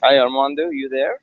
Hi Armando, you there?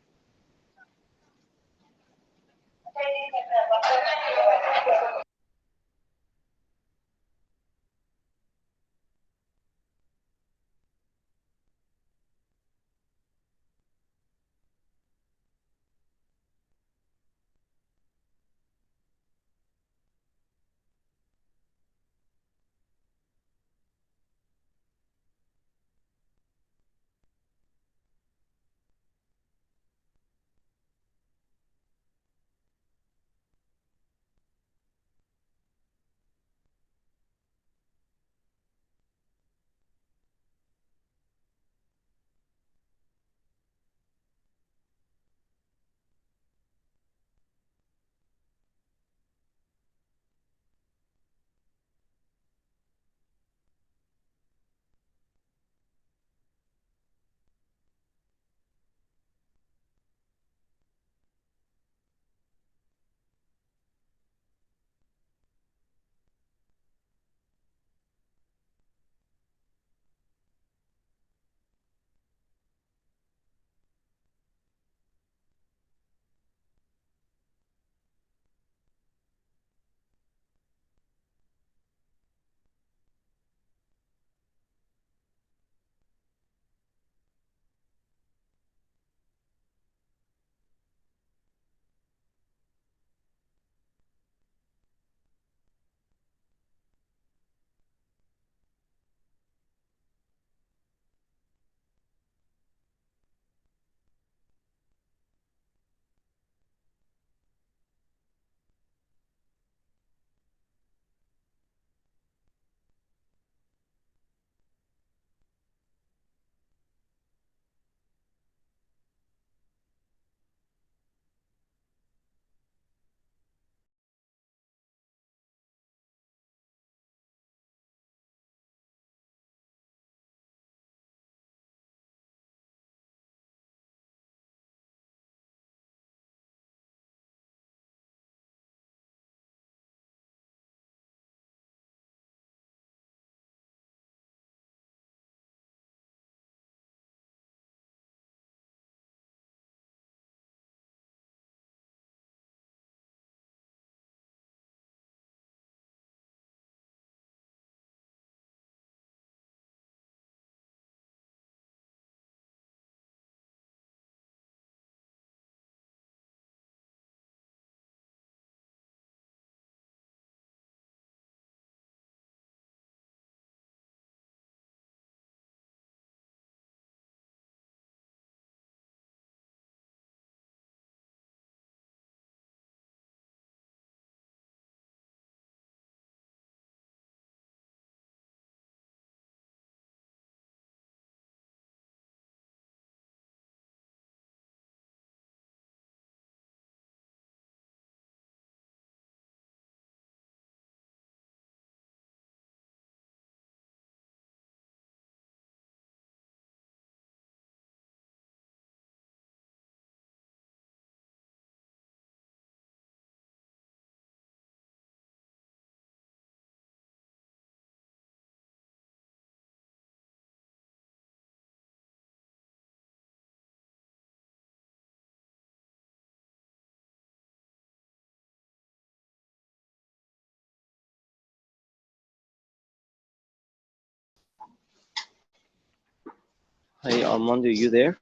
Hi Armando, you there?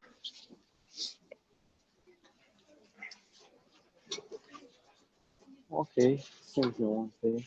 Okay, give me one second.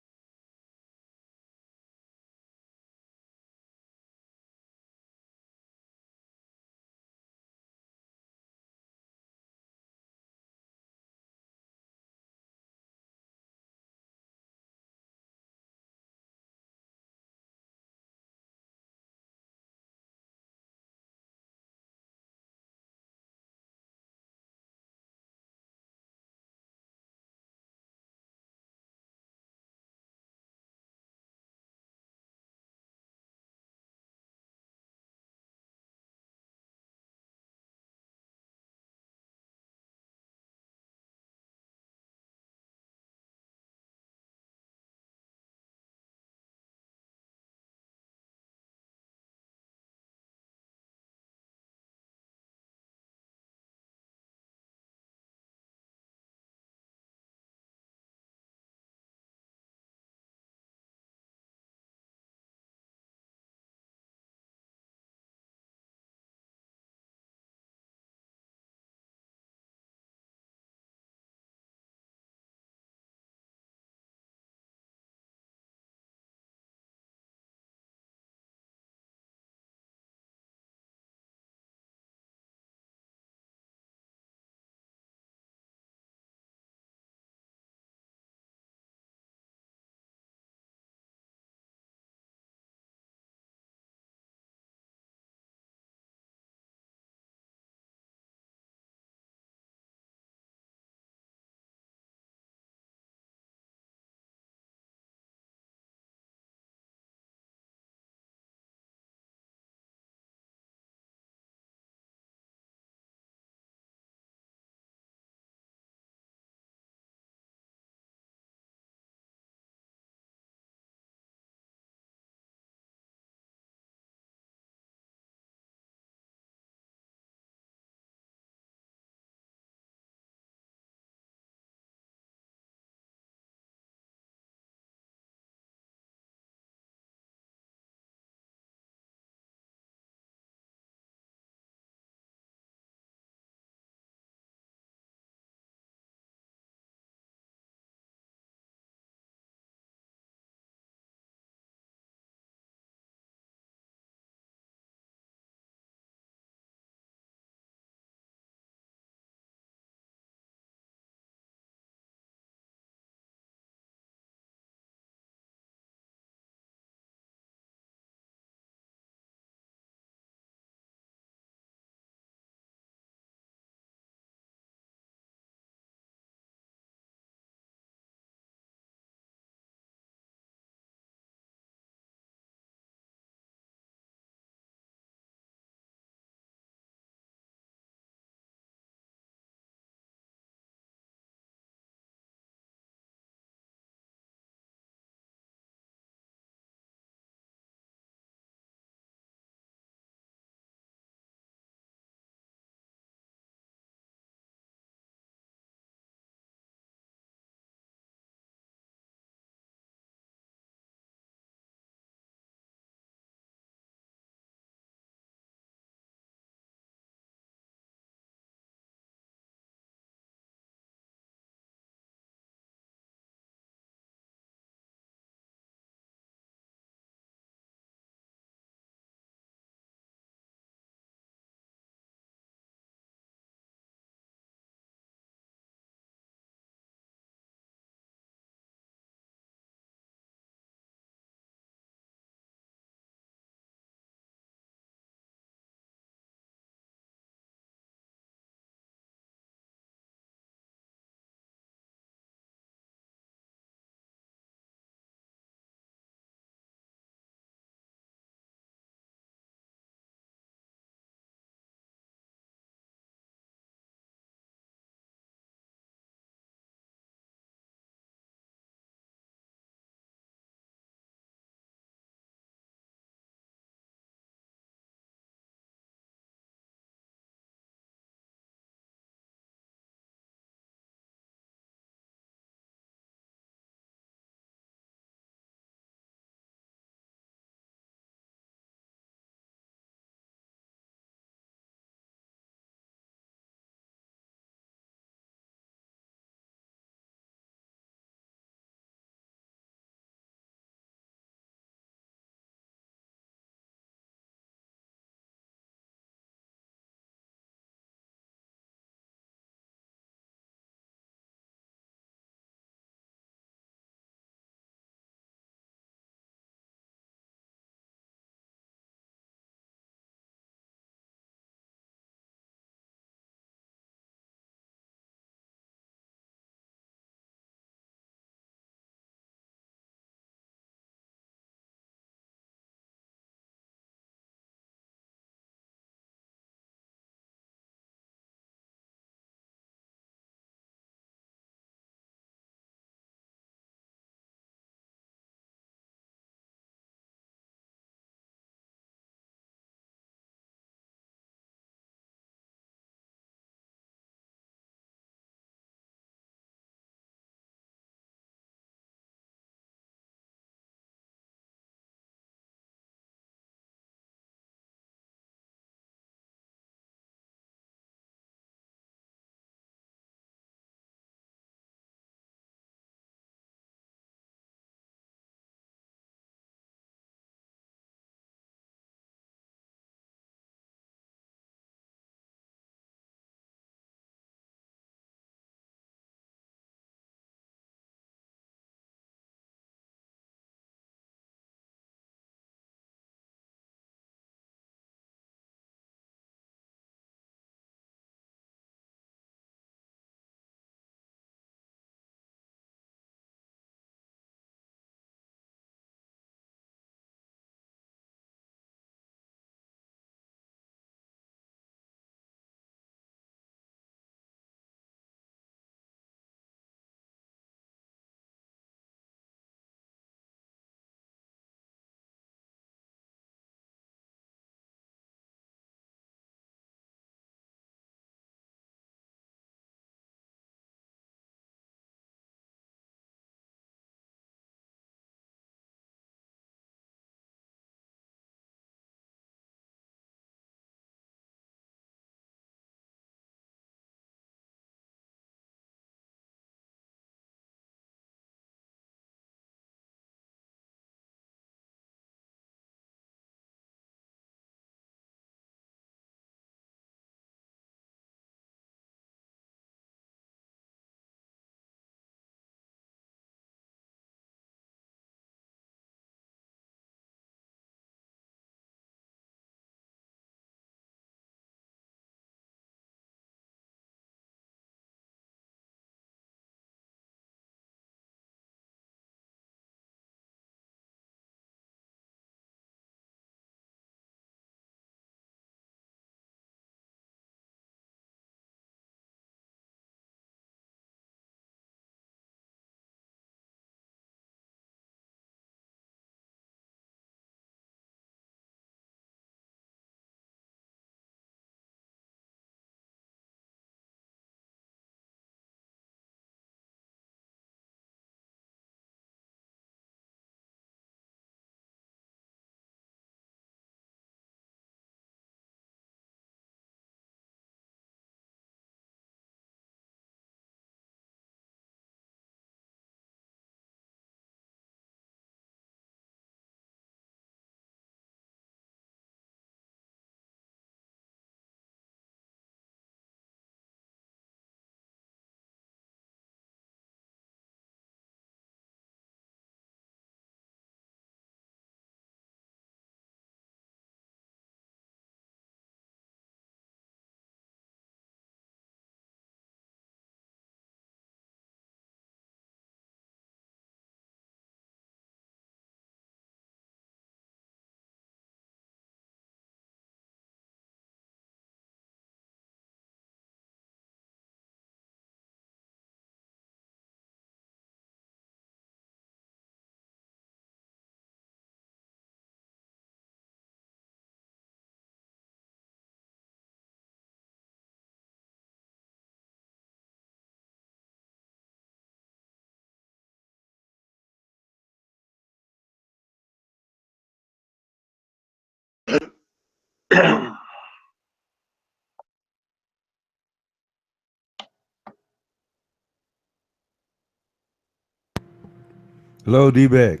Hello, D-Beck.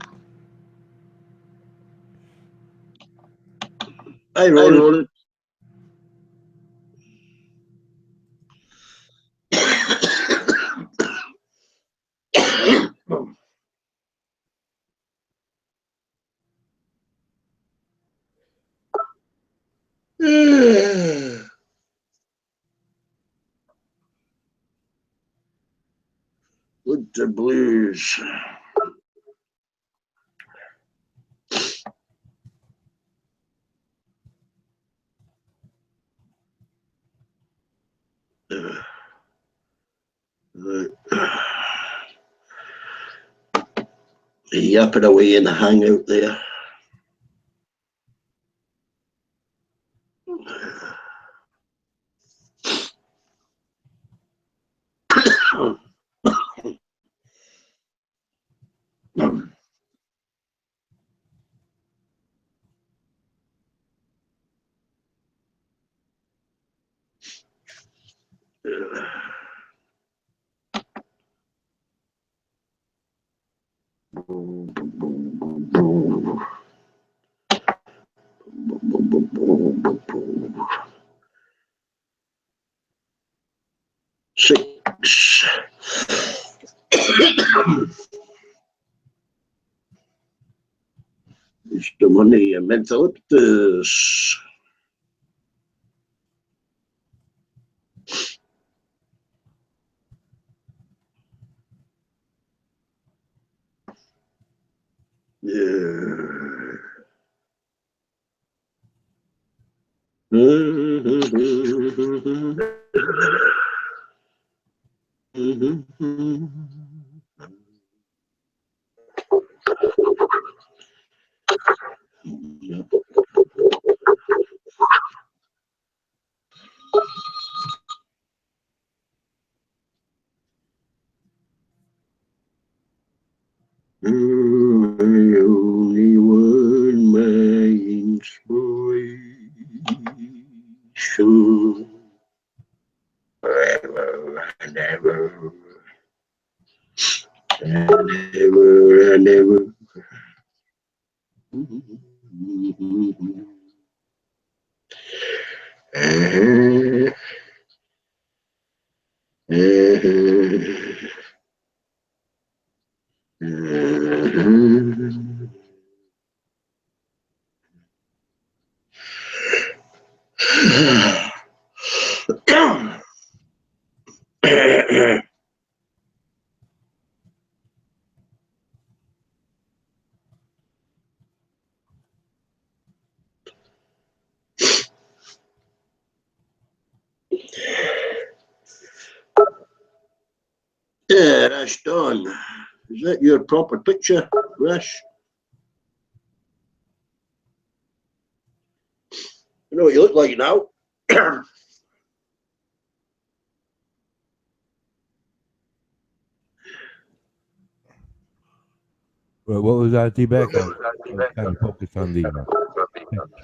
Hi, Roland. With the blues. Yapping away in the hangout there. Six. It's the money and mental this. Only one my inspiration. Forever and ever. And ever and ever. Yeah, Rash Dawn. Is that your proper picture, Rash? You know what you look like now? Well, what was that, D-Beck? I was kind of focused on the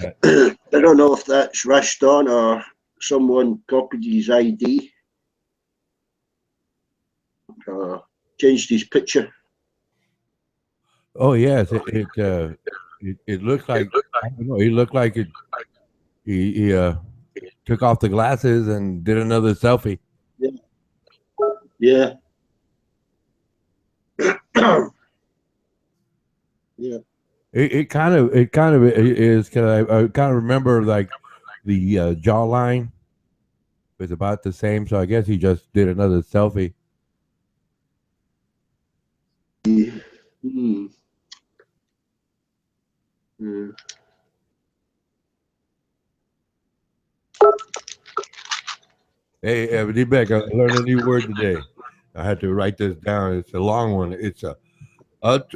chat. I don't know if that's Rash Dawn or someone copied his ID. Changed his picture. Oh yes, it looked like, I don't know. He looked like it. He took off the glasses and did another selfie. Yeah. Yeah. It kind of is because I kind of remember like the jawline was about the same, so I guess he just did another selfie. Hmm. Hmm. Hey, D-Beck, I learned a new word today. I had to write this down. It's a long one. It's a what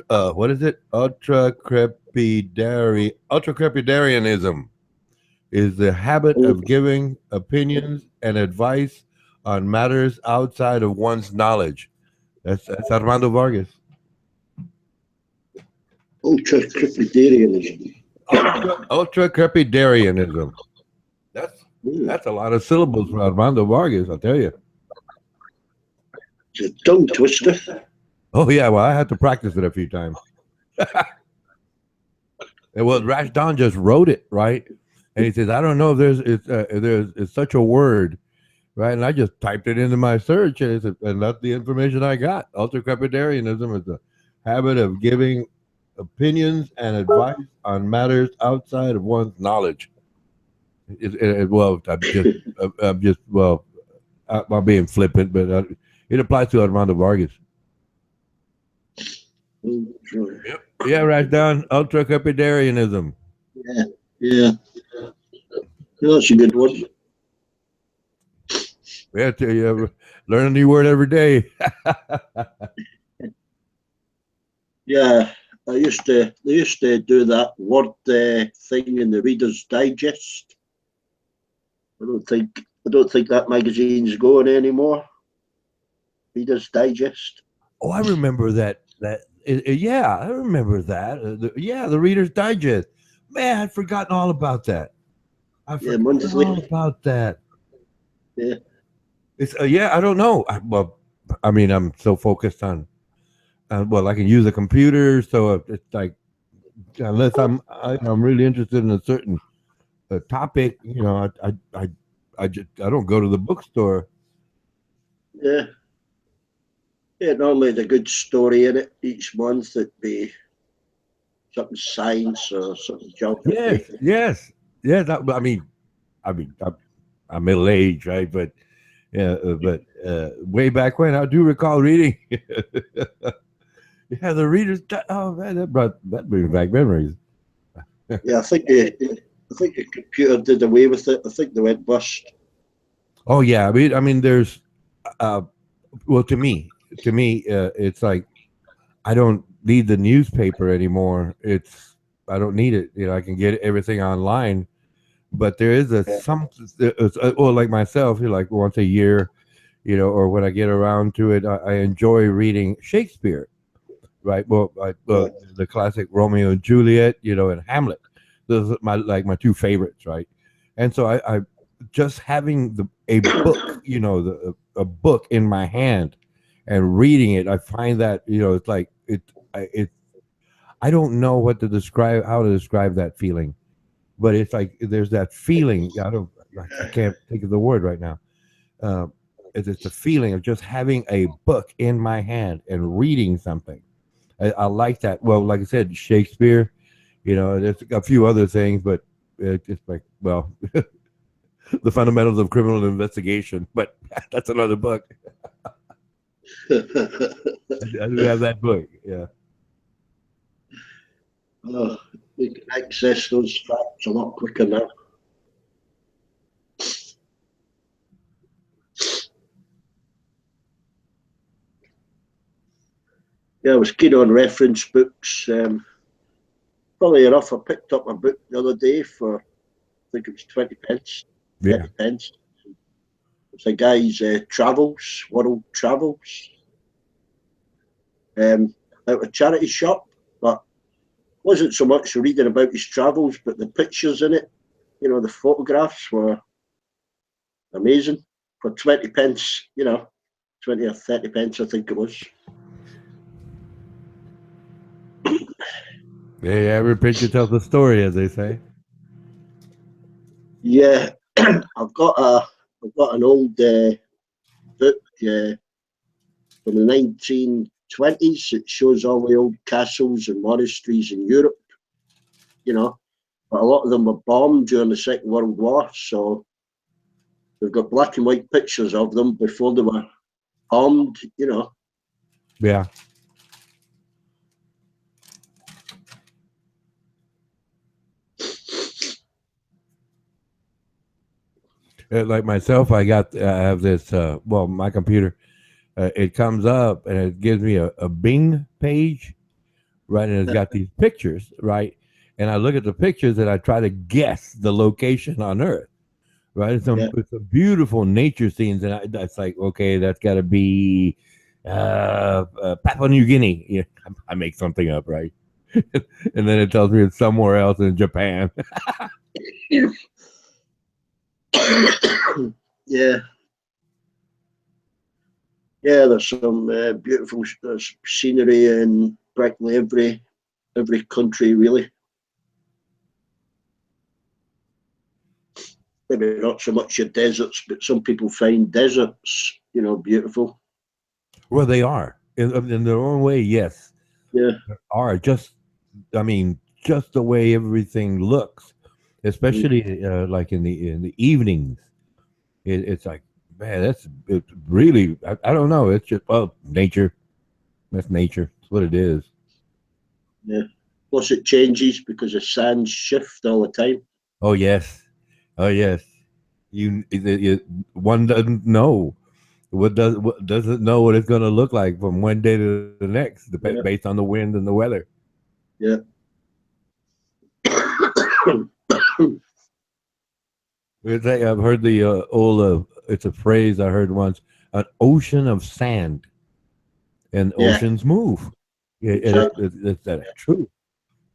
is it? Ultracrepidarianism is the habit of giving opinions and advice on matters outside of one's knowledge. That's Armando Vargas. Ultracrepidarianism. Ultracrepidarianism. That's a lot of syllables for Armando Vargas, I'll tell you. It's a tongue twister. Oh yeah, well I had to practice it a few times. And well, Rashdon just wrote it, right? And he says, I don't know if there's such a word, right? And I just typed it into my search, and, and that's the information I got. Ultracrepidarianism is the habit of giving opinions and advice on matters outside of one's knowledge. Well, I'm just, well, I'm being flippant, but it applies to Armando Vargas. Oh, sure. Yep. Yeah, Rashdon, ultracrepidarianism. Yeah, yeah. That's a good one. Yeah, you learn a new word every day. Yeah, they used to do that word thing in the Reader's Digest. I don't think that magazine's going anymore. Reader's Digest. Oh, I remember that. Yeah, I remember that. The Reader's Digest. Man, I'd forgotten all about that. I Yeah, forgot monthly. all about that. Yeah. It's I don't know. I mean, I'm so focused on. Well, I can use a computer, so it's like unless I'm really interested in a certain topic, I don't go to the bookstore. Yeah. Yeah, normally the good story in it each month. It'd be something science or something geography. Yes. I'm middle aged, right? But yeah, way back when, I do recall reading. Yeah, the readers. Oh man, that brings back memories. Yeah, I think the computer did away with it. I think they went bust. Oh yeah, I mean, there's, uh, well, to me, it's like I don't need the newspaper anymore. I don't need it. I can get everything online. But there is or like myself, like once a year, or when I get around to it, I enjoy reading Shakespeare, right? Yeah, The classic Romeo and Juliet, and Hamlet. Those are my two favorites, right? And so I just having a book, a book in my hand and reading it, I find that it's like I don't know how to describe that feeling, but it's like there's that feeling. I can't think of the word right now. Uh, it's a feeling of just having a book in my hand and reading something. I like that. Well, like I said, Shakespeare. There's a few other things, but it's like, well, the fundamentals of criminal investigation. But that's another book. I do have that book. Yeah. oh, we can access those facts a lot quicker now. Yeah, I was keen on reference books. Funnily enough, I picked up a book the other day for, I think it was 20 pence. Yeah. 30 pence. It's a guy's travels, world travels, out of charity shop, but wasn't so much reading about his travels, but the pictures in it, the photographs were amazing for 20 pence, 20 or 30 pence, I think it was. Yeah, every picture tells a story, as they say. Yeah, I've got an old book from the 1920s. It shows all the old castles and monasteries in Europe, but a lot of them were bombed during the Second World War, so they've got black and white pictures of them before they were bombed, Yeah. Like myself, I have this. My computer, it comes up and it gives me a Bing page, right? And it's got these pictures, right? And I look at the pictures and I try to guess the location on Earth, right? It's some beautiful nature scenes, and that's like, okay, that's got to be Papua New Guinea. Yeah, I make something up, right? And then it tells me it's somewhere else in Japan. Yeah. Yeah, there's some beautiful scenery in practically every country, really. Maybe not so much your deserts, but some people find deserts, beautiful. Well, they are in their own way. Yes, Yeah. are just. I mean, just the way everything looks, especially like in the evenings. It's like, man, it's really. I don't know. It's just nature. That's nature. It's what it is. Yeah. Plus, it changes because the sands shift all the time. Oh yes, oh yes. One doesn't know what doesn't know what it's going to look like from one day to the next, Yeah. based on the wind and the weather. Yeah. I've heard the old. It's a phrase I heard once. An ocean of sand, and Yeah. oceans move. Exactly. That's true.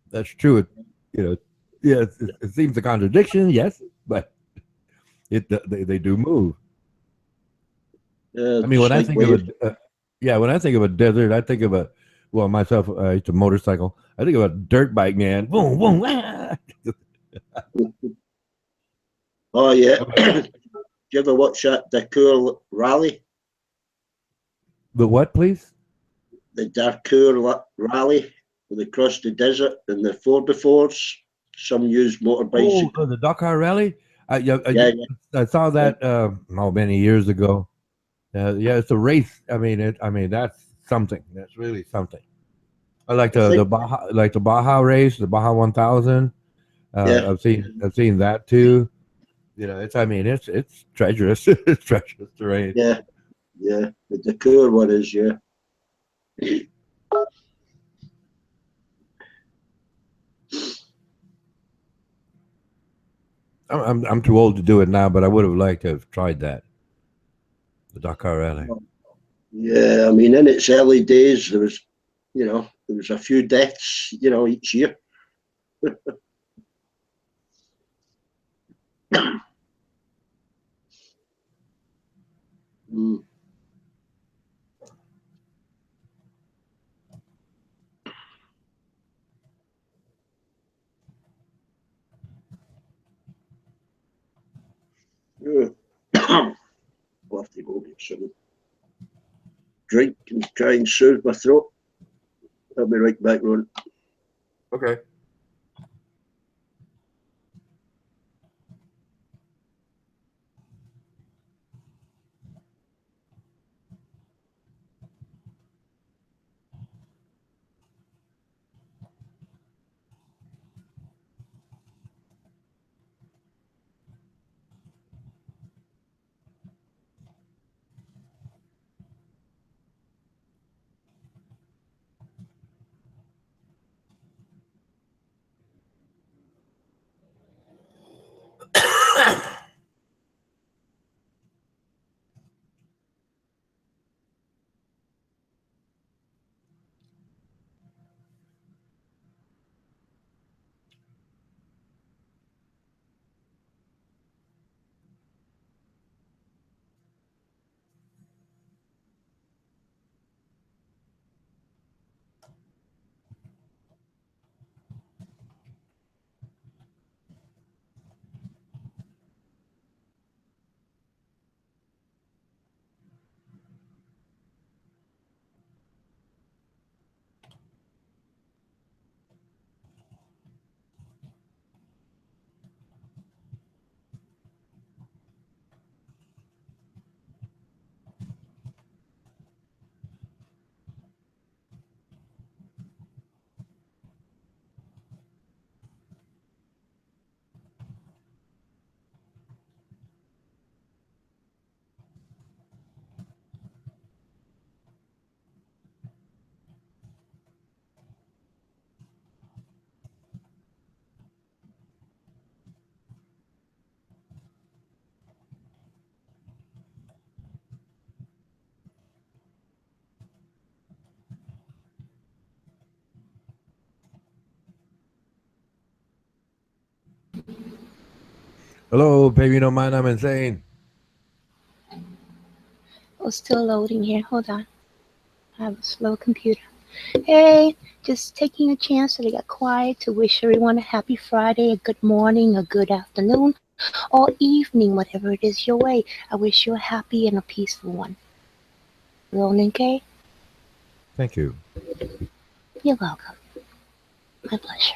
That's true. You know, yeah. It seems a contradiction, yes, but they do move. Yeah. I mean, when Just I like think of waves. yeah, when I think of a desert, I think of well, myself, it's a motorcycle. I think of a dirt bike, man. Boom, boom, ah. Oh yeah. Do you ever watch that Dakar rally? The what, please? The Dakar rally where they cross the desert and the 4x4s. Some use motorbikes. Oh, the Dakar Rally. Yeah, Yeah, I saw yeah, that many years ago. Yeah, it's a race. I mean, I mean, that's something. That's really something. I like I think. the Baja race, the Baja 1000. Yeah, I've seen that too. You know, it's I mean, it's treacherous. It's treacherous terrain. yeah, yeah. The Dakar one is, yeah. I'm too old to do it now, but I would have liked to have tried that, the Dakar Rally. Yeah, I mean, in its early days, there was a few deaths, each year. Mm. Yeah. I'll have to go get some drink and try and soothe my throat. I'll be right back, Ron. Okay. Hello, baby, don't mind I'm insane. Oh, still loading here. Hold on. I have a slow computer. Hey, just taking a chance that I got quiet to wish everyone a happy Friday, a good morning, a good afternoon, or evening, whatever it is your way. I wish you a happy and a peaceful one. Ronan K, Thank you. you're welcome. My pleasure.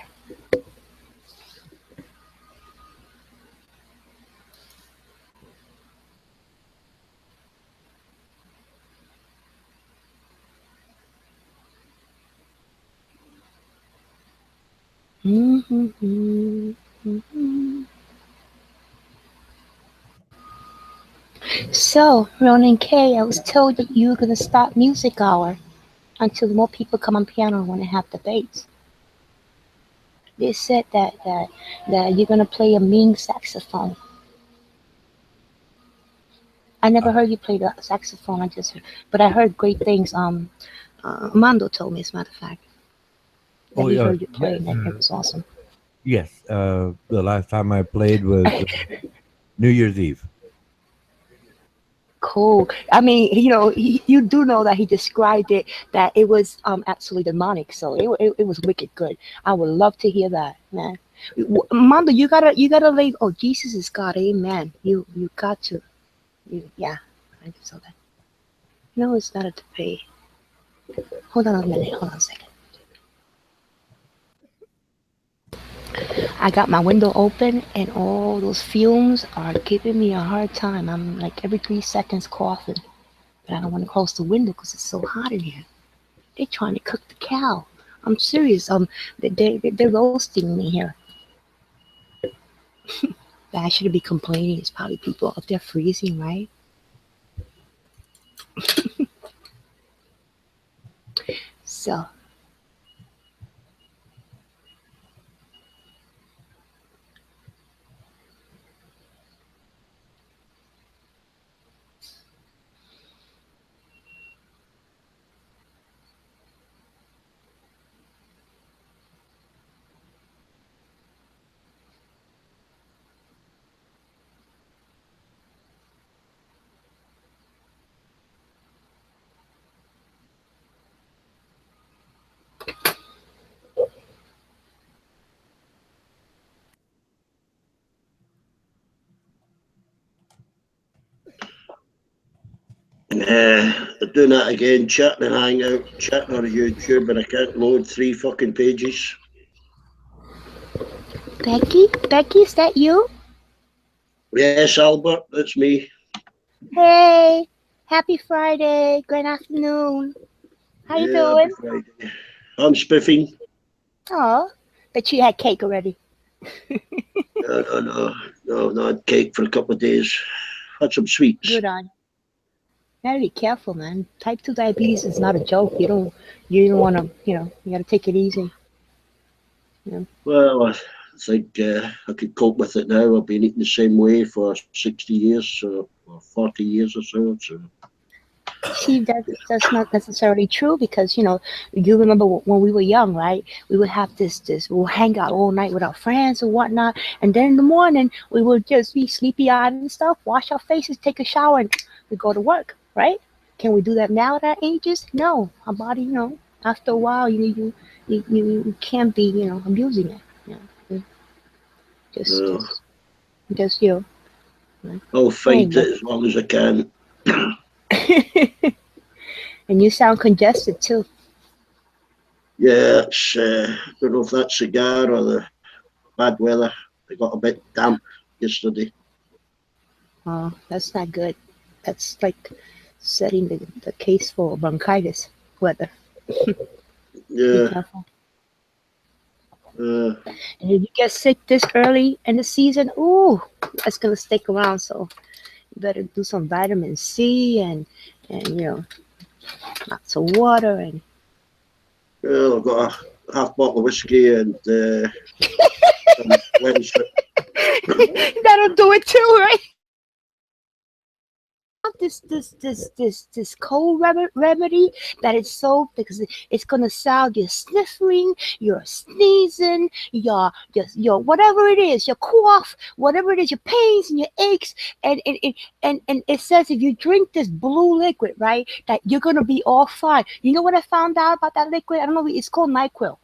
So, Ronan K, I was told that you were going to start music hour until more people come on piano and want to have debates. They said that you're going to play a mean saxophone. I never heard you play the saxophone. But I heard great things. Mando told me, as a matter of fact, that Oh he yeah, heard you play, and it was awesome. yes. The last time I played was New Year's Eve. Cool. I mean, you do know that he described it that it was absolutely demonic. So it was wicked good. I would love to hear that, man. Mando, you gotta lay. Oh, Jesus is God. Amen. You got to. Yeah. I just saw that. No, it's not a debate. Hold on a minute. Hold on a second. I got my window open and all those fumes are giving me a hard time. I'm like every 3 seconds coughing, but I don't want to close the window because it's so hot in here. They're trying to cook the cow. I'm serious. They're roasting me here. I shouldn't be complaining. It's probably people up there freezing, right? So They're doing that again, chatting and hangout, chatting on YouTube, and I can't load 3 fucking pages. Becky, is that you? Yes, Albert, that's me. Hey, happy Friday. Good afternoon. How you Yeah, happy doing? Friday. I'm spiffing. Oh, bet you had cake already. No, not cake for a couple of days. Had some sweets. Good on you. Gotta be careful, man. Type 2 diabetes is not a joke. You don't want to, you gotta take it easy. Well, I think I could cope with it now. I've been eating the same way for 60 years, or 40 years or so. See, that's not necessarily true because you remember when we were young, right? We would have we'll hang out all night with our friends and whatnot, and then in the morning we would just be sleepy eyed and stuff, wash our faces, take a shower, and we go to work, right? Can we do that now at our ages? No, our body, after a while, you can't be, abusing it. Just, No, just, just. I'll Hey, fight it as long as I can. and you sound congested too. Yeah, I don't know if that's cigar or the bad weather. I got a bit damp yesterday. Oh, that's not good. That's like setting the case for bronchitis weather. Be Yeah. careful. Uh, And if you get sick this early in the season, ooh, that's gonna stick around. So you better do some vitamin C and lots of water and well, I've got a half bottle of whiskey and some Wednesday. that'll do it too, right? This this cold remedy that is so because it's gonna solve your sniffling, your sneezing, your whatever it is, your cough, whatever it is, your pains and your aches, and it says if you drink this blue liquid, right, that you're gonna be all fine. You know what I found out about that liquid? I don't know. It's called NyQuil.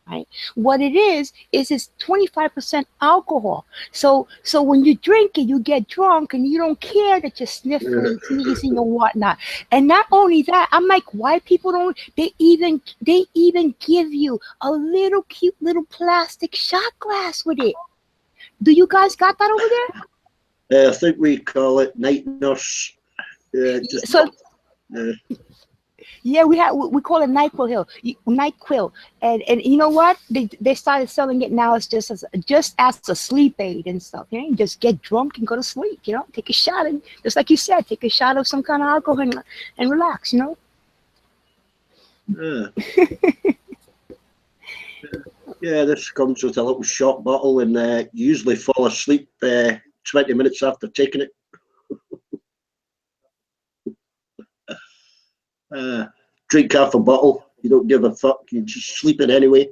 Right? What it is it's 25% alcohol. So when you drink it, you get drunk and you don't care that you're sniffling, sneezing, or whatnot. And not only that, I'm like, why people don't? They even give you a little cute little plastic shot glass with it. Do you guys got that over there? I think we call it night nurse. Yeah, we call it NyQuil. And you know what? They started selling it now. It's just as a sleep aid and stuff. You know, you just get drunk and go to sleep. You know, take a shot and just like you said, take a shot of some kind of alcohol and relax. You know. Yeah, this comes with a little shot bottle, and you usually fall asleep 20 minutes after taking it. Drink half a bottle. You don't give a fuck. You're just sleeping anyway.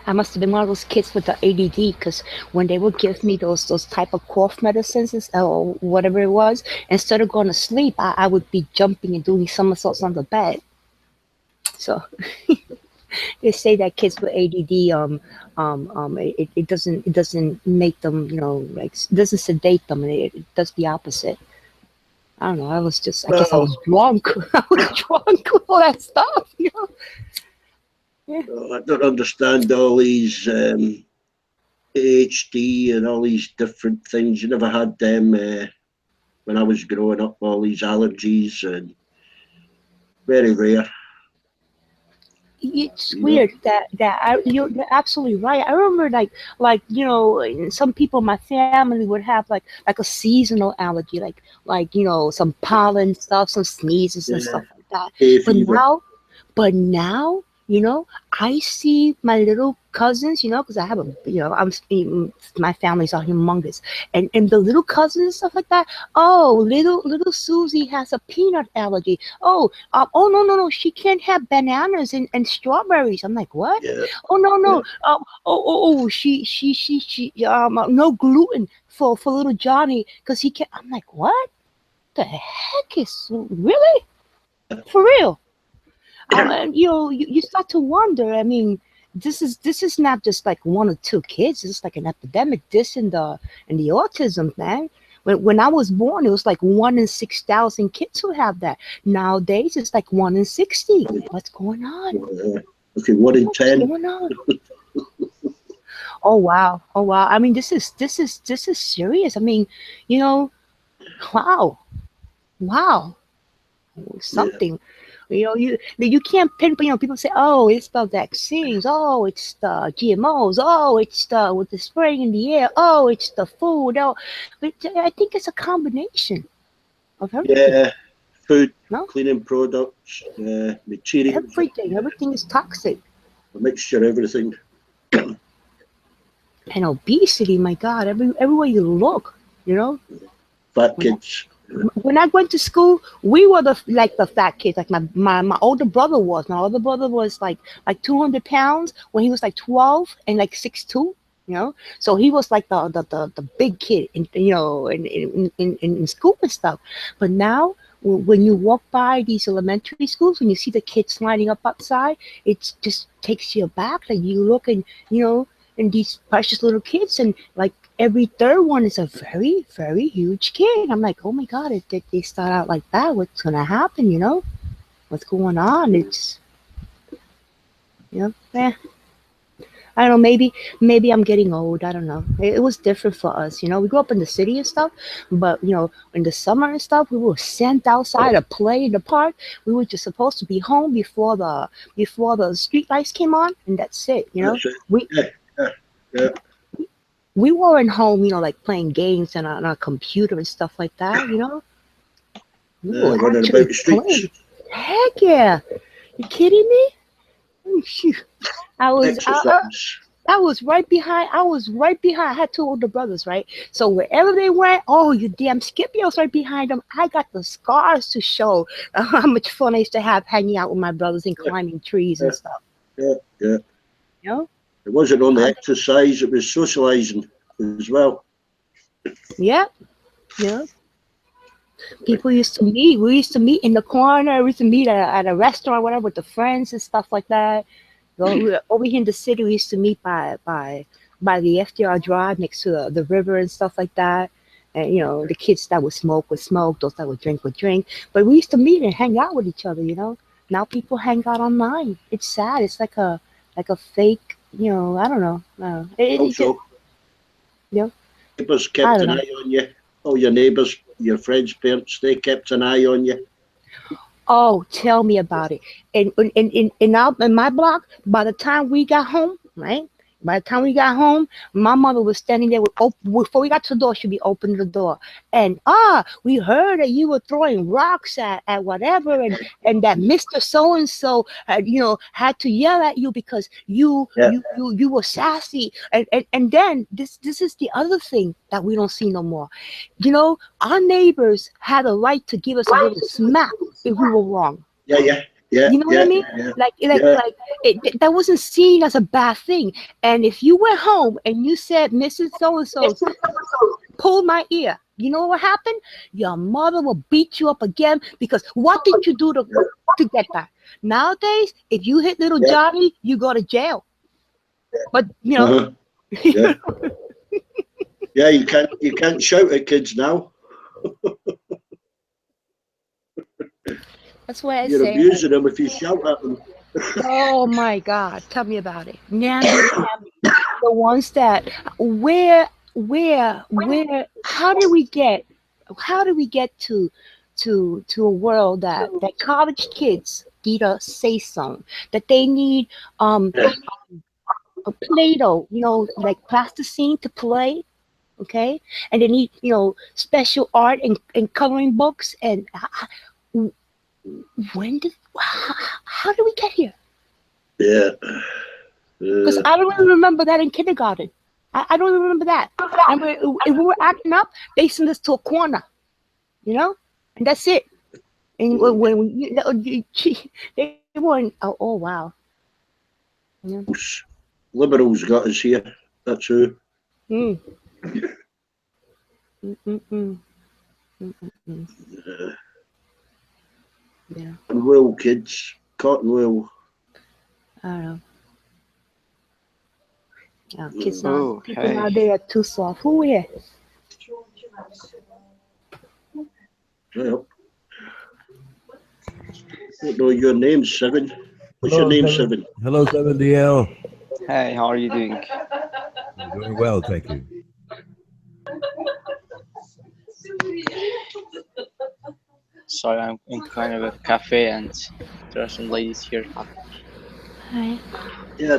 I must have been one of those kids with the ADD, because when they would give me those type of cough medicines or whatever it was, instead of going to sleep, I would be jumping and doing somersaults on the bed. So they say that kids with ADD, it doesn't make them, you know, like, it doesn't sedate them. It does the opposite. I don't know. I guess I was drunk. I was drunk with all that stuff, you know. Yeah. I don't understand all these ADHD and all these different things. You never had them when I was growing up. All these allergies, and very rare. It's weird you're absolutely right. I remember like you know, some people in my family would have like a seasonal allergy, like you know, some pollen stuff, some sneezes and stuff like that. But now, you know, I see my little cousins, you know, because I have my families are humongous, and the little cousins and stuff like that. Oh, little Susie has a peanut allergy. Oh, no, she can't have bananas and strawberries. I'm like, what? Yeah. Oh no. She no gluten for little Johnny because he can't. I'm like, what? The heck is really for real? You know, you start to wonder. I mean, this is not just like one or two kids. It's like an epidemic. This and the autism, man. When I was born, it was like 1 in 6,000 kids who have that. Nowadays, it's like 1 in 60. What's going on? Okay, 1 in 10. What's going on? Oh wow. I mean, this is serious. I mean, you know, wow, something. You know, you can't pinpoint. You know, people say, "Oh, it's the vaccines. Oh, it's the GMOs. Oh, it's the with the spraying in the air. Oh, it's the food." Oh, but I think it's a combination of everything. Yeah, food, No? cleaning products, materials. Everything is toxic. A mixture of everything. And obesity, my God, everywhere you look, you know. Fat kids. When I went to school, we were the fat kids. Like my older brother was. My older brother was like 200 pounds when he was like 12 and like 6'2", you know. So he was like the big kid, in school and stuff. But now, when you walk by these elementary schools, when you see the kids lining up outside, it just takes you aback. Like you look and and these precious little kids, and like every third one is a very, very huge kid. I'm like, oh my God, if they start out like that, what's gonna happen? You know, what's going on? It's, I don't know. Maybe I'm getting old. I don't know. It was different for us. You know, we grew up in the city and stuff, but you know, in the summer and stuff, we were sent outside to play in the park. We were just supposed to be home before the street lights came on, and that's it. You know, Yeah. We weren't home, you know, like playing games on a computer and stuff like that, you know. We were running actually about the streets. playing. Heck yeah! You kidding me? I was. Exercise. I was right behind. I had two older brothers, right? So wherever they went, oh, you damn Skippy, I was right behind them. I got the scars to show how much fun I used to have hanging out with my brothers and climbing trees and stuff. Yeah. You know? It wasn't only exercise; it was socialising as well. Yeah. Yeah. People used to meet. We used to meet in the corner. We used to meet at a restaurant, whatever, with the friends and stuff like that. Over here in the city, we used to meet by the FDR Drive next to the river and stuff like that. And the kids that would smoke, those that would drink. But we used to meet and hang out with each other. Now people hang out online. It's sad. It's like a fake. I don't know. Also, Yeah. neighbours I kept don't an know. eye on you. All your neighbours, your friends' parents, they kept an eye on you. Oh, tell me about it. In my block, by the time we got home, right? By the time we got home, my mother was standing there before we got to the door, she'd be opening the door. And we heard that you were throwing rocks at whatever, and that Mr. So and so had to yell at you because you were sassy. And then this is the other thing that we don't see no more. Our neighbors had a right to give us a little smack if we were wrong. Yeah. You know what I mean? Yeah. Like Yeah. that wasn't seen as a bad thing. And if you went home and you said, Mrs. So-and-so pulled my ear, you know what happened? Your mother will beat you up again because what did you do to get that? Nowadays, if you hit little Johnny, you go to jail. But Uh-huh. Yeah. Yeah, you can't shout at kids now. that's why I You're say, abusing them if you shout at them. oh my God, tell me about it. Namby, the ones that where how do we get to a world that college kids need a say song, that they need a Play-Doh, like plasticine to play, okay? And they need, special art and coloring books. And how did we get here? Yeah. Because I don't really remember that in kindergarten. I don't even remember that. And if we were acting up, they sent us to a corner, and that's it. And when they weren't, oh wow. Yeah. Liberals got us here. That's who. Mm. Mm-mm-mm. Mm-mm-mm. Yeah. And wool kids. Cotton wool. I don't know. Kids Oh, people hey. nowadays are too soft. Who here? Well, I don't know your name, Seven. What's your name, Seven? Hello, 7DL. Hey, how are you doing? I'm doing well, thank you. Sorry, I'm in kind of a cafe and there are some ladies here. Hi. Yeah,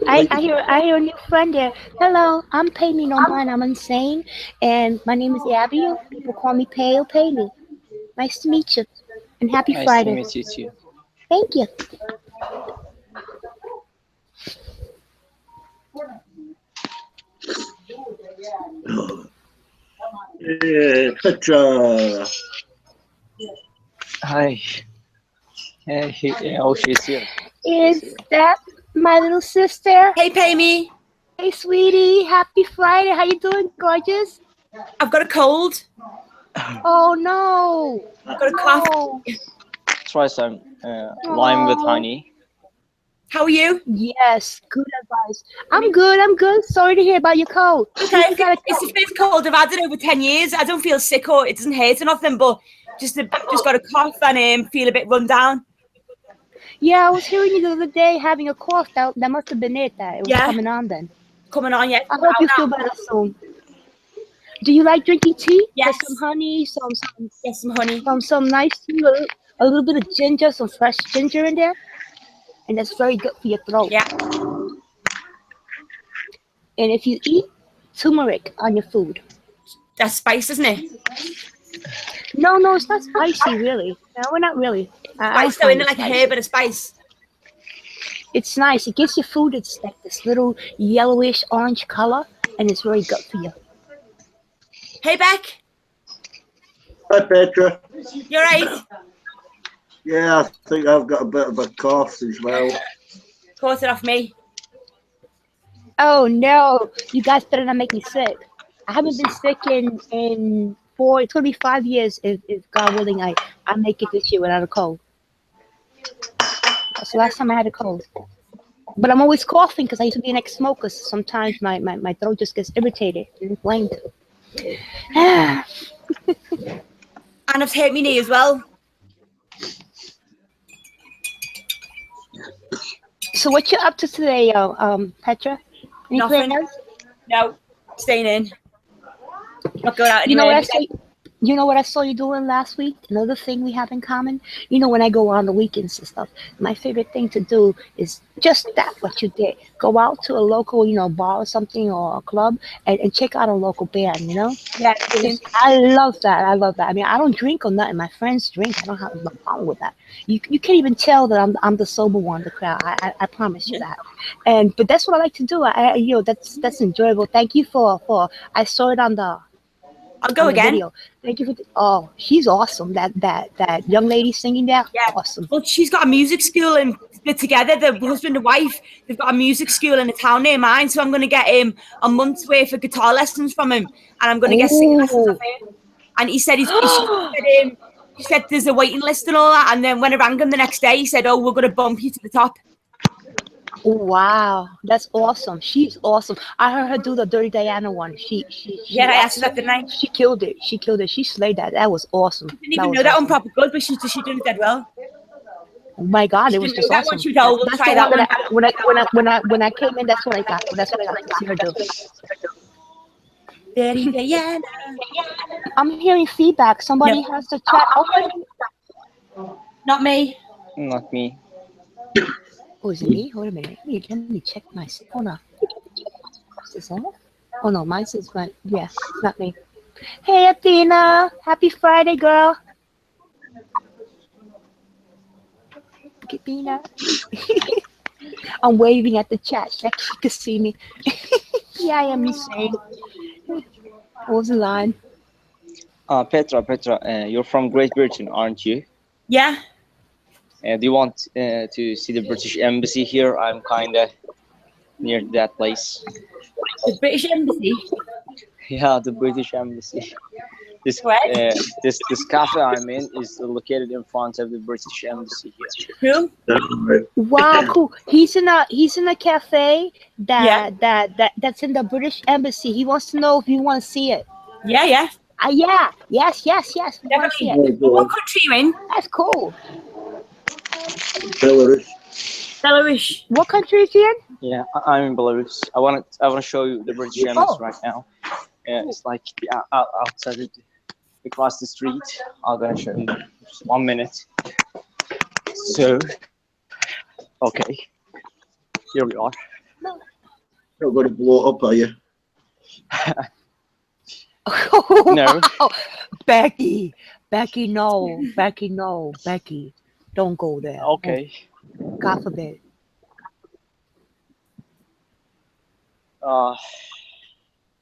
I hear a new friend there. Hello, I'm Pay Me No Mind. I'm insane, and my name is Abby. People call me Pay or Pay Me. Nice to meet you, and happy Nice to Friday. meet you too. Thank you. yeah, Petra. Hi. Hey, oh, she's here. Is that my little sister? Hey, Pay Me. Hey, sweetie. Happy Friday. How you doing, gorgeous? I've got a cold. Oh no. I've got a cough. Oh. Try some lime with honey. How are you? Yes, good advice. I'm good. Sorry to hear about your cold. Okay, it's the first cold I've had in over 10 years. I don't feel sick or it doesn't hurt or nothing, but just got a cough and feel a bit run down. Yeah, I was hearing you the other day having a cough. That must have been it. That it was coming on then. Coming on, yeah. I hope you feel better soon. Do you like drinking tea? Yes. With some honey, some honey. some nice tea, a little bit of ginger, some fresh ginger in there, and that's very good for your throat. Yeah. And if you eat turmeric on your food. That's spice, isn't it? No, it's not spicy really. No, we're not really. Spice, though, isn't it like a herb and a spice? It's nice. It gives you food. It's like this little yellowish orange color, and it's very good for you. Hey, Beck, Hi, Petra. you're right. Yeah, I think I've got a bit of a cough as well. Caught it off me. Oh no, you guys better not make me sick. I haven't been sick in four. It's gonna be 5 years if God willing I make it this year without a cold. That's the last time I had a cold. But I'm always coughing because I used to be an ex-smoker. So sometimes my throat just gets irritated and inflamed. And I've hurt my knee as well. So what you up to today, Petra? Any Nothing. plans? No, staying in. Not going out You know anywhere. what I saw? You know what I saw you doing last week? Another thing we have in common. You know, when I go on the weekends and stuff, my favorite thing to do is just that. What you did, go out to a local, bar or something or a club, and check out a local band. You know, Yeah, I love that. I love that. I mean, I don't drink or nothing. My friends drink. I don't have no problem with that. You can't even tell that I'm the sober one in the crowd. I promise you that. But that's what I like to do. That's enjoyable. Thank you for. I saw it I'll go on the again. video. Thank you for. Oh, she's awesome. That young lady singing there. Yeah. Awesome. Well, she's got a music school and they're together, the husband and wife. They've got a music school in a town near mine. So I'm going to get him a month's worth of guitar lessons from him. And I'm going to get singing lessons off him. And he said, he said there's a waiting list and all that. And then when I rang him the next day, he said, oh, we're going to bump you to the top. Wow, that's awesome. She's awesome. I heard her do the Dirty Diana one. Yeah, I asked her that, didn't I? She killed it. She killed it. She slayed that. That was awesome. Didn't even know that one proper good, but she done it dead well. Oh my God, She it was didn't just know that one. awesome. She was, oh, we'll That's try the that one one. when I came in. That's what I got. That's what I got to see her do. Dirty Diana. I'm hearing feedback. Somebody has the chat open. Not me. Not me. Oh, is it me? Wait a minute. Let me check my. Hold on. Is this off? Oh no, mine says my. Yeah, it's not me. Hey, Athena. Happy Friday, girl. Athena. I'm waving at the chat. Check you can see me. Yeah, I am insane. What was the line? Petra, you're from Great Britain, aren't you? Yeah. Do you want to see the British Embassy here? I'm kind of near that place. The British Embassy. Yeah, the British Embassy. This this cafe I'm in is located in front of the British Embassy here. Who? Wow, cool. He's in a cafe that's in the British Embassy. He wants to know if you want to see it. Yeah. Yeah. Yes. We want to see Definitely. it. What country are you in? That's cool. Belarus. Belarus. What country is he in? Yeah, I'm in Belarus. I want to show you the British Embassy right now. It's like outside it, across the street. I'm gonna show you. Just 1 minute. So, okay, here we are. You're going to blow it up, are you? No. Becky, no. Becky, don't go there. Okay. Oh, God forbid.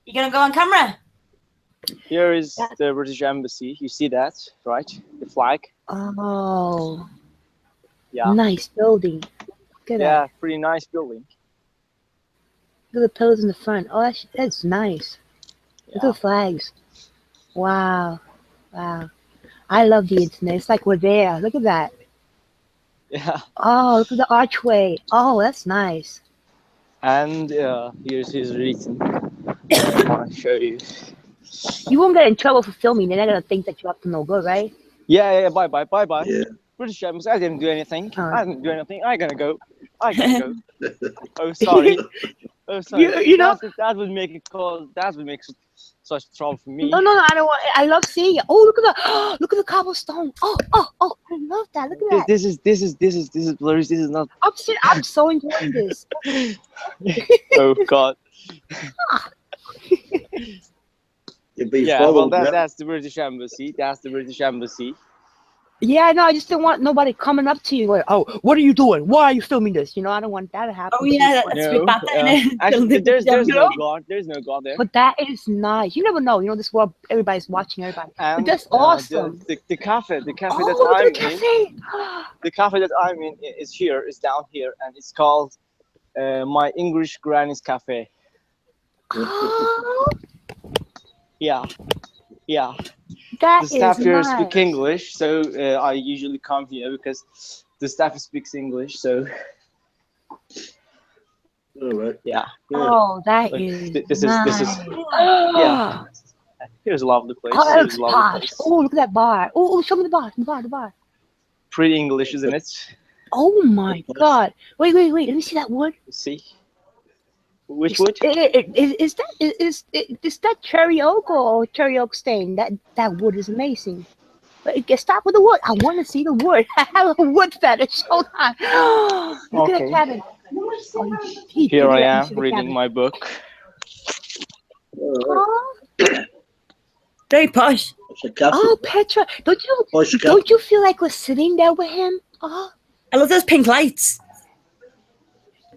You gonna go on camera? Here is the British Embassy. You see that, right? The flag. Oh. Yeah. Nice building. Look at that. Pretty nice building. Look at the pillars in the front. Oh, that's nice. Look at the flags. Wow. I love the internet. It's like we're there. Look at that. Yeah. Oh, look at the archway. Oh, that's nice. And here's his written. I want to show you. You won't get in trouble for filming. They're not gonna think that you're up to no good, right? Yeah. Bye. Yeah. British Embassy. I didn't do anything. I'm gonna go. Oh, sorry. You know that would make it cause. That would make such trouble for me. No, I don't want. I love seeing it. Oh, look at the cobblestone. Oh, I love that. Look at that. This is Belarus. This is not. I'm so enjoying this. Oh God. You've been Yeah, well, followed, that's the British Embassy. That's the British Embassy. Yeah, no, I just didn't want nobody coming up to you like, oh, what are you doing? Why are you filming this? You know, I don't want that to happen. Oh yeah, to you. that's a bit bad. Actually, there's no know? God. There's no God there. But that is nice. You never know. You know, this world, everybody's watching everybody. But And that's awesome. the cafe Oh, that look at I'm the cafe. the cafe that I'm in is here, is down here, and it's called My English Granny's Cafe. Oh, Yeah, yeah. that The staff is here speak nice. English, so I usually come here because the staff speaks English. So All right. yeah, Oh, that like is this nice. is yeah. Here's a lovely place. Oh, that Here's looks a lovely posh. place. Oh, look at that bar. Oh, show me the bar. The bar. Pretty English, isn't it? Oh my God. Wait. Let me see that wood. See, which wood? Is that cherry oak or cherry oak stain? That wood is amazing. But stop with the wood. I want to see the wood. I have a wood fetish. Hold on. Look at that Okay. cabin. Oh, he Here did I let me am see the reading cabin. my book. Oh, Very posh. It's a cafe. oh, Petra, Posh cafe. don't you feel like we're sitting there with him? Oh, I love those pink lights.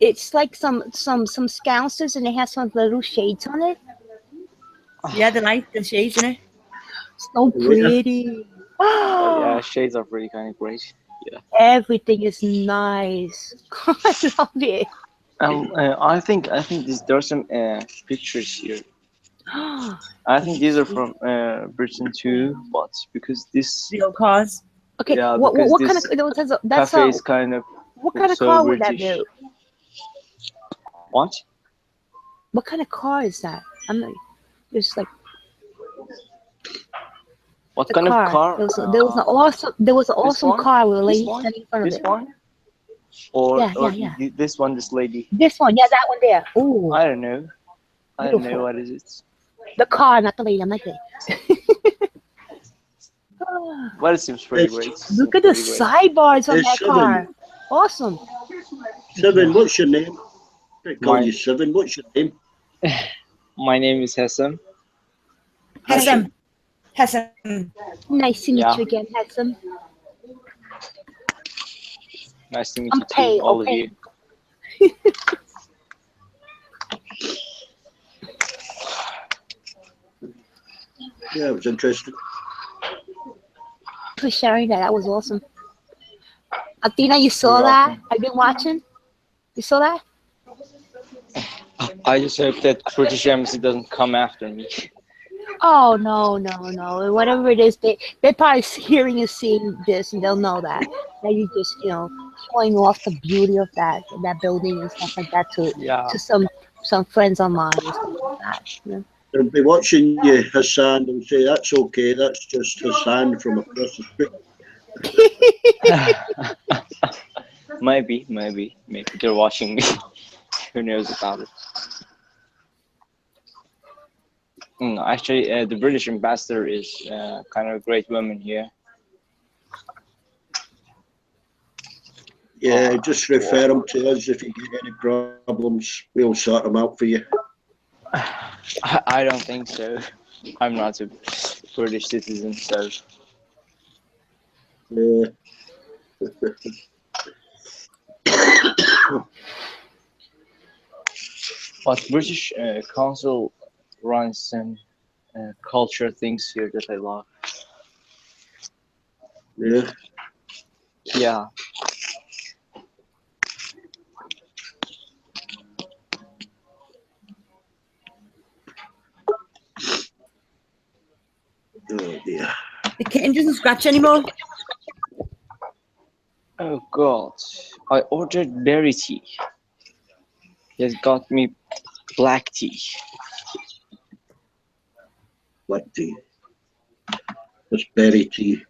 it's like some sconces and they have some little shades on it. Yeah, the shades in it. So pretty. Oh yeah, shades are really kind of great. Yeah. Everything is nice. I love it. I think there are some pictures here. I think these are from Britain too, but because this The old cars. Okay, yeah, what because kind this of that's cafe is kind of what kind of so car would that British. be? What? What kind of car is that? I'm not. It's like What the kind car. of car? There was an awesome one? car with a lady This one? standing in front of This it. one? Or Yeah. this one, this lady? This one, yeah, that one there. Ooh, I don't know. I don't know Beautiful. what is it. the car, not the lady. I'm like that. Well, it seems pretty It's- great. Look at the Seems pretty sidebars on It's that car. Awesome. Seven, what's your name? I call Mine. you Seven. What's your name? great. My name is Hesam. Hesam. Nice to meet Yeah. you again, Hesam. Nice to meet I'm you too, pale, all of okay. you. Yeah, it was interesting. For sharing that. That was awesome. Athena, you saw You're that? welcome. I've been watching. You saw that? I just hope that British Embassy doesn't come after me. Oh no. Whatever it is, they're probably hearing and seeing this, and they'll know that you just showing off the beauty of that building and stuff like that Yeah. to some friends online and stuff like that. You know? They'll be watching you, Hassan, and say, that's okay, that's just Hassan from across the street. Maybe they're watching me. Who knows about it? Actually, the British ambassador is kind of a great woman here. Yeah, just refer them to us if you get any problems. We'll sort them out for you. I don't think so. I'm not a British citizen, so Yeah. but British Council runs some culture things here that I love. Yeah. Yeah. Oh dear. The kitten doesn't scratch anymore. Oh God! I ordered berry tea. He has got me black tea. Black tea. It's berry tea.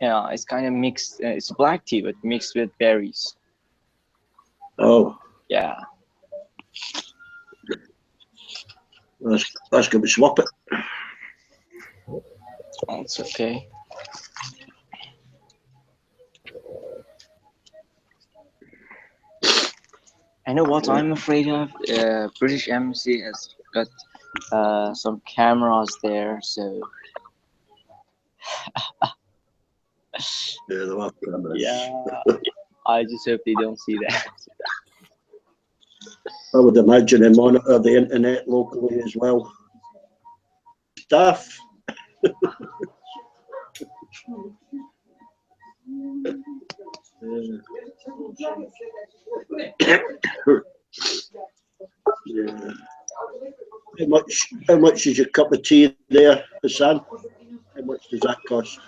Yeah, it's kind of mixed. It's black tea, but mixed with berries. Oh, Yeah. that's gonna be swap it. Oh, it's okay. I know what I'm afraid of. British Embassy has got some cameras there, so Yeah, they are cameras. Yeah, I just hope they don't see that. I would imagine they monitor the internet locally as well. Staff. Yeah. How much is your cup of tea there, Hassan? How much does that cost?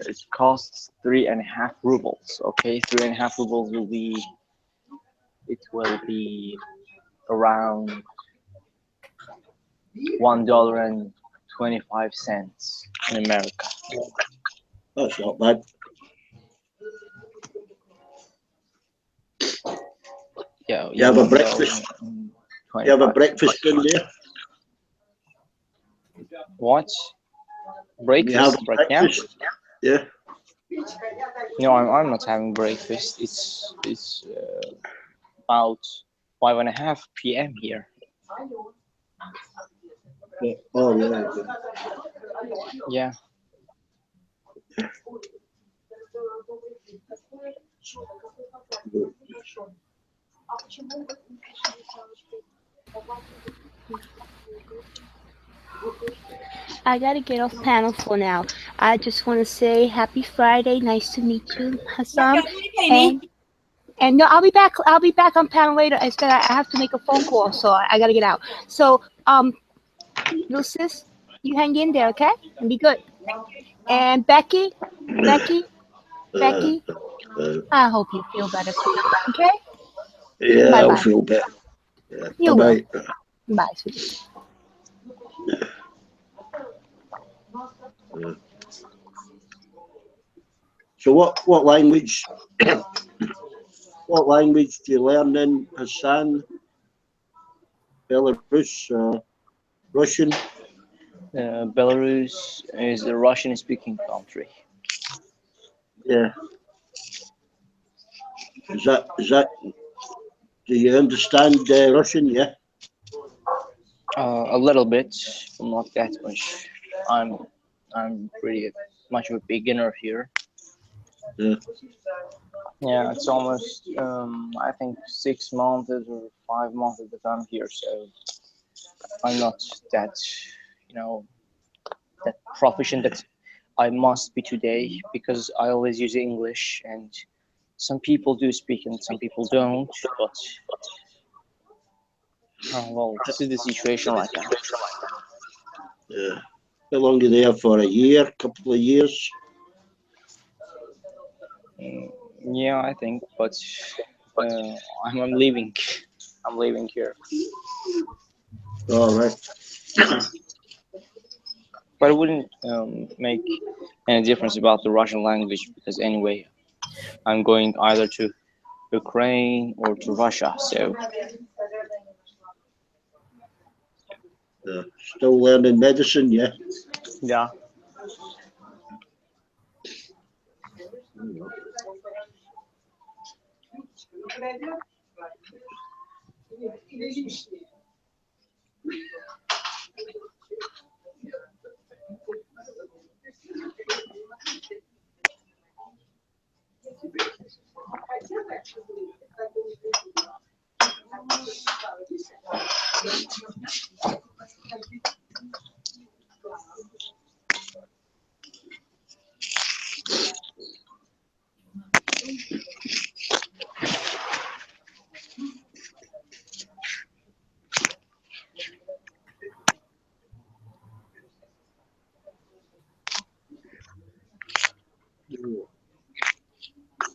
It costs 3.5 rubles. Okay, 3.5 rubles will be. It will be around $1.25 in America. That's not bad. Yeah, You have a breakfast. You have a breakfast in there. What? You have Breakfast a right now? breakfast. Yeah. No, I'm not having breakfast. It's about 5:30 p.m. here. Oh yeah. Yeah. I gotta get off panel for now. I just want to say happy Friday. Nice to meet you, Hassan. And no, I'll be back. I'll be back on panel later. Instead, I have to make a phone call, so I gotta get out. So, little sis, you hang in there, okay? And be good. And Becky, Becky, I hope you feel better too. Okay? Yeah, Bye I'll bye. feel better. Yeah. You Bye will. bye. Bye, sweetie. So what language what language do you learn in, Hassan? Belarus, Russian? Belarus is a Russian-speaking country. Yeah. Is that? Do you understand Russian? Yeah. A little bit, not that much. I'm pretty much of a beginner here. Yeah. Yeah, it's almost I think 6 months or 5 months that I'm here, so I'm not that that proficient that I must be today because I always use English and some people do speak and some people don't. But well, this is the situation right now. Yeah. How long are you there for? A year? Couple of years? Yeah, I think, but I'm leaving. I'm leaving here. All right. But it wouldn't make any difference about the Russian language because anyway, I'm going either to Ukraine or to Russia. So Still learning medicine, yeah. yeah.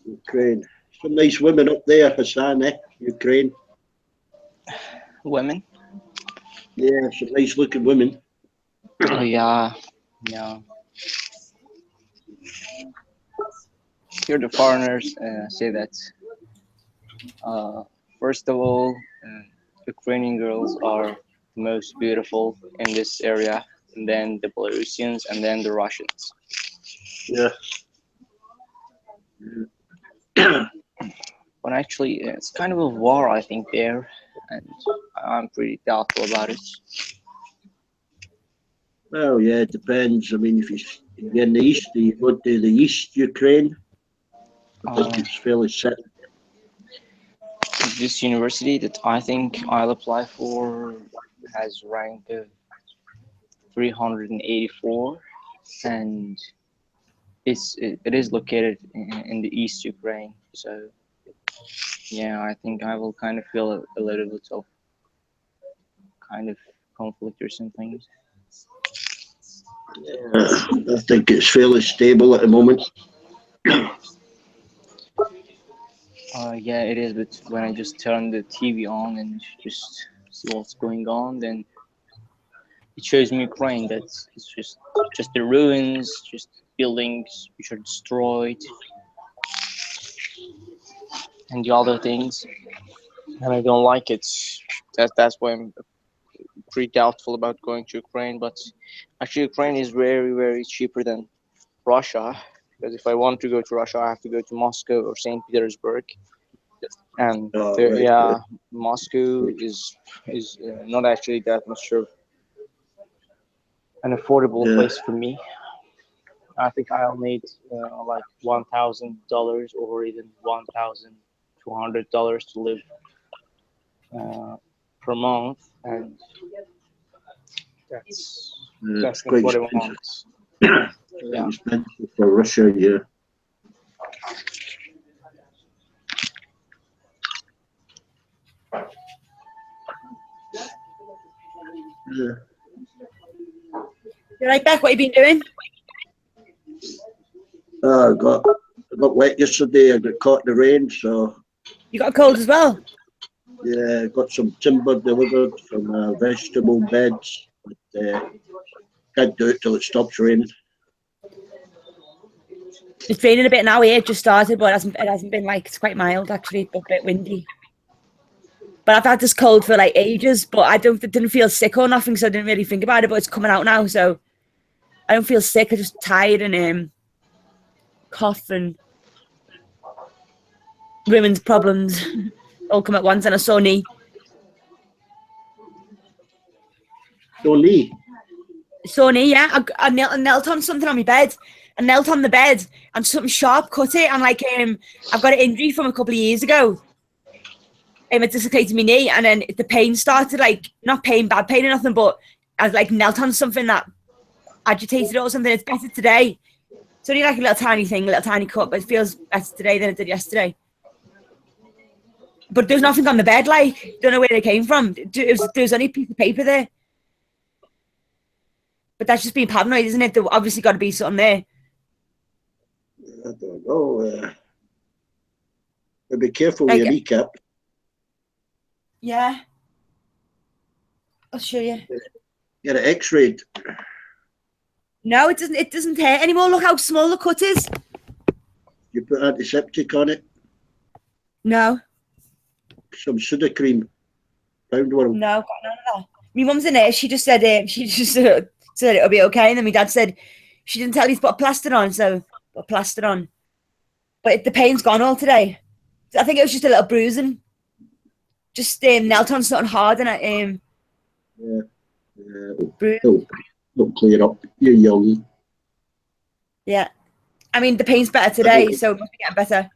Ukraine. Some nice women up there, Hassan, Ukraine. Women? Yeah, some nice looking women. Oh yeah, yeah. Here the foreigners say that first of all, Ukrainian girls are the most beautiful in this area, and then the Belarusians, and then the Russians. Yeah. But actually, it's kind of a war, I think, there, and I'm pretty doubtful about it. Well, yeah, it depends. I mean, if you're in the east, you go to the East Ukraine. I think it's fairly set. This university that I think I'll apply for has rank of 384, and it is located in the East Ukraine. So yeah, I think I will kind of feel a little bit of kind of conflict or something. I think it's fairly stable at the moment. Yeah, it is. But when I just turn the TV on and just see what's going on, then it shows me Ukraine. That it's just the ruins, just buildings which are destroyed, and the other things. And I don't like it. That's why I'm pretty doubtful about going to Ukraine. But actually, Ukraine is very cheaper than Russia. Because if I want to go to Russia, I have to go to Moscow or St. Petersburg. And Right, yeah, Moscow is not actually that much of an affordable place for me. I think I'll need like $1,000 or even $1,200 to live per month, and that's not quite what I expensive. want. Yeah. Expensive for Russia, yeah. Yeah. You're right back. What have you been doing? I got wet yesterday. I got caught in the rain, so You got a cold as well. yeah, I got some timber delivered from vegetable beds. But can't do it till it stops raining. It's raining a bit now here. It just started, but it hasn't been like, it's quite mild actually, but a bit windy. But I've had this cold for like ages, but I didn't feel sick or nothing, so I didn't really think about it. But it's coming out now, so I don't feel sick. I'm just tired and cough and women's problems all come at once, and a sore knee. Sore knee. Sore knee, yeah. I knelt on something on my bed. I knelt on the bed and something sharp cut it, and like I've got an injury from a couple of years ago. It dislocated my knee, and then the pain started, like not pain, bad pain or nothing, but I was like knelt on something that agitated it or something. It's better today. It's only like a little tiny thing, a little tiny cut, but it feels better today than it did yesterday. But there's nothing on the bed, like, don't know where they came from. There's only a piece of paper there. But that's just being paranoid, isn't it? There obviously got to be something there. I don't know. Be careful with your kneecap. Yeah. I'll show you. Get it x-rayed. No, it doesn't. It doesn't hurt anymore. Look how small the cut is. You put antiseptic on it. No. Some soda cream. Pound one. No, got none of that. My mum's in there. She just said said it'll be okay, and then my dad said she didn't tell you to put a plaster on, so put a plaster on. But the pain's gone all today. I think it was just a little bruising. Just knelt on something hard and It'll clear up. You're young. Yeah. I mean, the pain's better today, so it must be getting better.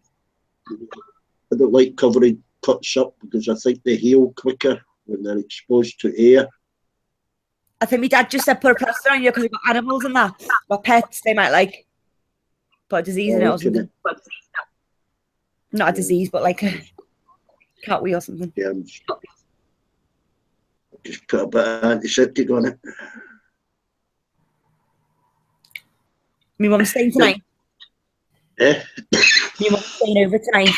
I don't like covering cuts up because I think they heal quicker when they're exposed to air. I think my dad just said put a plaster on you because we've got animals and that. But pets, they might like put a disease in it or something. Not a disease, but like a cat wee or something. Yeah, just put a bit of antiseptic on it. My mum's staying tonight. Eh? My mum's staying over tonight.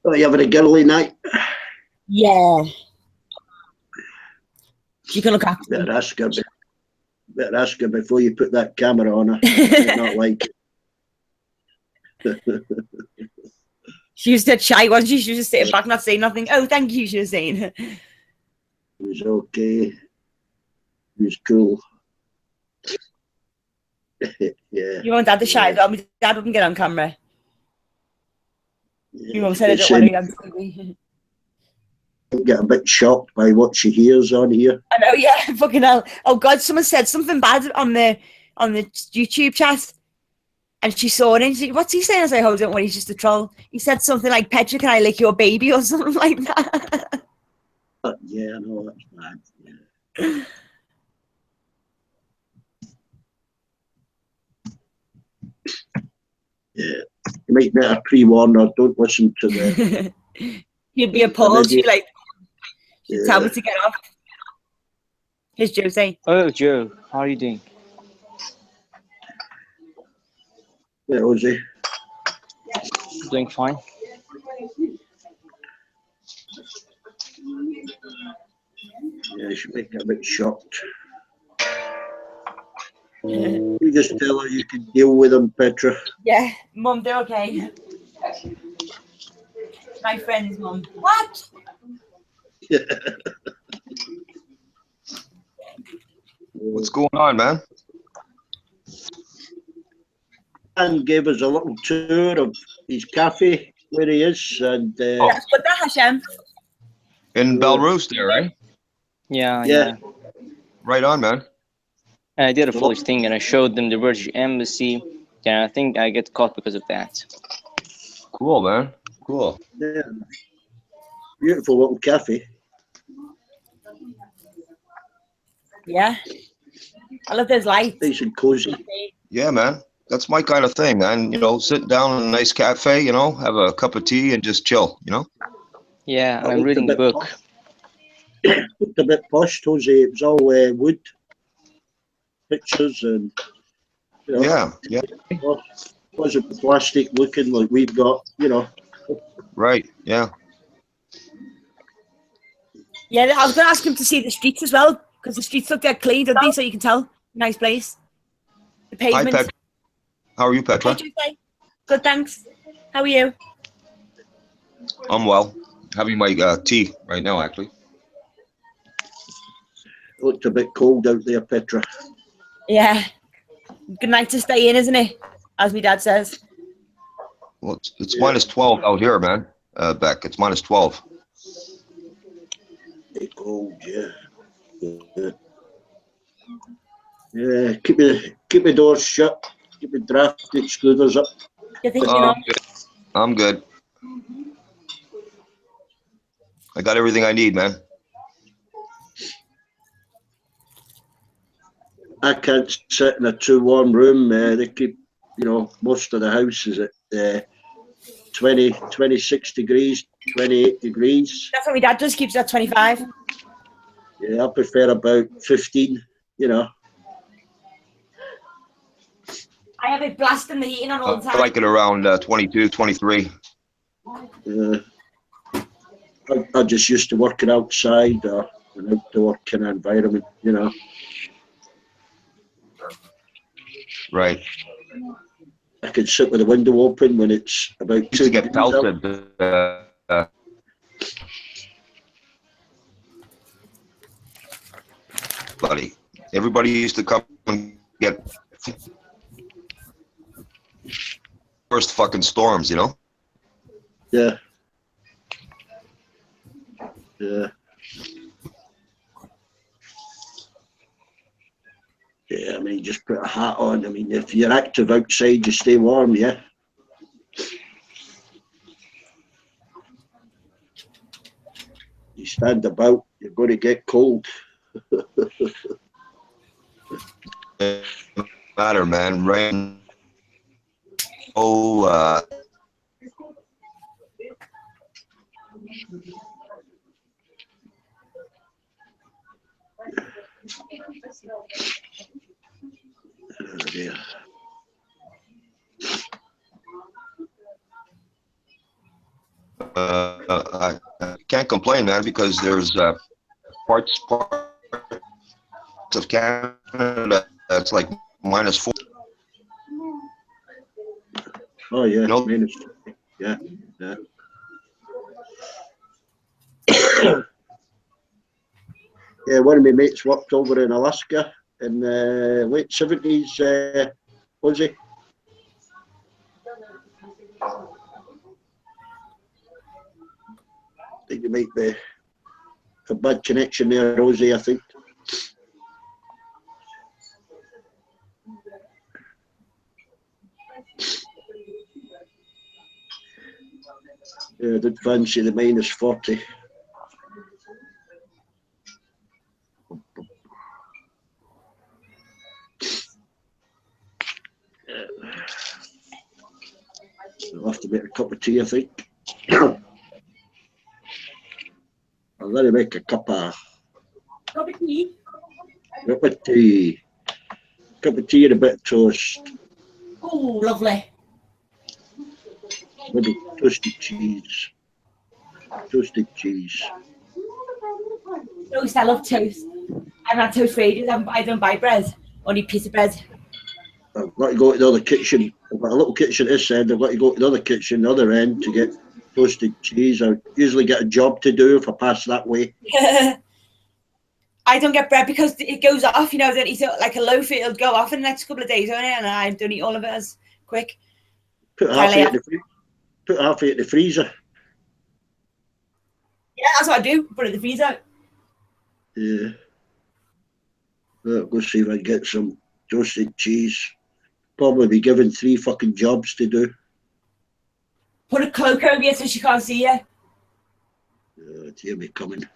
Oh, you having a girly night? Yeah. She can look after me. Better ask her before you put that camera on her. I not like it. She was dead shy, wasn't she? She was just sitting back, not saying nothing. Oh, thank you, she was saying. It was okay. It was cool. Yeah. Your mum and dad are shy. My dad wouldn't get on camera. Yeah. Your mum said I don't want to be on TV. get a bit shocked by what she hears on here. I know, yeah, fucking hell. Oh God, someone said something bad on the YouTube chat, and she saw it. And she, what's he saying? I was like, oh, don't worry, he's just a troll. He said something like, "Petra, can I lick your baby?" or something like that. But yeah, I know that's bad. Yeah. Yeah, you might better pre-warn her. Don't listen to the. You'd be appalled. She'd like, she'd tell me Yeah. to get off. Here's Josie. Oh, Joe, how are you doing? Yeah, Ozzy. Doing fine. Yeah, she might get a bit shocked. You just tell her you can deal with them, Petra. Yeah, Mum, they're okay. My friend's mum. What? What's going on, man? And gave us a little tour of his cafe where he is, and That's good, that Hashem. In Belarus there, right? Yeah, Yeah. yeah. Right on, man. And I did a foolish thing, and I showed them the British embassy. Yeah, I think I get caught because of that. Cool, man. Cool. yeah, beautiful little cafe. Yeah. I love those lights. Nice and cozy. Yeah, man. That's my kind of thing, man. You know, sit down in a nice cafe, you know, have a cup of tea and just chill, you know? Yeah, and I I'm looked reading a the bit book. Looked a bit posh, Jose. It was all wood pictures and you know, Yeah, yeah. wasn't plastic looking like we've got, you know. Right, yeah. Yeah, I was going to ask him to see the streets as well, because the streets look dead clean, don't they? So you can tell. Nice place. The Hi, pavement. Petra. How are you, Petra? Hey, Tuesday. Good, thanks. How are you? I'm well. Having my tea right now, actually. It looked a bit cold out there, Petra. Yeah. Good night to stay in, isn't it? As my dad says. Well, it's Yeah. minus 12 out here, man. Beck, it's minus 12. It's cold, yeah. Yeah, keep the doors shut. Keep the draft excluders up. You think, you know? I'm good. I got everything I need, man. I can't sit in a too warm room. They keep, you know, most of the house is at 26 degrees, 28 degrees. That's what my dad does, keeps it at 25. Yeah, I prefer about 15, you know. I have it blasting the heating on all the I time. like it around 22, 23. I'm just used to working outside or an outdoor kind of environment, you know. Right. I can sit with the window open when it's about Used 2 to get degrees out. pelted. Buddy, everybody used to come and get first fucking storms, you know? Yeah. Yeah. Yeah, I mean, just put a hat on. I mean, if you're active outside, you stay warm, yeah? You stand about, you're going to get cold. Matter, man. Rain. Oh, Oh, dear. I can't complain, man, because there's parts of Canada that's like minus 4. Oh, yeah. Nope. Yeah, yeah. Yeah, one of my mates worked over in Alaska in the late 70s, was he? I think you might be A bad connection there, Rosie, I think. Yeah, I did fancy the -40. I'll have to make a cup of tea, I think. I'm going to make a cup of tea. Cup of tea. Cup of tea and a bit of toast. Oh, lovely. Maybe toasted cheese. Toasted cheese. Toast, I love toast. I haven't had toast for ages. I don't buy bread. Only piece of bread. I've got to go to the other kitchen. I've got a little kitchen this end. I've got to go to the other kitchen, the other end, to get toasted cheese. I usually get a job to do if I pass that way. I don't get bread because it goes off. You know, don't eat it like a loaf. It'll go off in the next couple of days, won't it? And I don't eat all of it as quick. Put half of it in the freezer. Yeah, that's what I do. Put it in the freezer. Yeah. I'll go see if I can get some toasted cheese. Probably be given 3 fucking jobs to do. Put a cloak over you so she can't see you. Hear me coming.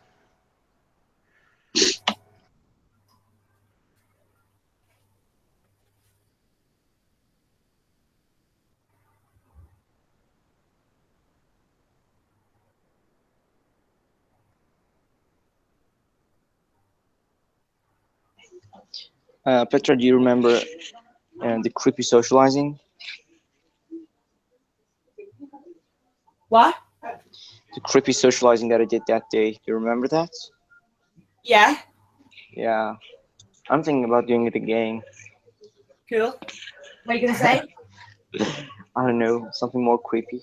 Petra, do you remember the creepy socializing? What? The creepy socializing that I did that day. Do you remember that? Yeah. Yeah. I'm thinking about doing it again. Cool. What are you gonna say? I don't know, something more creepy.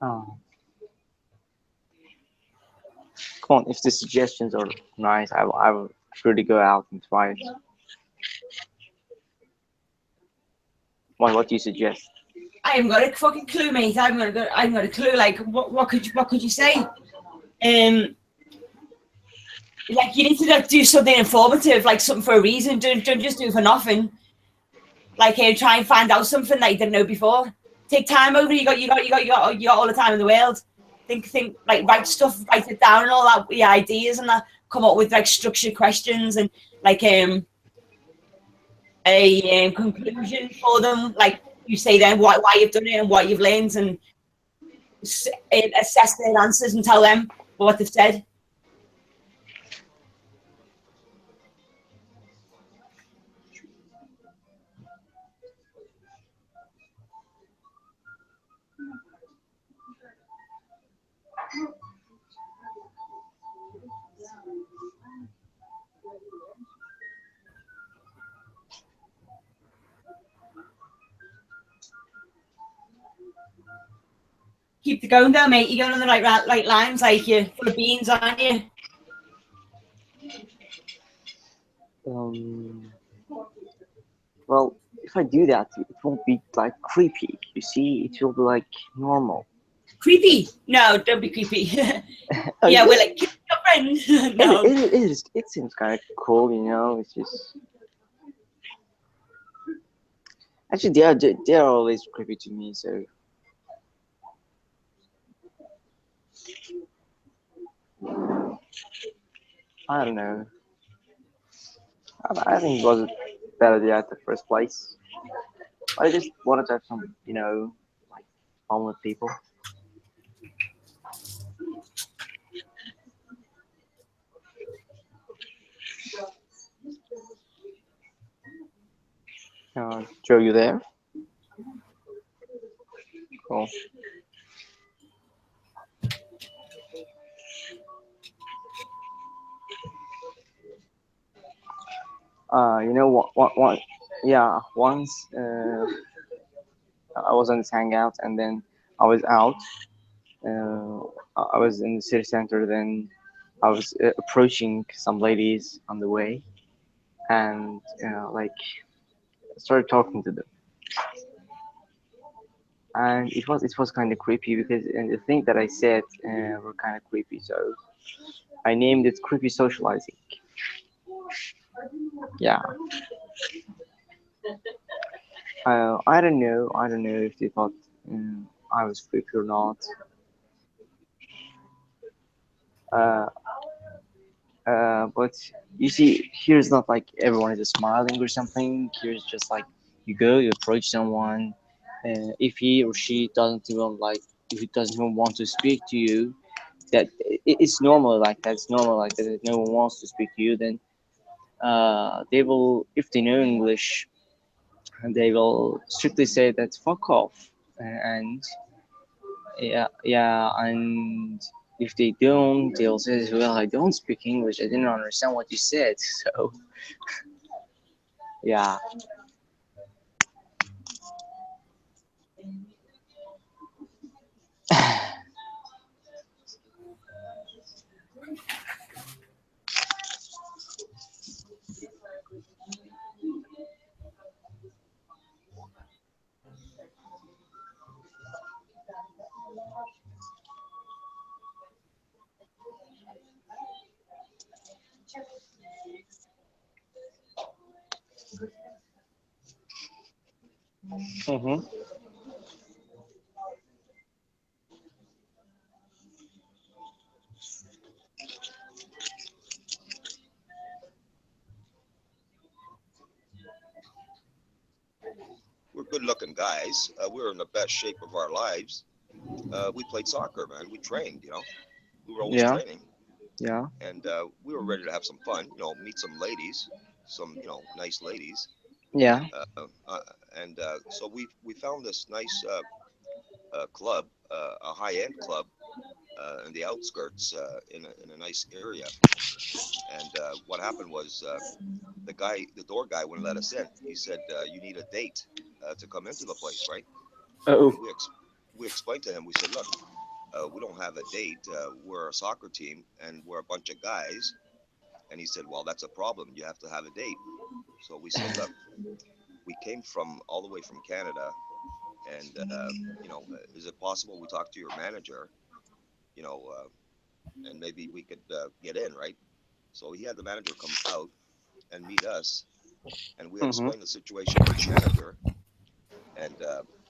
Oh. Come on, if the suggestions are nice, I will really go out and try it. What do you suggest? I haven't got a fucking clue, mate. I haven't got a clue. Like, what could you say? Like, you need to do something informative, like something for a reason. Don't just do it for nothing. Like, try and find out something that you didn't know before. Take time over. You got all the time in the world. Think, like, write stuff, write it down and all that, your ideas and that. Come up with like structured questions and like a conclusion for them. Like you say then why you've done it and what you've learned, and assess their answers and tell them what they've said. Keep it going though, mate. You're going on the right lines, like you're full of beans, aren't you? Well, if I do that, it won't be like creepy. You see, it will be like normal. Creepy? No, don't be creepy. Yeah, we're like, keep your friend. No. It is. It seems kind of cool, you know. It's just actually they are always creepy to me. So I don't know. I think it was a bad idea at the first place. I just wanted to have some, you know, like fun with people. Joe, you there? Cool. You know what? Yeah, once I was on this hangout, and then I was out. I was in the city center. Then I was approaching some ladies on the way, and like started talking to them. and it was kind of creepy because and the thing that I said were kind of creepy, so I named it creepy socializing. Yeah. I don't know if they thought I was creepy or not. Uh, but you see, here's not like everyone is smiling or something. Here's just like you go, you approach someone, if he or she doesn't even like, if he doesn't even want to speak to you, that it's normal like that. It's normal like that. If no one wants to speak to you, then they will, if they know English, they will strictly say that fuck off, and yeah, and if they don't, they'll say, well, I don't speak English. I didn't understand what you said. So yeah. Mm-hmm. We're good-looking guys. We were in the best shape of our lives. We played soccer, man. We trained, you know. We were always Yeah, training, yeah, and we were ready to have some fun, you know, meet some ladies, some, you know, nice ladies. yeah, Uh, uh, and so we found this nice club, a high-end club in the outskirts, in a nice area. And what happened was the door guy wouldn't let us in. He said, "You need a date to come into the place, right?" oh, And we explained to him. We said, "Look, we don't have a date. We're a soccer team, and we're a bunch of guys." And he said, "Well, that's a problem. You have to have a date." So we said, "Look, we came from all the way from Canada, and you know, is it possible we talk to your manager? You know, and maybe we could get in, right?" So he had the manager come out and meet us, and we mm-hmm. explained the situation to the manager. And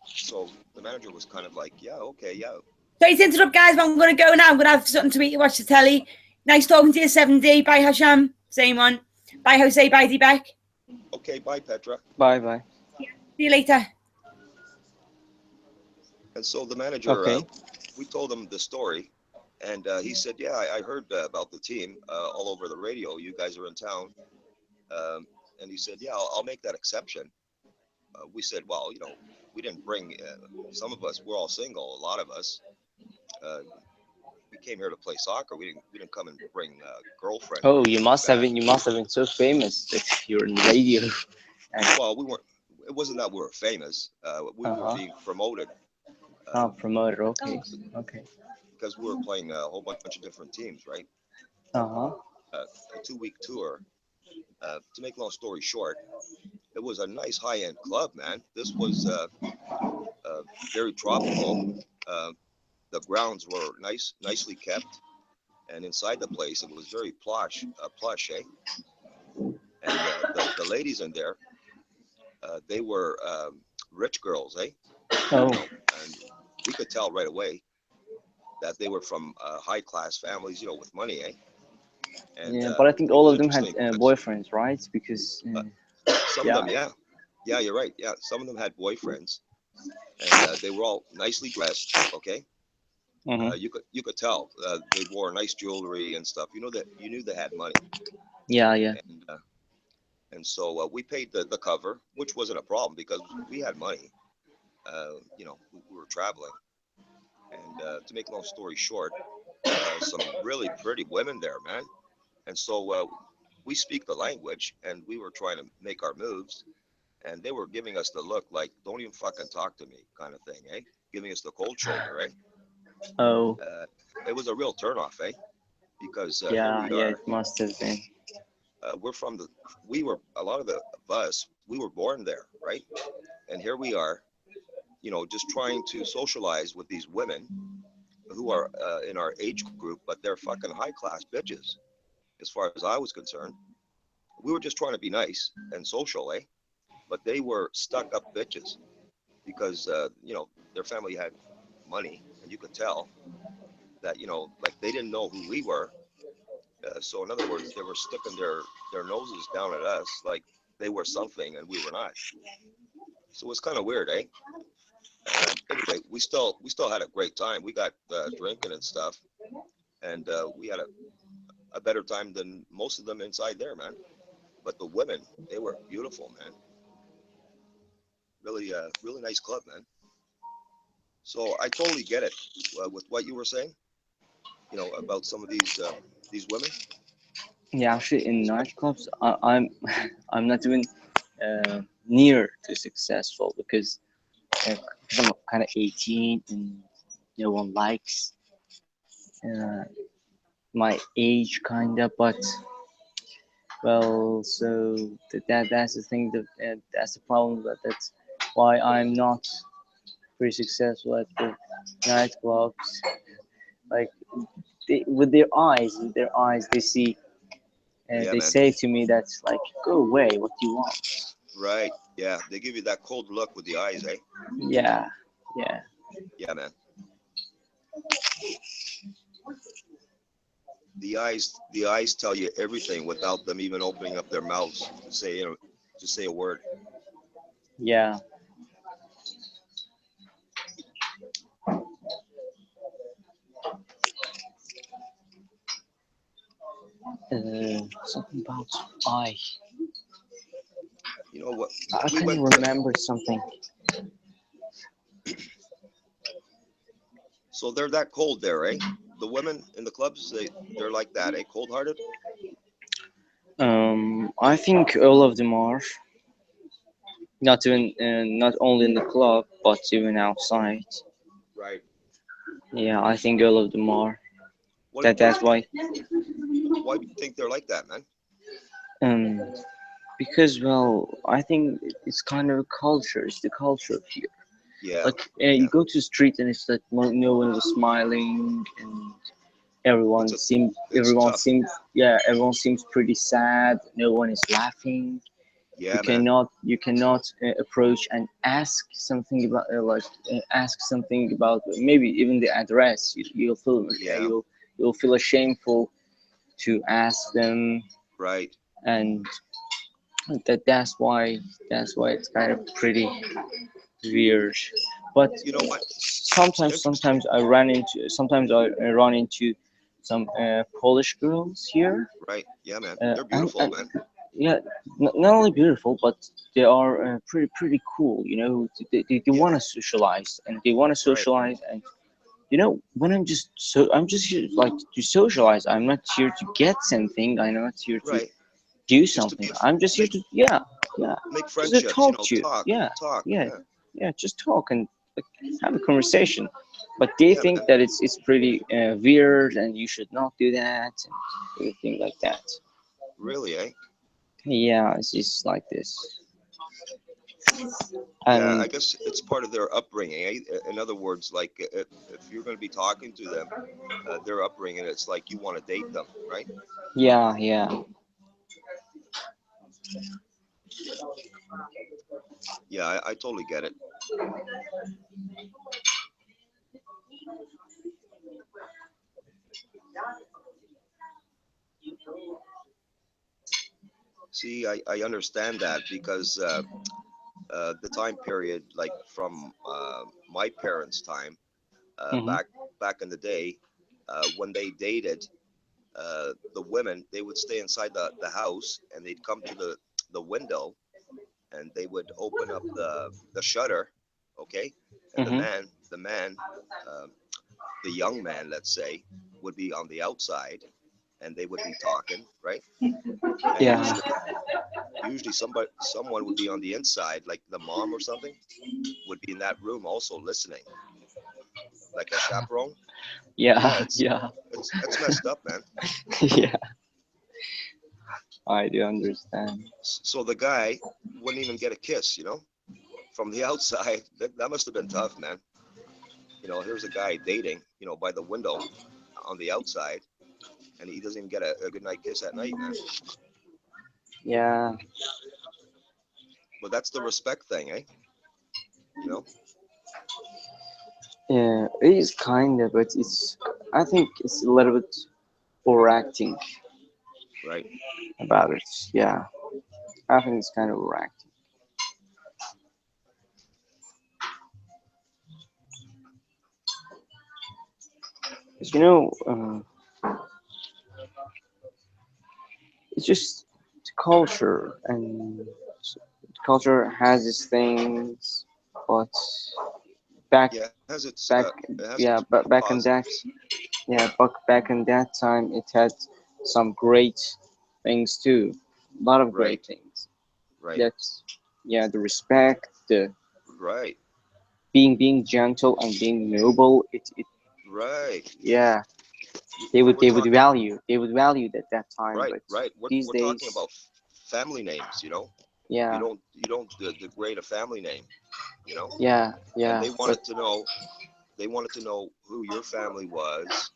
so the manager was kind of like, "Yeah, okay, yeah, Sorry to interrupt, guys, but I'm going to go now. I'm going to have something to eat and watch the telly. Nice talking to you, 7D. Bye, Hasham. Same one. Bye, Jose. Bye, D-Beck. okay, bye, Petra." Bye bye. See you later. And so the manager, Okay. we told him the story, and he said, "Yeah, I heard about the team all over the radio. You guys are in town." And he said, "Yeah, I'll make that exception." We said, "Well, you know, we didn't bring some of us. We're all single. A lot of us. Uh, we came here to play soccer. We didn't come and bring girlfriends or Oh, you anything like must have that." been, you must have been so famous if you're in radio. And Well, we weren't. It wasn't that we were famous. We were uh-huh. being promoted Oh, um, promoter. Okay. Okay. because we were playing a whole bunch of different teams, right? Uh-huh. A 2 week tour. To make a long story short, it was a nice high-end club, man. This was uh, very tropical. Uh, the grounds were nicely kept, and inside the place it was very plush, eh? And the ladies in there, they were rich girls, eh? Oh, You know, and we could tell right away that they were from high-class families, you know, with money, eh? And yeah. But I think it all was of them had interesting because boyfriends, right? Because some of yeah. them, yeah, you're right. Yeah, some of them had boyfriends, and they were all nicely dressed. Okay, Mm-hmm. you could tell they wore nice jewelry and stuff. You know that you knew they had money, Yeah, yeah. and so we paid the cover, which wasn't a problem because we had money. You know, we were traveling, and to make a long story short, some really pretty women there, man. And so we speak the language, and we were trying to make our moves, and they were giving us the look like, "Don't even fucking talk to me," kind of thing, eh? Giving us the cold shoulder, eh? Oh, Uh, it was a real turnoff, eh? Because here yeah, we yeah. are. It must have been. We're from the. We were a lot of the of us. We were born there, right? And here we are. you know, just trying to socialize with these women who are in our age group, but they're fucking high class bitches. As far as I was concerned, we were just trying to be nice and social, eh? But they were stuck up bitches because you know, their family had money, and you could tell that, you know, like they didn't know who we were. So in other words, they were sticking their noses down at us like they were something and we were not. So it's kind of weird, eh? Anyway, we still had a great time. We got drinking and stuff, and we had a better time than most of them inside there, man. But the women, they were beautiful, man. Really, really nice club, man. So I totally get it with what you were saying, you know, about some of these women. Yeah, actually, in nightclubs, I'm I'm not even near to successful because I'm kind of 18 and no one likes uh, my age, kind of. But well, so that's the thing that's the problem. That's why I'm not pretty successful at the nightclubs. Like with their eyes, they see. Yeah, They man. say to me that's like, go away. What do you want? Right. Yeah, they give you that cold look with the eyes, eh? Yeah, yeah. Yeah, man. The eyes tell you everything without them even opening up their mouths to say, you know, to say a word. Yeah. Something about I. You know what? I We can went to, remember something. so they're that cold there, eh? The women in the clubs, they're like that, eh? Cold-hearted. I think all of them are not only in the club but even outside. Right. Yeah, I think all of them are. What do That's you think? why. Why do you think they're like that, man? Um, because well, I think it's kind of a culture. It's the culture of here. Yeah. Like Yeah. you go to the street and it's like no one was smiling and It's a, it's everyone tough. seems yeah everyone seems pretty sad. No one is laughing. Yeah, man. You cannot approach and ask something about ask something about maybe even the address. You'll feel Yeah. you'll feel shameful to ask them, Right. and that's why it's kind of pretty weird. But You know what? It's interesting. sometimes I run into some Polish girls here, Right. Yeah, man. uh, They're and, beautiful, and man. yeah, not only beautiful, but they are pretty cool. You know, they Yeah. want to socialize, and they want to Right. socialize. And you know, when I'm just here like to socialize. I'm not here to get something. I'm not here to Right. do Just to something. be I'm just here make to yeah, make just to friendships. You talk know, to you. talk, Yeah, talk. yeah, Yeah. yeah, just talk and like, have a conversation. But they Yeah, think man. that it's pretty weird, and you should not do that, and everything like that. Really, eh? Yeah, it's just like this. Yeah, I And guess it's part of their upbringing. In other words, like if you're going to be talking to them, their upbringing, it's like you want to date them, right? yeah, yeah, Yeah, I totally get it. See, I understand that because the time period, like from my parents' time, hmm back in the day, when they dated, the women, they would stay inside the house and they'd come to the window and they would open up the shutter, okay, and hmm the man, um, the young man, let's say, would be on the outside and they would be talking, right? And yeah, usually someone would be on the inside, like the mom or something, would be in that room also listening, like a chaperone. Yeah, yeah, it's yeah, it's that's messed up, man. yeah. I do understand. So the guy wouldn't even get a kiss, you know, from the outside, that must have been tough, man. You know, here's a guy dating, you know, by the window on the outside, and he doesn't even get a good night kiss at night, man. Yeah, But that's the respect thing, eh? You know? yeah, it is kind of, but I think it's a little bit overacting Right. about it. Yeah, I think it's kind of overacting. 'Cause, it's just culture, and culture has its things, but back Yeah, back it has yeah, its but back in that positives. yeah, but back in that time, it had some great things too. A lot of Right. great things. Right. That's Yeah, the respect, the Right. being gentle and being noble. It Right. Yeah, We're they would talking value it at that time, right, but right. these We're talking days, about family names, you know. yeah, You don't degrade a family name, you know. And yeah, but they wanted to know who your family was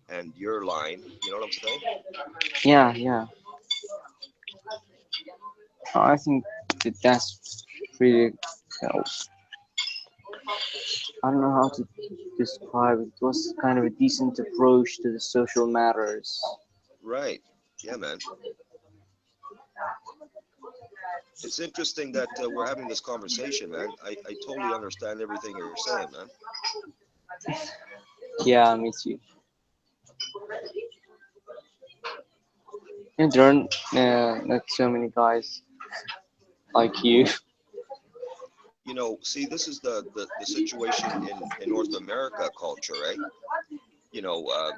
and your line. You know what I'm saying? yeah, I think that's pretty. You know, I don't know how to describe it. It was kind of a decent approach to the social matters. Right. Yeah, man. It's interesting that we're having this conversation, man. I totally understand everything you're saying, man. Yeah, me too. And there are not so many guys like you. You know, see, this is the situation in North America culture, right? You know,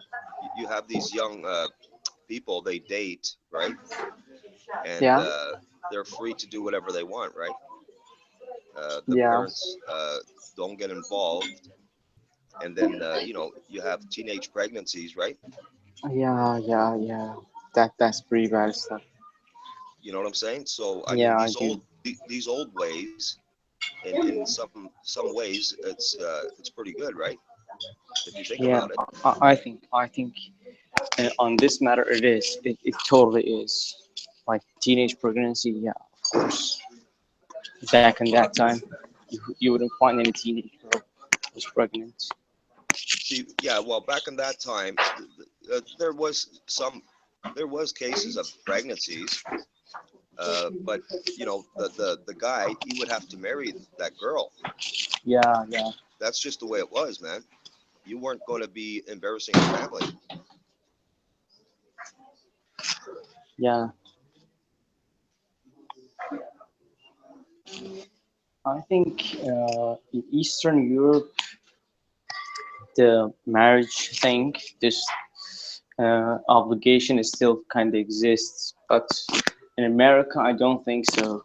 you have these young people, they date, right? And Yeah, they're free to do whatever they want, right? The yeah, parents don't get involved, and then you know, you have teenage pregnancies, right? yeah. That's pretty bad stuff. You know what I'm saying? So I mean, Yeah, I do. these old ways, in some ways, it's pretty good, right? If you think Yeah, about it. I think on this matter it is. It totally is. Like teenage pregnancy, yeah, of course. Back in that time, you wouldn't find any teenage girl who's pregnant. See, yeah, well, back in that time, there was cases of pregnancies, but you know, the guy, he would have to marry that girl. Yeah, That's just the way it was, man. You weren't going to be embarrassing your family. yeah. I think in Eastern Europe, the marriage thing, this obligation is still kind of exists, but in America, I don't think so.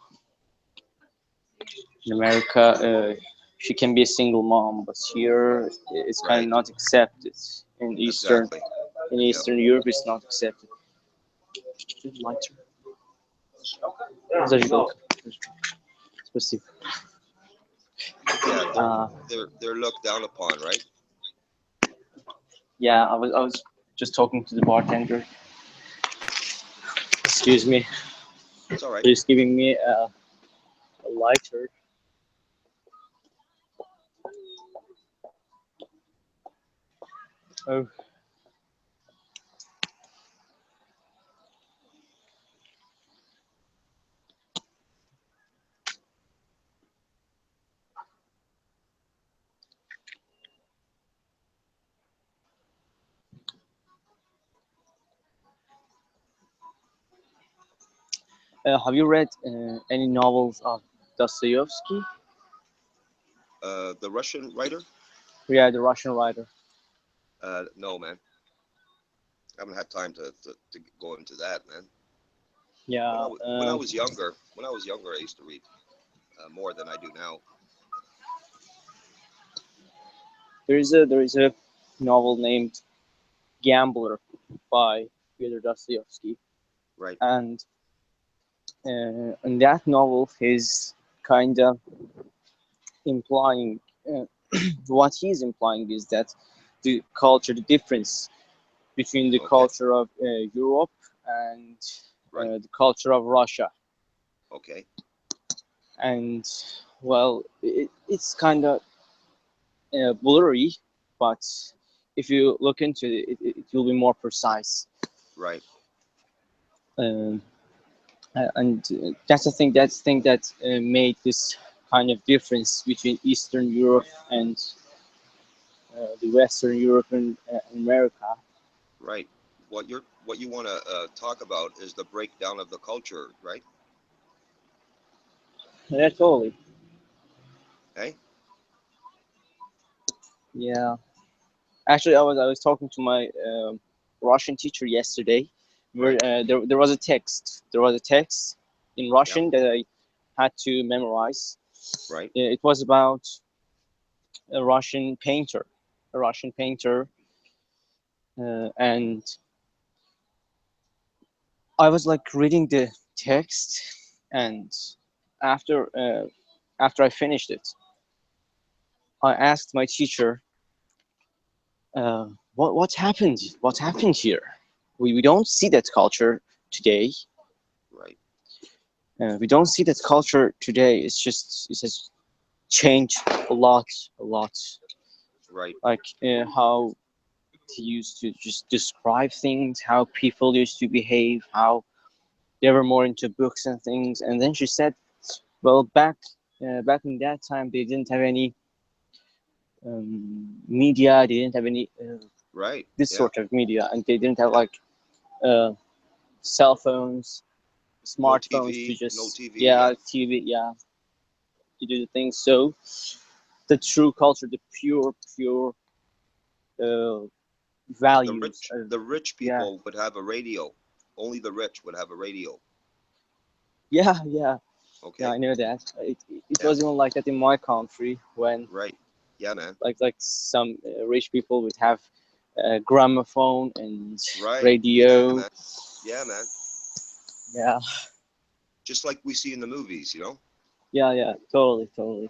In America, she can be a single mom, but here it's kind of Right. not accepted. Exactly. In Yep. Eastern Europe, it's not accepted. Lighter. Зажигалка. Спасибо. Yeah, Uh, they're looked down upon, right? yeah, I was just talking to the bartender. Excuse me. It's all right. He's giving me a lighter. Oh, have you read any novels of Dostoevsky? The Russian writer? Yeah, the Russian writer. No, man. I haven't had time to go into that, man. Yeah, When I was younger, I used to read more than I do now. there is a novel named Gambler by Fyodor Dostoevsky, Right. and in that novel, he's kind of implying what he's implying is that the culture, the difference between the Okay. culture of Europe and Right. the culture of Russia. Okay. And well, it's kind of blurry, but if you look into it, it will be more precise. Right. Um, and that's the thing. That's the thing that made this kind of difference between Eastern Europe and the Western Europe and America. Right. What you want to talk about is the breakdown of the culture, right? Yeah, totally. Hey. Yeah. Actually, I was talking to my Russian teacher yesterday. Where Right. there was a text. There was a text in Yeah. Russian that I had to memorize. Right. It was about a Russian painter, a Russian painter, and I was like reading the text, and after after I finished it, I asked my teacher, what happened? What happened here? We don't see that culture today. Right. We don't see that culture today. It has changed a lot, a lot. Right. Like how he used to just describe things, how people used to behave, how they were more into books and things. And then she said, well, back in that time, they didn't have any media. They didn't have any Right. this Yeah. sort of media, and they didn't have Yeah. like cell phones, No smartphones to TV. No just TV. yeah, Yeah. TV, yeah, to do the things. So the true culture, the pure uh, values. The rich Yeah, people would have a radio. Only the rich would have a radio. yeah, yeah, yeah. Okay. I know that. It Yeah. was even like that in my country when Right. Yeah, man. like some rich people would have gramophone and Right. Yeah, radio. man. Yeah, man. Yeah, Just like we see in the movies, you know. yeah, yeah. Totally, totally.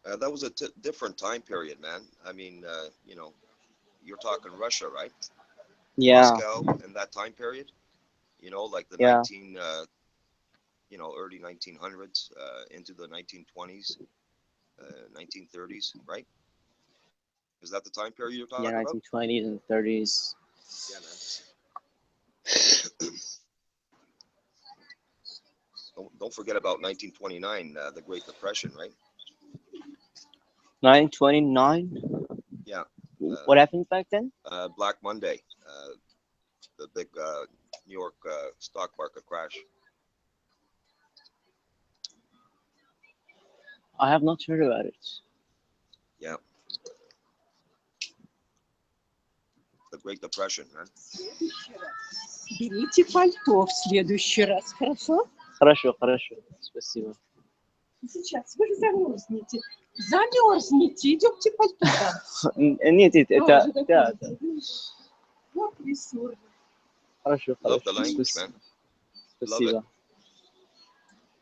That was a different time period, man. I mean, you're talking Russia, right? Yeah, Moscow in that time period. Like the yeah. early 1900s into the 1920s, 1930s, right? Is that the time period you're Yeah, talking about? 1920s and 30s. Yeah, man. Don't forget about 1929, the Great Depression, right? 1929. Yeah. What happened back then? Black Monday, the big New York stock market crash. I have not heard about it. Yeah. The Great Depression, man. Берите пальто в следующий раз, хорошо? Хорошо, хорошо. Спасибо. Сейчас вы же замерзнете. Замерзнете, идемте пальто. Нет, это, да, да. Вот рисур. Хорошо, Love the хорошо. language, man. Love it. Спасибо.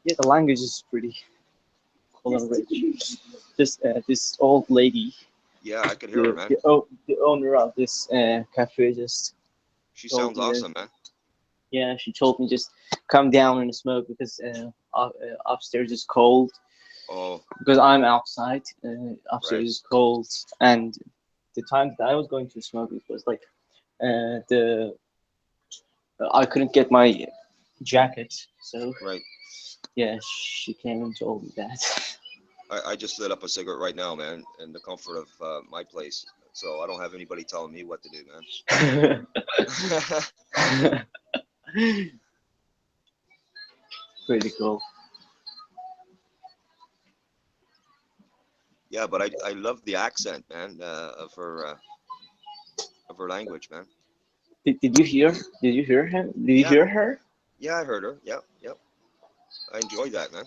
Yeah, the language is pretty cool and rich. This old lady, Yeah, I could hear her, man. the owner of this cafe just She told sounds me that, awesome, man. yeah, she told me just come down and smoke because upstairs is cold. Oh, Because I'm outside, upstairs right. is cold, and the time that I was going to smoke, it was like the I couldn't get my jacket, so Right. yeah, she came and told me that. I just lit up a cigarette right now, man, in the comfort of my place. So I don't have anybody telling me what to do, man. Pretty cool. Yeah, but I love the accent, man, of her language, man. Did you hear? Did you hear him? Did you Yeah. hear her? Yeah, I heard her. Yep, yep. I enjoyed that, man.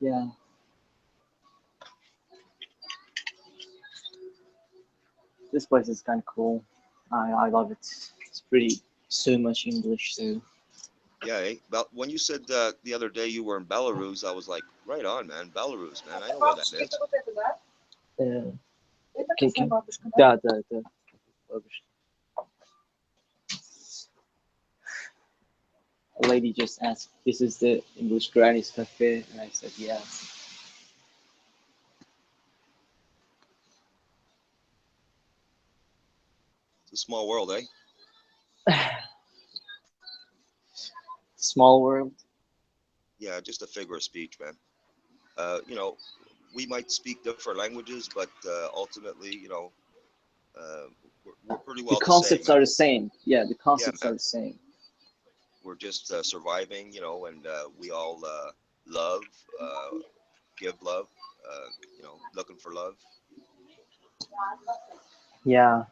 Yeah. This place is kind of cool. I love it. It's pretty so much English, so Yeah, eh? When you said the other day you were in Belarus, I was like, right on, man. Belarus, man. I know where that is. Да, да, да. Бабушка. A lady just asked, "This is the English Granny's cafe," and I said, "Yes." It's a small world, eh? Small world. Yeah, just a figure of speech, man. You know, we might speak different languages, but ultimately, you know, we're pretty well The the same, concepts man. are the same. Yeah, the concepts man. are the same. We're just surviving, you know, and we all love, give love, you know, looking for love. Yeah.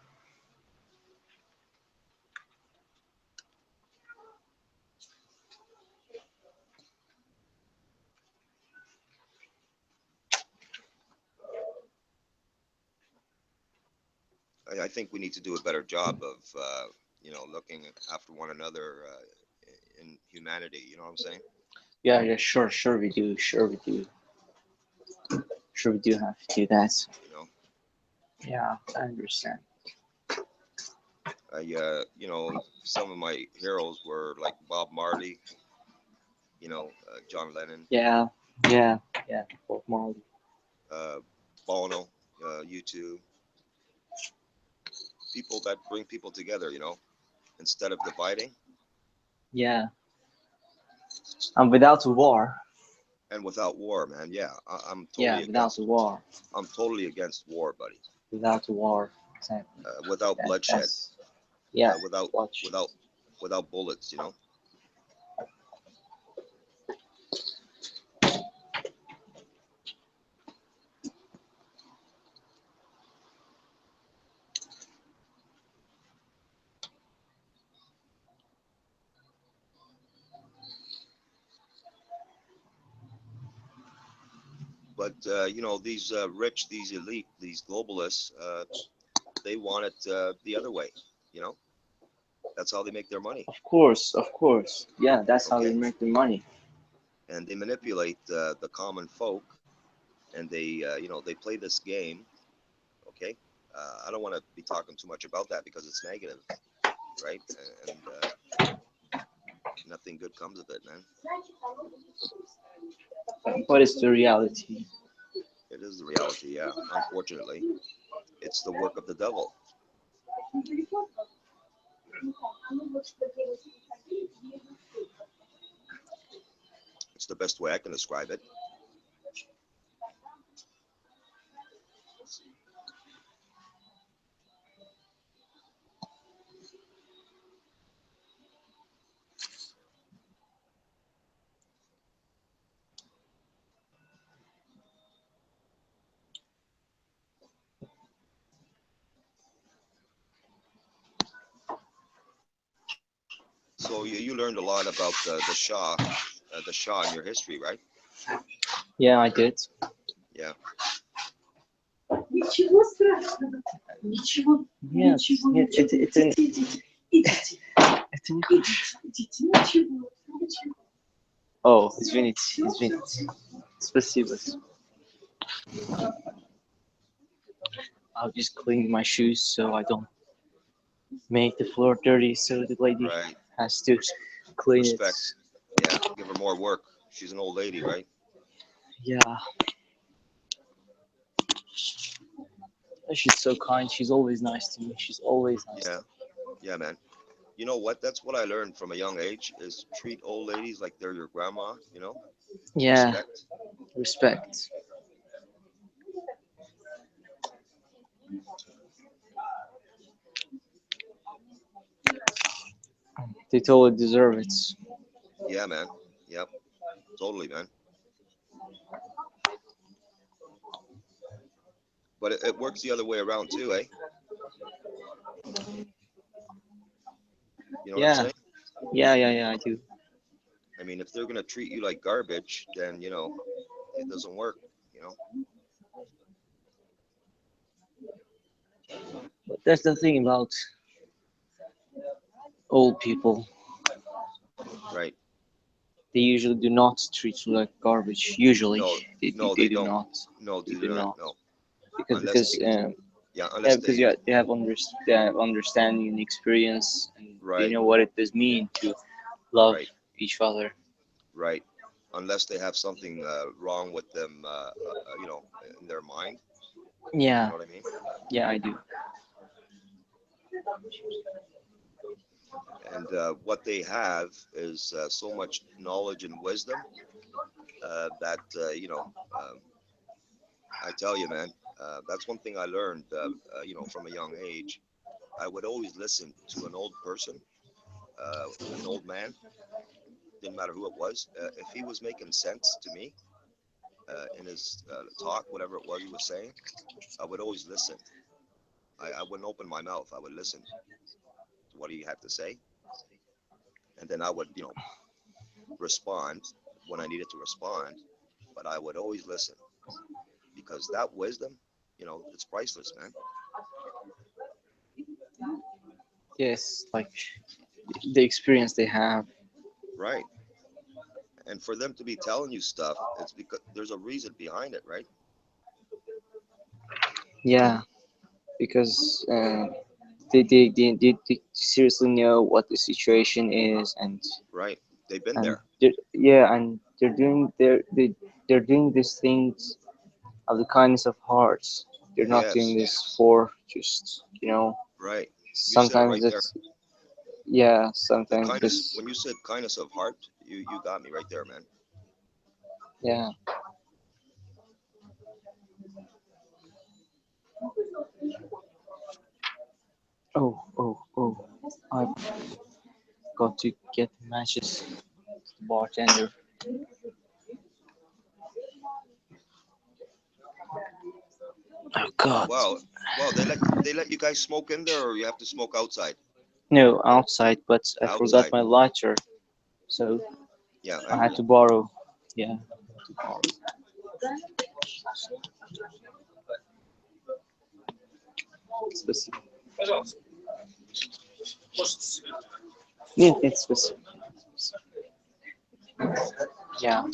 I think we need to do a better job of, you know, looking after one another in humanity. You know what I'm saying? Yeah, yeah, sure, sure we do. Sure we do. Sure we do have to do that. You know, Yeah, I understand. you know, some of my heroes were like Bob Marley, you know, John Lennon, Yeah, yeah, yeah. Bob Marley. uh, Bono, U2, people that bring people together, you know, instead of dividing. Yeah. And without a war. And without war, man. Yeah, I'm Yeah, totally without against. a war. I'm totally against war, buddy. Without a war. Exactly. Without bloodshed. That's, yeah. Without Watch. without bullets, you know. But you know, these rich, these elite, these globalists, they want it the other way. You know, that's how they make their money. Of course, of course. Yeah, that's how they Okay, make their money. and they manipulate the common folk, and they, you know, they play this game. Okay, I don't want to be talking too much about that because it's negative, right? And nothing good comes of it, man. What is the reality? It is the reality, yeah. Unfortunately, it's the work of the devil. It's the best way I can describe it. So you learned a lot about the Shah in your history, right? Yeah, I did. Yeah. Ничего страшного. Ничего. Нет, Ничего. нет, это не... Идите, идите. Это не... Идите. Ничего. Ничего. Oh, извините, извините. Спасибо. I'll just clean my shoes so I don't make the floor dirty, so the lady Right. has to clean Respect. it. Yeah. Give her more work. She's an old lady, right? Yeah. She's so kind. She's always nice to me. She's always nice Yeah. to me. Yeah, man. You know what? That's what I learned from a young age is treat old ladies like they're your grandma, you know? Yeah, Respect. respect. They totally deserve it. Yeah, man. Yep. Totally, man. But it works the other way around too, eh? You know what I'm Yeah, saying? yeah, I do. I mean, if they're gonna treat you like garbage, then you know it doesn't work. You know? But that's the thing about old people. Right. they usually do not treat you like garbage. Usually, No, no, they they do don't. not. No, They they do do not. not No, because unless yeah, unless because they they have understanding and experience, and they right, know what it does mean to love right, each other. right. Unless they have something wrong with them, you know, in their mind. You Yeah, know what I mean? yeah, I do. And what they have is so much knowledge and wisdom that you know. I tell you, man, that's one thing I learned. You know, from a young age, I would always listen to an old person, an old man. Didn't matter who it was. If he was making sense to me in his talk, whatever it was he was saying, I would always listen. I wouldn't open my mouth. I would listen to what he had to say, and then I would, you know, respond when I needed to respond. But I would always listen because that wisdom, you know, it's priceless, man. Yes, like the experience they have. Right. And for them to be telling you stuff, it's because there's a reason behind it, right? Yeah, because they seriously know what the situation is, Right. They've been and there. yeah, and they're doing these things of the kindness of hearts. They're not doing Yes. this for just, Right. You said it sometimes right there. it's, yeah, The sometimes kindness, because, when you said kindness of heart, you got me right there, man. yeah. Oh, I've got to get matches to the bartender. Oh God. Wow. Wow, they let you guys smoke in there, or you have to smoke outside? No, outside, but I forgot Outside. my lighter, so Yeah, I I hear had you. to borrow. Yeah, to borrow. Спасибо. Нет, нет, спасибо. Yeah.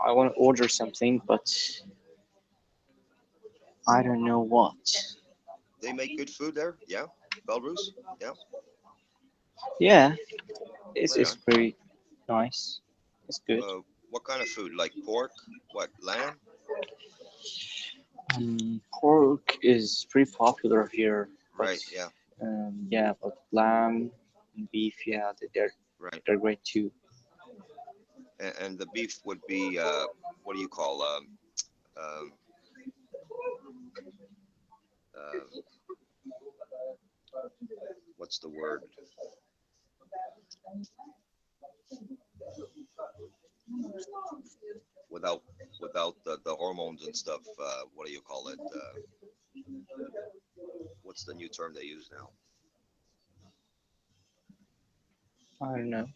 I want to order something, but I don't know what. They make good food there? Yeah? Belarus? Yeah? Yeah, it's Right it's on. pretty nice. It's good. What kind of food? Like pork? What, lamb? Pork is pretty popular here, but Right, yeah. yeah, but lamb and beef, yeah, Right. they're great too. And the beef would be what do you call um uh, what's the word? Without the hormones and stuff, what do you call it? What's the new term they use now? I don't know.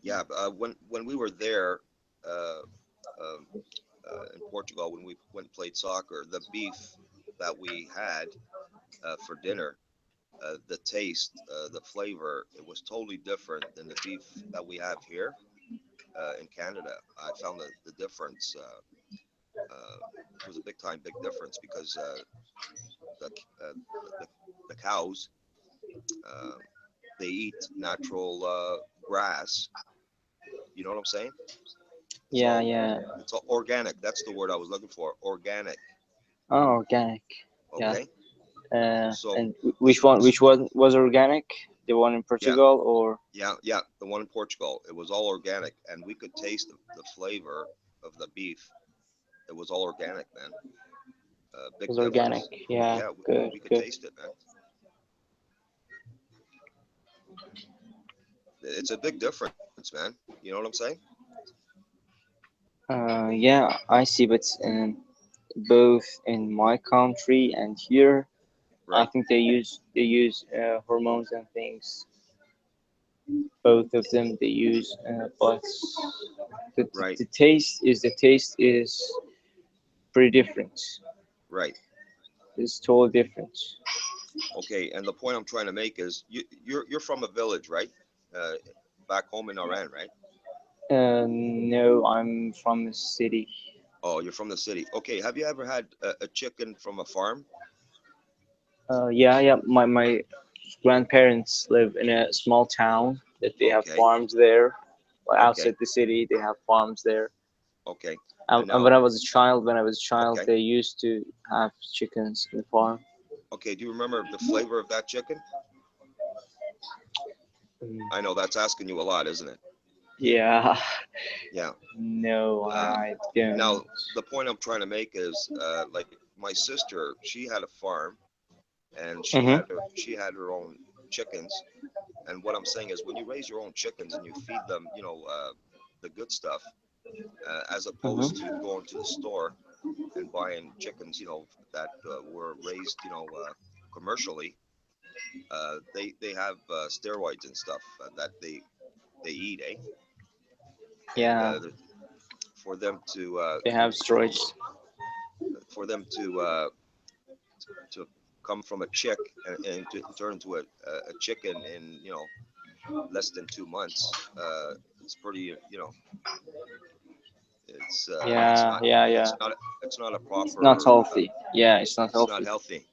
Yeah, when we were there uh, um, in Portugal, when we went and played soccer, the beef that we had for dinner, the taste, the flavor, it was totally different than the beef that we have here in Canada. I found the difference. It was a big difference because the, uh, the the cows uh, they eat natural grass. You know what I'm saying? It's Yeah, all yeah. it's all organic. That's the word I was looking for. Organic. Oh, organic. Yeah. Okay. So And this which one? this Which one was organic? The one in yeah, Portugal, or yeah, the one in Portugal. It was all organic, and we could taste the flavor of the beef. It was all organic, man. Big It's difference. organic. Yeah, Yeah, good, we could good. taste it, man. It's a big difference, man. You know what I'm saying? Yeah, I see, but both in my country and here, I Right, think they use hormones and things. Both of them they use, but the, the, right, the taste is pretty different. right. It's totally different. Okay, and the point I'm trying to make is you're from a village, right? Uh, Back home in Iran, right? No, I'm from the city. Oh, you're from the city. Okay, have you ever had a chicken from a farm? Yeah, yeah. My grandparents live in a small town that they have Okay, farms there. Like okay, outside the city, they have farms there. okay. And Now, when I was a child, okay, they used to have chickens in the farm. okay. Do you remember the flavor of that chicken? Mm, I know that's asking you a lot, isn't it? yeah. Yeah. No, Uh, I don't. Now, the point I'm trying to make is, like my sister, she had a farm, and Mm-hmm. she had her own chickens. And what I'm saying is, when you raise your own chickens and you feed them, the good stuff, as opposed Mm-hmm. to going to the store and buying chickens, that were raised, commercially, they have steroids and stuff that they eat, eh? And Yeah, for them to they have steroids. to come from a chick and to turn into a chicken in less than 2 months, it's pretty, it's Yeah, not yeah, yeah. it's not a It's not proper, healthy. Yeah, it's not it's not healthy. healthy.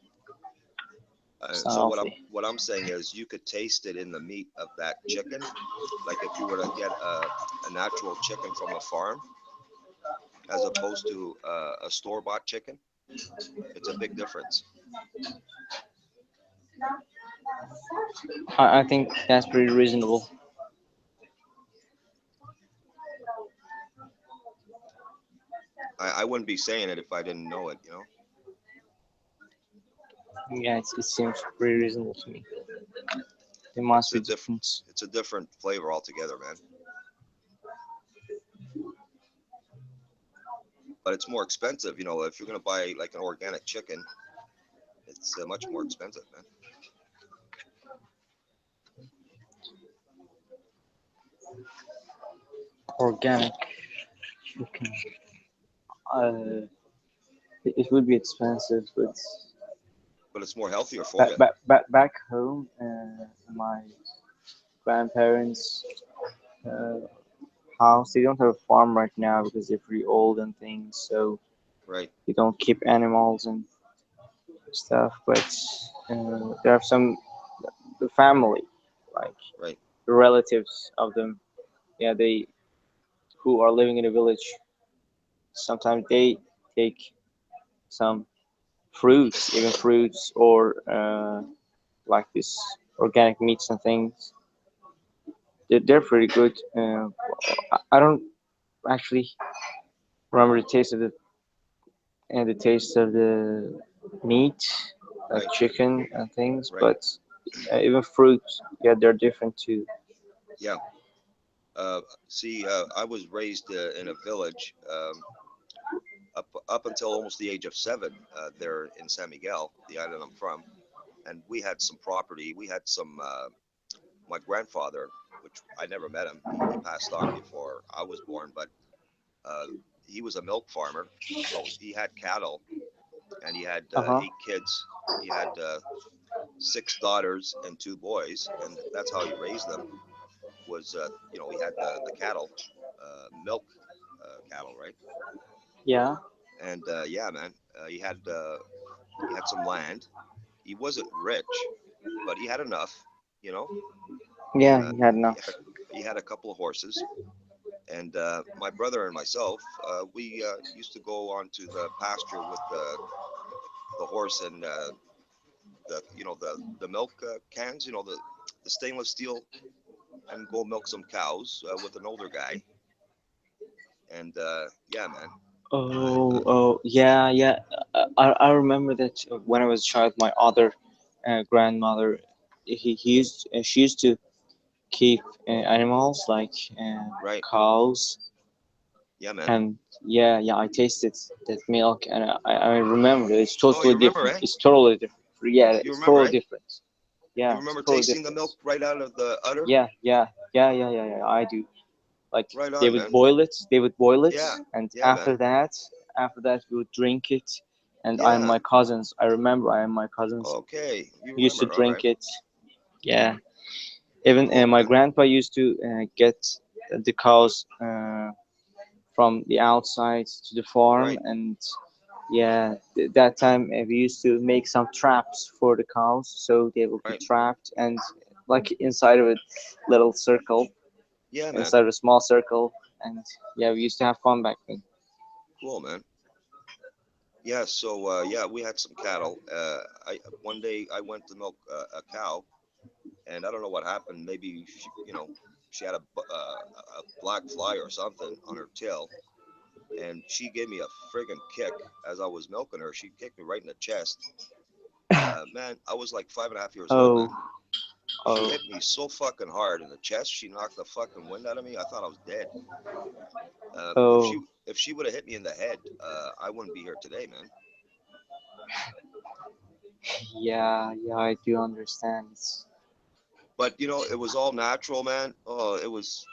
It's not So healthy. what I'm saying is you could taste it in the meat of that chicken, like if you were to get a natural chicken from a farm as opposed to a store-bought chicken. It's a big difference. I think that's pretty reasonable. I wouldn't be saying it if I didn't know it. Yeah, it seems pretty reasonable to me. There It's must a be diff difference. it's a different flavor altogether, man. But it's more expensive, if you're gonna buy like an organic chicken, it's much more expensive, man. Organic chicken. Uh, it would be expensive, but But it's more healthier for back you. back back, back home, my grandparents' uh, house. They don't have a farm right now because they're pretty old and things, so Right, they don't keep animals and stuff. But there are some the family, like right. the relatives of them. Yeah, they who are living in a village. Sometimes they take some fruits, even fruits or like this organic meats and things. They're pretty good. I don't actually remember the taste of the meat, like Right, chicken and things, right. but even fruits, yeah, they're different too. Yeah. See, I was raised in a village, up until almost the age of 7, there in San Miguel, the island I'm from, and we had some property. We had some. My grandfather, which I never met him, he passed on before I was born, but uh, he was a milk farmer, so he had cattle and he had Uh huh. 8 kids. He had 6 daughters and 2 boys, and that's how he raised them. Was he had the cattle, milk cattle, right? Yeah. And yeah, man, he had some land. He wasn't rich, but he had enough, you know. Yeah, Uh, he had he enough. had he had a couple of horses, and my brother and myself, we used to go onto the pasture with the horse and the milk cans, the stainless steel, and go milk some cows with an older guy. And yeah, man, Yeah, yeah. I remember that when I was a child, my other grandmother, she used to keep animals like Right. cows, Yeah, man. and yeah, I tasted that milk, and I remember it's Oh, you totally remember, different. eh? It's totally different. Yeah, You it's remember, totally eh? different. You Yeah, it's remember totally tasting the different. milk right out of the udder? Yeah. I do. Like Right they on, would man. boil it. They would boil it, Yeah. and Yeah, man. after that, we would drink it. And I and Yeah. my cousins, I remember I and my cousins Okay. You used to remember. All right. drink it. Yeah, even Cool, my man. grandpa used to get the cows from the outside to the farm, Right. and yeah, that time we used to make some traps for the cows, so they will be Right. trapped and like inside of a little circle, Yeah, man. inside of a small circle, and yeah, we used to have fun back then. Cool, man. Yeah. So, yeah, we had some cattle. I one day I went to milk a cow, and I don't know what happened. Maybe she had a black fly or something on her tail, and she gave me a friggin' kick as I was milking her. She kicked me right in the chest. Man, I was like 5.5 years old, Oh, man. She oh, hit me so fucking hard in the chest. She knocked the fucking wind out of me. I thought I was dead. If oh, she would have hit me in the head, I wouldn't be here today, man. yeah, I do understand. But it was all natural, man. Oh, it was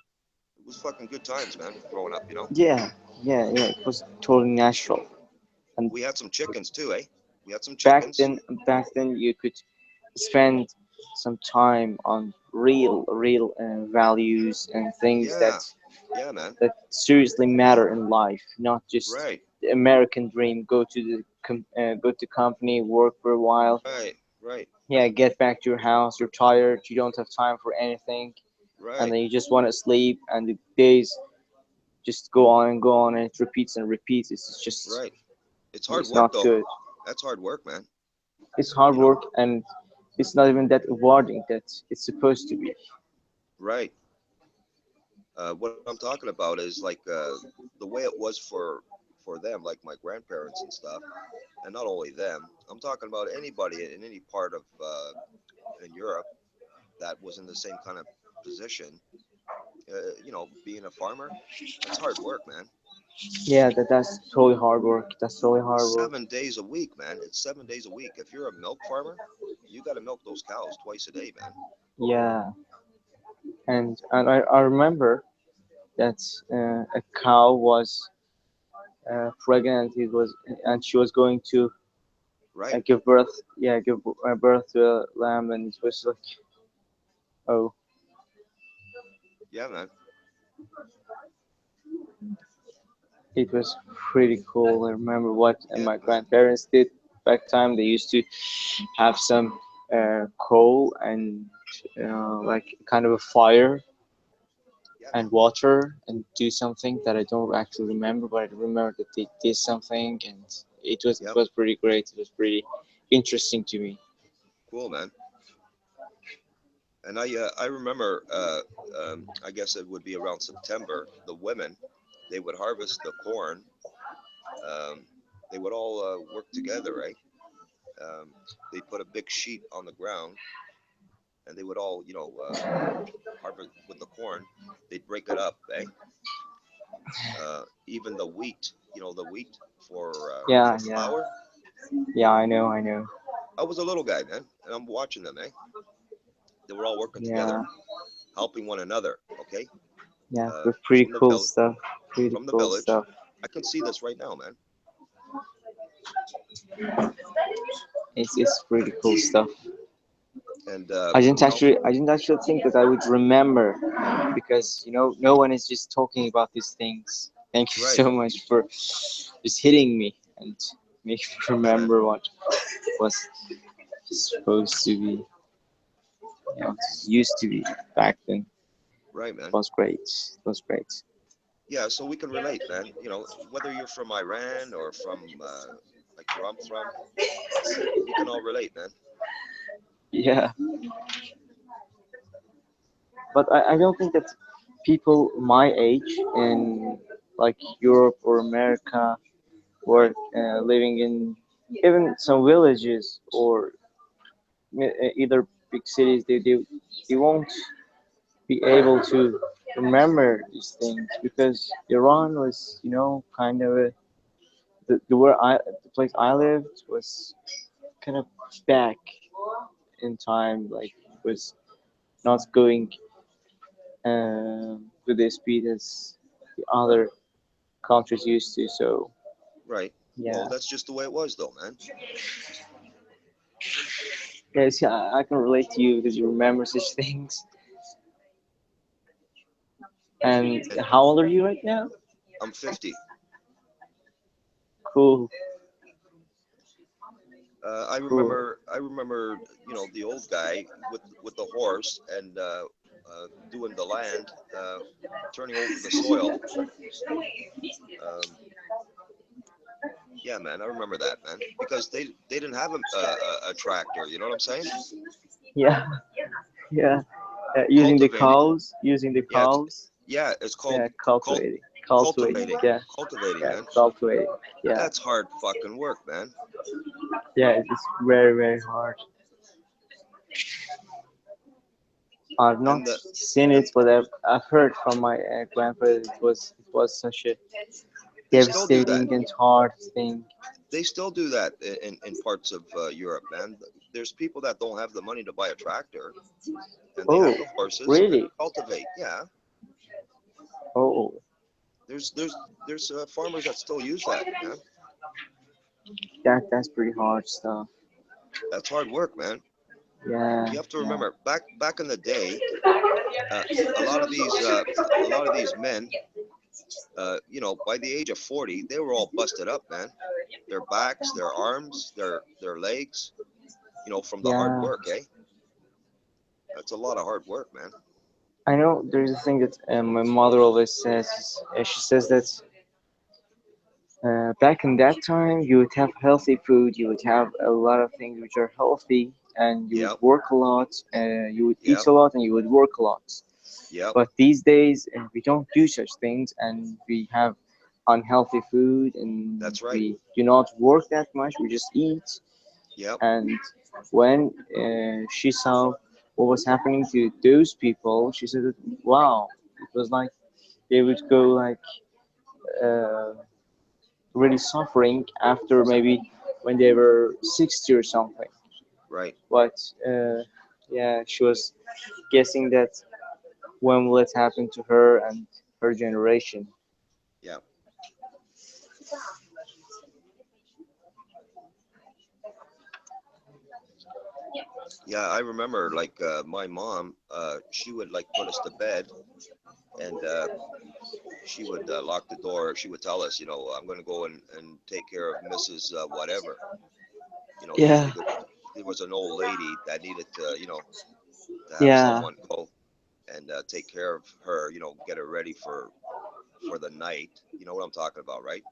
fucking good times, man. Growing up, Yeah, yeah, it was totally natural. And we had some chickens too, eh? We had some back chickens. then, you could spend some time on real values and things Yeah, yeah, man. that seriously matter in life, not just Right, the American dream. Go to company, work for a while, right, right, yeah, get back to your house. You're tired. You don't have time for anything, and right, then you just want to sleep. And the days just go on, and it repeats and repeats. right. It's hard It's work not though. good. That's hard work, man. It's hard You know, work, and it's not even that rewarding that it's supposed to be. right. What I'm talking about is like the way it was for them, like my grandparents and stuff, and not only them. I'm talking about anybody in any part of in Europe that was in the same kind of position. Being a farmer, that's hard work, man. Yeah, that's totally hard work. That's totally hard work. 7 days a week, man. It's 7 days a week. If you're a milk farmer, you got to milk those cows twice a day, man. Yeah, and I remember that a cow was pregnant. It was and she was going to Right? give birth. Yeah, give birth to a lamb, and it was like, oh, Yeah, man. it was pretty cool. I remember what Yeah, my man. grandparents did back time. They used to have some coal and like kind of a fire Yeah, man. and water and do something that I don't actually remember, but I remember that they did something, and it Yep. was pretty great. It was pretty interesting to me. Cool, man. And I remember, I guess it would be around September. The women, they would harvest the corn. Um, they would all work together, right? They'd put a big sheet on the ground, and they would all, harvest with the corn. They'd break it up, eh? Even the wheat, the wheat for Yeah, flour. yeah, I know. I was a little guy, man, and I'm watching them, eh? They were all working Yeah, together, helping one another. Okay, yeah, but pretty from the cool village, stuff. Pretty from the cool village. stuff. I can see this right now, man. It's pretty cool stuff. And I didn't actually think that I would remember because no one is just talking about these things. Thank you right, so much for just hitting me and make me yeah, man, remember what was supposed to be, used to be back then. right, It man. was great. It was great. Yeah, so we can relate, man. Whether you're from Iran or from like where I'm from, we can all relate, man. Yeah, but I don't think that people my age in like Europe or America were living in even some villages or either big cities, they won't be able to remember these things because Iran was, kind of the place I lived was kind of back in time, like was not going with the speed as the other countries used to. So Right. yeah, Well, that's just the way it was, though, man. yes, yeah, I can relate to you because you remember such things. And And how old are you right now? I'm 50. Cool, I cool. remember. I remember. The old guy with the horse and doing the land, turning over the soil. Um, yeah, man. I remember that, man. Because they didn't have a tractor. You know what I'm saying? Yeah, yeah. Using the Cultivating. cows, using the Yeah. cows. Yeah. It's called Yeah, cult, cultivating. cultivating. Yeah, Cultivating, yeah, man. cultivating. Yeah, That's hard fucking work, man. yeah. It's very, very hard. I've not And the seen and it, but I've heard from my grandfather it was such a they still do that. devastating and hard thing. They still do that in parts of Europe, man. There's people that don't have the money to buy a tractor, and they Oh, have the horses and really? cultivate. Yeah, Oh, there's farmers that still use that, man. that's pretty hard stuff. That's hard work, man. Yeah, You have to yeah, remember back in the day, uh, a lot of these men, by the age of 40, they were all busted up, man. Their backs, their arms, their legs, from the hard yeah. work, eh? That's a lot of hard work, man. I know there's a thing that my mother always says. She says that back in that time, you would have healthy food, you would have a lot of things which are healthy, and you would Yep, work a lot, you would eat yep, a lot, and you would work a lot. yep. But these days, we don't do such things, and we have unhealthy food, and That's right. we do not work that much. We just eat. Yep, And when she saw what was happening to those people, she said, that, "Wow, it was like they would go like uh, really suffering after maybe when they were 60 or something." right. But yeah, she was guessing that when will it happen to her and her generation. Yeah. Yeah, I remember like my mom, she would like put us to bed and she would lock the door. She would tell us, I'm going to go and take care of Mrs. Whatever. Yeah, Usually there was an old lady that needed to have yeah, someone go and take care of her, get her ready for the night. You know what I'm talking about, right?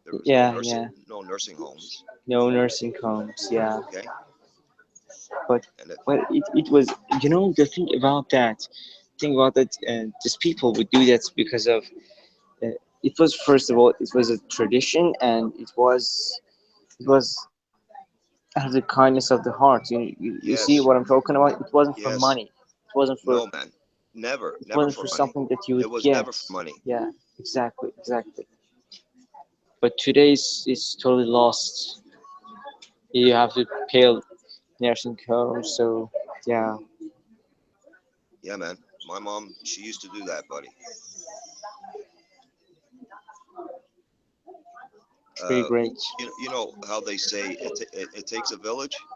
There was yeah, yeah. no nursing homes. No nursing homes, yeah. Okay. But And it, it was, the thing about that, these people would do that because of, uh, it was, first of all, it was a tradition, and it was out of the kindness of the heart. You see yes, what I'm talking about? It wasn't for yes. money. It wasn't for No, man. Never, it never wasn't for for money. something that you It would was get. never for money. Yeah, exactly, exactly. But today's it's totally lost. You have to pay nursing homes, so yeah, Yeah, man. My mom, she used to do that, buddy. it's pretty great. You know how they say it takes a village.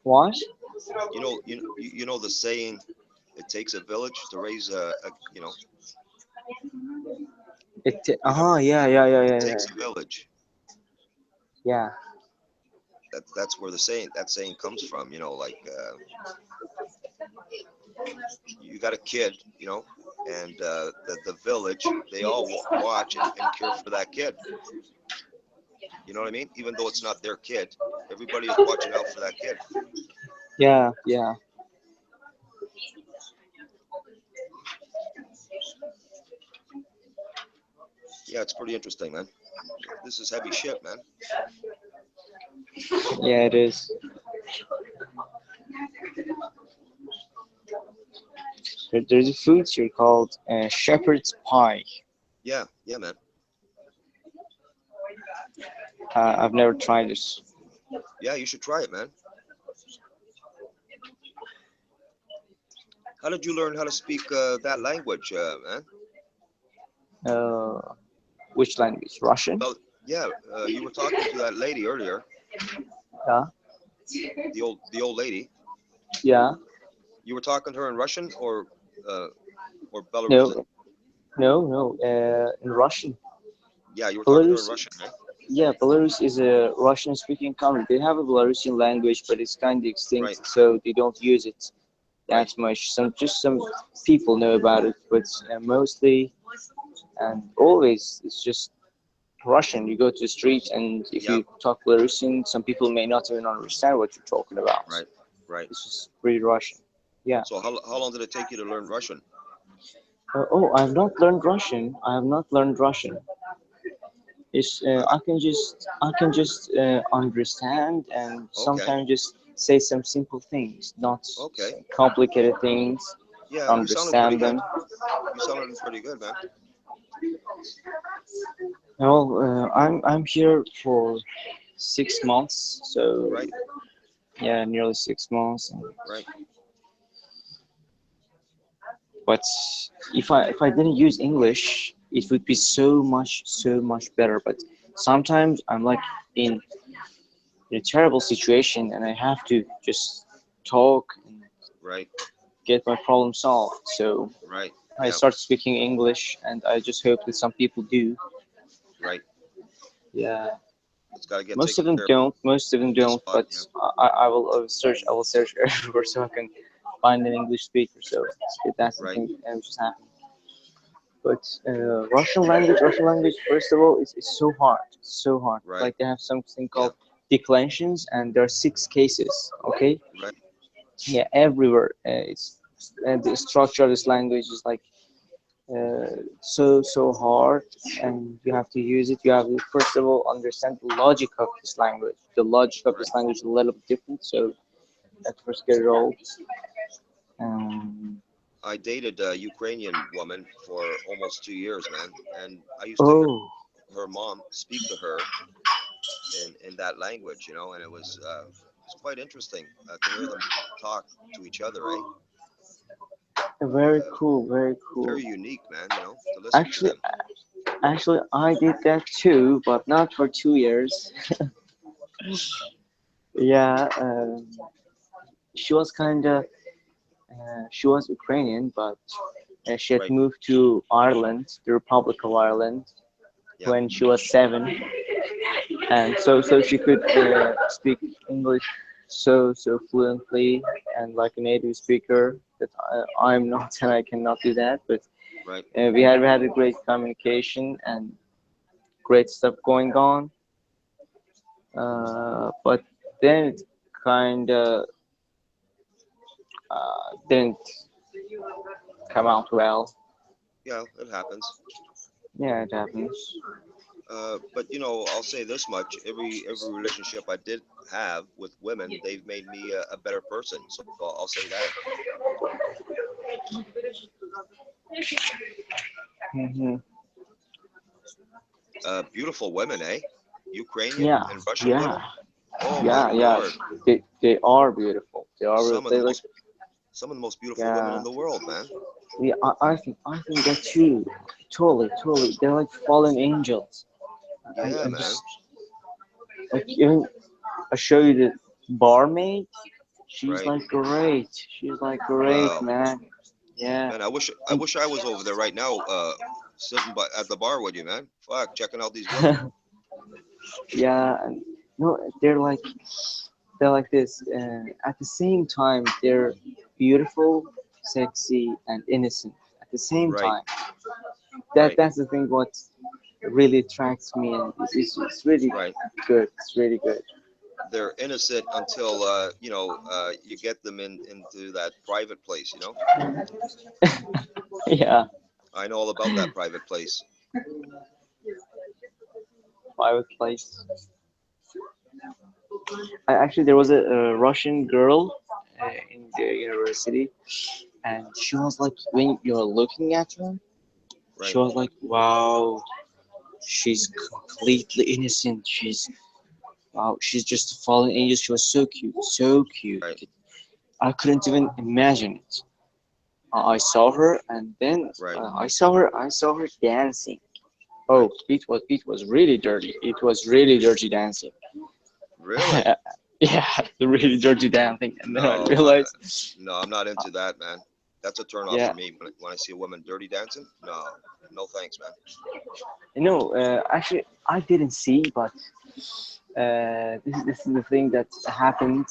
What? You know the saying, it takes a village to raise you have Yeah, yeah, yeah, it yeah, yeah. takes a village. Yeah. That's where that saying comes from. Like you got a kid, and the village, they all watch and care for that kid. You know what I mean? Even though it's not their kid, everybody is watching out for that kid. Yeah, yeah. Yeah, it's pretty interesting, man. This is heavy shit, man. Yeah, it is. There's a food here called shepherd's pie. Yeah, yeah, man. I've never tried this. Yeah, you should try it, man. How did you learn how to speak that language, man? Uh, which language? Russian? Well, yeah, you were talking to that lady earlier, Yeah. the old lady. Yeah. You were talking to her in Russian uh, or Belarusian? No, no. In Russian. Yeah, you were talking to her in Belarus. Russian, right? Yeah, Belarus is a Russian-speaking country. They have a Belarusian language, but it's kind of extinct, Right, so they don't use it right, that much. Some people know about it, but mostly and always it's just Russian. You go to the street, and if yeah, you talk Belarusian, some people may not even understand what you're talking about. right, right. It's just pretty Russian. Yeah. So how long did it take you to learn Russian? Oh, I have not learned Russian. I have not learned Russian. It's Uh, I can just understand and okay, sometimes just say some simple things, not okay. some complicated things. Yeah, you sounded pretty Understand good. them. You sounded pretty good, man. Well, I'm here for 6 months, so Right, yeah, nearly 6 months. right, But if I didn't use English, it would be so much better. But sometimes I'm like in a terrible situation, and I have to just talk and right, get my problem solved. So right. I Yeah, start speaking English, and I just hope that some people do. right. Yeah, It's got to get most of taken them care of don't. Most of them on the don't. spot. But Yeah, I will search. I will search everywhere so I can find an English speaker. So that's the right, thing which is happening. But Russian language, first of all, it's so hard. It's so hard. right. Like they have something Yeah, called declensions, and there are 6 cases. Okay. right, Yeah, everywhere. It's the structure of this language is like so hard, and you have to use it. You have to first of all understand the logic of this language. The logic of right. this language is a little bit different, so at first get it all. Um, I dated a Ukrainian woman for almost 2 years, man, and I used to hear oh, her mom speak to her in that language, and it's quite interesting to hear them talk to each other, eh? very Uh, cool, very cool. Very unique, man, to listen to Actually, them. actually, I did that too, but not for 2 years. Yeah, she was kind of she was Ukrainian, but she had Right. moved to Ireland, the Republic of Ireland, Yeah. when she was 7, and so she could speak English so fluently and like a native speaker. That I'm not, and I cannot do that. But Right. we had a great communication and great stuff going on. But then it kind of didn't come out well. Yeah, it happens. Yeah, it happens. But I'll say this much: every relationship I did have with women, they've made me a better person. So I'll say that. Hmm. Beautiful women, eh? Ukrainian Yeah, and Russian yeah, women. Oh my yeah. Lord, They are beautiful. They are. some of the They like. most some of the most beautiful women Yeah, in the world, man. yeah. I think that too. Totally. They're like fallen angels. Yeah, I man. just like even I show you the barmaid. She's Right. like great. She's like great, Wow, man. Yeah. man. I And wish I was over there right now, sitting at the bar with you, man. Fuck, checking out these women. yeah, and no, they're like this. At the same time, they're beautiful, sexy, and innocent. At the same Right. time, Right. that's the thing. What really attracts me, and it's really Right. good. It's really good. They're innocent until you get them into that private place. Yeah. I know all about that private place. private place. Actually, there was a Russian girl in the university, and she was like, when you're looking at her, Right. she was like, wow, she's completely innocent. Wow, she's just falling in. She was so cute, so cute. Right. I couldn't even imagine it. I saw her, and then Right. I saw her dancing. Oh, it was really dirty. It was really dirty dancing. Really? Yeah, the really dirty dancing. And then I No, realized, no, I'm not into that, man. That's a turn off yeah, for me. When I see a woman dirty dancing, no, no thanks, man. no, actually, I didn't see, but this is the thing that happened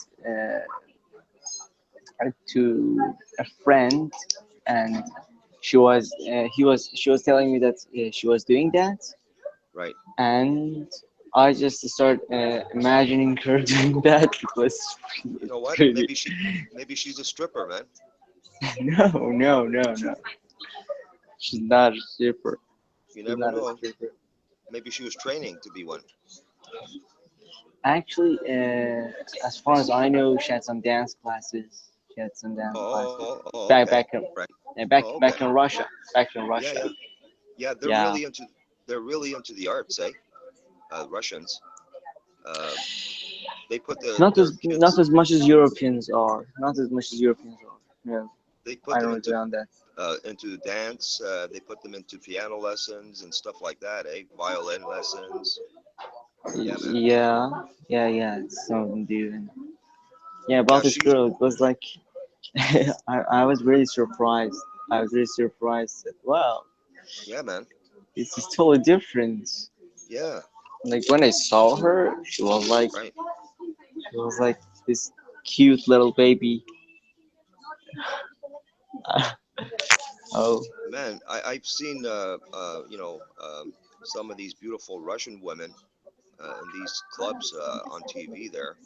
to a friend, and she was telling me that she was doing that, Right. and I just started imagining her doing that. It was You know what? really Maybe she's a stripper, man. no, no, no, no. She's not a stripper. You She's never not a know. stripper. Maybe she was training to be one. Actually, as far as I know, she had some dance classes. She had some dance classes back Okay. back in Right. back Oh, back okay. in Russia. Back in Yeah, Russia. yeah, yeah. Yeah. They're really into the arts, eh? Russians. Uh, they put their Not kids. as much as Europeans are. Not as much as Europeans are. Yeah, They I put them don't agree on that. into dance. They put them into piano lessons and stuff like that, eh? Violin lessons. Yeah, man. Yeah, yeah, yeah. Some of them do. And yeah, Yeah, about this girl, it was like I was really surprised. I was really surprised that wow, yeah, man. this is totally different. Yeah, Like when I saw her, right. she was like this cute little baby. Oh, Man, I've seen some of these beautiful Russian women in these clubs on TV there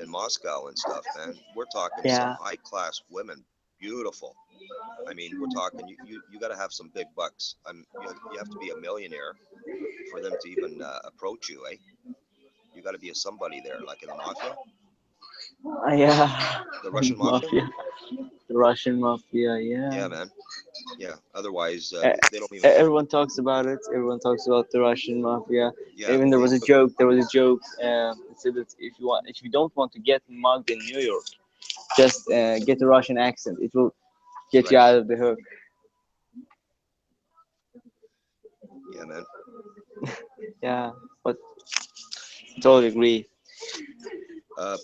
in Moscow and stuff, man. We're talking some yeah. high class women, beautiful. I mean, we're talking you got to have some big bucks. You have to be a millionaire for them to even approach you, eh? You got to be a somebody there, like in the mafia, Yeah. the Russian mafia. Mafia. The Russian mafia, yeah. Yeah, man. Yeah. Otherwise, E- they don't even. Everyone talks about it. Everyone talks about the Russian mafia. Yeah, Even there they was a put joke. There was a joke. It said that if you don't want to get mugged in New York, just get a Russian accent. It will get you right. out of the hook. Yeah, man. Yeah, but totally agree.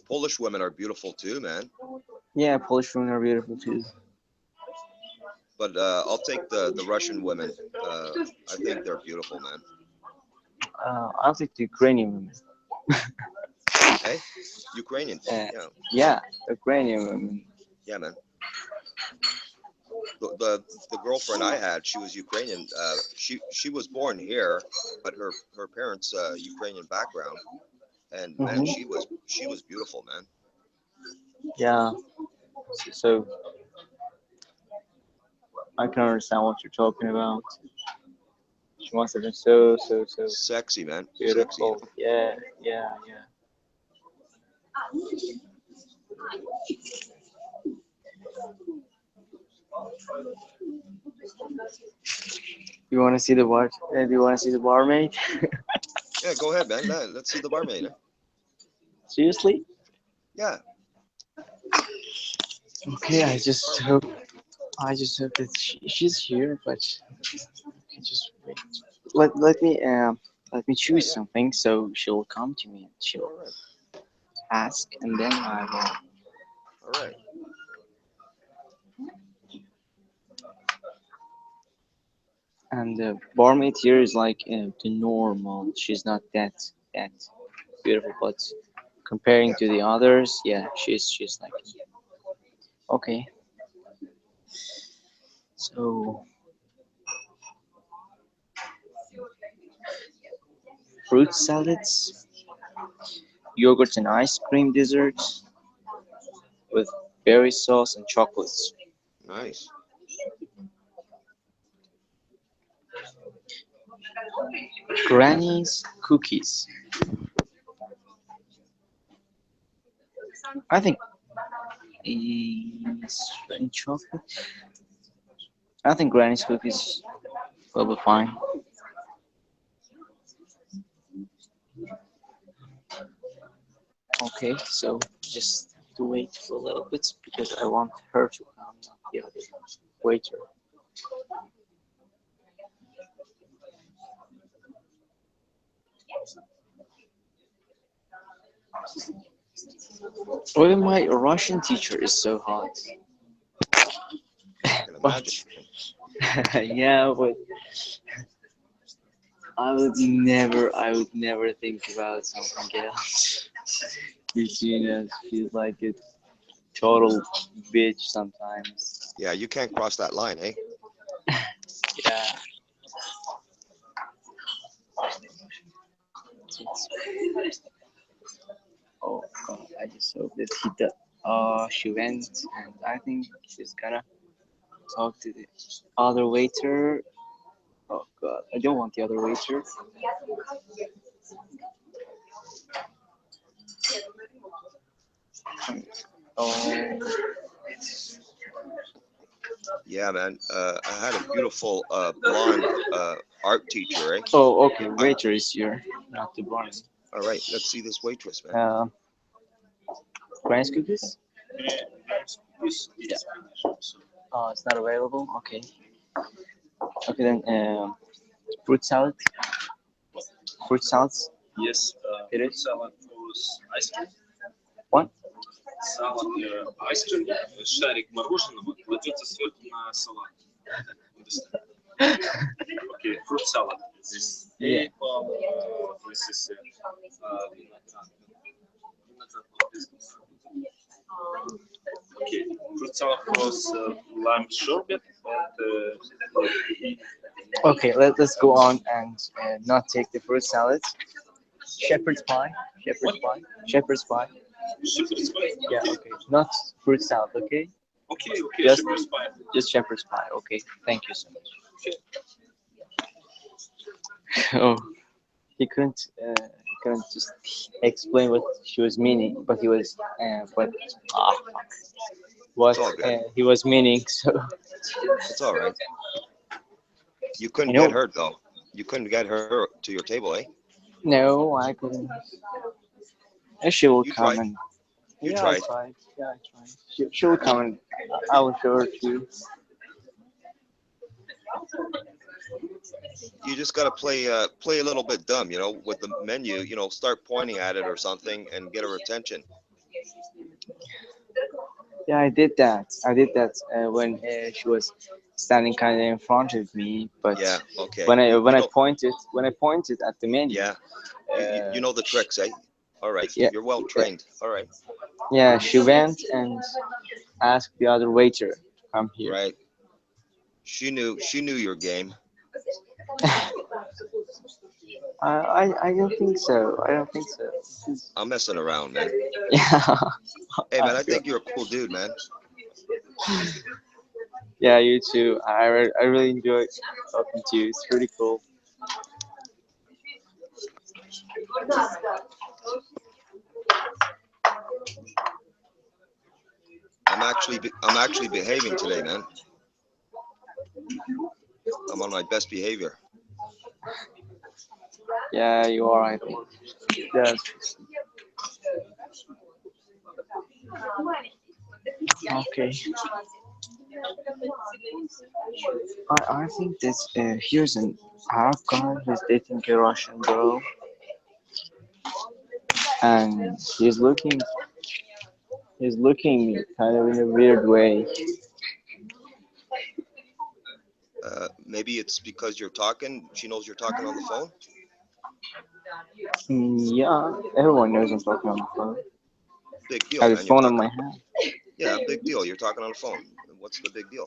Polish women are beautiful too, man. Yeah, Polish women are beautiful too. But I'll take the Russian women. I think they're beautiful, man. I'll take the Ukrainian women. Hey, Ukrainian. Uh, Yeah, yeah, Ukrainian women. yeah, man. The girlfriend I had, she was Ukrainian. She was born here, but her parents Ukrainian background, and man, Hmm. she was beautiful, man. Yeah, so I can understand what you're talking about. She must have been so, so, so Sexy, man. Sexy, beautiful. Yeah, yeah, yeah. You want to see the bar? Do you want to see the barmaid? Yeah, go ahead, man. Let's see the barmaid. Eh? Seriously? Yeah. Okay, I just hope that she's here, but okay, just wait. Let me Yeah, choose yeah. something so she'll come to me and she'll All right. ask, and then I will. All right. And the barmaid here is like the normal. She's not that beautiful, but comparing Yeah. to the others, yeah, she's like okay. So fruit salads, yogurt and ice cream desserts with berry sauce and chocolates. Nice. Granny's cookies. I think is in chocolate. I think Granny's cookies will be fine. Okay, so just to wait for a little bit because I want her to come, not the other waiter. Well, my Russian teacher is so hot. I can imagine. Yeah, but I would never think about something else. Christina feels like a total bitch sometimes. Yeah, you can't cross that line, eh? Yeah. Oh God, I just hope that he does. She went, and I think she's gonna talk to the other waiter. Oh God, I don't want the other waiter. Oh, Yeah, man. I had a beautiful blonde art teacher, eh? oh, okay. Waiter is here, not the barman. All right, let's see this waitress, man. Granny's cookies? Yeah. Oh, it's not available. Okay. Okay then. Fruit salad. Fruit salads. Yes, It fruit is. salad was ice cream. What? Салат ice cream, шарик мороженого кладется сверху на салат. Okay, fruit salad. This Yeah. apple, this is okay, fruit salad was lime sherbet and Okay. Let's go on and not take the fruit salad. Shepherd's pie. Shepherd's pie. Shepherd's pie. shepherd's pie. Yeah. Okay. Not fruit salad. Okay. Okay, Yes. shepherd's pie. Just shepherd's pie. Okay. Thank you so much. Oh, he couldn't just explain what she was meaning, but he was what fuck. What It's all good. he was meaning. So It's all right. You couldn't You know- get her though. You couldn't get her to your table, eh? no, I couldn't. She will You come tried. and You yeah, tried. I tried. Yeah, I tried. She will come and I will show her to you. You just gotta play a little bit dumb, you know, with the menu. You know, start pointing at it or something and get her attention. Yeah, I did that. I did that when she was standing kind of in front of me. But Yeah. Okay. when I You when I know- pointed at the menu, Yeah. You know the tricks, eh? All right. Yeah. You're well trained. All right. yeah, she went and asked the other waiter to come here. Right. She knew your game. I don't think so. I don't think so. I'm messing around, man. Yeah. Hey, man, I think you're a cool dude, man. Yeah, you too. I really enjoyed talking to you. It's pretty cool. I'm actually behaving today, man. I'm on my best behavior. Yeah, you are. I think. Yeah. Okay. I think that here's an Arab guy who's dating a Russian girl, and he's looking kind of in a weird way. Maybe it's because you're talking. She knows you're talking on the phone. Yeah, everyone knows I'm talking on the phone. Big deal, I have man. a You're phone in talking. my hand. Yeah, big deal. You're talking on the phone. What's the big deal?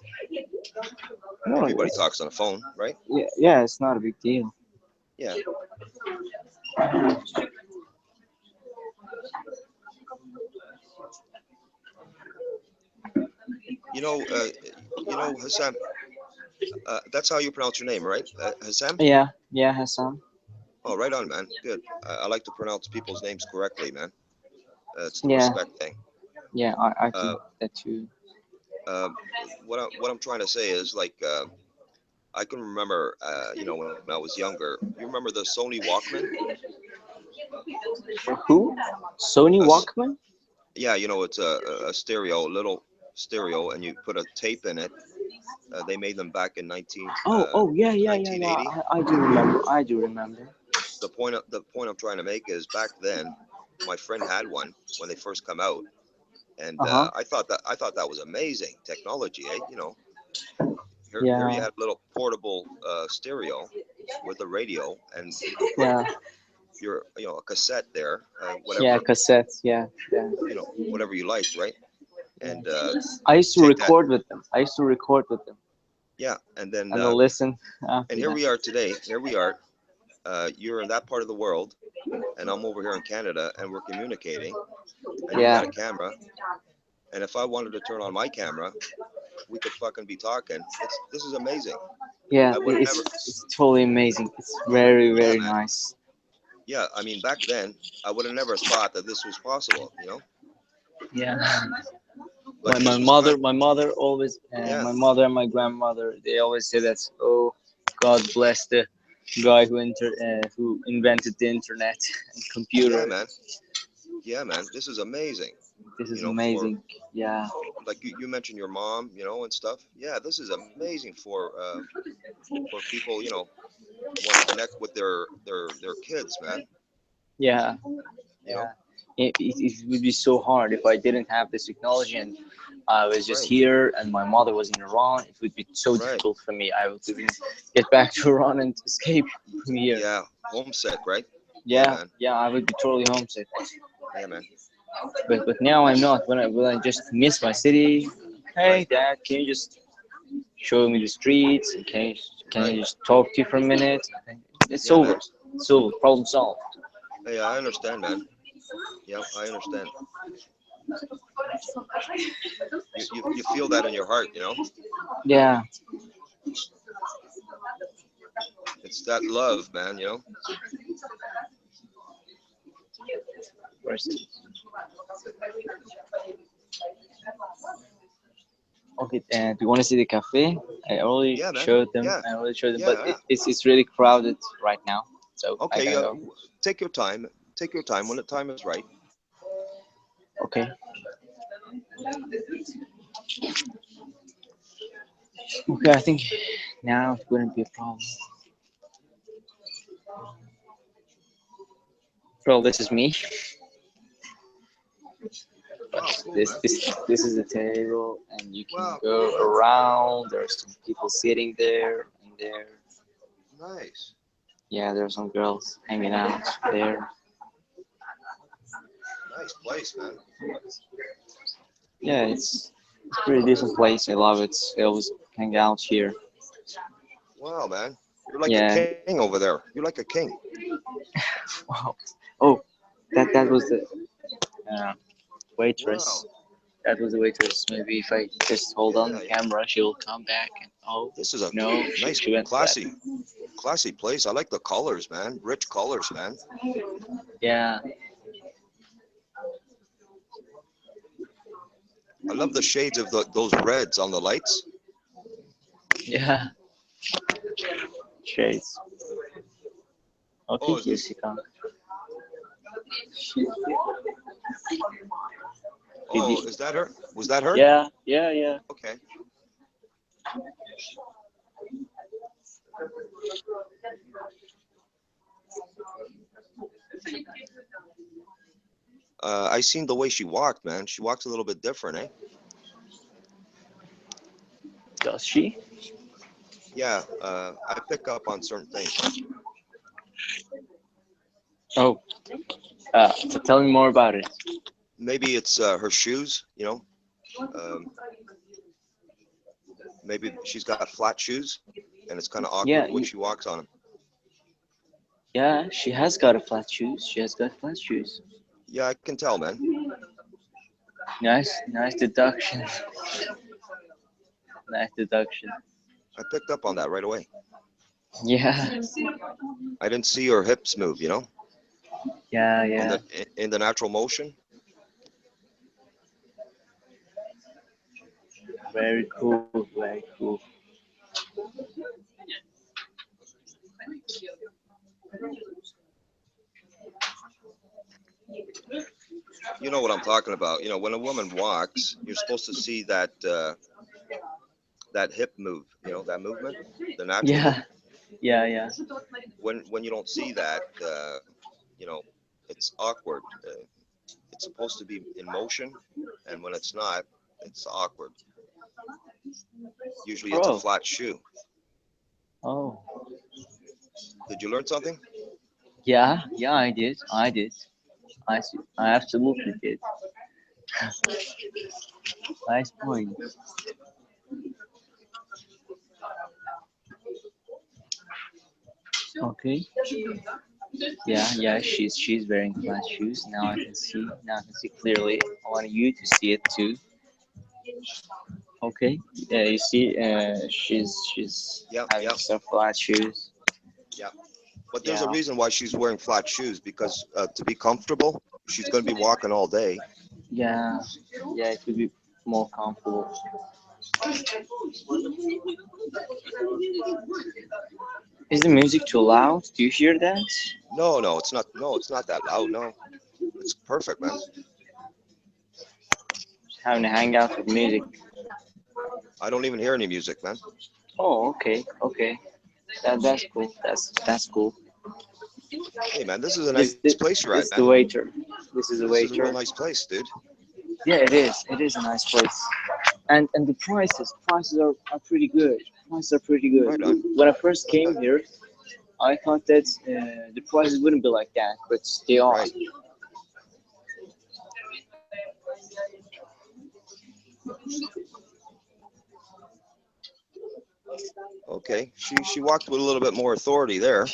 No, Everybody it's, talks on the phone, right? yeah, it's not a big deal. Yeah. You know, Hassan. That's how you pronounce your name, right? Hassan. Yeah, Yeah, Hassan. Oh, right on, man. Good. I like to pronounce people's names correctly, man. It's the Yeah, respect thing. yeah, I Uh, think that too. uh, what I'm trying to say is like I can remember, when I was younger. You remember the Sony Walkman? Who? Sony A s Walkman? Yeah, it's a stereo, little stereo, and you put a tape in it. They made them back in Oh, yeah, yeah, yeah, yeah. 1980. I do remember. I do remember. The point I'm trying to make is back then, my friend had one when they first come out, and Uh-huh. I thought that was amazing technology. Here you Yeah, had a little portable stereo with a radio and yeah, a cassette there, yeah. whatever Cassettes. Yeah, yeah, whatever you liked, right? yeah. And I used to take that, record with them. I used to record with them yeah, and then and then listen and after here that. we are today. Here we are. You're in that part of the world, and I'm over here in Canada, and we're communicating, and you got Yeah, a camera, and if I wanted to turn on my camera, we could fucking be talking. This is amazing. yeah. I would have never. It's totally amazing. It's very Yeah, very man. nice. Yeah, I mean, back then, I would have never thought that this was possible. Yeah. But My this was kind. mother always, Yeah, my mother and my grandmother, they always say that. Oh, God bless the guy who invented the internet and yeah, computer. man. Yeah, man. This is amazing. This is For amazing. Yeah, like you mentioned your mom, and stuff. Yeah, this is amazing for people, want to connect with their kids, man. yeah, You know, yeah. It would be so hard if I didn't have this technology and I was just right, here and my mother was in Iran. It would be so right. difficult for me. I would even get back to Iran and escape from here. Yeah, homesick, right? Yeah, Yeah, man. yeah, I would be totally homesick. Yeah, man. But now I'm not. When I just miss my city, hey Right, dad, can you just show me the streets? Can right. you just talk to you for a minute? It's Yeah, over. man. It's over. Problem solved. Hey, I understand, man. Yeah, I understand. You feel that in your heart. Yeah. It's that love, man. Where's it? Okay. Do you want to see the cafe? I already Yeah, man. showed them. Yeah, I already showed them, but yeah, yeah. it's really crowded right now. So I Okay, gotta go. take your time. Take your time when the time is right. Okay. Okay. I think now it wouldn't be a problem. Well, this is me. Wow, But cool, this man. this this is the table, and you can Wow, go cool, man. around. There's some people sitting there and there. Nice. Yeah, there's some girls hanging out there. Nice place, man. Yeah, it's a pretty decent place. I love it. I always hang out here. Wow, man. You're like a Yeah. king over there. You're like a king. Wow. Oh, that was the uh, Wow. waitress. That was the waitress. Maybe if I just hold on Yeah, the yeah. camera, she'll come back. And oh This is a no, nice, she went to that. classy place. I like the colors, man. Rich colors, man. Yeah, I love the shades of those reds on the lights. yeah. Shades. Okay, Oh, is here this? she comes. Oh, is that her? Was that her? Yeah, yeah, yeah. Okay. I seen the way she walked, man. She walks a little bit different, eh? Does she? Yeah. I pick up on certain things. Oh, so tell me more about it. Maybe it's her shoes. Um, maybe she's got flat shoes, and it's kind of awkward Yeah, when she walks on them. yeah. She has got a flat shoes. She has got flat shoes. Yeah, I can tell, man. Nice deduction. Nice deduction. I picked up on that right away. Yeah, I didn't see her hips move, you know, yeah, in yeah. the natural motion. Very cool, very cool. You know what I'm talking about. You know, when a woman walks, you're supposed to see that hip move. You know, that movement, the natural Yeah, movement. yeah, yeah. When you don't see that, you know, it's awkward. It's supposed to be in motion, and when it's not, it's awkward. Usually, it's a Bro. flat shoe. Oh, Did you learn something? yeah, yeah. I did. I did. I absolutely did. Nice point. Okay. Yeah, yeah. She's wearing flat shoes. Now I can see. Now I can see clearly. I want you to see it too. Okay. Yeah, you see. She's Yep, having yep, some flat shoes. yep. But there's a Yeah. reason why she's wearing flat shoes because to be comfortable, she's going to be walking all day. Yeah. Yeah. It would be more comfortable. Is the music too loud? Do you hear that? No, no, it's not. No, it's not that loud. No, it's perfect, man. Just having a hangout with music. I don't even hear any music, man. Oh, okay, okay. That's cool. That's cool. Hey, man, this is a This nice this, place you're at, this the man. waiter. This is the This is a real waiter. nice place, dude. Yeah, it is. It is a nice place. And the prices are pretty good. Prices are pretty good. Right on. When I first came here, I thought that the prices wouldn't be like that, but they are. Right. Okay. She walked with a little bit more authority there.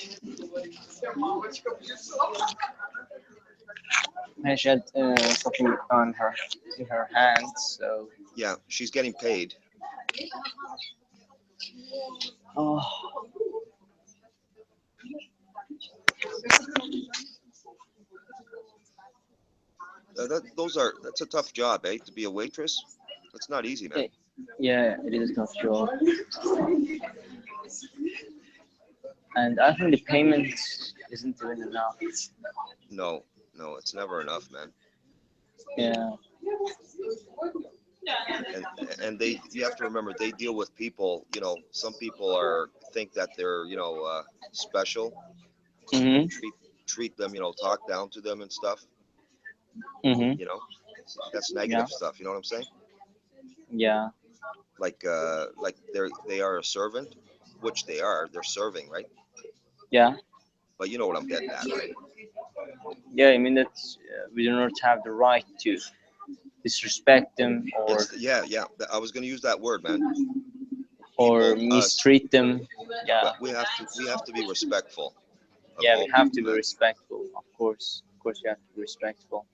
And she had something on her in her hand, so Yeah, she's getting paid. oh That's a tough job, eh? To be a waitress. That's not easy, man. yeah, yeah, it is a tough job. And I think the payment isn't even enough. No, no, it's never enough, man. Yeah, And and you have to remember they deal with people. You know, some people are think that they're special. mhm, Treat treat them, talk down to them and stuff. mhm, You know, that's yeah, negative stuff. You know what I'm saying? yeah, Like they are a servant, which they are. They're serving, right? yeah, But you know what I'm getting at, right? yeah. I mean that we do not have the right to disrespect them Yeah, yeah. I was gonna use that word, man. or People, us, mistreat them. Yeah, but we have to be respectful of yeah. We all have to people, be man. respectful, of course, we have to be respectful.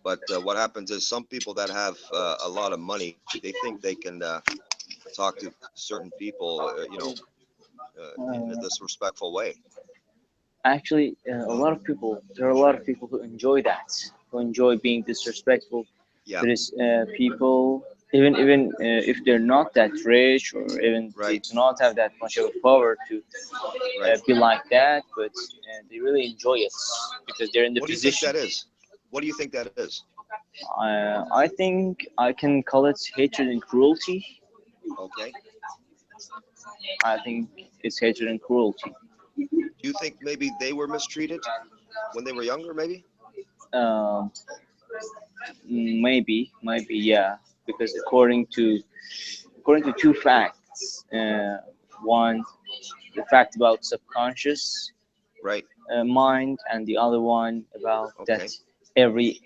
But what happens is some people that have a lot of money, they think they can talk to certain people, in a Uh, disrespectful way. Actually, there are a lot of people who enjoy that, who enjoy being disrespectful. Yeah, There is people, even if they're not that rich or even they right, do not have that much of a power to right. be like that, but they really enjoy it because they're in the What do you think position. that is? What do you think that is? I think I can call it hatred and cruelty. Okay. I think it's hatred and cruelty. Do you think maybe they were mistreated when they were younger? Maybe. Um, maybe, yeah, because according to two facts. One, the fact about subconscious Right. mind, and the other one about that Okay. every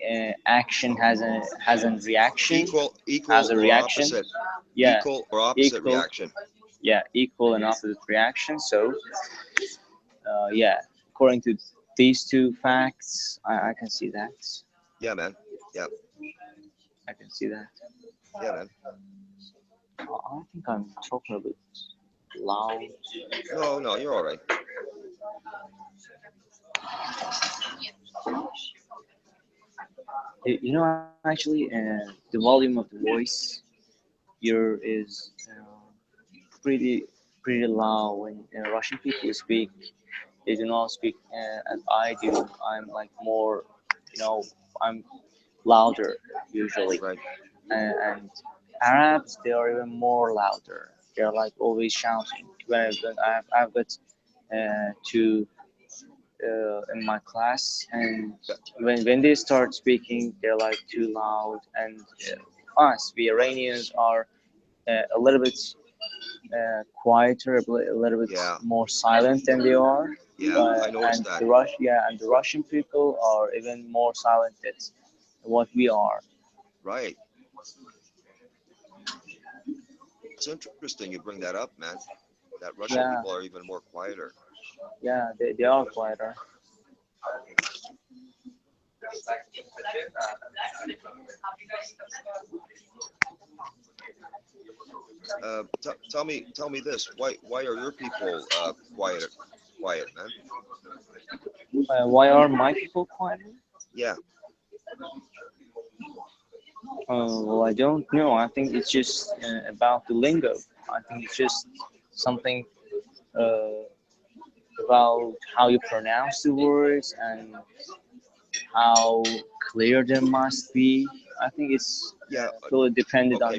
action has a reaction, Equal has a or reaction. opposite. Yeah, Equal or opposite equal. reaction. Yeah, equal and opposite reaction. So, yeah, according to these two facts, I can see that. Yeah, man. Yeah, I can see that. yeah, man. I think I'm talking a bit loud. No, no, you're all right. You know, actually, the volume of the voice here is pretty pretty loud when Russian people speak. They do not speak as I do. I'm like more, you know, I'm louder usually. Right. And Arabs, they are even more louder. They're like always shouting. When I've got two in my class, and Yeah. when they start speaking, they're like too loud. And us, we Iranians, are a little bit quieter, a little bit Yeah. more silent than they are. Yeah. I noticed And that. the Russian people are even more silent than what we are. Right. It's interesting you bring that up, man. That Russian Yeah, people are even more quieter. yeah, they are quieter. Tell me this. Why are your people quiet, man? Why are my people quieter? Yeah. Well, I don't know. I think it's just about the lingo. I think it's just something uh, about how you pronounce the words and how clear they must be. I think it's Yeah. totally dependent on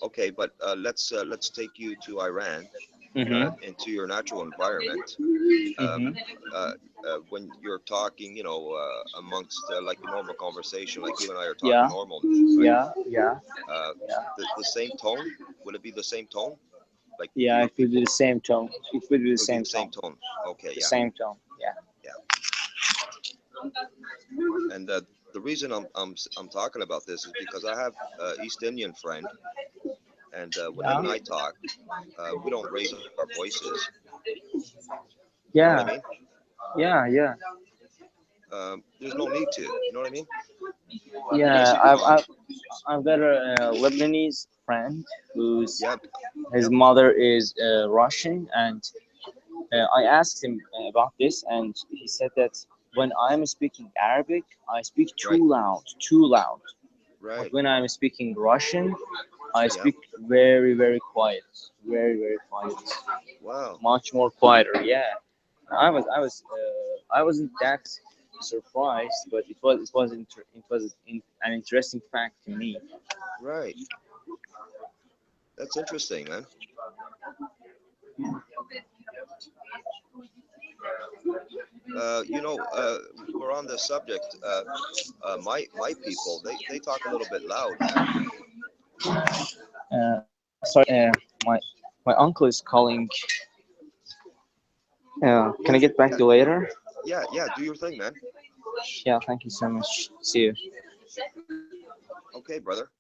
Okay, but that. let's take you to Iran, Mm-hmm. into your natural environment. Uh, Mm-hmm. when you're talking, amongst like a normal conversation, like you and I are talking Yeah, normal, right? yeah, yeah, Uh, yeah. the same tone, would it be the same tone? Like, do Yeah, your it will be people, the same tone. It will be the it would be same the same tone. tone? Okay, The yeah, same tone. Yeah. yeah. And the reason I'm talking about this is because I have a East Indian friend, and when him Yeah. and I talk, we don't raise our voices. You know what I Yeah. mean? Yeah. Yeah. There's no need to. You know what I mean? Nice Yeah. and calm. I've got a Lebanese friend whose Yep. his mother is Russian, and I asked him about this, and he said that when I'm speaking Arabic, I speak Right. too loud. But Right. when I'm speaking Russian, I Yep. speak very, very quiet, very, very quiet, Wow. much more quieter. Yeah, I wasn't that surprised, but an interesting fact to me. Right. That's interesting, man. We're on this subject. My people, they talk a little bit loud, man. Sorry, my uncle is calling. Can I get back Yeah. to you later? Yeah. Yeah. Do your thing, man. Yeah, thank you so much. See you. Okay, brother.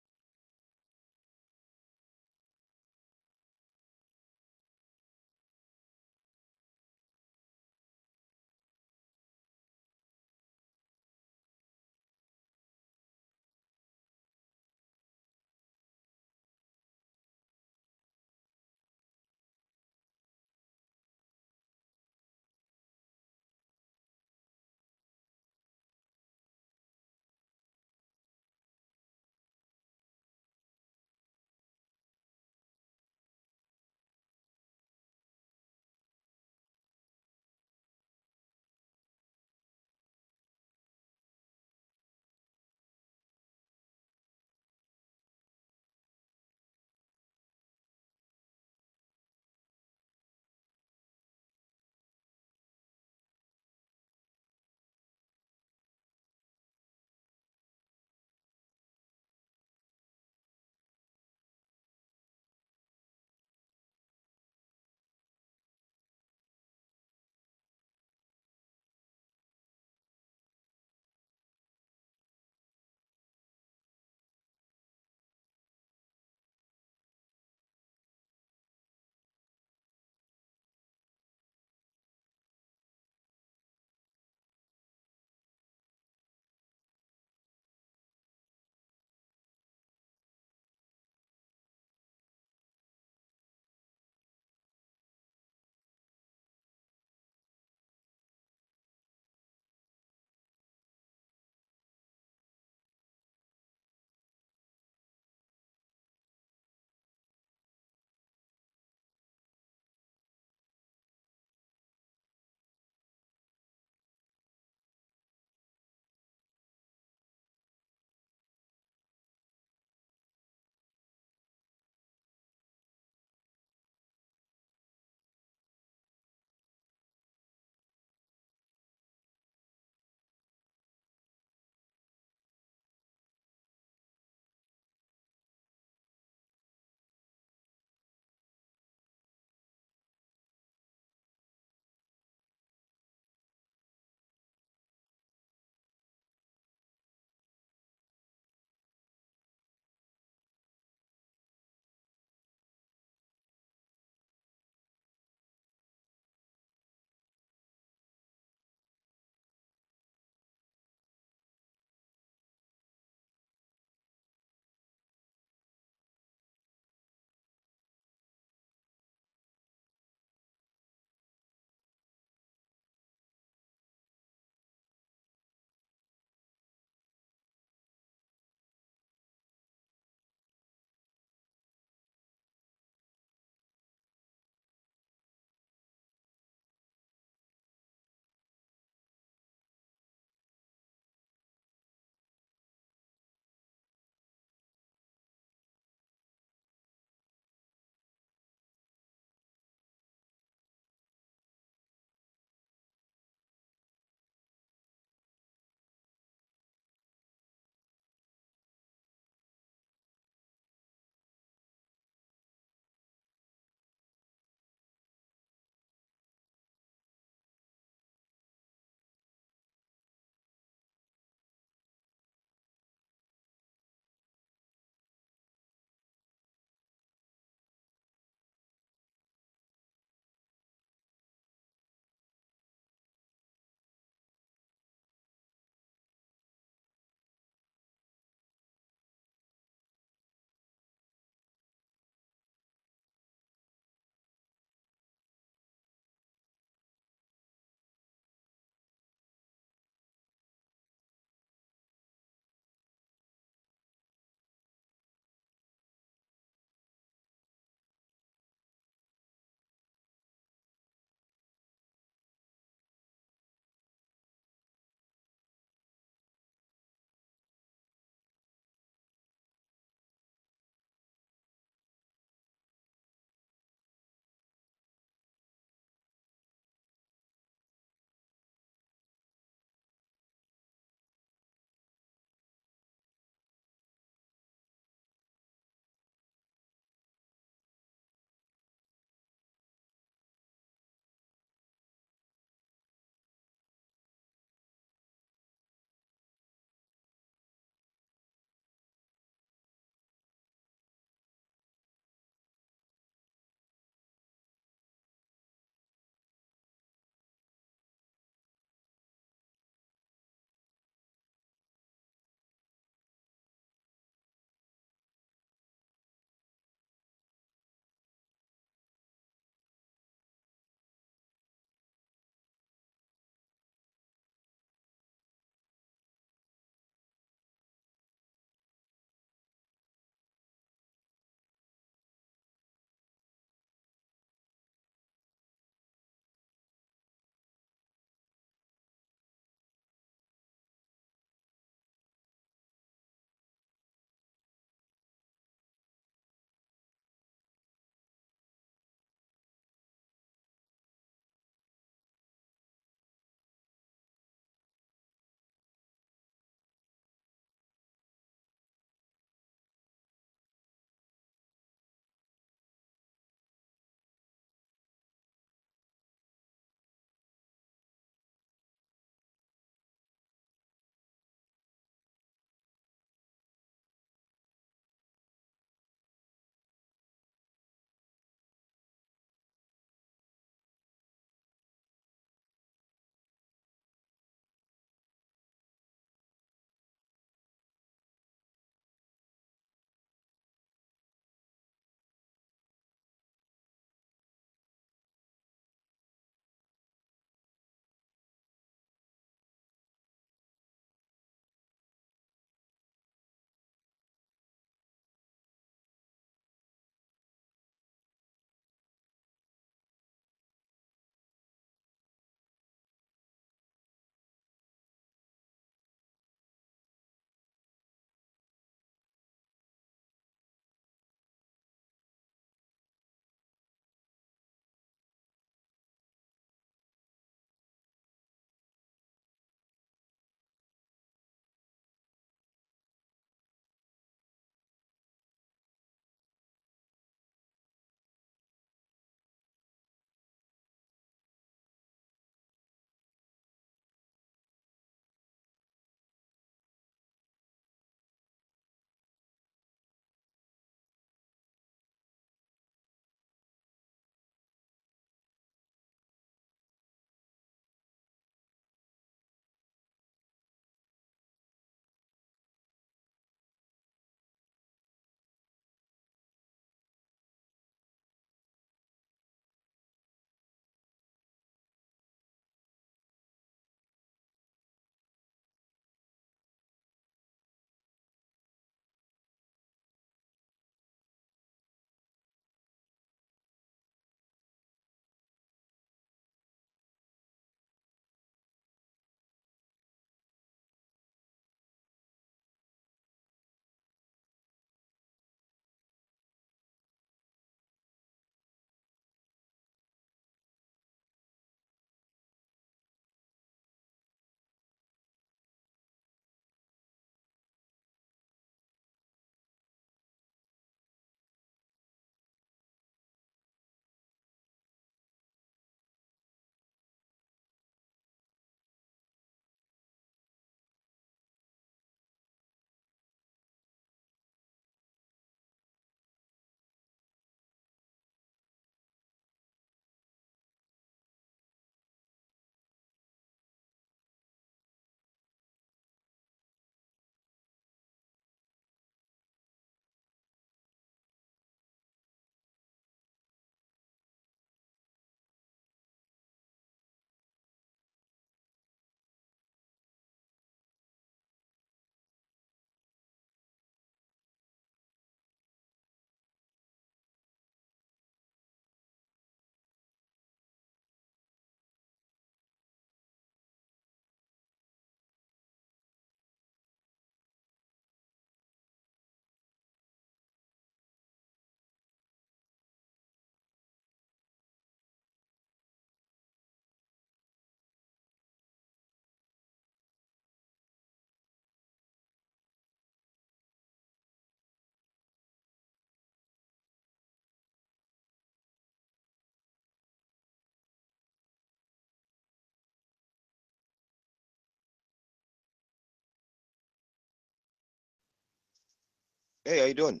Hey, how you doing?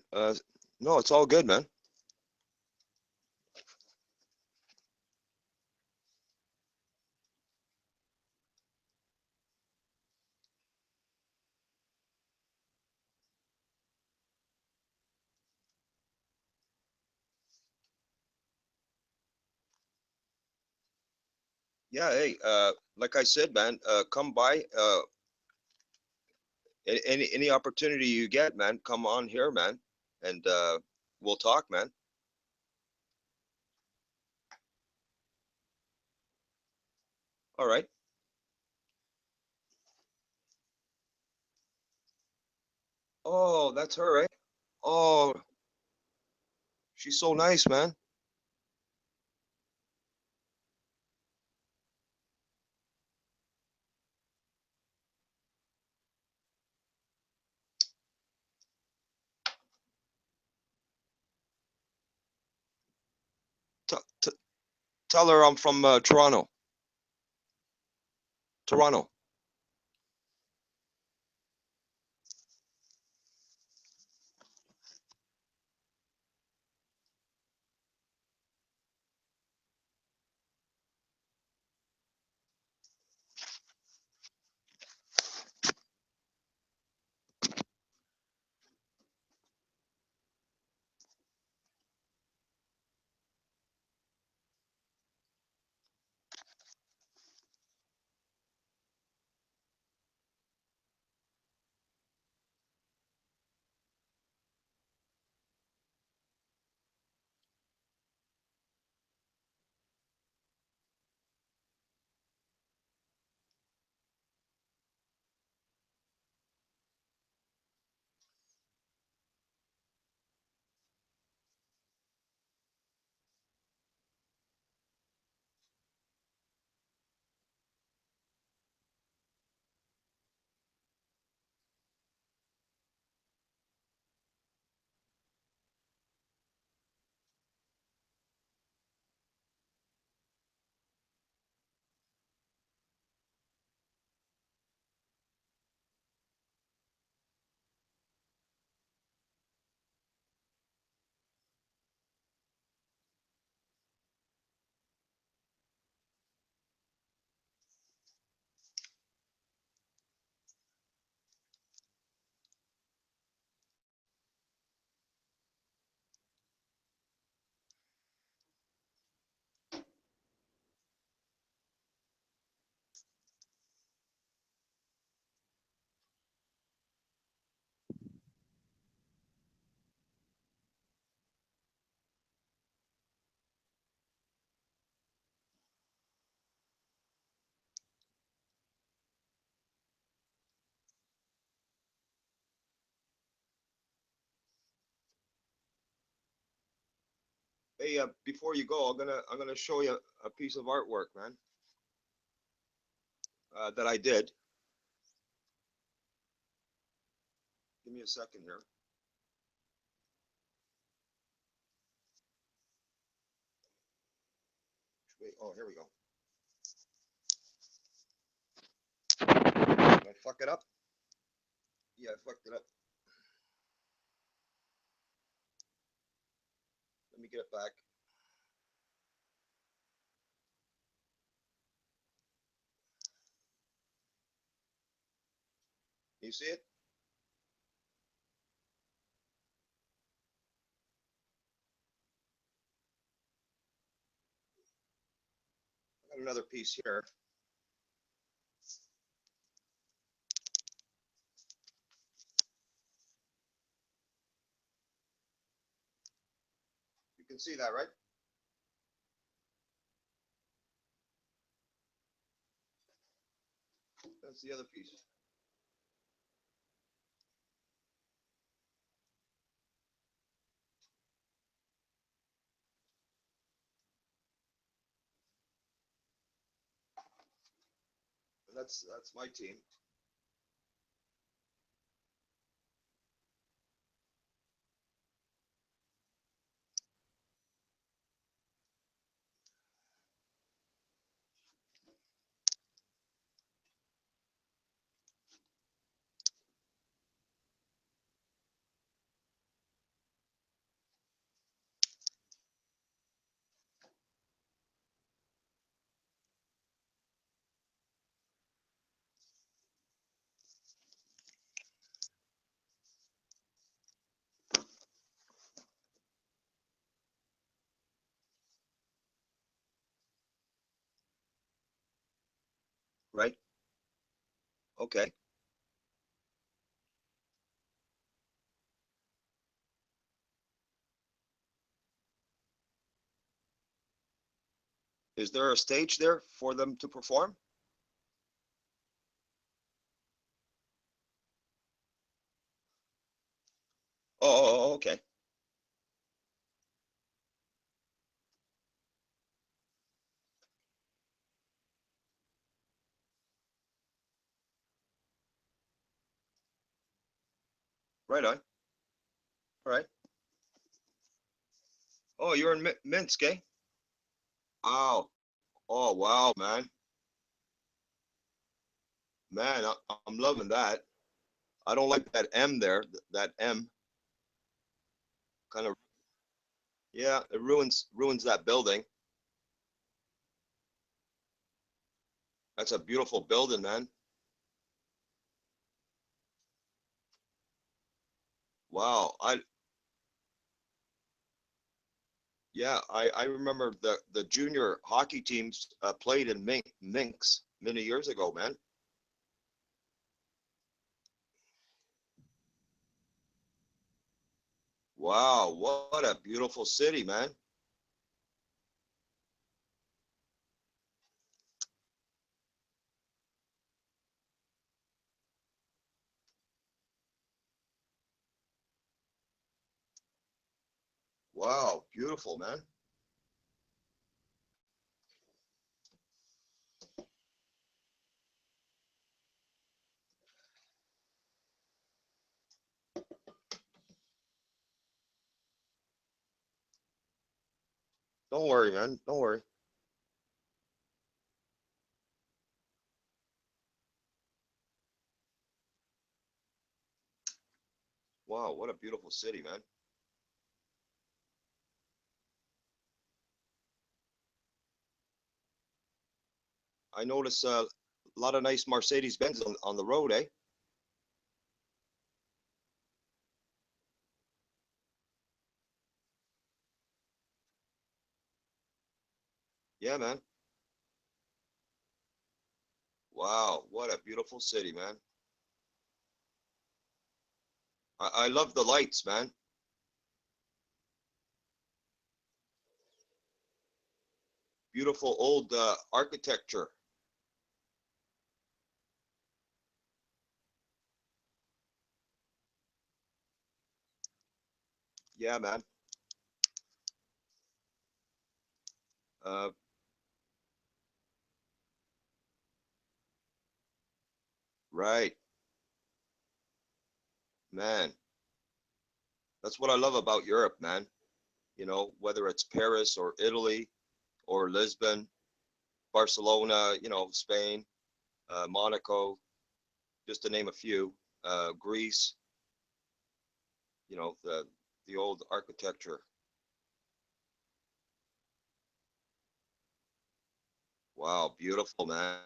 No, it's all good, man. Yeah, hey, like I said, man, come by. Any opportunity you get, man, come on here, man, and we'll talk, man. All right. Oh, that's her, right? Oh, she's so nice, man. T t Tell her I'm from Toronto. Toronto. Hey, before you go, I'm gonna show you a piece of artwork, man, that I did. Give me a second here. Wait, oh, here we go. Did I fuck it up? Yeah, I fucked it up. Let me get it back. You see it? I got another piece here. You can see that, right? That's the other piece. That's my team. right? Okay. Is there a stage there for them to perform? Okay. Right on. All right. Oh, you're in Minsk, eh? Wow. Oh, wow, man. Man, I'm loving that. I don't like that M there. That M kind of, yeah, it ruins that building. That's a beautiful building, man. Wow. I remember the junior hockey teams played in Minsk many years ago, man. Wow, what a beautiful city, man. Wow, beautiful, man. Don't worry, man. Don't worry. Wow, what a beautiful city, man. I notice a lot of nice Mercedes Benz on the road, eh? Yeah, man. Wow, what a beautiful city, man. I love the lights, man. Beautiful old architecture. Yeah, man. Uh, right, man. That's what I love about Europe, man. You know, whether it's Paris or Italy or Lisbon, Barcelona, you know, Spain, Monaco, just to name a few, Greece, you know, the old architecture. Wow, beautiful, man.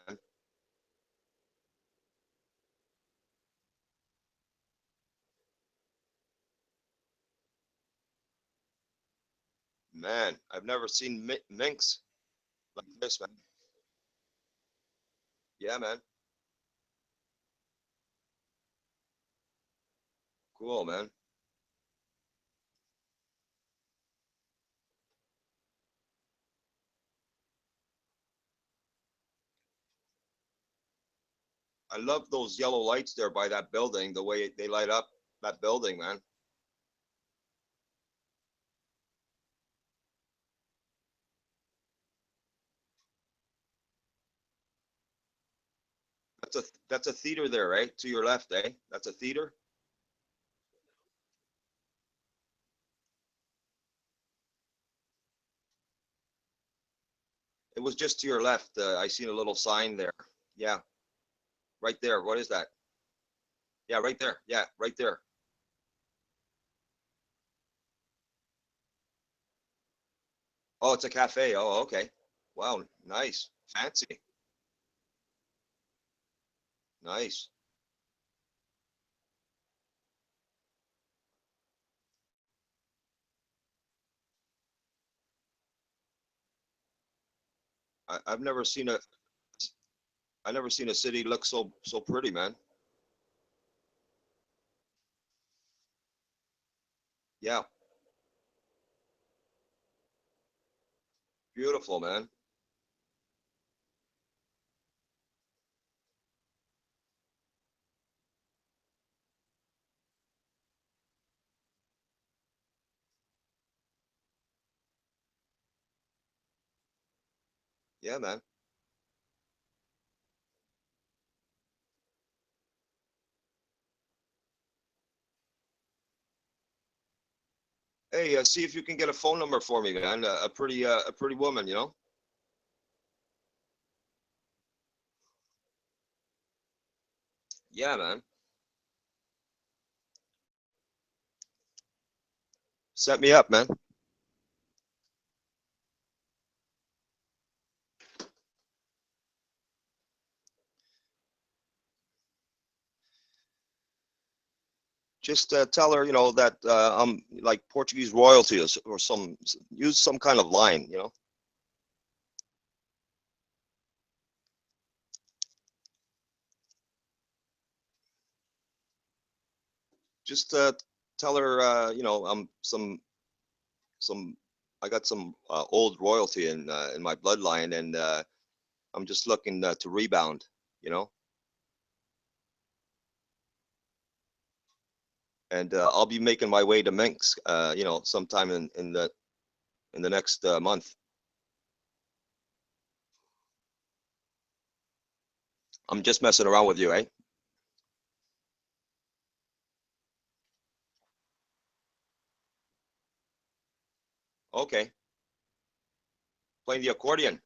Man, I've never seen minks like this, man. Yeah, man. Cool, man. I love those yellow lights there by that building, the way they light up that building, man. That's a theater there, right? To your left, eh? That's a theater. It was just to your left. I seen a little sign there. Yeah, right there. What is that? Yeah, right there. Yeah, right there. Oh, it's a cafe. Oh, okay. Wow, nice. Fancy. Nice. I've never seen a I never seen a city look so pretty, man. Yeah, beautiful, man. Yeah, man. Hey, see if you can get a phone number for me, man. A pretty woman, you know. Yeah, man. Set me up, man. Just tell her, you know, that I'm like Portuguese royalty or use some kind of line, you know. Just tell her, you know, I'm some I got some old royalty in my bloodline, and I'm just looking to rebound, you know. And I'll be making my way to Minsk, you know, sometime in the next month. I'm just messing around with you, eh? Okay, playing the accordion.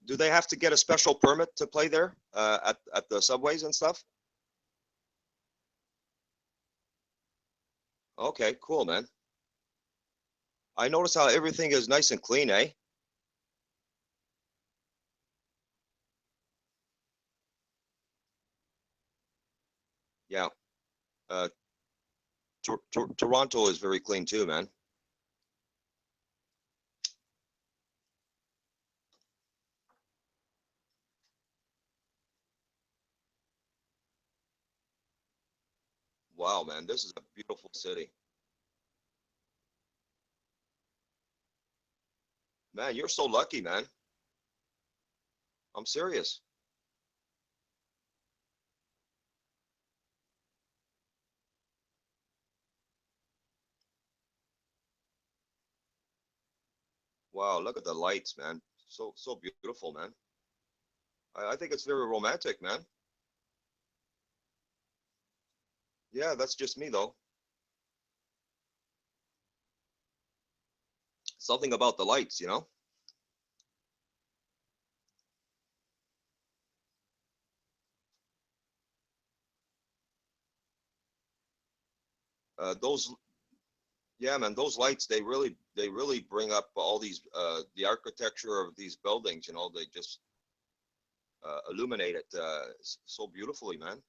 Do they have to get a special permit to play there at the subways and stuff? Okay, cool, man. I notice how everything is nice and clean, eh? Yeah. Uh, Toronto is very clean too, man. Wow, man, this is a beautiful city. Man, you're so lucky, man. I'm serious. Wow, look at the lights, man. So beautiful, man. I think it's very romantic, man. Yeah, that's just me though. Something about the lights, you know. Those, yeah, man, those lights, they really bring up all these the architecture of these buildings, you know. They just illuminate it so beautifully, man.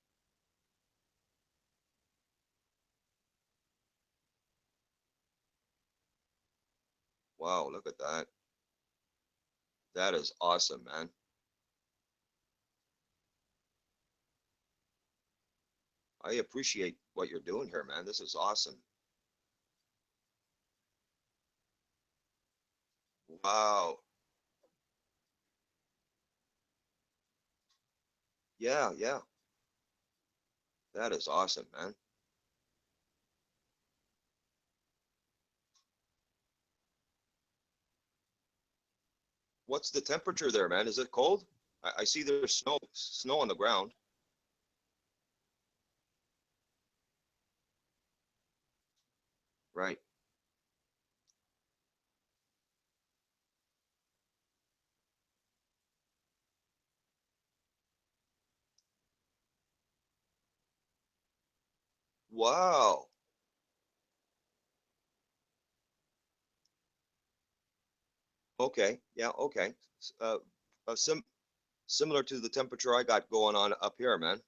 Wow, look at that. That is awesome, man. I appreciate what you're doing here, man. This is awesome. Wow. Yeah, yeah. That is awesome, man. What's the temperature there, man? Is it cold? I see there's snow on the ground. Right. Wow. Okay. Yeah. Okay. Uh, similar to the temperature I got going on up here, man.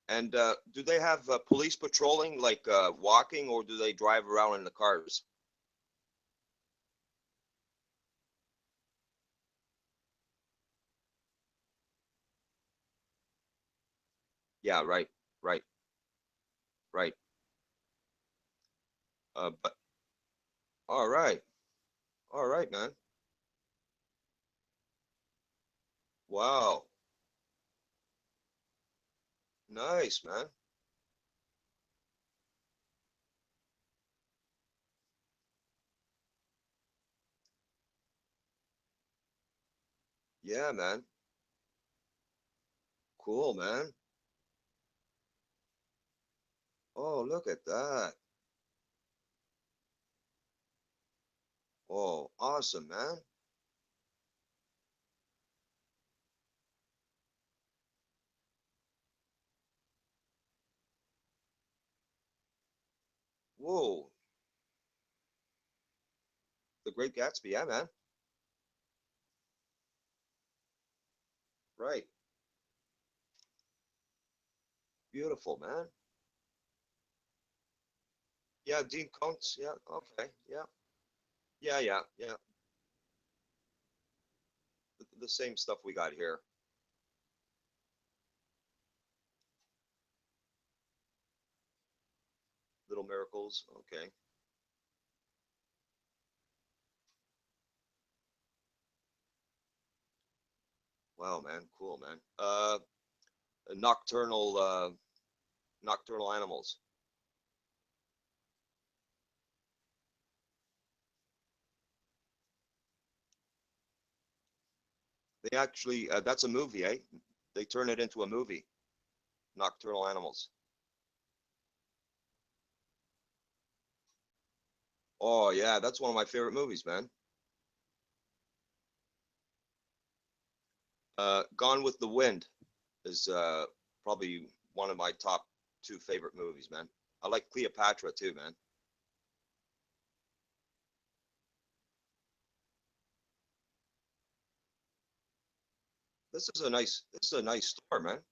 And do they have police patrolling, like walking, or do they drive around in the cars? Yeah, right, right, right. But all right, man. Wow, nice, man. Yeah, man. Cool, man. Oh, look at that. Oh, awesome, man. Whoa, The Great Gatsby, yeah, man. Right. Beautiful, man. Yeah, Dean Koontz. Yeah, okay. Yeah. Yeah, yeah, yeah. The same stuff we got here. Little Miracles. Okay. Wow, man. Cool, man. Nocturnal nocturnal animals. They actually that's a movie, eh? They turn it into a movie. Nocturnal Animals. Oh yeah, that's one of my favorite movies, man. Gone with the Wind is probably one of my top two favorite movies, man. I like Cleopatra too, man. This is a nice store, man.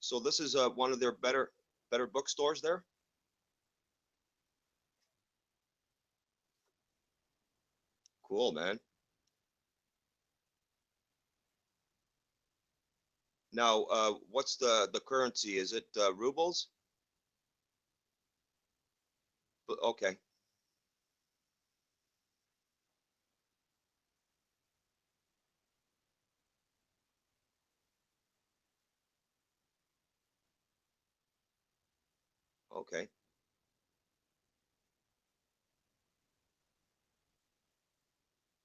So this is one of their better bookstores there. Cool, man. Now, what's the currency? Is it rubles? Okay, okay,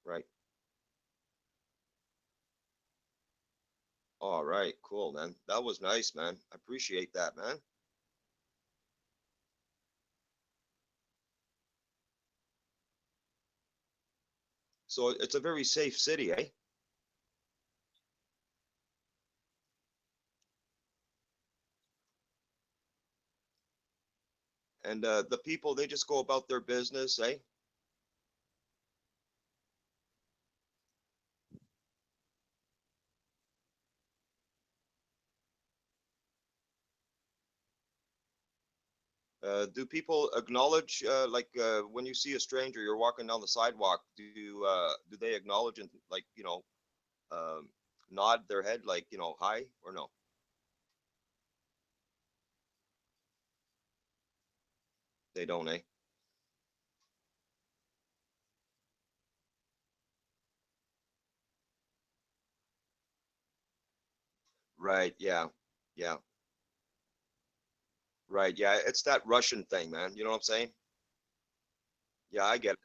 right. All right, cool, man. That was nice, man. I appreciate that, man. So it's a very safe city, eh? And the people, they just go about their business, eh? Do people acknowledge, like when you see a stranger, you're walking down the sidewalk, do they acknowledge and like, um, nod their head like, hi or no? They don't, eh? Right, yeah, yeah, right, yeah. It's that Russian thing, man. You know what I'm saying? Yeah, I get it.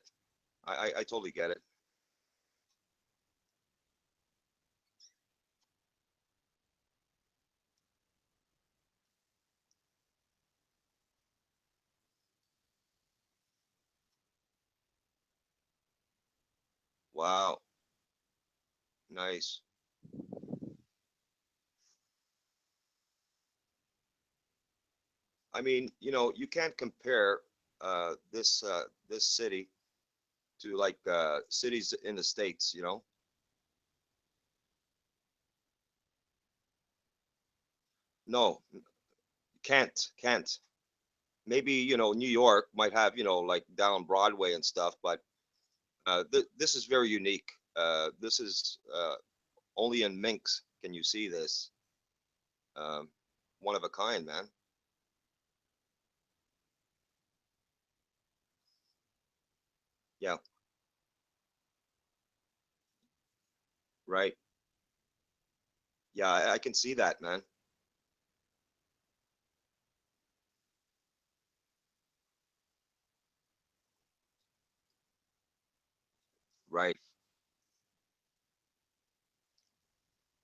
I totally get it. Wow, nice. I mean, you can't compare this city to like cities in the States. No, can't. Maybe, you know, New York might have, you know, like down Broadway and stuff, but this is very unique. This is only in Minx can you see this. Um, One of a kind, man. Yeah, right. Yeah, I can see that, man. Right,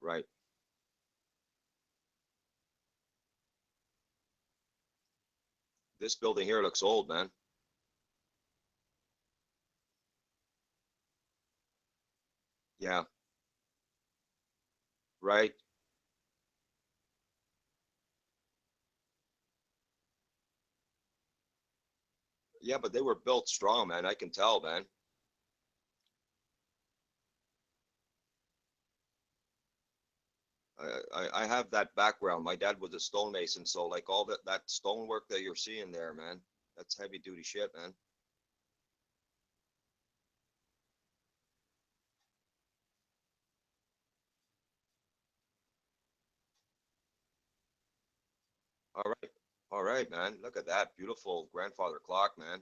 right. This building here looks old, man. Yeah, right. Yeah, but they were built strong, man. I can tell, man. I have that background. My dad was a stonemason, so like all that stonework that you're seeing there, man, that's heavy duty shit, man. All right, all right, man. Look at that beautiful grandfather clock, man.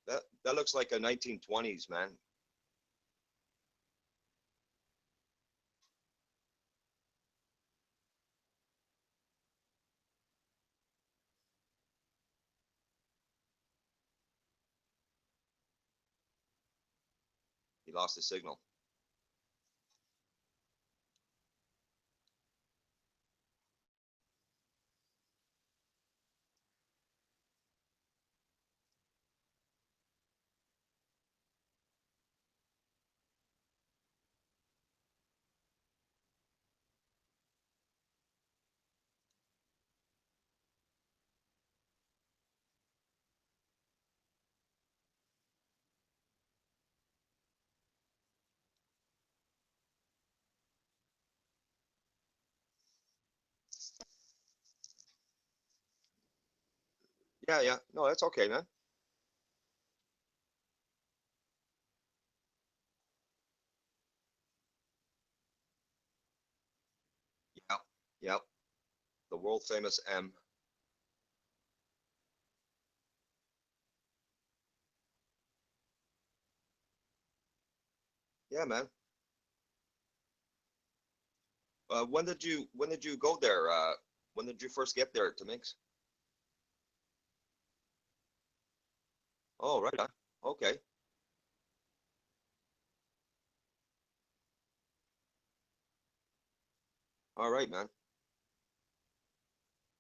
That looks like a 1920s, man. He lost his signal. Yeah, yeah. No, that's okay, man. Yeah, yeah. The world famous M. Yeah, man. When did you go there? When did you first get there to Minsk? Oh, right on. Okay. All right, man.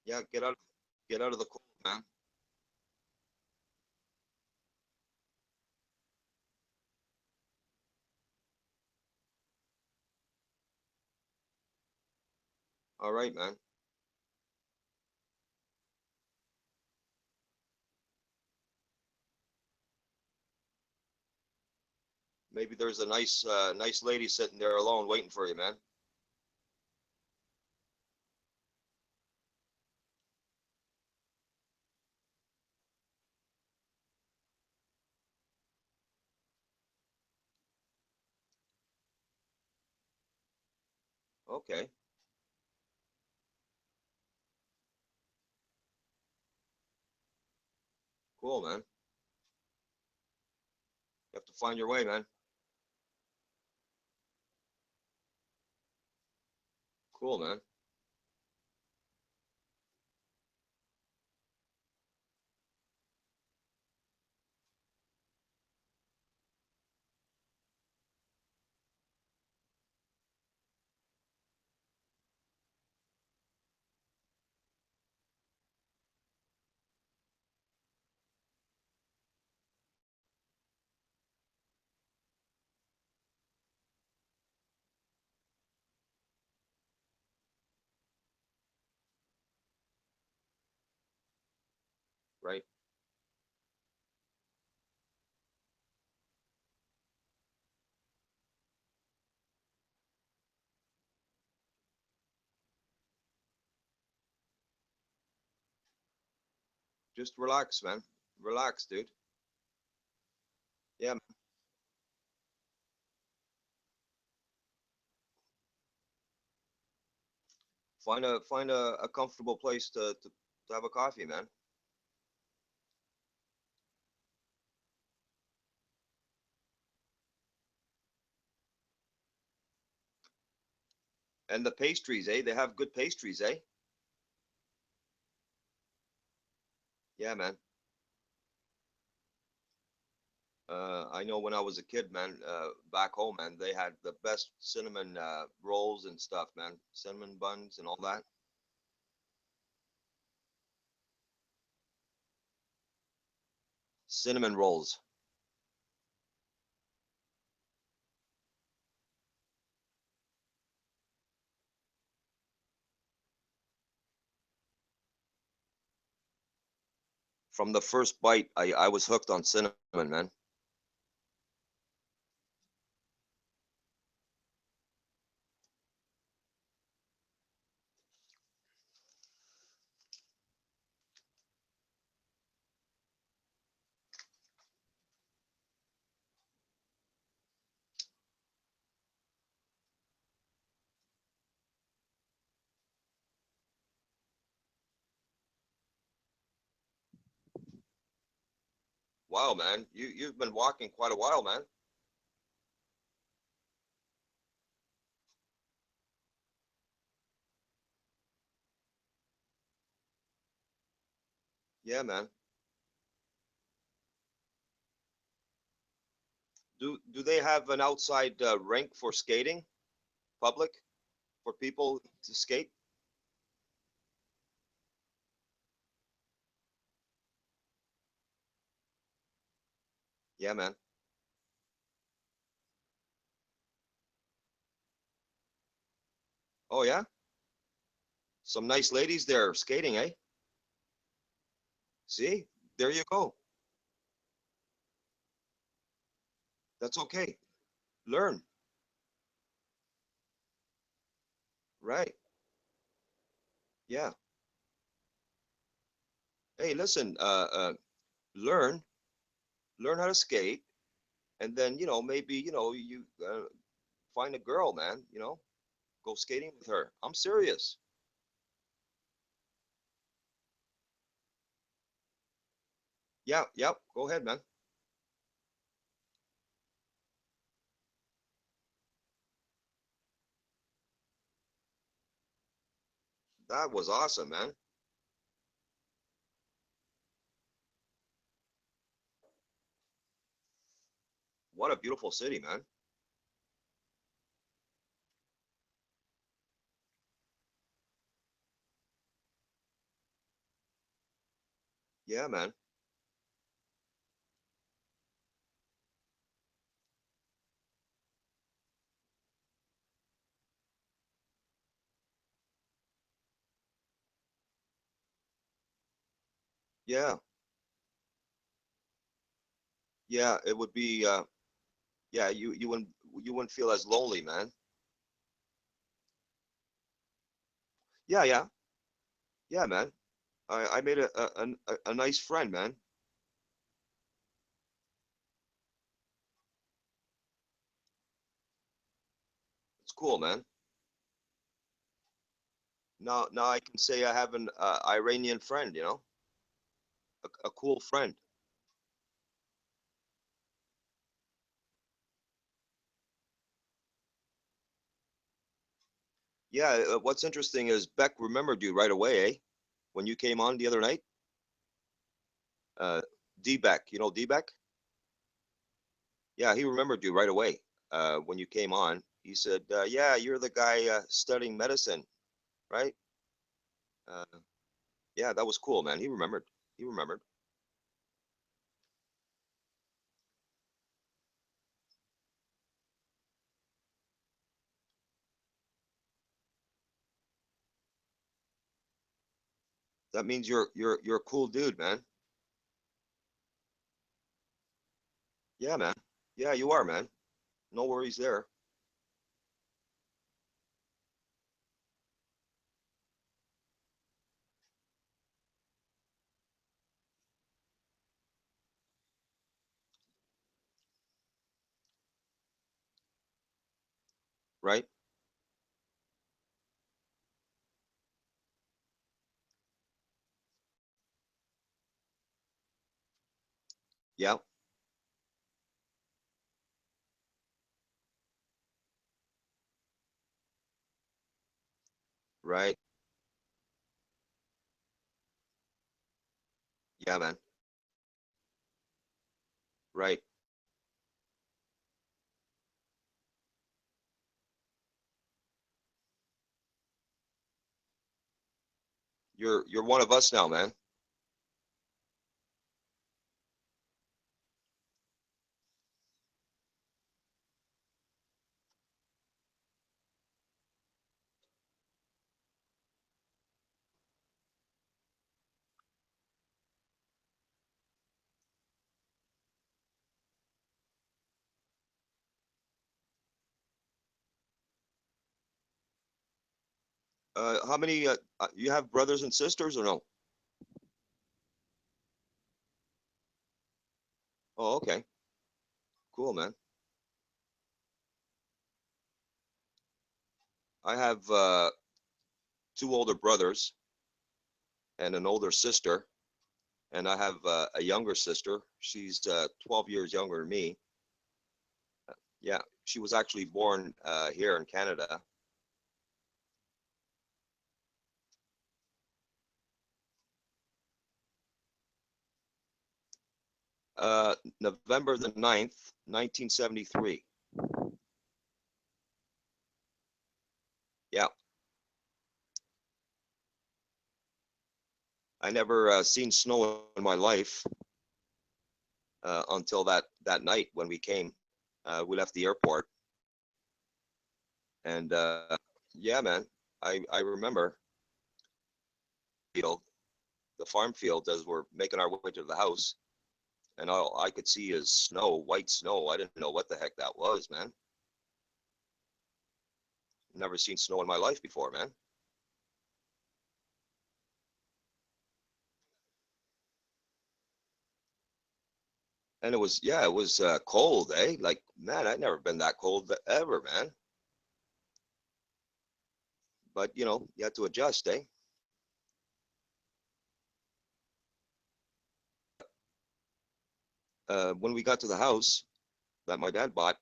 Yeah, get out of the cold, man. All right, man. Maybe there's a nice lady sitting there alone waiting for you, man. Okay, cool, man. You have to find your way, man. Cool, man. Right. Just relax, man. Relax, dude. Yeah, man. Find a comfortable place to have a coffee, man. And the pastries, eh? They have good pastries, eh? Yeah, man. I know when I was a kid, man, back home, man, they had the best cinnamon rolls and stuff, man. Cinnamon buns and all that. Cinnamon rolls from the first bite. I was hooked on cinnamon, man. Wow, man, you've been walking quite a while, man. Yeah, man. Do they have an outside rink for skating, public, for people to skate? Yeah, man. Oh yeah, some nice ladies there skating, eh? See, there you go. That's okay. Learn, right? Yeah. Hey, listen, learn, learn how to skate, and then maybe you find a girl, man. Go skating with her. I'm serious. Yeah, yep. Go ahead, man. That was awesome, man. What a beautiful city, man. Yeah, man. Yeah, yeah. It would be. Yeah, you wouldn't feel as lonely, man. Yeah, yeah, yeah, man. I made a nice friend, man. It's cool, man. Now I can say I have an Iranian friend, a cool friend. Yeah, what's interesting is Beck remembered you right away, eh? When you came on the other night. Uh, D-Beck, you know D-Beck? Yeah, he remembered you right away. When you came on, he said, "Yeah, you're the guy studying medicine, right?" Uh, yeah, that was cool, man. He remembered. He remembered. That means you're a cool dude, man. Yeah, man. Yeah, you are, man. No worries there. right? Yeah, right. Yeah, man. Right. You're one of us now, man. How many you have brothers and sisters or no? Oh, okay. Cool, man. I have two older brothers and an older sister, and I have a younger sister. She's 12 years younger than me. Yeah, she was actually born here in Canada. November the 9th, 1973. Yeah, I never seen snow in my life until that night when we came. We left the airport, and yeah, man, I remember field, the farm field as we're making our way to the house, and all I could see is snow, white snow. I didn't know what the heck that was, man. Never seen snow in my life before, man. And it was, yeah, it was cold, eh? Like, man, I'd never been that cold ever, man. But you know, you had to adjust, eh? When we got to the house that my dad bought,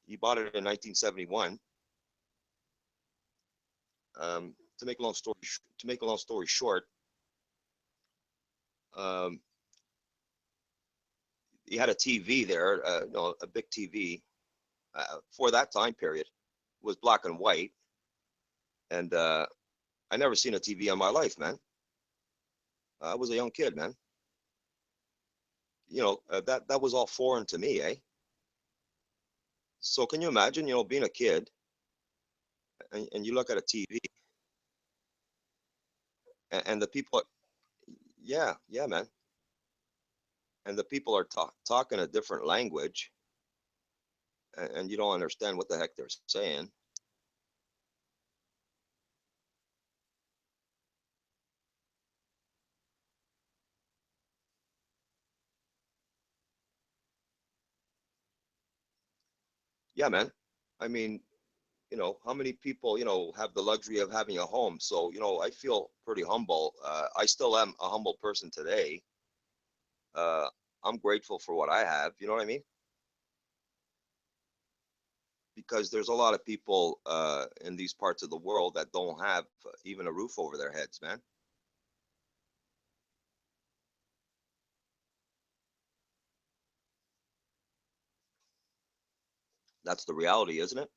he bought it in 1971. To make a long story to make a long story short, um, he had a TV there, you know, a big TV for that time period. It was black and white, and I never seen a TV in my life, man. I was a young kid, man. You know, that was all foreign to me, eh? So can you imagine, you know, being a kid and you look at a TV and the people, yeah, yeah, man, and the people are talking a different language, and you don't understand what the heck they're saying. Yeah, man. I mean, you know, how many people, you know, have the luxury of having a home? So, you know, I feel pretty humble. I still am a humble person today. Uh, I'm grateful for what I have. You know what I mean? Because there's a lot of people in these parts of the world that don't have even a roof over their heads, man. That's the reality, isn't it?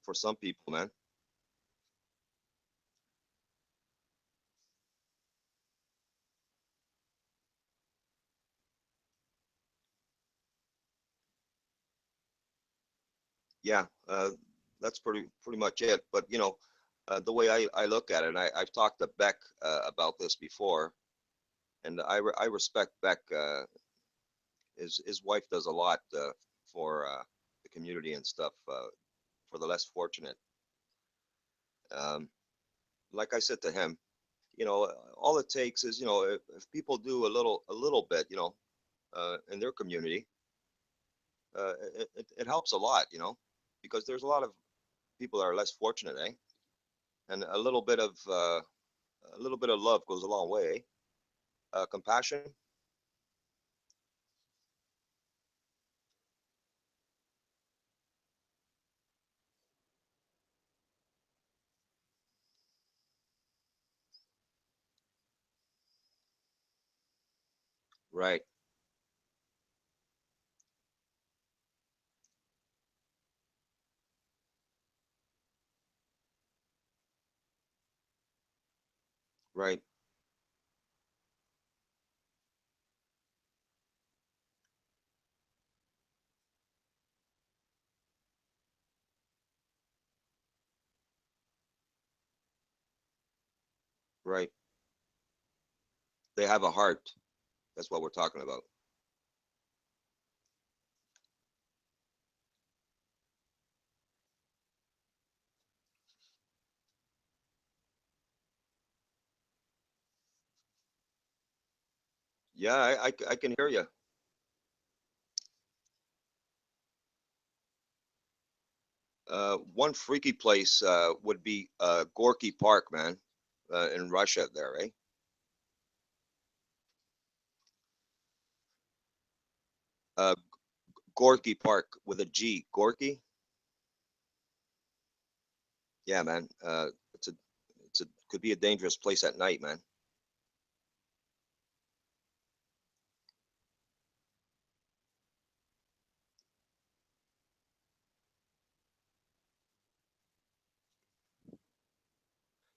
For some people, man. Yeah, that's pretty much it. But you know, the way I look at it, and I've talked to Beck about this before, and I respect Beck. His wife does a lot for the community and stuff for the less fortunate. Um, like I said to him, you know, all it takes is, you know, if people do a little bit, you know, in their community, it helps a lot, you know, because there's a lot of people that are less fortunate, eh? And a little bit of love goes a long way. Eh? Compassion. Right, right, right. They have a heart. That's what we're talking about. Yeah, I can hear you. One freaky place would be Gorky Park, man, in Russia there, eh? Uh, Gorky Park with a G. Gorky? Yeah, man. It's a could be a dangerous place at night, man.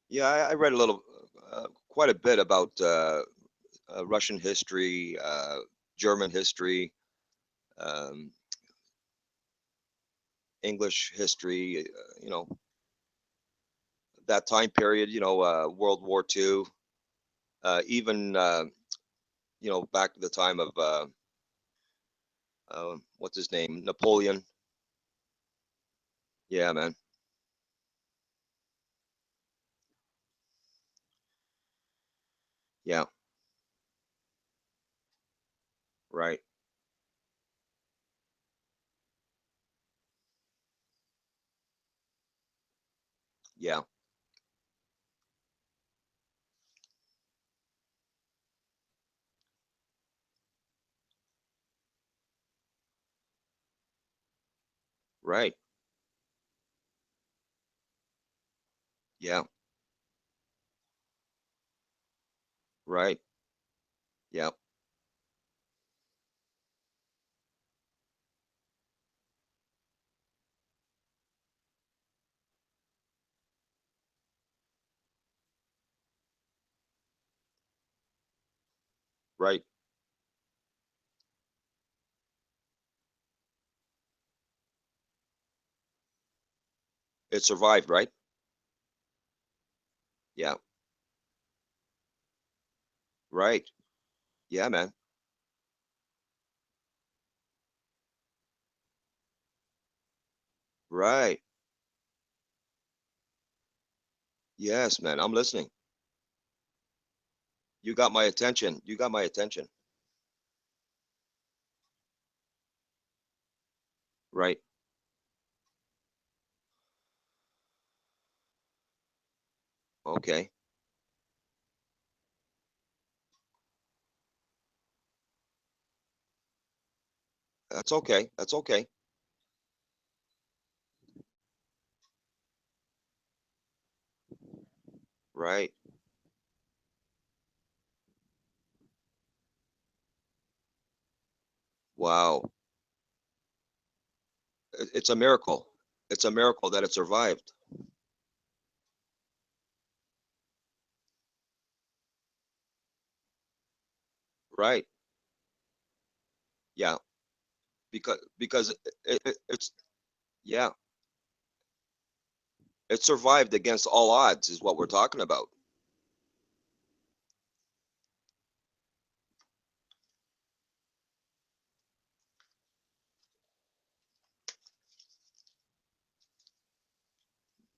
Yeah, I read a little, quite a bit about Russian history, German history, um, English history. You know, that time period. You know, World War II. Even you know, back to the time of what's his name, Napoleon. Yeah, man. Yeah, right. Yeah, right. Yeah, right. Yeah, right. It survived, right? Yeah, right. Yeah, man. Right. Yes, man. I'm listening. You got my attention. You got my attention. Right. Okay. That's okay. That's okay. Right. Wow. It's a miracle. It's a miracle that it survived. Right. Yeah. Because it's yeah, it survived against all odds is what we're talking about.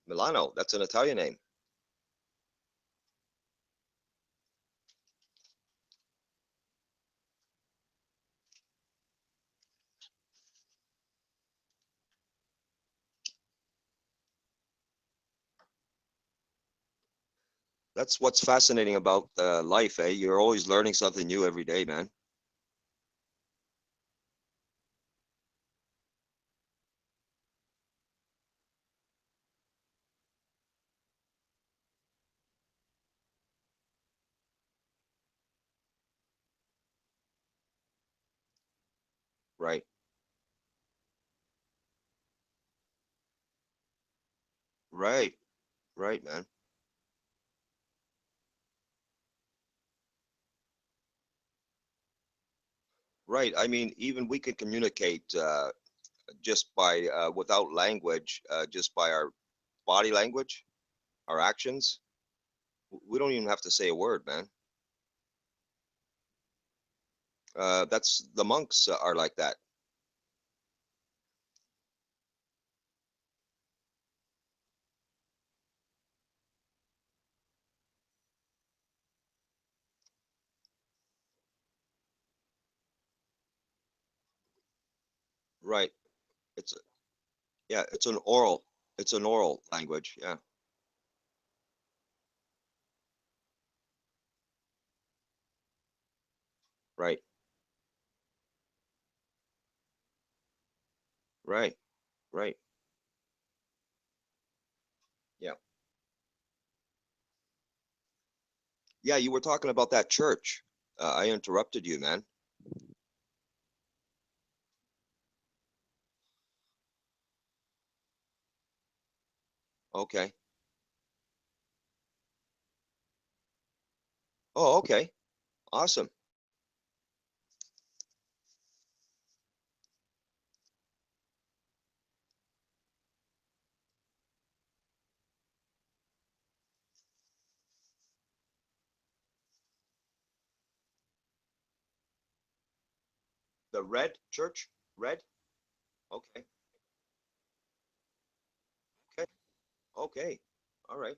Milano, that's an Italian name. That's what's fascinating about life, eh? You're always learning something new every day, man. Right, right, right, man. Right. I mean, even we can communicate just by without language, just by our body language, our actions. We don't even have to say a word, man. That's the monks are like that. Right. It's yeah, it's an oral language. Yeah. Right. Right. Right. Yeah. Yeah, you were talking about that church. I interrupted you, man. Okay. Oh, okay. Awesome. The red church? Red? Okay. Okay. Okay. All right.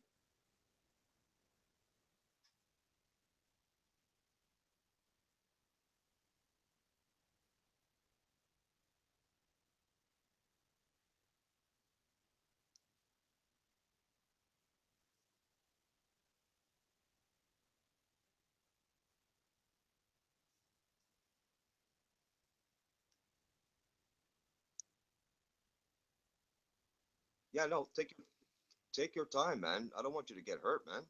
Yeah, no, take your time, man. I don't want you to get hurt, man.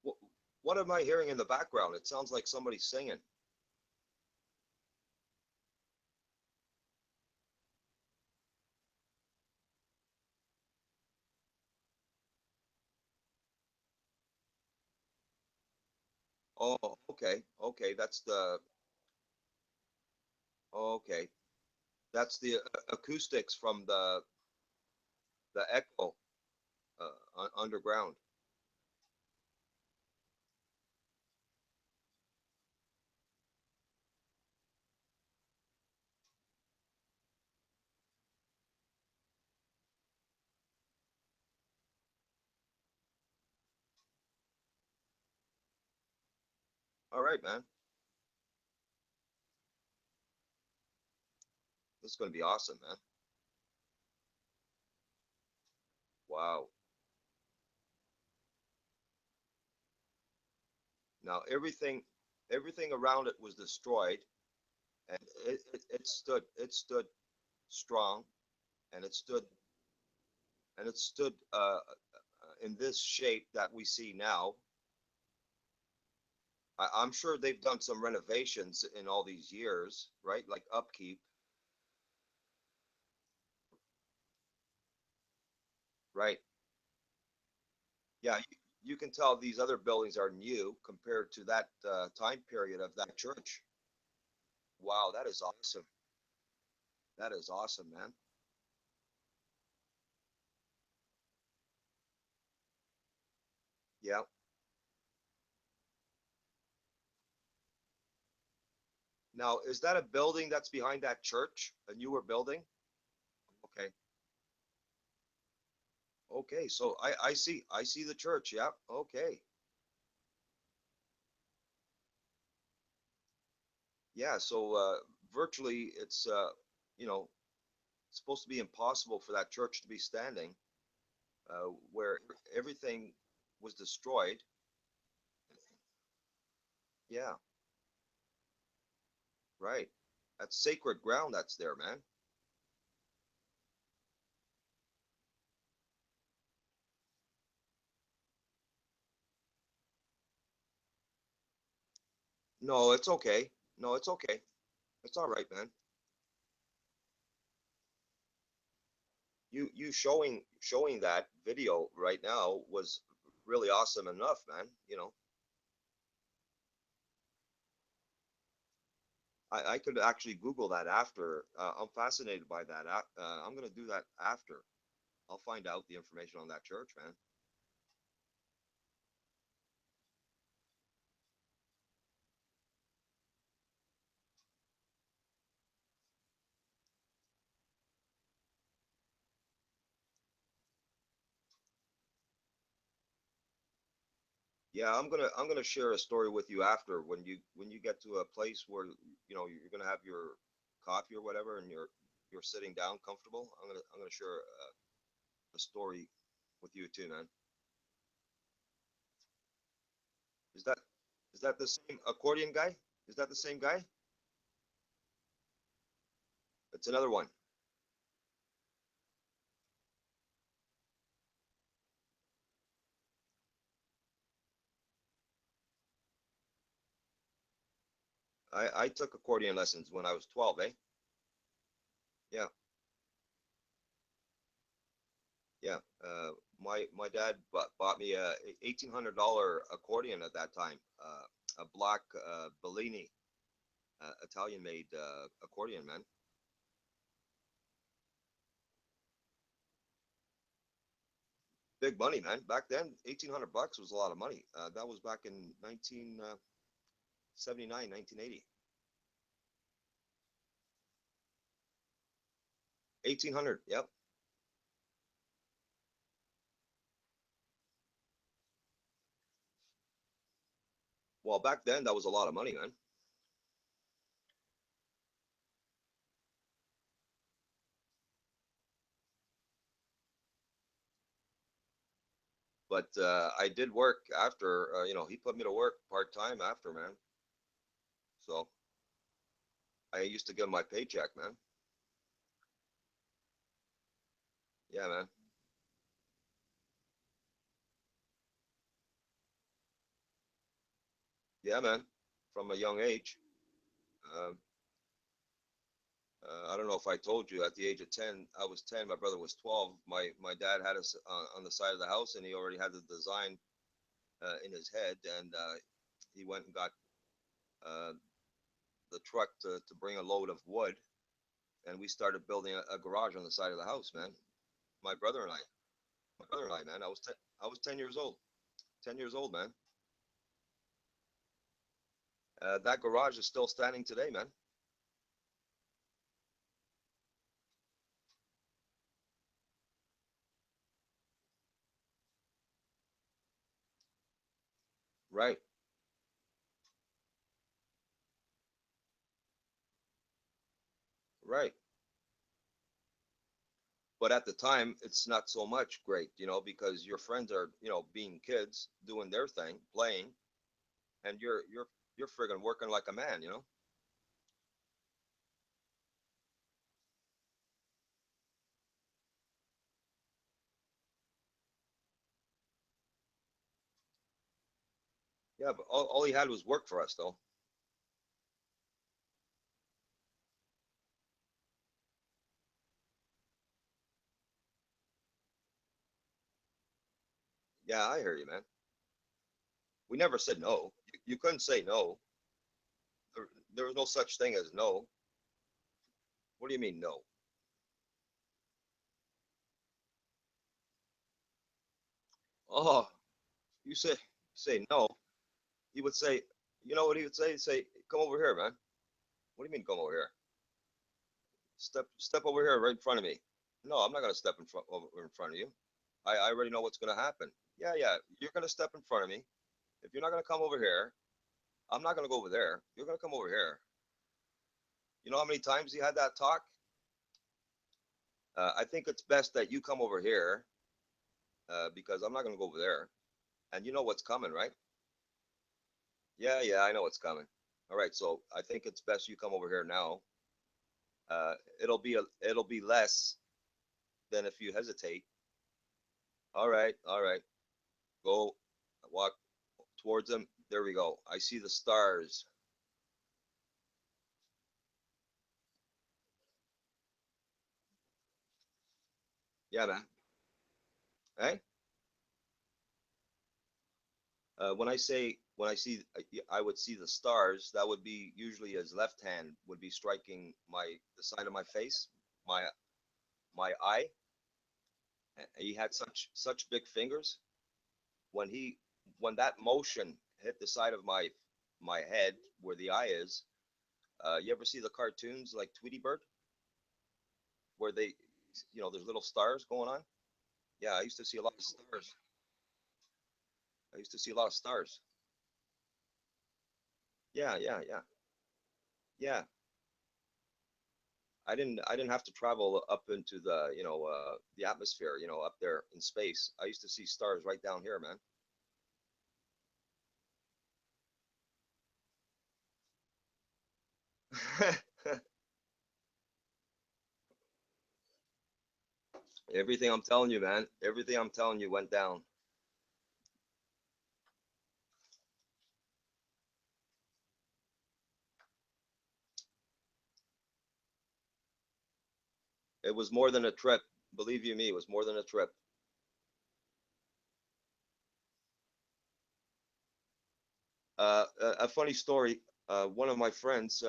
What, what am I hearing in the background? It sounds like somebody's singing. Oh, okay. Okay, that's the okay. That's the acoustics from the echo underground. All right, man. This is going to be awesome, man. Wow. Now everything around it was destroyed, and it stood strong, and it stood in this shape that we see now. I'm sure they've done some renovations in all these years, right? Like upkeep, right? Yeah, you can tell these other buildings are new compared to that time period of that church. Wow, that is awesome. That is awesome, man. Yeah, Now, is that a building that's behind that church, a newer building? Okay. Okay, so I see the church. Yeah. Okay. Yeah, so virtually it's you know, supposed to be impossible for that church to be standing, where everything was destroyed. Yeah, right. That's sacred ground that's there, man. No, it's okay. No, it's okay. It's all right, man. You showing that video right now was really awesome enough, man. You know, I could actually Google that after. I'm fascinated by that. I'm gonna do that after. I'll find out the information on that church, man. Yeah, I'm gonna share a story with you after when you get to a place where you know you're gonna have your coffee or whatever and you're sitting down comfortable. I'm gonna share a story with you too, man. Is that is that the same accordion guy? Is that the same guy? It's another one. I took accordion lessons when I was 12, eh? Yeah, yeah. My dad bought me a $1,800 accordion at that time. A black Bellini, Italian made accordion, man. Big money, man. Back then, $1,800 was a lot of money. That was back in 1979, 1980. 1,800. Yep. Well, back then that was a lot of money, man. But I did work after. You know, he put me to work part time after, man. So I used to get my paycheck, man. Yeah, man. Yeah, man. From a young age. Um, I don't know if I told you at the age of 10, I was 10, my brother was 12. My dad had us on the side of the house and he already had the design in his head and he went and got uh, the truck to bring a load of wood and we started building a garage on the side of the house, man. My brother and I, my brother and I, man, I was 10 years old, 10 years old, man. That garage is still standing today, man. Right, right. But at the time, it's not so much great, you know, because your friends are, you know, being kids, doing their thing, playing, and you're friggin' working like a man, you know? Yeah, but all he had was work for us, though. Yeah, I hear you, man. We never said no. You couldn't say no. There was no such thing as no. What do you mean no? Oh, you say no. He would say, you know what he would say? He'd say, come over here, man. What do you mean come over here? Step over here right in front of me. No, I'm not gonna step in front of you. I already know what's gonna happen. Yeah, yeah, you're gonna step in front of me. If you're not gonna come over here, I'm not gonna go over there. You're gonna come over here. You know how many times he had that talk? I think it's best that you come over here because I'm not gonna go over there. And you know what's coming, right? Yeah, yeah, I know what's coming. All right, so I think it's best you come over here now. It'll be less than if you hesitate. All right. Go walk towards them. There we go. I see the stars. Yeah, man. Hey, when I see, I would see the stars. That would be usually his left hand would be striking the side of my face, my my eye. He had such big fingers. When he when that motion hit the side of my head where the eye is, you ever see the cartoons like Tweety Bird, where there's little stars going on? Yeah, I used to see a lot of stars. I used to see a lot of stars. Yeah, yeah, yeah, yeah. I didn't have to travel up into the atmosphere, up there in space. I used to see stars right down here, man. Everything I'm telling you, man. Everything I'm telling you went down. It was more than a trip. Believe you me, it was more than a trip. A funny story. One of my friends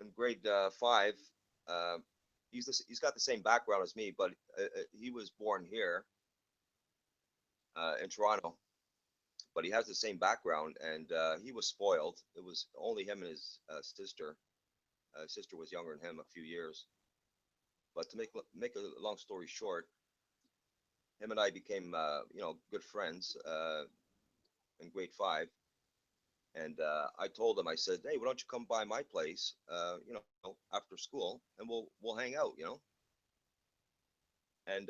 in grade 5, uh, he's got the same background as me, but he was born here in Toronto, but he has the same background, and he was spoiled. It was only him and his sister. Sister was younger than him a few years. But to make a long story short, him and I became good friends in grade 5. And I told him, I said, hey, why don't you come by my place, after school, and we'll hang out, And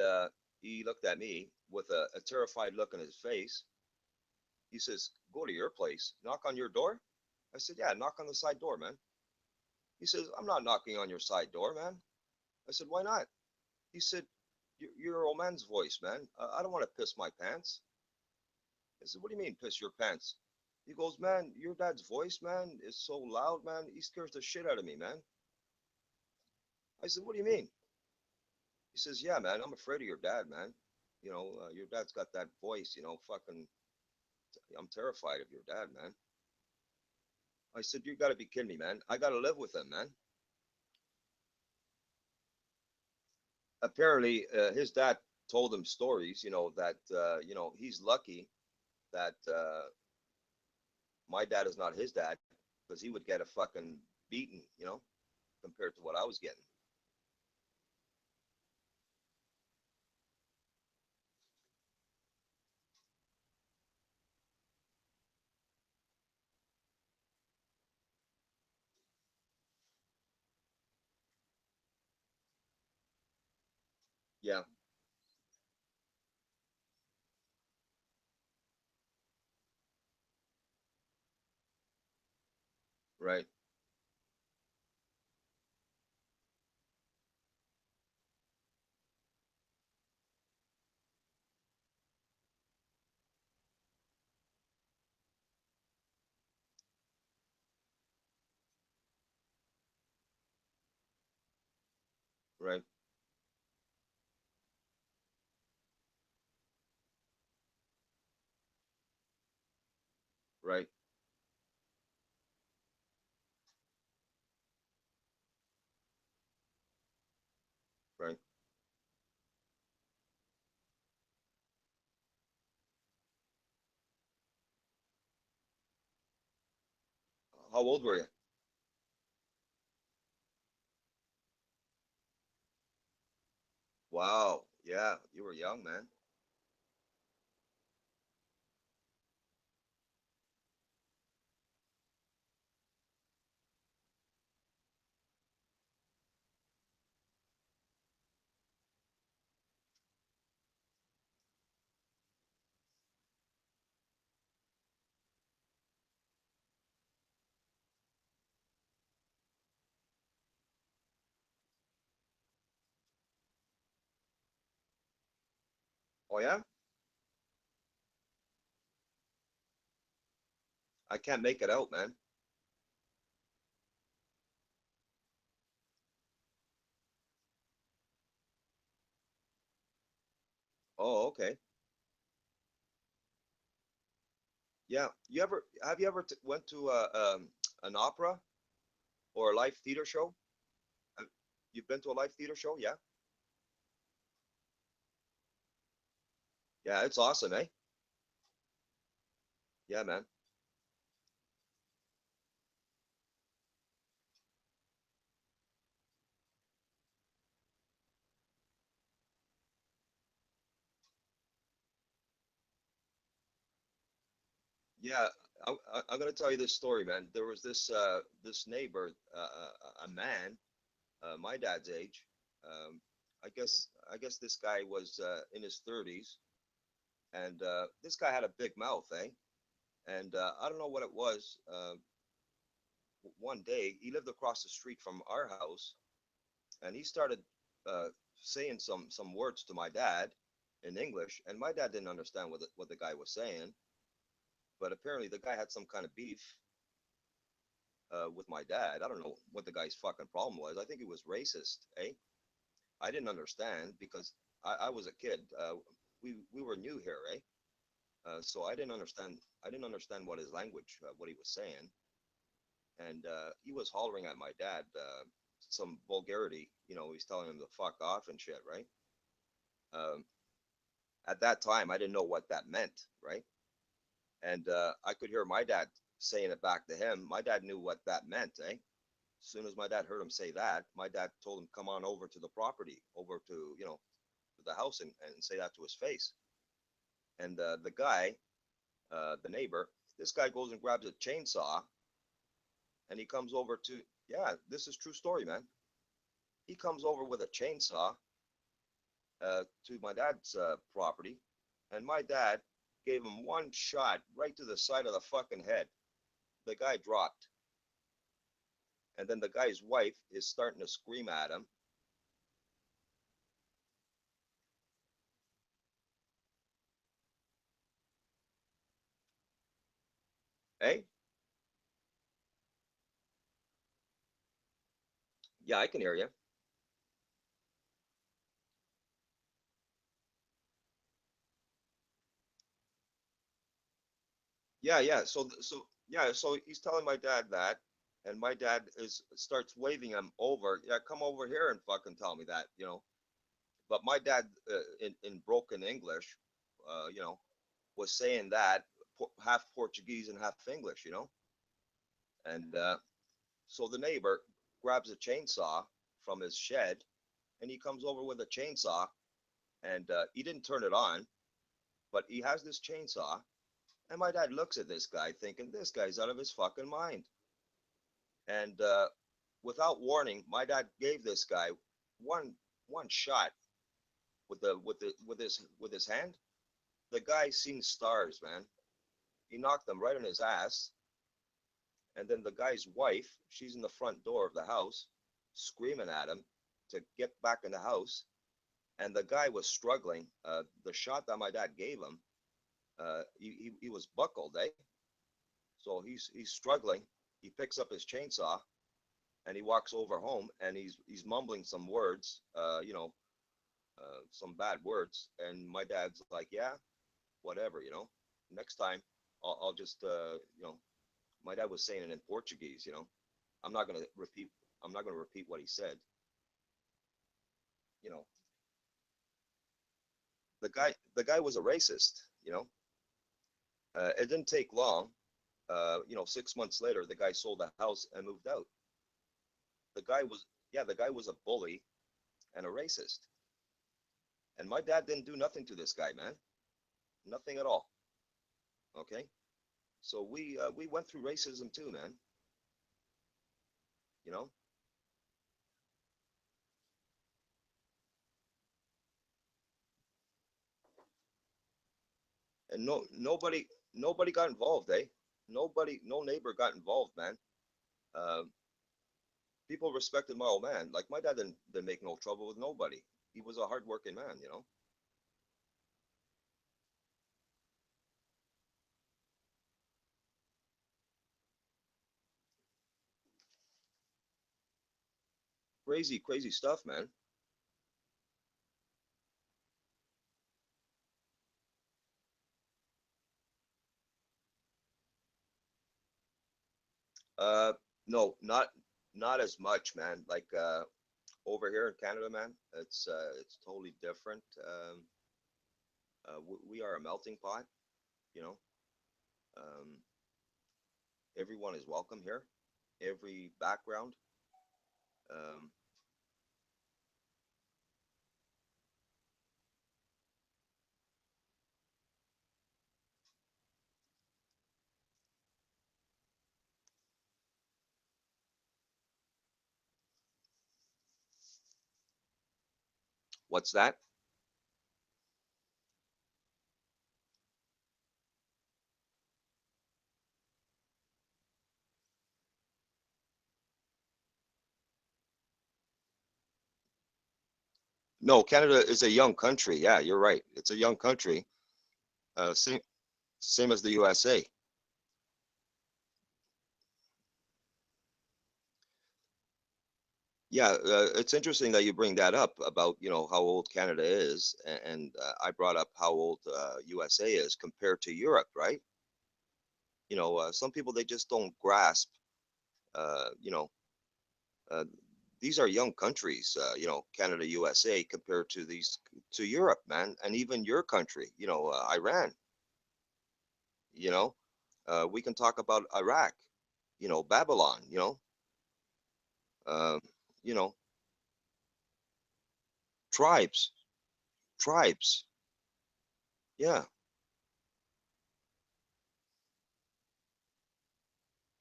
he looked at me with a terrified look on his face. He says, go to your place, knock on your door. I said, yeah, knock on the side door, man. He says, I'm not knocking on your side door, man. I said, why not? He said, you're an old man's voice, man. I don't want to piss my pants. I said, what do you mean, piss your pants? He goes, man, your dad's voice, man, is so loud, man. He scares the shit out of me, man. I said, what do you mean? He says, yeah, man, I'm afraid of your dad, man. Your dad's got that voice, fucking, I'm terrified of your dad, man. I said, you gotta be kidding me, man. I gotta live with him, man. Apparently, his dad told him stories, that, he's lucky that my dad is not his dad because he would get a fucking beating, compared to what I was getting. Yeah, right, right, right, right. How old were you? Wow. Yeah, you were young, man. Oh yeah? I can't make it out, man. Oh, okay. Yeah. You ever went to an opera or a live theater show? Uh, You've been to a live theater show? Yeah. Yeah, it's awesome, eh? Yeah, man. Yeah, I'm gonna tell you this story, man. There was this neighbor, a man, my dad's age. Um, I guess this guy was in his 30s, and this guy had a big mouth, eh? And I don't know what it was. One day he lived across the street from our house, and he started uh, saying some words to my dad in English, and my dad didn't understand what the guy was saying, but apparently the guy had some kind of beef with my dad. I don't know what the guy's fucking problem was. I think he was racist, eh? I didn't understand because I was a kid. We were new here, eh? So I didn't understand. I didn't understand what his language, what he was saying, and he was hollering at my dad some vulgarity. You know, he's telling him to fuck off and shit, right? Um, at that time, I didn't know what that meant, right? And I could hear my dad saying it back to him. My dad knew what that meant, eh? As soon as my dad heard him say that, my dad told him, come on over to the property, over to, to the house and say that to his face. And the guy, the neighbor, this guy goes and grabs a chainsaw and he comes over to, yeah, this is true story, man. He comes over with a chainsaw to my dad's property. And my dad gave him one shot right to the side of the fucking head. The guy dropped. And then the guy's wife is starting to scream at him. Hey, yeah, I can hear you. Yeah, yeah. So he's telling my dad that, and my dad is starts waving him over. Yeah, come over here and fucking tell me that. But my dad, in broken English, you know, was saying that half Portuguese and half English. And so the neighbor grabs a chainsaw from his shed, and he comes over with a chainsaw, and he didn't turn it on, but he has this chainsaw, and my dad looks at this guy thinking this guy's out of his fucking mind. And without warning, my dad gave this guy one one shot with his hand. The guy seen stars, man. He knocked them right on his ass. And then the guy's wife, she's in the front door of the house, screaming at him to get back in the house. And the guy was struggling. The shot that my dad gave him, he was buckled, eh? So he's struggling. He picks up his chainsaw and he walks over home and he's mumbling some words, some bad words. And my dad's like, yeah, whatever. Next time I'll just, my dad was saying it in Portuguese. I'm not gonna repeat. I'm not gonna repeat what he said. You know, the guy was a racist. It didn't take long. 6 months later, the guy sold the house and moved out. The guy was, yeah, the guy was a bully and a racist. And my dad didn't do nothing to this guy, man. Nothing at all. Okay. So we went through racism too, man. You know, and nobody got involved, eh? No neighbor got involved, man. Uh, People respected my old man. Like my dad didn't make no trouble with nobody. He was a hardworking man, you know. Crazy, crazy stuff, man. Uh, no, not as much, man. Like over here in Canada, man, it's totally different. We are a melting pot, you know. Um, Everyone is welcome here, every background. Um, what's that? No, Canada is a young country. Yeah, you're right. It's a young country. Same as the USA. Yeah, it's interesting that you bring that up about, how old Canada is, and I brought up how old USA is compared to Europe, right? Some people they just don't grasp. Uh, you know, uh, these are young countries. Canada, USA compared to these to Europe, man, and even your country. Iran. You know, we can talk about Iraq. Babylon. Uh, you know, tribes, tribes. Yeah,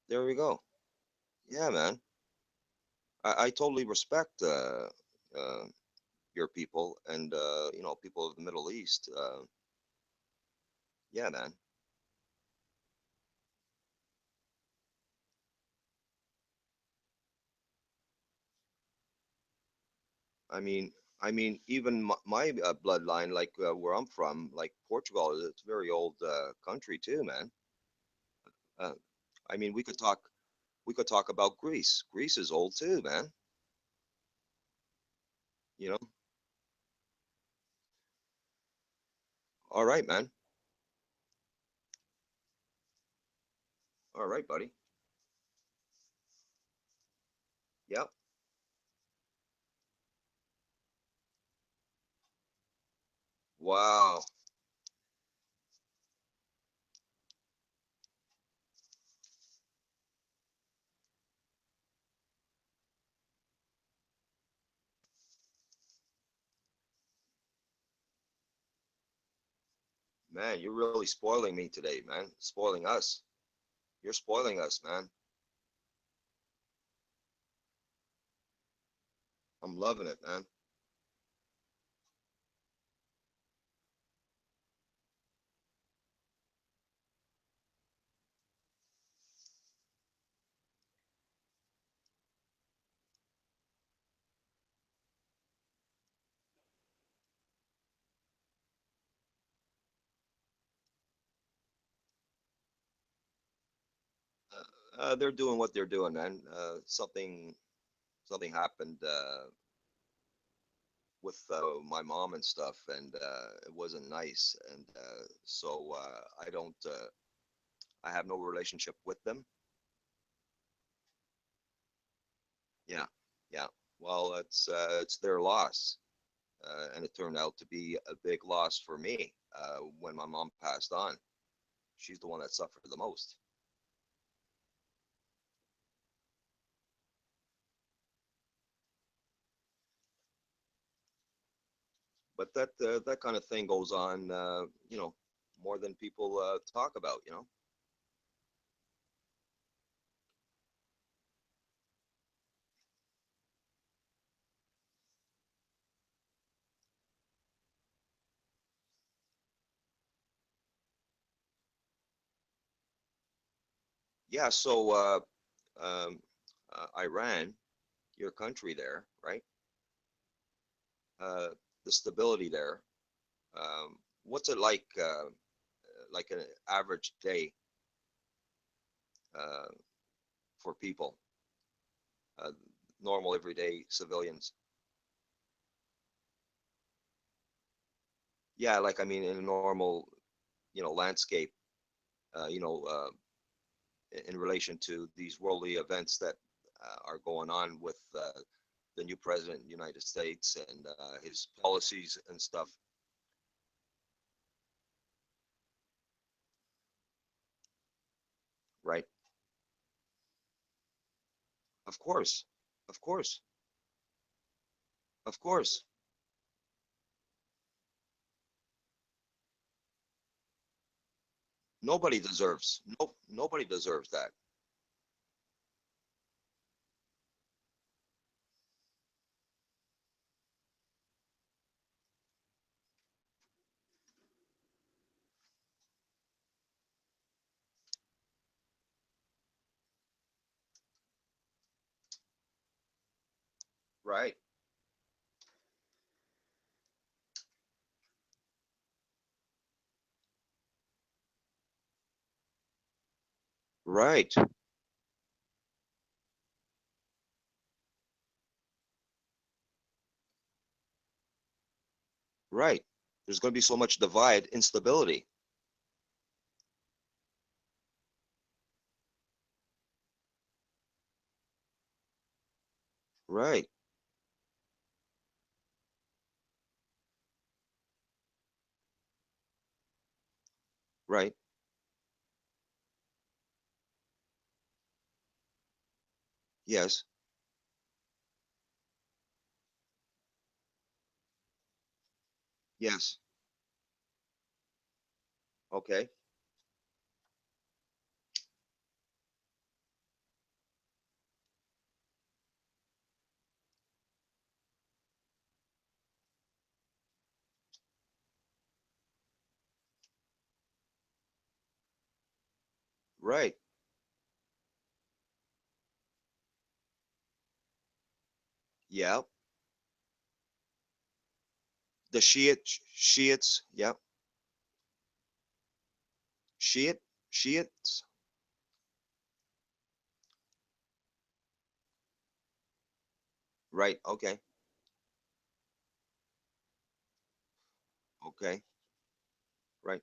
there we go. Yeah, man. I totally respect uh, your people and people of the Middle East. Yeah, man. I mean, even my bloodline, like where I'm from, like Portugal, it's a very old country too, man. Uh, we could talk about Greece. Greece is old too, man. You know. All right, man. All right, buddy. Yep. Wow, man, you're really spoiling me today, man. Spoiling us. You're spoiling us, man. I'm loving it, man. They're doing what they're doing, man. Something happened with my mom and stuff, and it wasn't nice, and so I have no relationship with them. Yeah, yeah. Well, it's their loss, and it turned out to be a big loss for me when my mom passed on. She's the one that suffered the most. but that kind of thing goes on, you know, more than people talk about, you know. Yeah, so Iran, your country there, right? Uh, the stability there. What's it like an average day uh, for people, uh, normal everyday civilians? Yeah, like I mean, in a normal, you know, landscape, you know, in relation to these worldly events that are going on with the new president of the United States and his policies and stuff. Right. Of course. Of course. Of course. Nobody deserves. Nope. Nobody deserves that. Right. Right. Right. There's going to be so much divide, instability. Right. Right. Yes. Yes. Okay. Right. Yeah. The Shiites. Yeah. Shiite. Shiites. Right. Okay. Okay. Right.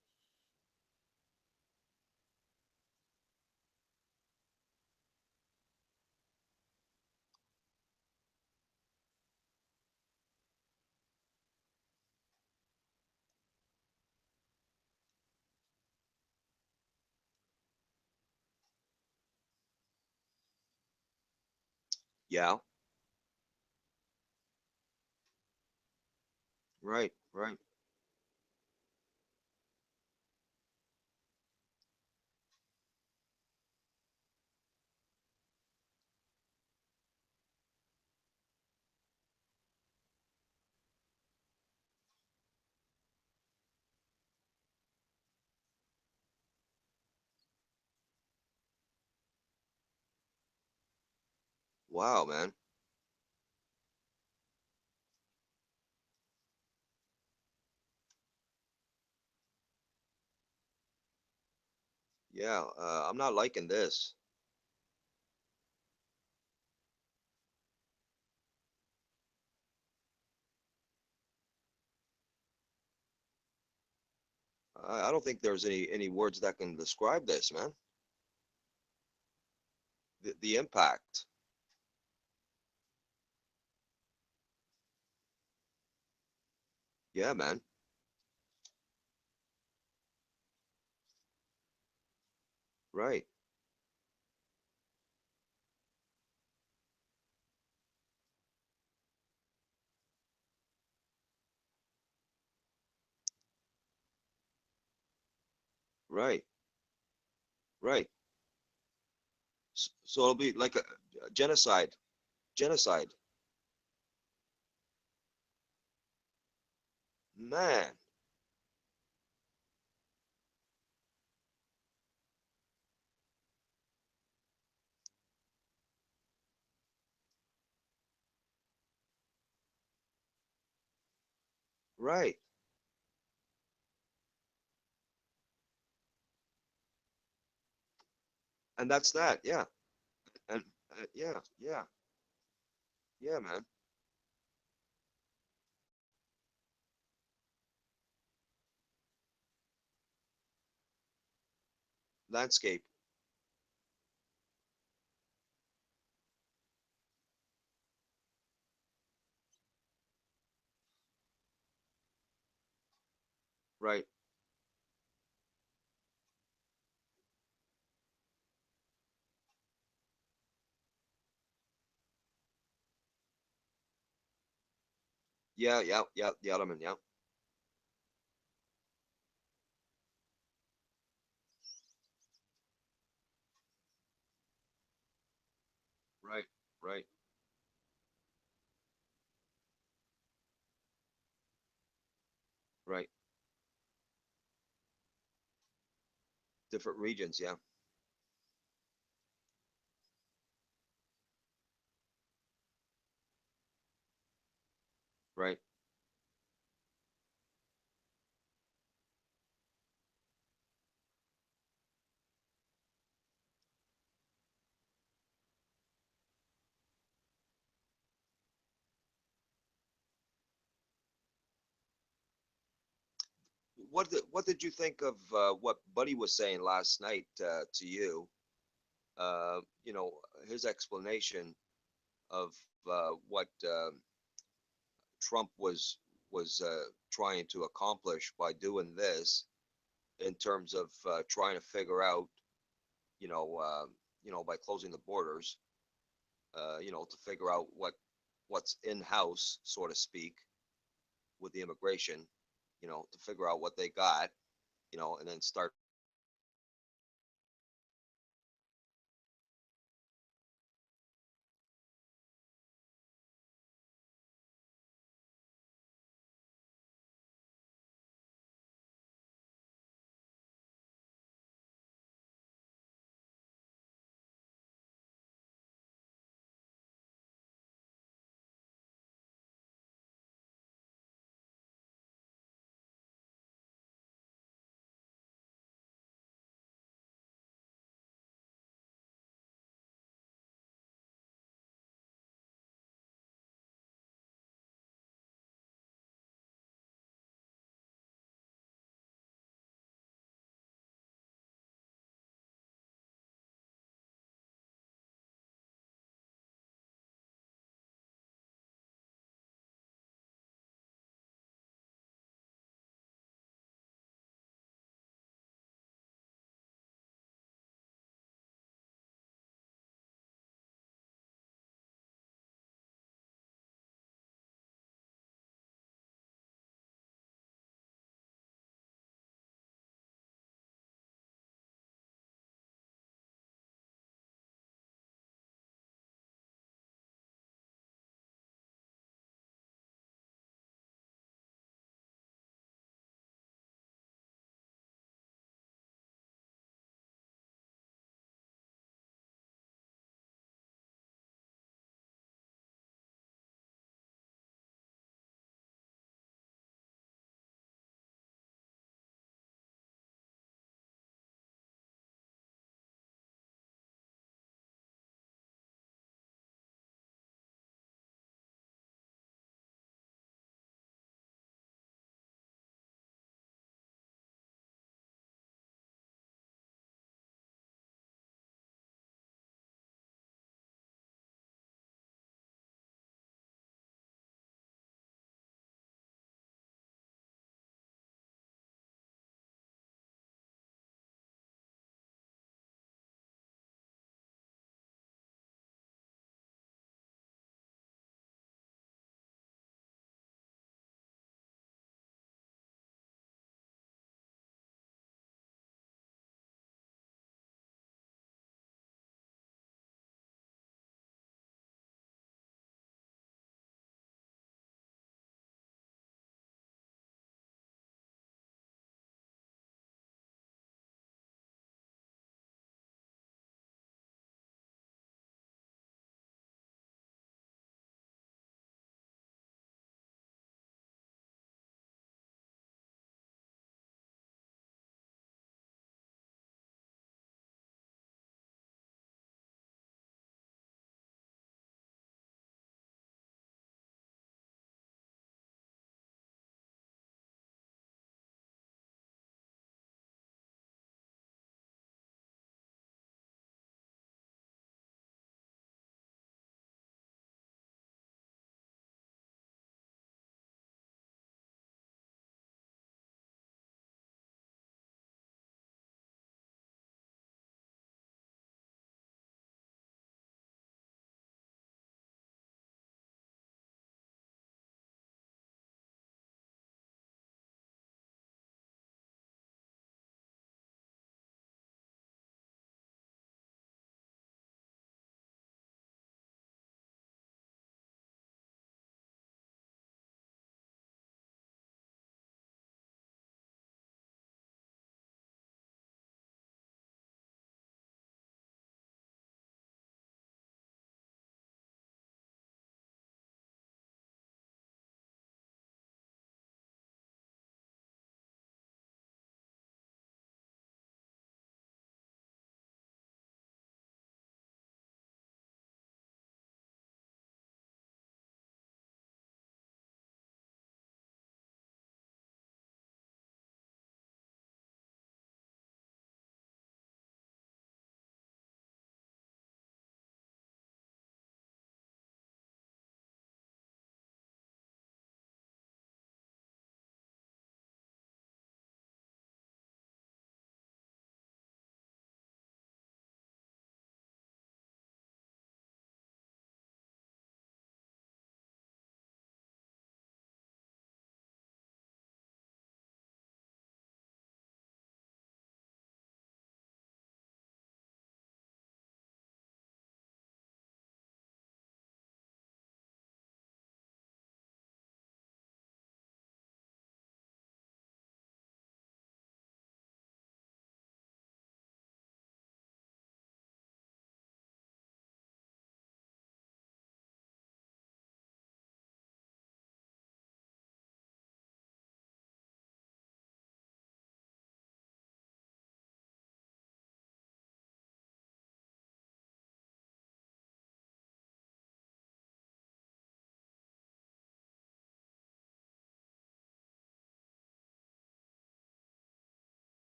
Yeah. Right. Right. Wow, man. Yeah. I'm not liking this. I don't think there's any words that can describe this, man. The impact. Yeah, man. Right. Right. Right. So it'll be like a genocide. Genocide. Man. Right. And that's that. Yeah. And yeah, yeah, yeah, man. Landscape. Right. Yeah, yeah, yeah. The element. Yeah. Right. Right. Right. Different regions. Yeah. Right. What did you think of what Buddy was saying last night to you? You know, his explanation of what Trump was trying to accomplish by doing this in terms of trying to figure out, you know, by closing the borders, to figure out what's in house, so to speak, with the immigration, to figure out what they got, and then start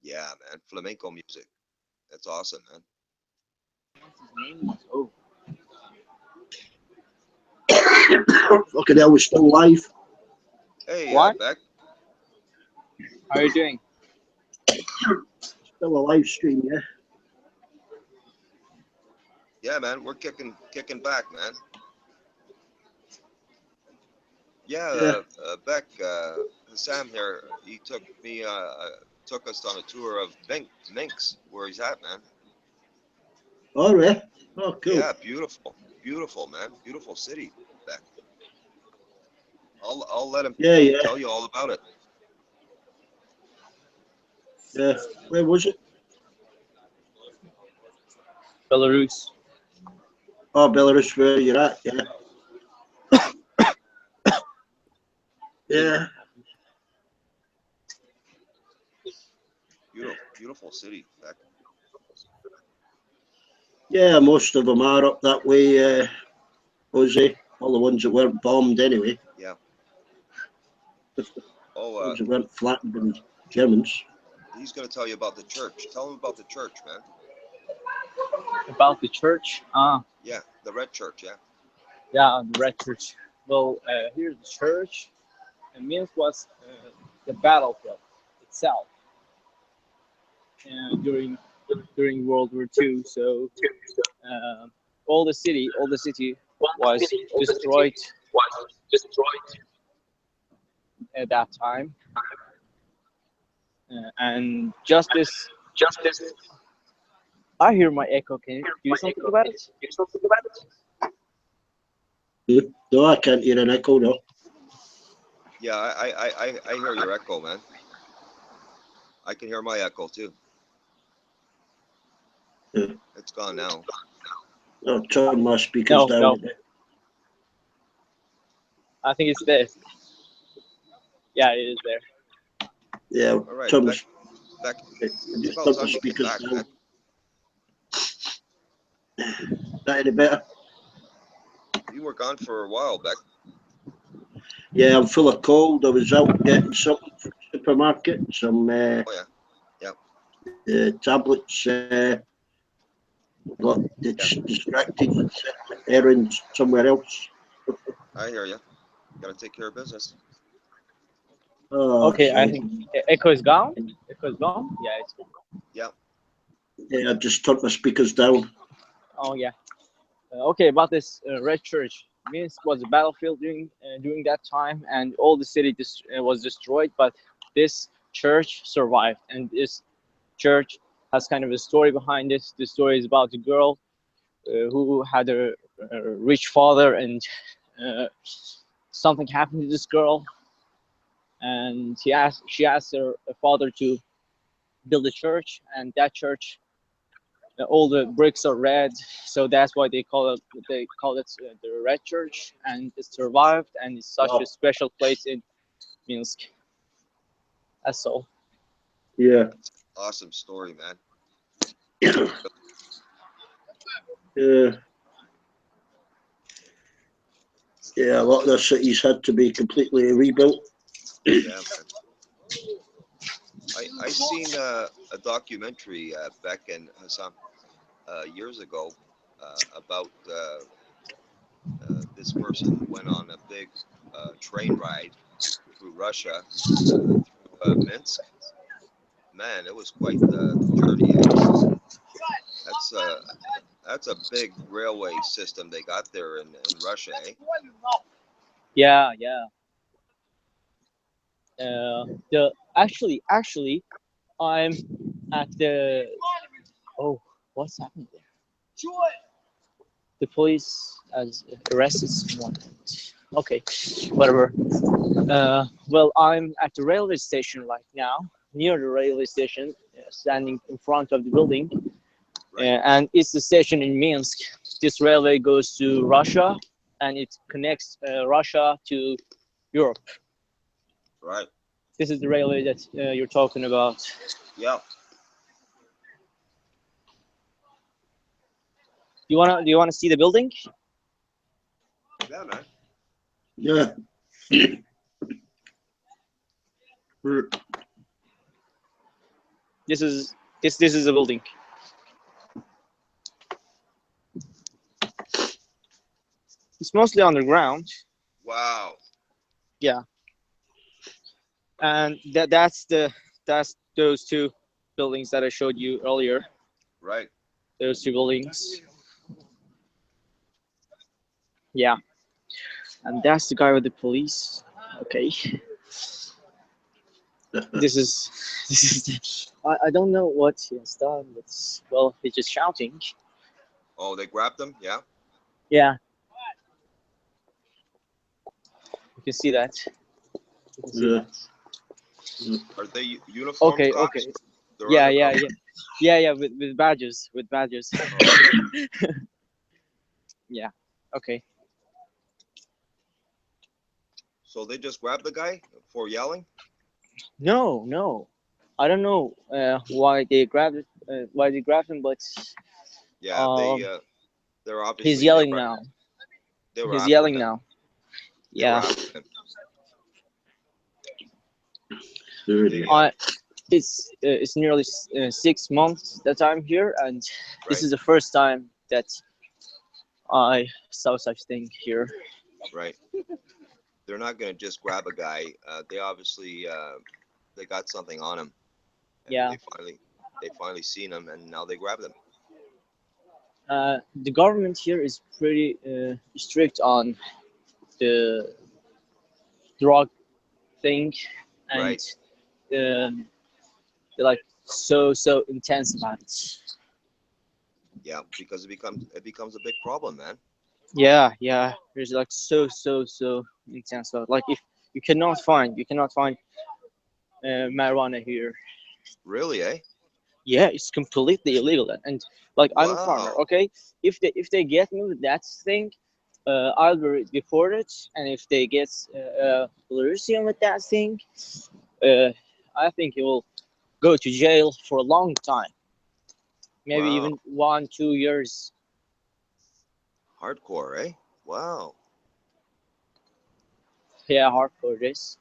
Yeah, man. Flamenco music. That's awesome, man. Oh, Fucking hell, we're still live. Hey, What? Beck. how are you doing? Still a live stream, yeah. Yeah, man. We're kicking back, man. Yeah, Beck. Sam here. He took me. Took us on a tour of Minx, where he's at, man. All right. Oh, cool. Yeah, beautiful, man. Beautiful city, Beck. I'll let him Yeah. tell you all about it. Yeah. Where was it? Belarus. Oh, Belarus, where you're at, yeah. Yeah. Beautiful city, Beck. Yeah, most of them are up that way, Jose. All the ones that weren't bombed anyway. Yeah. Ones that weren't flattened by the Germans. He's going to tell you about the church. Tell him about the church, man. About the church? Yeah, the Red Church, yeah. Yeah, the Red Church. Well, here's the church. And Minsk was the battlefield itself during World War II. So all the city was destroyed at that time. And justice. I hear my echo. Can you do something about it? No, I can't hear an echo, no. Yeah, I hear your echo, man. I can hear my echo too. Yeah. It's gone now. I'll turn my speakers down No. a bit. I think it's there. Yeah, it is there. Yeah, All right, turn Beck, just about turn time my we get speakers back, down. man. That any better? You were gone for a while, Beck. Yeah, I'm full of cold. I was out getting something from the supermarket, some tablets. Got distracted with errands somewhere else. I hear you. Got to take care of business. Oh, Okay, I sorry. think echo is gone. Echo is gone. Yeah, it's gone. Yeah. Yeah, I just turned my speakers down. Oh yeah. Okay, about this Red Church. Minsk was a battlefield during that time, and all the city was destroyed. But this church survived, and this church has kind of a story behind it. The story is about a girl who had a rich father, and something happened to this girl, and she asked her father to build a church, and that church, all the bricks are red, so that's why they call it the Red Church, and it survived, and it's such a special place in Minsk. That's all. Yeah. Awesome story, man. Yeah, a lot of the cities had to be completely rebuilt. Yeah, man. I seen a documentary, Beck and Hassan, years ago, about this person went on a big train ride through Russia, through Minsk. Man, it was quite the journey. That's a big railway system they got there in Russia, eh? Yeah. Actually, I'm at the. Oh, what's happening there? The police has arrested someone. Okay, whatever. Well, I'm at the railway station right now, near the railway station, standing in front of the building. Right. And it's the station in Minsk. This railway goes to Russia, and it connects Russia to Europe. Right. This is the railway that you're talking about. Yeah. Do you wanna see the building? Yeah, man. Yeah. This is a building. It's mostly underground. Wow. Yeah, and that's those two buildings that I showed you earlier. Right. Those two buildings. Yeah, and that's the guy with the police. Okay, this is this is. I don't know what he has done, but well, he's just shouting. Oh, they grabbed them. Yeah. Yeah, you can see that. You can see Yeah. that. Are they uniformed Okay, cops? okay. They're Yeah, yeah, undercover? yeah, with badges, with badges. Oh, Yeah. Okay. so they just grabbed the guy for yelling? No, no. I don't know why they grabbed it, why they grabbed him, but Yeah, um, they're he's obviously yelling now. they were He's after yelling him. now. They were Yeah. after him. Really. It's nearly 6 months that I'm here, and this Right. is the first time that I saw such thing here. Right. They're not gonna just grab a guy. They obviously they got something on him, and Yeah. they finally seen him, and now they grabbed him. The government here is pretty strict on the drug thing, and Right. they're like so intense about it. Yeah, because it becomes a big problem, man. Yeah. There's like so intense about it. Like if you cannot find marijuana here. Really, eh? Yeah, it's completely illegal. And like I'm a farmer, Wow. okay? If they get me with that thing, I'll be deported. And if they get Belarusian with that thing, uh, I think he will go to jail for a long time, maybe Wow. even 1-2 years. Hardcore, eh? Wow. Yeah, hardcore this.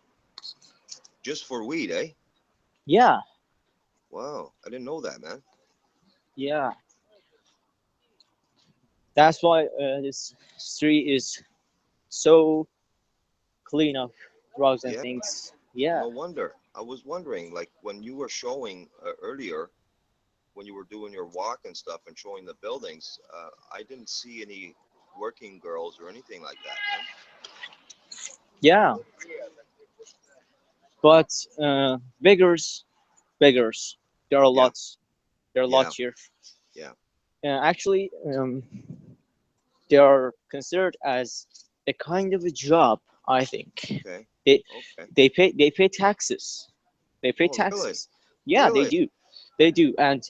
Just for weed, eh? Yeah, Wow. I didn't know that, man. yeah. That's why this street is so clean of drugs and Yeah. things. Yeah, No wonder. I was wondering, like when you were showing earlier, when you were doing your walk and stuff and showing the buildings, I didn't see any working girls or anything like that, man. yeah. But beggars. There are Yeah. lots. There are Yeah. lots here. Yeah. Actually, they are considered as a kind of a job. I think Okay. they Okay. they pay taxes. They pay Oh, really? taxes. Yeah, they Really? do. They do, and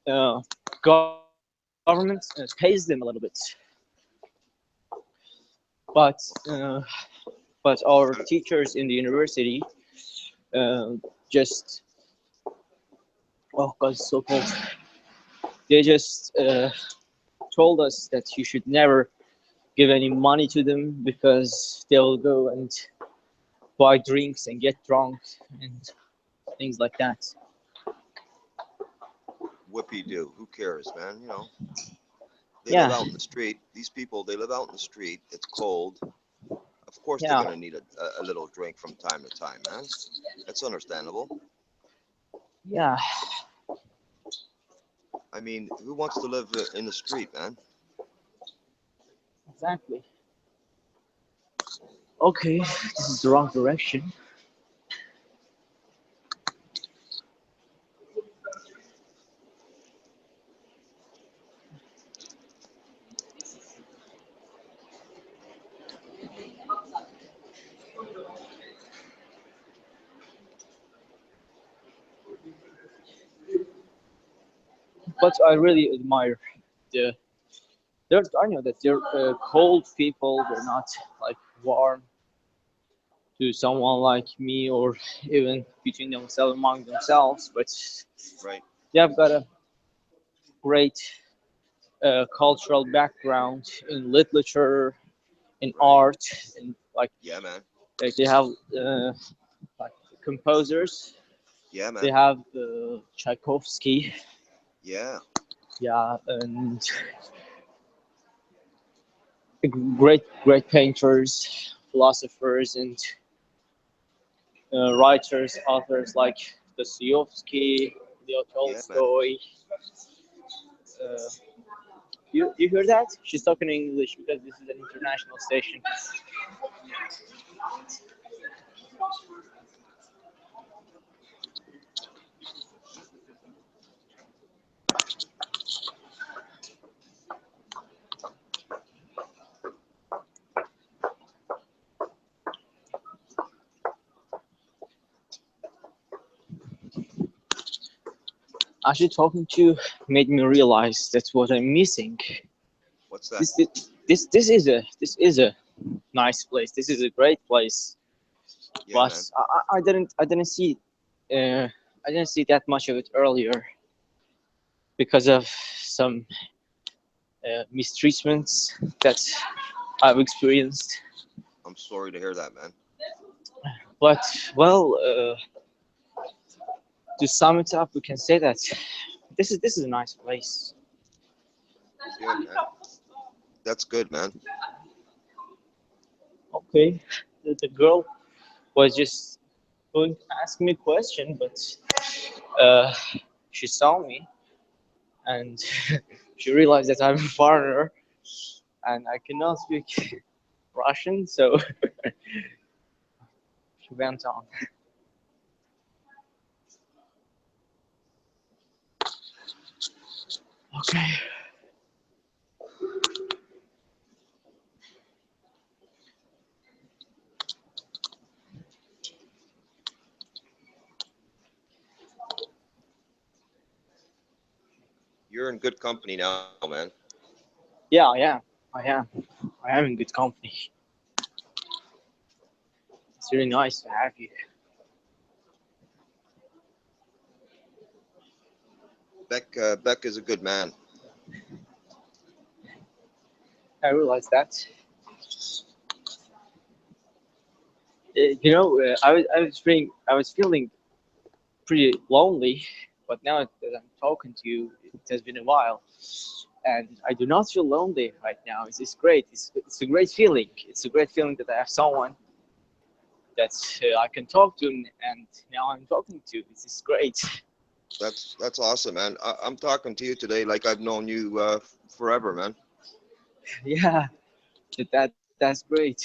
uh, government pays them a little bit. But but our teachers in the university just oh god, it's so cold. They just told us that you should never give any money to them because they'll go and buy drinks and get drunk and things like that. Whoopie do. Who cares, man? You know, they live Yeah, out in the street. These people, they live out in the street. It's cold. Of course, they're yeah, gonna need a little drink from time to time, man. That's understandable. yeah, I mean, who wants to live in the street, man? exactly. Okay, this is the wrong direction. But I really admire the. I know that they're cold people. They're not like warm to someone like me or even between themselves among themselves. But Right? they've got a great cultural background in literature, in Right. art, and Yeah, man. like they have like composers Yeah, They man. have Tchaikovsky. Yeah. Yeah, and great painters, philosophers, and writers, authors like Dostoevsky, Leo Yeah, man. Tolstoy. Uh, you hear that? She's talking English because this is an international station. Actually, talking to you made me realize that's what I'm missing. What's that? This is a nice place. This is a great place. Yeah, But man. I didn't see I didn't see that much of it earlier because of some mistreatments that I've experienced. I'm sorry to hear that, man. But well, to sum it up, we can say that this is a nice place. Good, man. That's good, man. Okay, the girl was just going to ask me a question, but uh, she saw me and she realized that I'm a foreigner and I cannot speak Russian, so she went on. Okay. You're in good company now, man. Yeah, yeah, I am. I am in good company. It's really nice to have you. Beck is a good man. I realized that. I was feeling pretty lonely, but now that I'm talking to you, it has been a while, and I do not feel lonely right now. It's great. It's a great feeling. It's a great feeling that I have someone that I can talk to, and now I'm talking to. This is great. That's awesome, man. I'm talking to you today like I've known you forever, man. Yeah, that's great.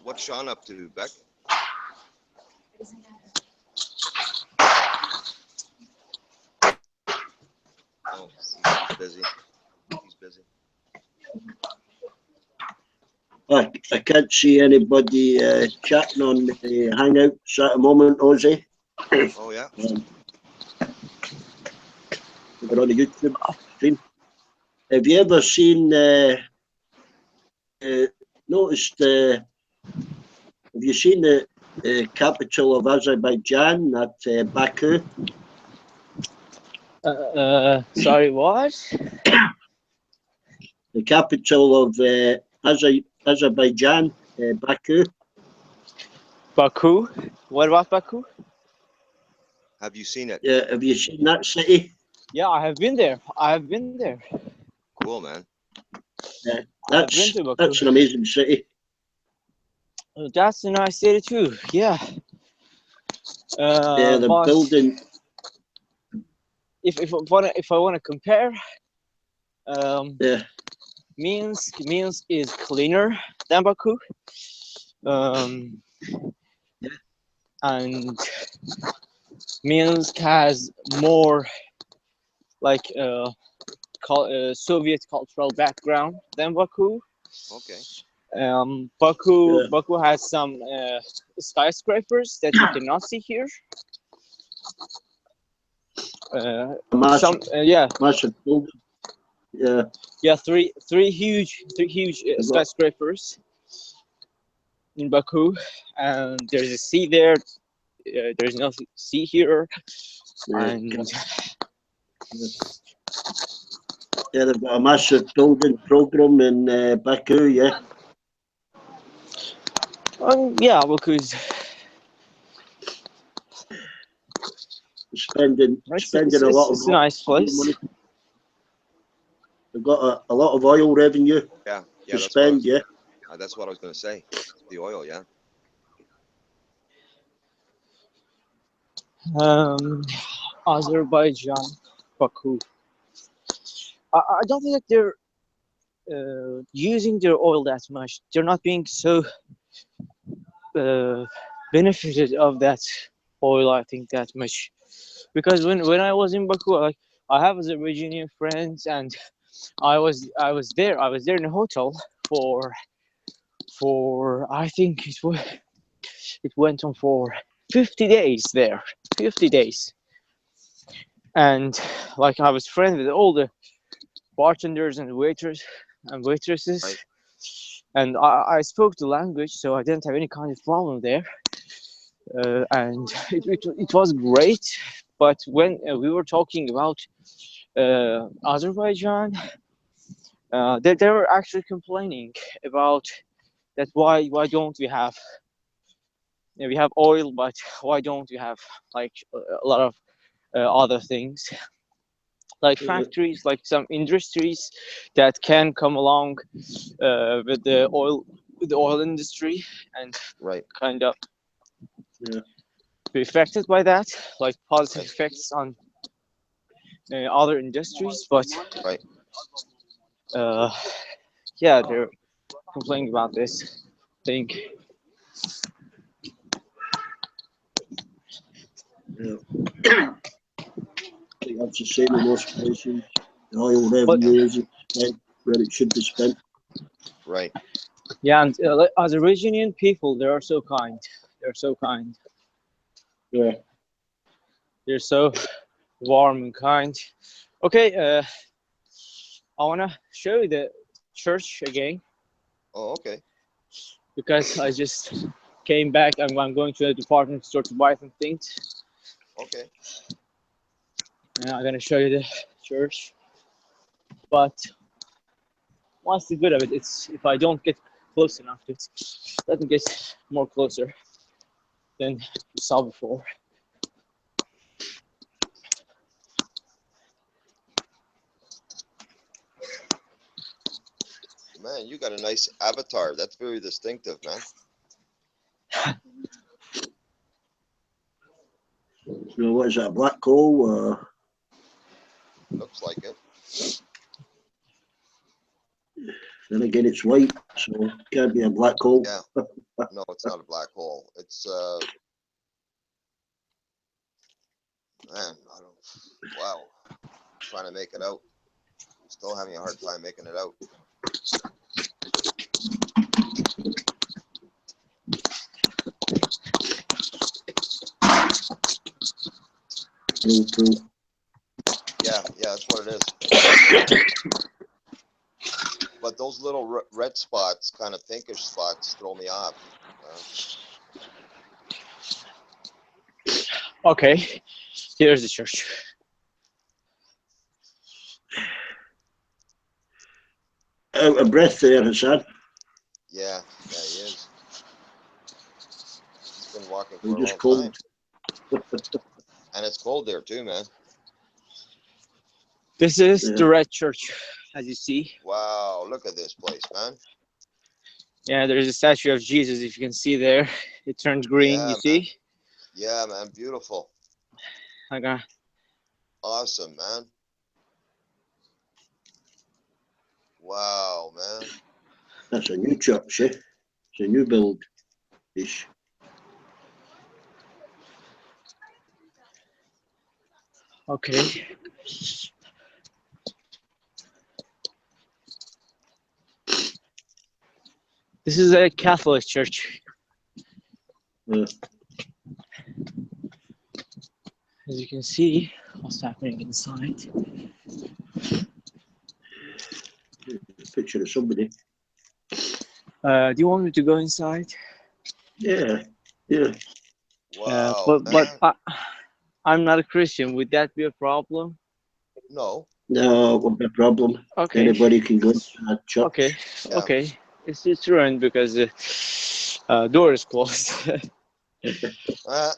What's Sean up to, Beck? Oh, he's busy. He's busy. I can't see anybody chatting on the Hangouts at the moment, Ozzy. Oh yeah. Over on the YouTube stream. Have you ever seen, noticed, have you seen the capital of Azerbaijan at Baku? Sorry, what? The capital of Azerbaijan, Baku. Baku? What about Baku? Have you seen it? Have you seen that city? Yeah, I have been there. I have been there. Cool, man. Yeah, I've been to Baku. that's an amazing city. That's a nice city too. Yeah. Yeah, the But building. if I wanna compare, Yeah, Minsk is cleaner than Baku. Um, and Minsk has more like Soviet cultural background than Baku. Okay. Yeah. Baku has some skyscrapers that you cannot see here. Massive, yeah, massive building. Yeah. yeah, three huge skyscrapers in Baku, and there's a sea there. There's no sea here, and Yeah, they've got a massive building program in Baku. Yeah. yeah, Baku's Spending it's a lot of it's a nice place. money. They've got a lot of oil revenue Yeah, to that's spend. Yeah. that's what I was going to say. The oil, yeah. Azerbaijan, Baku. I don't think that they're using their oil that much. They're not being so benefited of that oil, I think, that much. Because when I was in Baku, like, I have Azerbaijani friends, and I was there in a hotel for I think it went on for 50 days there, 50 days, and like I was friends with all the bartenders and waiters and waitresses, Right. and I spoke the language, so I didn't have any kind of problem there, and it was great. But when we were talking about Azerbaijan, they were actually complaining about that why don't we have we have oil, but why don't we have like a lot of other things like factories, like some industries that can come along with the oil industry and Right. kind of be affected by that, like positive effects on other industries. But right. Yeah, they're complaining about this thing. Yeah. I think that's the same in most places. The oil revenue isn't spent where it should be spent. Right. Yeah, and Azerbaijani people, they are so kind. They're so kind. Yeah. They're so warm and kind. Okay, I wanna show you the church again. Oh, okay. Because I just came back and I'm going to the department store to buy some things. Okay. And I'm gonna show you the church. But what's the good of it? It's if I don't get close enough to it, let me get more closer than you saw before. Man, you got a nice avatar. That's very distinctive, man. So what is that, a black hole? Looks like it. Then again, it's white, so it can't be a black hole. Yeah. No, it's not a black hole. It's man, I don't. Wow. I'm trying to make it out. Still having a hard time making it out. Yeah, that's what it is. But those little red spots, kind of pinkish spots, throw me off. Okay, here's the church. Out of breath there, Hassan. Yeah, he is. He's been walking for I'm a just long cold. time. And it's cold there too, man. This is the red church, as you see. Wow, look at this place, man. Yeah, there's a statue of Jesus, if you can see there. It turns green, you see? Yeah, man, beautiful. Okay. Awesome, man. Wow, man. That's a new church, eh? It's a new build-ish. Okay. This is a Catholic church. Yeah. As you can see, what's happening inside. Picture of somebody. Do you want me to go inside? Yeah, yeah. Wow, But man. I'm not a Christian. Would that be a problem? No. No, won't be a problem. Okay. Anybody can go into that church. Okay. Yeah. Okay. It's ruined because the door is closed. Uh,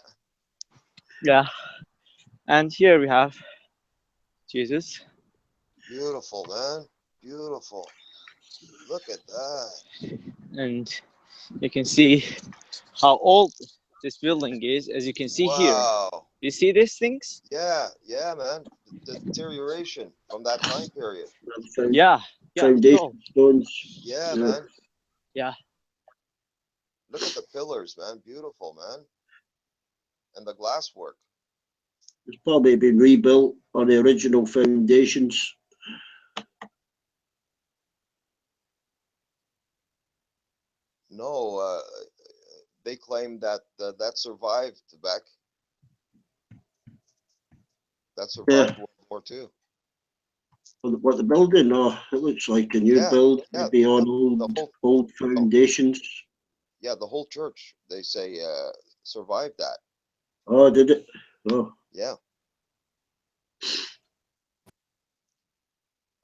Yeah. And here we have Jesus. beautiful, man. Beautiful. Look at that. And you can see how old this building is, as you can see here. Wow. You see these things? Yeah, yeah, man. The deterioration from that time period. Yeah, yeah, Foundation stones. Yeah, Yeah. man. yeah. Look at the pillars, man. Beautiful, man. And the glass work. It's probably been rebuilt on the original foundations. No, they claim that that survived, Beck. That survived World War II. What the building? No, it looks like a new Yeah, build, yeah, maybe on the old foundations. Yeah, the whole church, they say, survived that. Oh, did it? Oh, Yeah.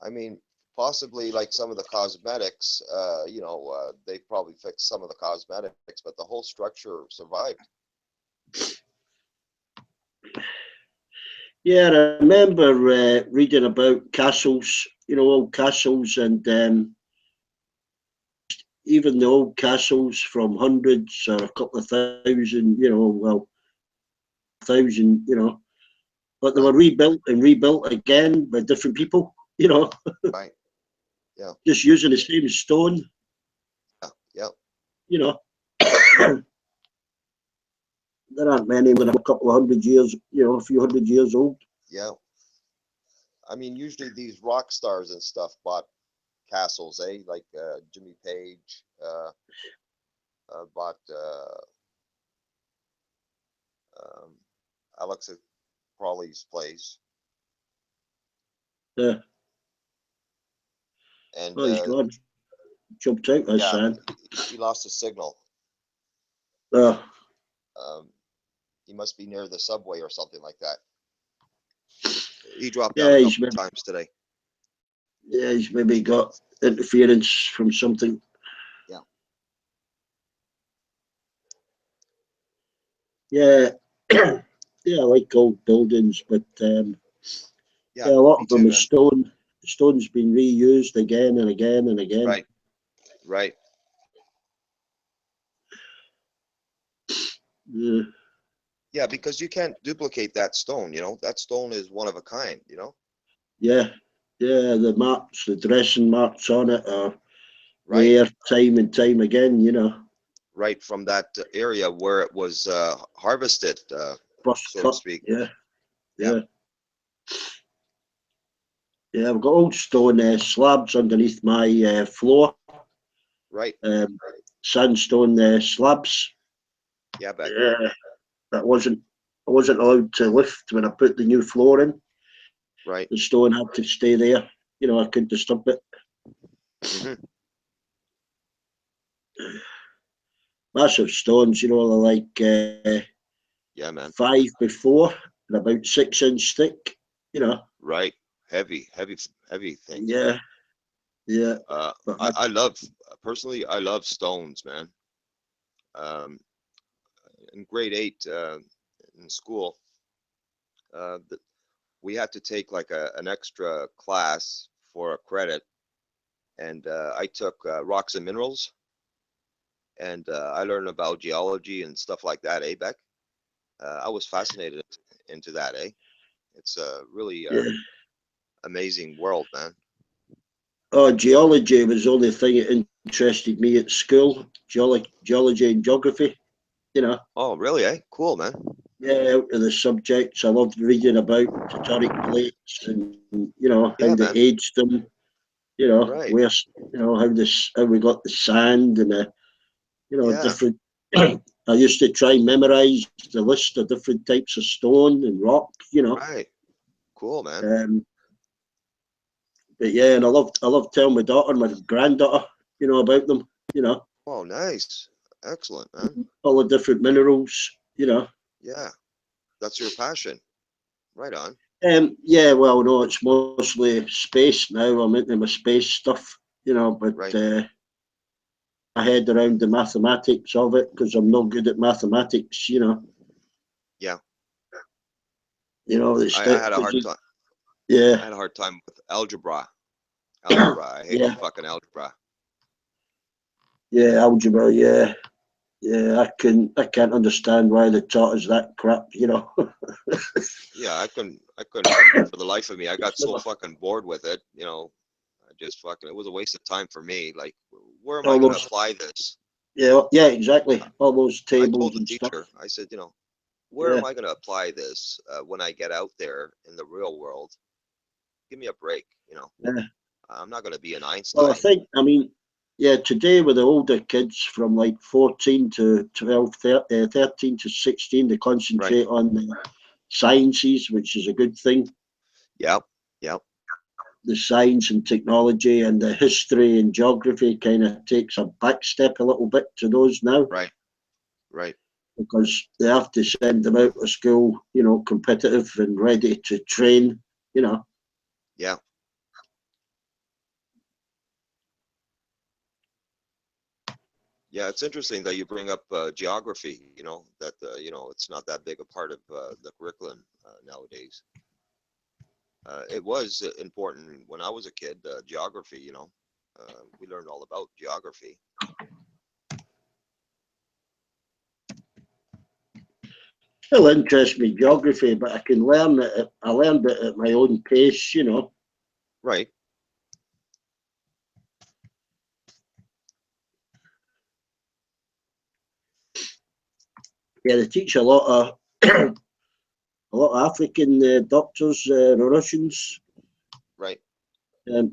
I mean, possibly like some of the cosmetics, they probably fixed some of the cosmetics, but the whole structure survived. yeah. I remember reading about castles. Old castles, and even the old castles from hundreds or a couple of thousand. Thousand. But they were rebuilt and rebuilt again by different people. Right. Yeah. Just using the same stone. Yeah. Yeah. There aren't many that are a couple of hundred years, a few hundred years old. Yeah. I mean, usually these rock stars and stuff bought castles, eh? Like Jimmy Page bought Alexa Crawley's place. Yeah. And Oh, he's gone. Jumped out, that's sad. he lost a signal. He must be near the subway or something like that. He dropped out a couple of times today. Yeah, he's maybe got interference from something. Yeah. Yeah. Yeah, I like old buildings, but a lot of them is stone. The stone's been reused again and again and again. Right. Right. Yeah. Yeah, because you can't duplicate that stone, that stone is one of a kind, Yeah, the marks, the dressing marks on it are rare time and time again, Right, from that area where it was harvested, so to speak. Yeah. Yeah, I've got old stone slabs underneath my floor. Right. Sandstone slabs. Yeah, back. Yeah, I wasn't allowed to lift when I put the new floor in. Right. The stone had to stay there. I couldn't disturb it. Mm-hmm. Massive stones, they're like yeah, man. 5x4 and about 6-inch thick. Right. Heavy things. Yeah. Yeah. I love stones, man. In grade 8 in school, we had to take like an extra class for a credit, and I took rocks and minerals, and I learned about geology and stuff like that, Beck? I was fascinated into that, It's a really amazing world, man. Oh, geology was the only thing that interested me at school. Geology and geography, Oh, really, Cool, man. Yeah, out of the subjects. I loved reading about tectonic plates and, how they aged them, Right. where, how we got the sand and, different. I used to try and memorize the list of different types of stone and rock, Right. Cool, man. But yeah, and I love telling my daughter, my granddaughter, about them. Oh, nice. Excellent, man. All the different minerals. Yeah, that's your passion. Right on. Yeah, well, no, it's mostly space now. I'm into my space stuff, but Right. I head around the mathematics of it because I'm not good at mathematics, Yeah. I had a hard time. I Yeah, had a hard time with algebra. I hate yeah, fucking algebra. yeah, algebra, yeah. Yeah, I can't understand why they taught us that crap, Yeah, I couldn't for the life of me. I got so fucking bored with it, I just fucking, it was a waste of time for me. Like, where am I going to Almost, apply this? yeah, exactly. All those I tables told the and stuff. teacher, I said, where Yeah. am I going to apply this when I get out there in the real world? Give me a break, Yeah. I'm not going to be an Well, Einstein. yeah, today with the older kids from like 14 to 12, 13 to 16, they concentrate on the sciences, which is a good thing. Yep. The science and technology and the history and geography kind of takes a back step a little bit to those now. Right. Because they have to send them out of school, competitive and ready to train, Yeah. Yeah, it's interesting that you bring up geography, that, it's not that big a part of the curriculum nowadays. It was important when I was a kid, geography, we learned all about geography. Still interests me geography, but I can learn it. I learned it at my own pace, Right. Yeah, they teach a lot of African doctors, Russians. Right. They've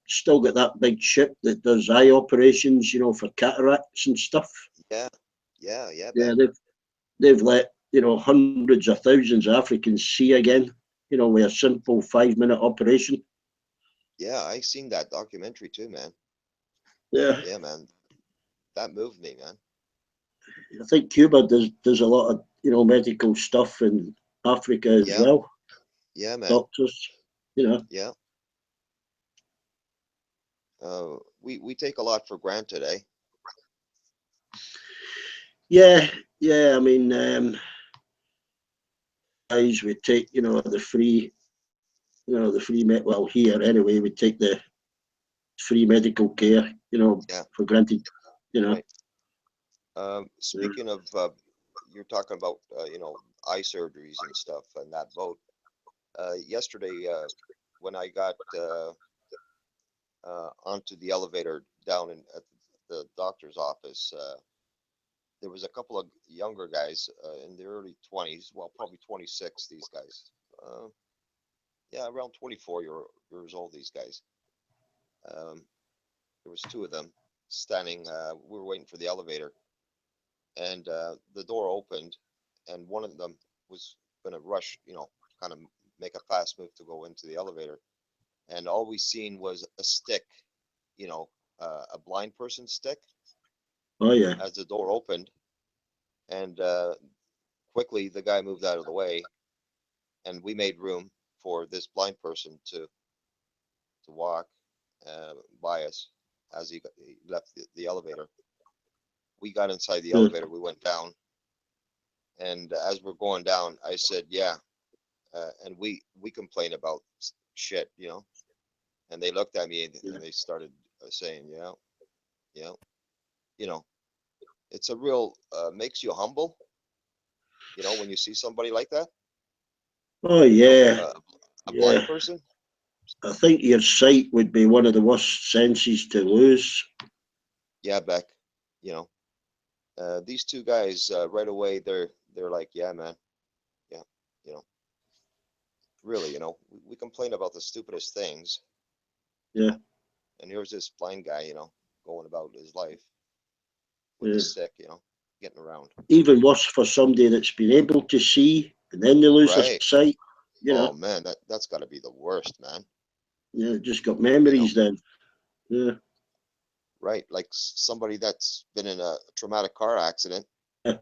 still got that big ship that does eye operations, for cataracts and stuff. Yeah. Yeah, Ben. they've let hundreds of thousands of Africans see again, with a simple 5-minute operation. Yeah, I seen that documentary too, man. Yeah, Yeah, man. That moved me, man. I think Cuba does a lot of medical stuff in Africa as well. Yeah, man. Doctors, Yeah. We take a lot for granted, eh? Yeah. I mean, guys, we take the free, well, here anyway, we take the free medical care, for granted, Right. Speaking of, you're talking about, eye surgeries and stuff and that boat. Yesterday, when I got onto the elevator down at the doctor's office, there was a couple of younger guys in their early 20s, well, probably 26, these guys. Yeah, around 24 years old, these guys. There was two of them standing, we were waiting for the elevator, and the door opened, and one of them was going to rush, kind of make a fast move to go into the elevator. And all we seen was a stick, a blind person's stick. Oh yeah. As the door opened, and quickly the guy moved out of the way, and we made room for this blind person to walk by us as he left the elevator. We got inside the elevator, we went down, and as we're going down, I said, yeah, and we complain about shit, and they looked at me and they started saying, yeah, it's a real, makes you humble, when you see somebody like that. Oh yeah. A blind person. I think your sight would be one of the worst senses to lose. Yeah, Beck, these two guys, right away, they're like, yeah, man, yeah, really, we complain about the stupidest things. Yeah. And here's this blind guy, going about his life with a stick, getting around. Even worse for somebody that's been able to see and then they lose their sight. you know, Oh man, that's got to be the worst, man. yeah, just got memories then. Yeah, Right? Like somebody that's been in a traumatic car accident. yeah,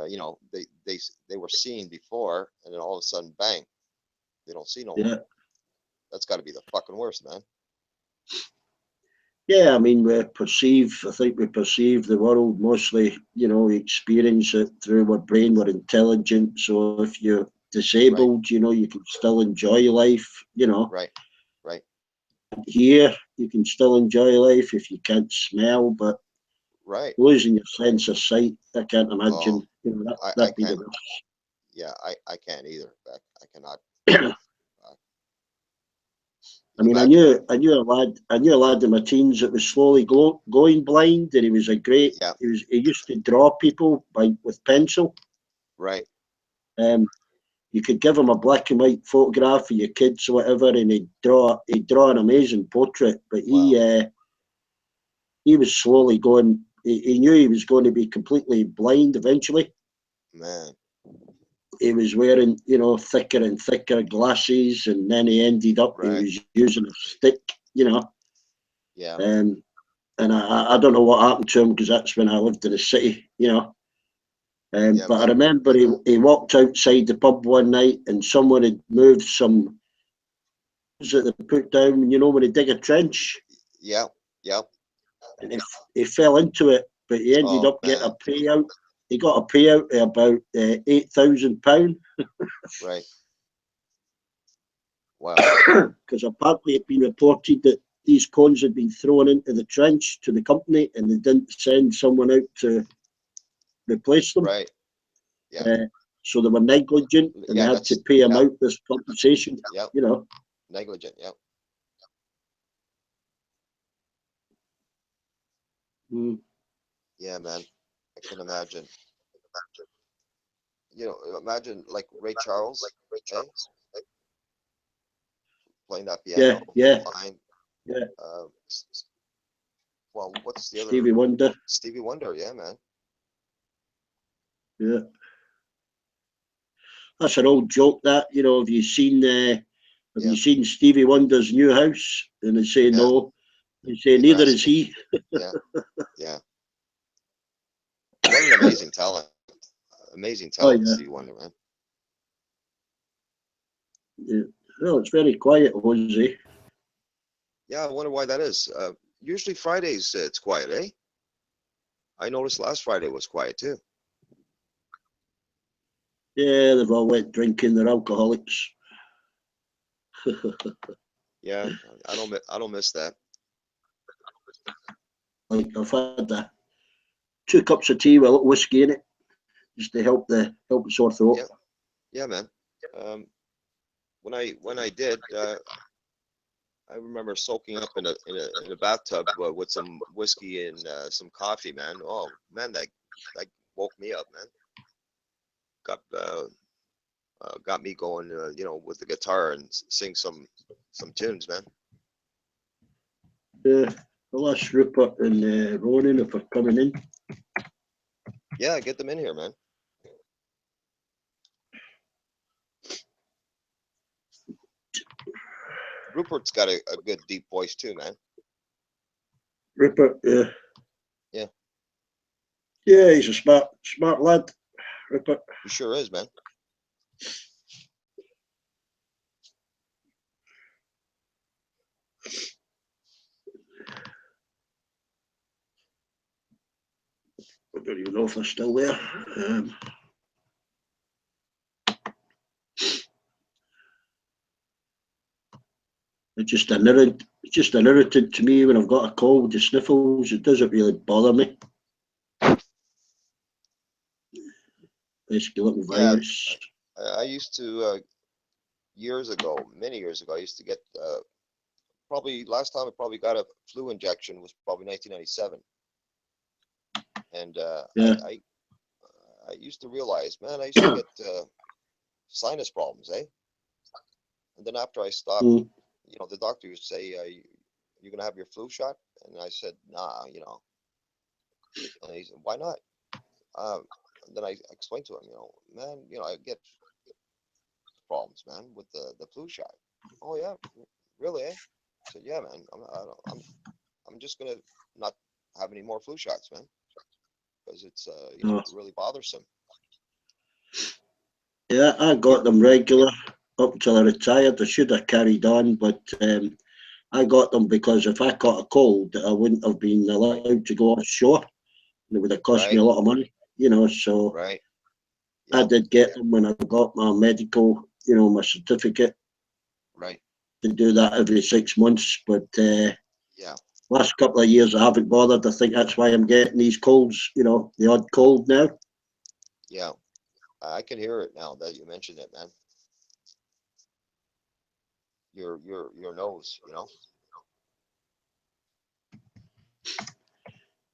You know, they were seen before, and then all of a sudden, bang, they don't see no more. yeah. That's got to be the fucking worst, man. Yeah, I mean, I think we perceive the world mostly, you know, we experience it through our brain, we're intelligent. So if you're Right, disabled, you know, you can still enjoy life, you know. right, right, Here, you can still enjoy life if you can't smell, but right. losing your sense of sight, I can't Oh, imagine, you know, I that'd be the can't. Yeah, I can't either. I cannot. worst. Uh, I can you mean, imagine? I knew a lad in my teens that was slowly going blind, and he was Yeah, he used to draw people with pencil. right, Um, you could give him a black and white photograph of your kids or whatever, and he'd draw an amazing portrait. But wow, he was slowly going. He knew he was going to be completely blind eventually. man, He was wearing, you know, thicker and thicker glasses, and then he ended up he right, was using a stick, you know. yeah, Um, and I don't know what happened to him because that's when I lived in the city, you know. yeah, But I man, remember he walked outside the pub one night and someone had moved some that they put down, you know, when they dig a trench, yeah, yeah. and he fell into it, but he ended Oh up getting man, a payout. He got a payout of about £8,000 right, wow, because apparently it had been reported that these cones had been thrown into the trench to the company and they didn't send someone out to replace them. right, yeah, Uh, so they were negligent and they yeah. had to That's pay him yeah, out this compensation, yeah, you know. negligent, yeah, Mm. yeah, man. I can imagine. You know, imagine like Ray Charles, eh, playing that Yeah, piano, yeah, fine. yeah. Uh, well, what's the other Stevie Wonder. Stevie Wonder? Yeah, man. Yeah. That's an old joke that, you know, have Yeah, you seen Stevie Wonder's new house? And they say yeah. no. They say Neither neither has is he. he. Yeah, yeah. What an amazing talent! Amazing Oh talent, yeah. Stevie Wonder, man. Yeah. Well, it's very quiet, Jose. Yeah, I wonder why that is. Usually Fridays it's quiet, eh? I noticed last Friday was quiet too. Yeah, they've all went drinking, they're alcoholics. Yeah, I don't miss that. Like I've had 2 cups of tea with a little whiskey in it, just to help the sore throat. Yeah, yeah, man. Um, when I did, I remember soaking up in a bathtub with some whiskey and some coffee, man. Oh man, that woke me up, man. Got got me going, you know, with the guitar and sing some tunes, man. Yeah. I'll ask Rupert and Ronan if they're coming in. Yeah, get them in here, man. Rupert's got a good deep voice too, man. Rupert, yeah. Yeah, Yeah, he's a smart lad, Rupert. he sure is, man. I don't even know if they're still there. It's just an irritant to me when I've got a cold, the sniffles. It doesn't really bother me. Basically, a little Yeah, virus. I used to years ago, many years ago, I used to get probably last time I probably got a flu injection was probably 1997, and Yeah. I used to realize, man, I used to get sinus problems, eh? And then after I stopped, Mm. you know, the doctor would say, "You gonna have your flu shot?" And I said, "Nah," you know. And he said, "Why not?" And then I explained to him, you know, man, you know, I get problems, man, with the flu shot. Oh yeah, really? Eh? I said, yeah, man. I'm just gonna not have any more flu shots, man, because it's really bothersome. Yeah, I got them regular up until I retired. I should have carried on, but I got them because if I caught a cold, I wouldn't have been allowed to go offshore. It would have cost me a lot of money, so Right. I did get them when I got my medical, my certificate. Right. To do that every 6 months, but Yeah. last couple of years I haven't bothered. I think that's why I'm getting these colds, the odd cold now. Yeah. I can hear it now that you mentioned it, man. Your nose,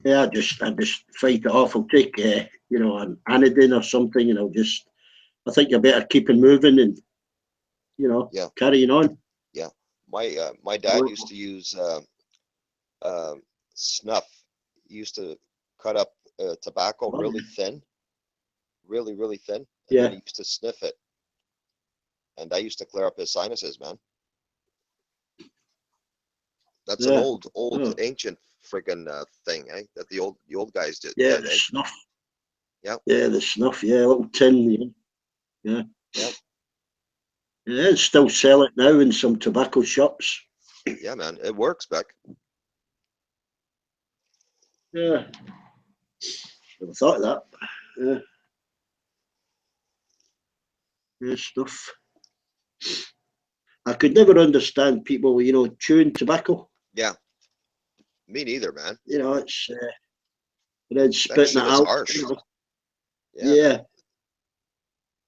Yeah, I just fight it off. I'll take, an anodine or something, I think you're better keeping moving and, carrying on. Yeah. My dad used to use snuff. He used to cut up tobacco really thin, really thin, and Yeah. then he used to sniff it, and that used to clear up his sinuses, man. That's an old ancient friggin' thing, eh? That the old guys did. Yeah, did, the eh? snuff. Yeah. Yeah, the snuff. Yeah, a little tin. Yeah. Yep. Yeah, and still sell it now in some tobacco shops. Yeah, man, it works, Beck. Yeah. Never thought of that. Yeah. Yeah, stuff. I could never understand people, chewing tobacco. Yeah. Me neither, man. It's and then That spitting shit it is out. harsh. Yeah. Yeah.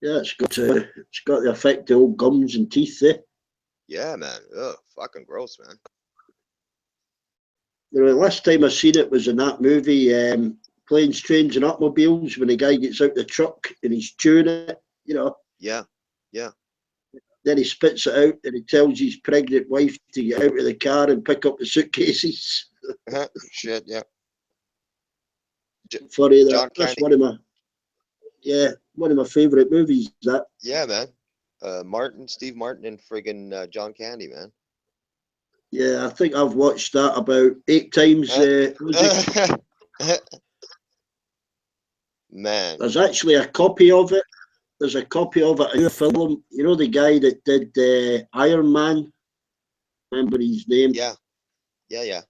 Yeah, it's got the effect of old gums and teeth there. Yeah, man. Ugh, fucking gross, man. The last time I seen it was in that movie, Planes, Trains and Automobiles, when the guy gets out the truck and he's chewing it, Yeah. Yeah. Then he spits it out and he tells his pregnant wife to get out of the car and pick up the suitcases. Shit, yeah. Funny that. John That's Candy. one of my favourite movies. That. Yeah, man. Steve Martin, and friggin' John Candy, man. Yeah, I think I've watched that about 8 times. Man. There's actually a copy of it. There's a copy of it in a film. You know the guy that did Iron Man? Remember his name? Yeah. Yeah.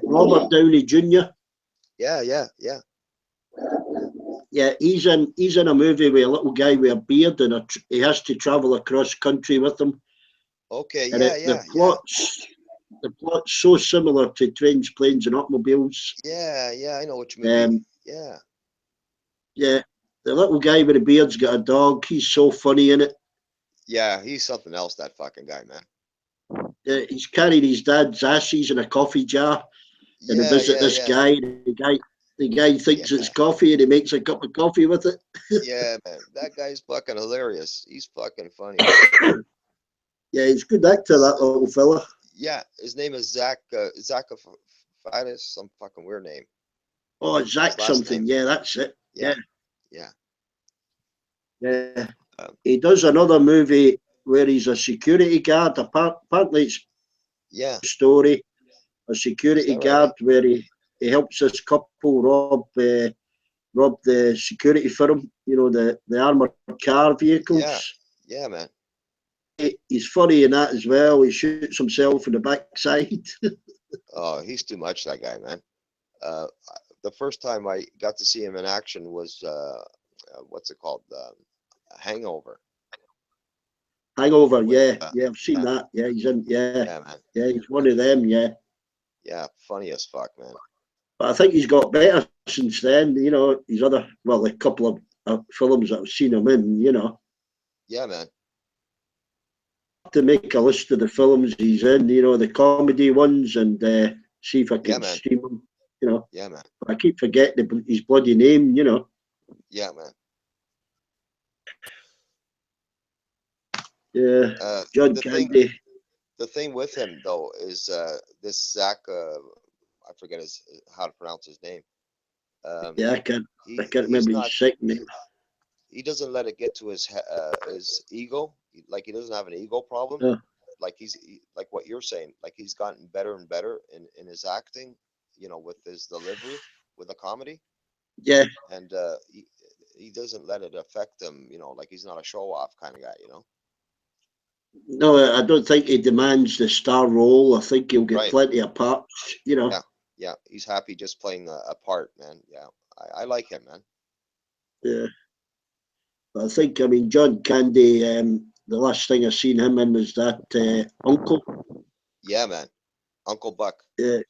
Robert Downey Jr. Yeah. Yeah, he's in a movie with a little guy with a beard, and he has to travel across country with him. Okay, And the plot's so similar to Trains, Planes and Automobiles. Yeah, I know what you mean. Yeah. The little guy with the beard's got a dog. He's so funny in it. Yeah, he's something else, that fucking guy, man. He's carrying his dad's ashes in a coffee jar, and they visit this guy. The guy thinks it's coffee, and he makes a cup of coffee with it. Yeah, man, that guy's fucking hilarious. He's fucking funny. Yeah, he's a good actor, that little fella. Yeah, his name is Zach some fucking weird name. Oh, Zach something. Yeah, that's it. Yeah. He does another movie where he's a security guard. Apparently, it's a story. A security guard where he helps this couple rob the security firm. The armored car vehicles. Yeah, man. He's funny in that as well. He shoots himself in the backside. Oh, he's too much, that guy, man. The first time I got to see him in action was what's it called? Hangover. Hangover, yeah, I've seen that. Yeah, he's in. Yeah, man. Yeah, he's one of them. Yeah. Yeah, funny as fuck, man. But I think he's got better since then. His other, a couple of films that I've seen him in. Yeah, man. To make a list of the films he's in, the comedy ones, and see if I can stream them. Yeah, man. But I keep forgetting his bloody name. Yeah, man. Yeah, John Candy. The thing with him though is this Zach. I forget how to pronounce his name. I can't remember his second name. he doesn't let it get to his ego. Like he doesn't have an ego problem. Yeah. Like like what you're saying. Like he's gotten better and better in his acting. You know, with his delivery, with the comedy, Yeah. and he doesn't let it affect him. You know, like he's not a show off kind of guy. You know. No, I don't think he demands the star role. I think he'll get Right. plenty of parts, you know. Yeah. Yeah. He's happy just playing a part, man. Yeah. I like him, man. Yeah. But I think, I mean, John Candy, the last thing I seen him in was that Uncle. Yeah, man. Uncle Buck. Yeah,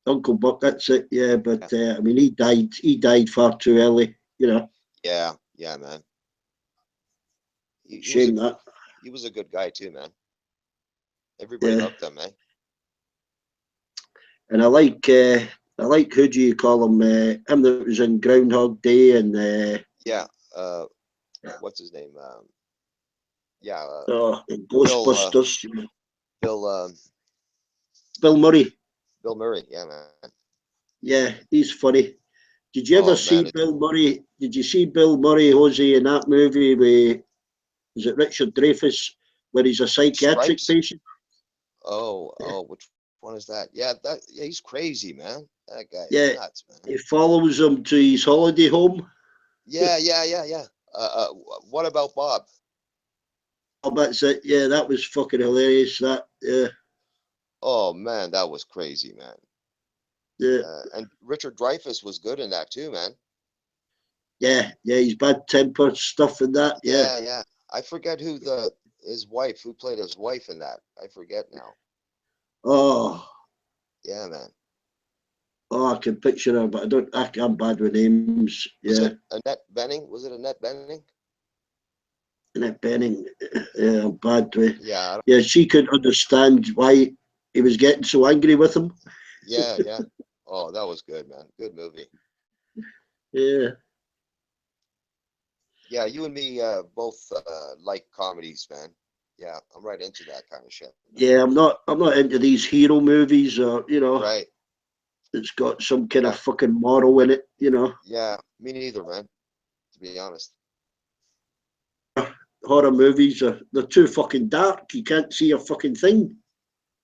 Uncle Buck, that's it. Yeah, but I mean, he died far too early, you know. Yeah. Yeah, man. Shame that. He was a good guy too, man. Everybody loved him, man. And I like who do you call him? Him that was in Groundhog Day and Yeah. What's his name? Yeah. Ghostbusters. Bill Murray. Bill Murray. Yeah, man. Yeah, he's funny. Did you ever see Bill Murray? Did you see Bill Murray, Jose, in that movie with, is it Richard Dreyfuss, where he's a psychiatric patient? Oh, which one is that? Yeah, he's crazy, man. That guy is nuts, man. He follows him to his holiday home. Yeah. What about Bob? Oh, that's it. Yeah, that was fucking hilarious. That, yeah. Oh man, that was crazy, man. Yeah. And Richard Dreyfuss was good in that too, man. Yeah, he's bad tempered stuff and that. Yeah. Yeah. I forget who who played his wife in that. I forget now. Oh. Yeah, man. Oh, I can picture her, but I'm bad with names. Was Yeah. it Annette Bening? Was it Annette Bening? Annette Bening. Yeah, I'm bad with. Yeah. Yeah, she could understand why he was getting so angry with him. Yeah. Oh, that was good, man. Good movie. Yeah. Yeah, you and me both like comedies, man. Yeah, I'm right into that kind of shit. Yeah, I'm not into these hero movies or, you know, Right. it's got some kind of fucking moral in it, you know. Yeah, me neither, man. To be honest. Horror movies they're too fucking dark. You can't see a fucking thing.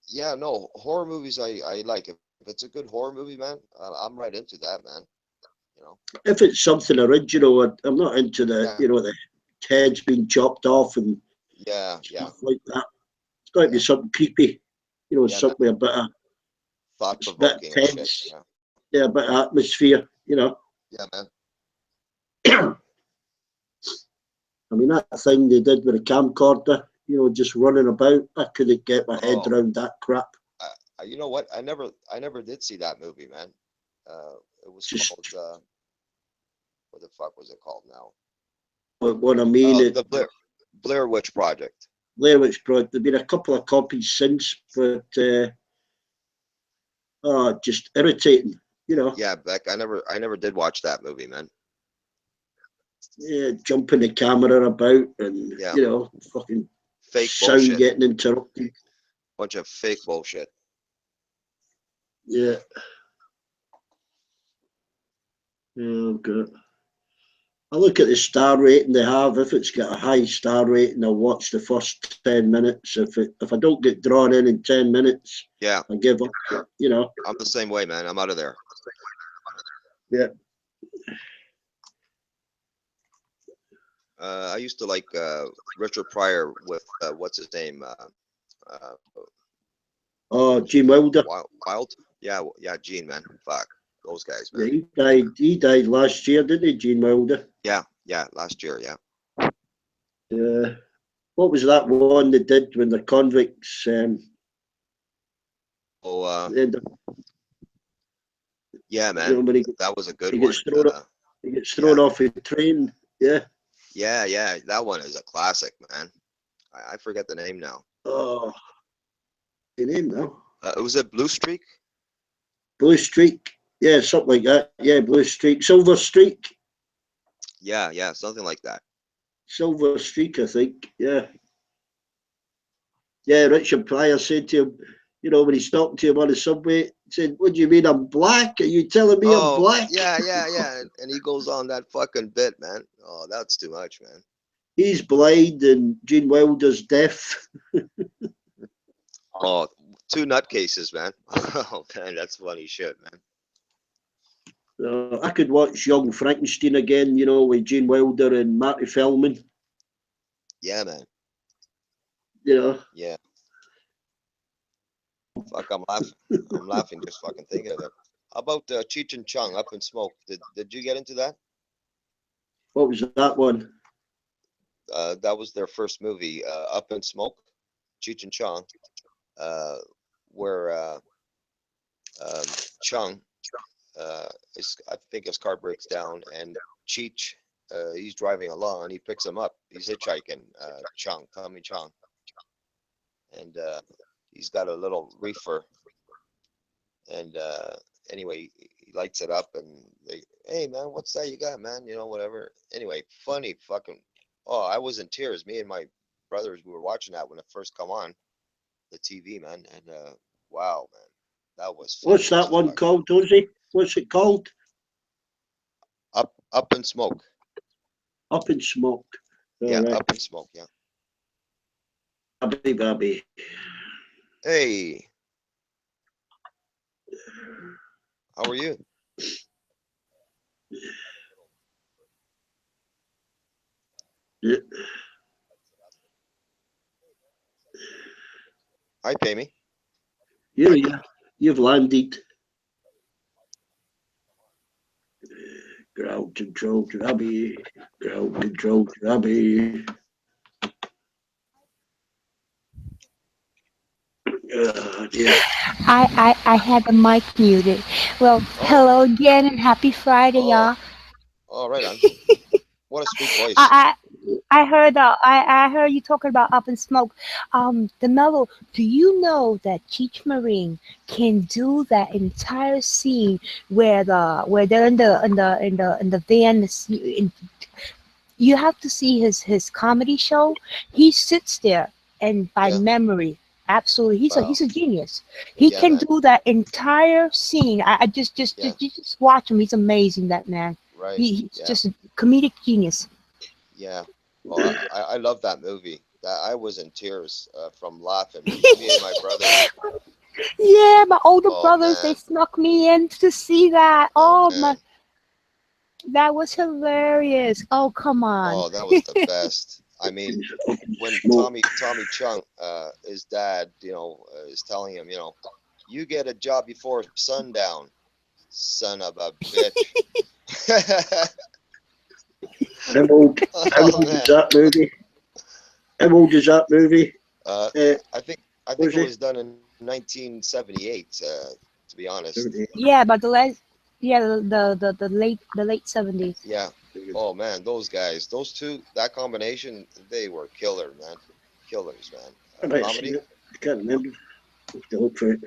Yeah, no, horror movies I like. If it's a good horror movie, man, I'm right into that, man. You know. If it's something original, I'm not into the you know, the heads being chopped off and stuff like that. It's got to be something creepy, you know, something a bit of thought-provoking tense. Yeah, a bit of atmosphere, you know. Yeah, man. I mean, that thing they did with a camcorder, you know, just running about, I couldn't get my head around that crap. You know what? I never did see that movie, man. It was called what the fuck was it called now? What I mean, the Blair Witch Project. Blair Witch Project. There've been a couple of copies since, but just irritating, you know. Yeah, Beck. I never did watch that movie, man. Yeah, jumping the camera about and you know, fucking fake sound bullshit. getting interrupted. Bunch of fake bullshit. Yeah. Oh god. I look at the star rating they have. If it's got a high star rating, I'll watch the first 10 minutes. If I don't get drawn in 10 minutes, I give up. You know. I'm the same way, man. I'm out of there. Yeah. I used to like Richard Pryor with what's his name? Gene Wilder. Wild? Yeah, Gene, man. Fuck those guys, man. Yeah, he died last year, didn't he, Gene Wilder? Yeah, last year, Yeah. What was that one they did when the convicts? Yeah, man. You know, that was a good one. He gets thrown off a train. Yeah. Yeah. That one is a classic, man. I forget the name now. Oh, the name now. Was it Blue Streak? Blue Streak. Yeah, something like that. Yeah, Blue Streak. Silver Streak. Yeah, something like that. Silver Streak, I think. Yeah. Yeah, Richard Pryor said to him, you know, when he's talking to him on the subway, said, "What do you mean I'm black? Are you telling me I'm Oh, black?" yeah. And he goes on that fucking bit, man. Oh, that's too much, man. He's blind and Gene Wilder's deaf. Oh, two nutcases, man. Oh, man, that's funny shit, man. I could watch Young Frankenstein again, you know, with Gene Wilder and Marty Feldman. Yeah, man. You know, Yeah. Fuck, I'm laughing. I'm laughing just fucking thinking of it. How about Cheech and Chong, Up in Smoke? Did you get into that? what was that one? That was their first movie, Up in Smoke, Cheech and Chong, where Chung, I think his car breaks down, and Cheech, he's driving along, and he picks him up. He's hitchhiking, Tommy Chung, and he's got a little reefer, and anyway, he lights it up, and hey man, what's that you got, man? You know, whatever. Anyway, funny fucking. Oh, I was in tears. Me and my brothers, we were watching that when it first come on the TV, man, and wow, man, that was funny. What's that one called, Dozy? What's it called? Up in Smoke. Up in Smoke. All Yeah, right. Up in Smoke. Yeah. Babby. Hey, how are you? Yeah. Hi, Pammy. You've landed. Ground control to Abby. Ground control to Abby. Yeah. I had the mic muted. Well, hello again and happy Friday, y'all. Oh, right on. What a sweet voice. I heard I heard you talking about Up in Smoke. The mellow. Do you know that Cheech Marine can do that entire scene where they're in the van? You have to see his comedy show. He sits there and by memory, absolutely, he's a genius. He can do that entire scene. I just watch him. He's amazing. That man. Right. He's just a comedic genius. Yeah. Well, I love that movie. I was in tears from laughing. Me and my brother. Yeah, my older brothers, they snuck me in to see that. Oh my, that was hilarious. Oh, come on. Oh, that was the best. I mean, when Tommy Chung, his dad, you know, is telling him, you know, you get a job before sundown, son of a bitch. How old is that movie? How old is that movie? I think it was done in 1978. To be honest. Yeah, but the late 70s. Yeah. Oh man, those guys, those two, that combination, they were killers, man. Killers, man. Comedy. I can't remember. Go for it.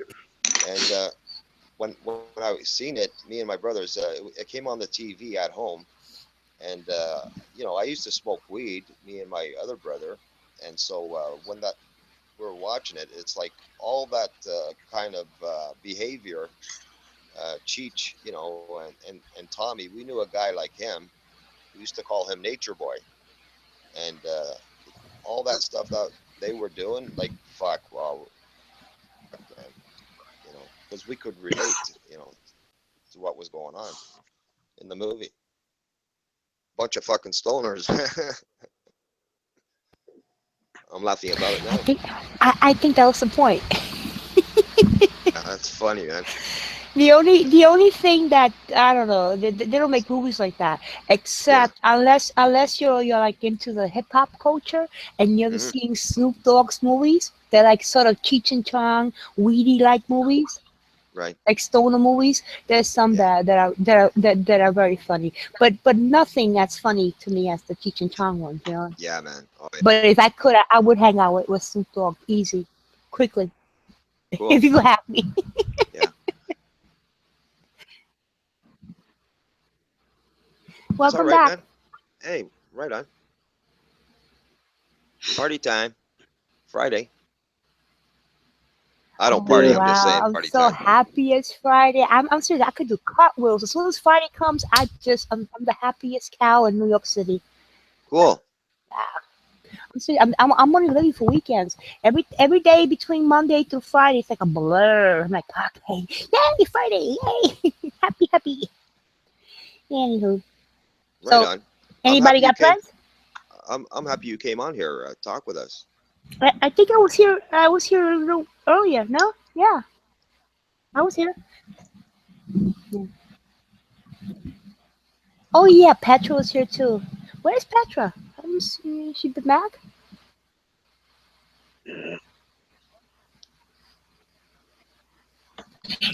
And when I seen it, me and my brothers, it came on the TV at home, and you know, I used to smoke weed, me and my other brother, and so when that we were watching it, it's like all that kind of behavior, Cheech, you know, and Tommy, we knew a guy like him. We used to call him Nature Boy, and all that stuff that they were doing, like fuck, wow, man, you know, because we could relate, you know, to what was going on in the movie. Bunch of fucking stoners. I'm laughing about it now. I think that was the point. Yeah, that's funny, man. The only thing that I don't know, they don't make movies like that, except unless you're like into the hip hop culture and you're seeing Snoop Dogg's movies. They're like sort of Cheech and Chong, weedy like movies. Right. Like stoner movies. There's some that are very funny, but nothing as funny to me as the Cheech and Chong ones, you know. Yeah, man. Oh, yeah. But if I could, I would hang out with Snoop Dogg easy, quickly. Cool. If you have me. Yeah. Welcome right, back. Man. Hey, right on. Party time. Friday. I don't Oh, party. I'm Yeah. just wow. saying I'm party so time. happy it's Friday. I'm serious. I could do cartwheels. As soon as Friday comes, I'm the happiest cow in New York City. Cool. I'm serious. I'm only living for weekends. Every day between Monday through Friday, it's like a blur. I'm like, okay, yay, Friday, yay, happy. Anywho, Right so on. I'm anybody happy you got came. plans? I'm happy you came on here. Talk with us. I think I was here. I was here a little earlier. No, yeah, I was here. Oh yeah, Petra was here too. Where's Petra? I haven't seen she been back.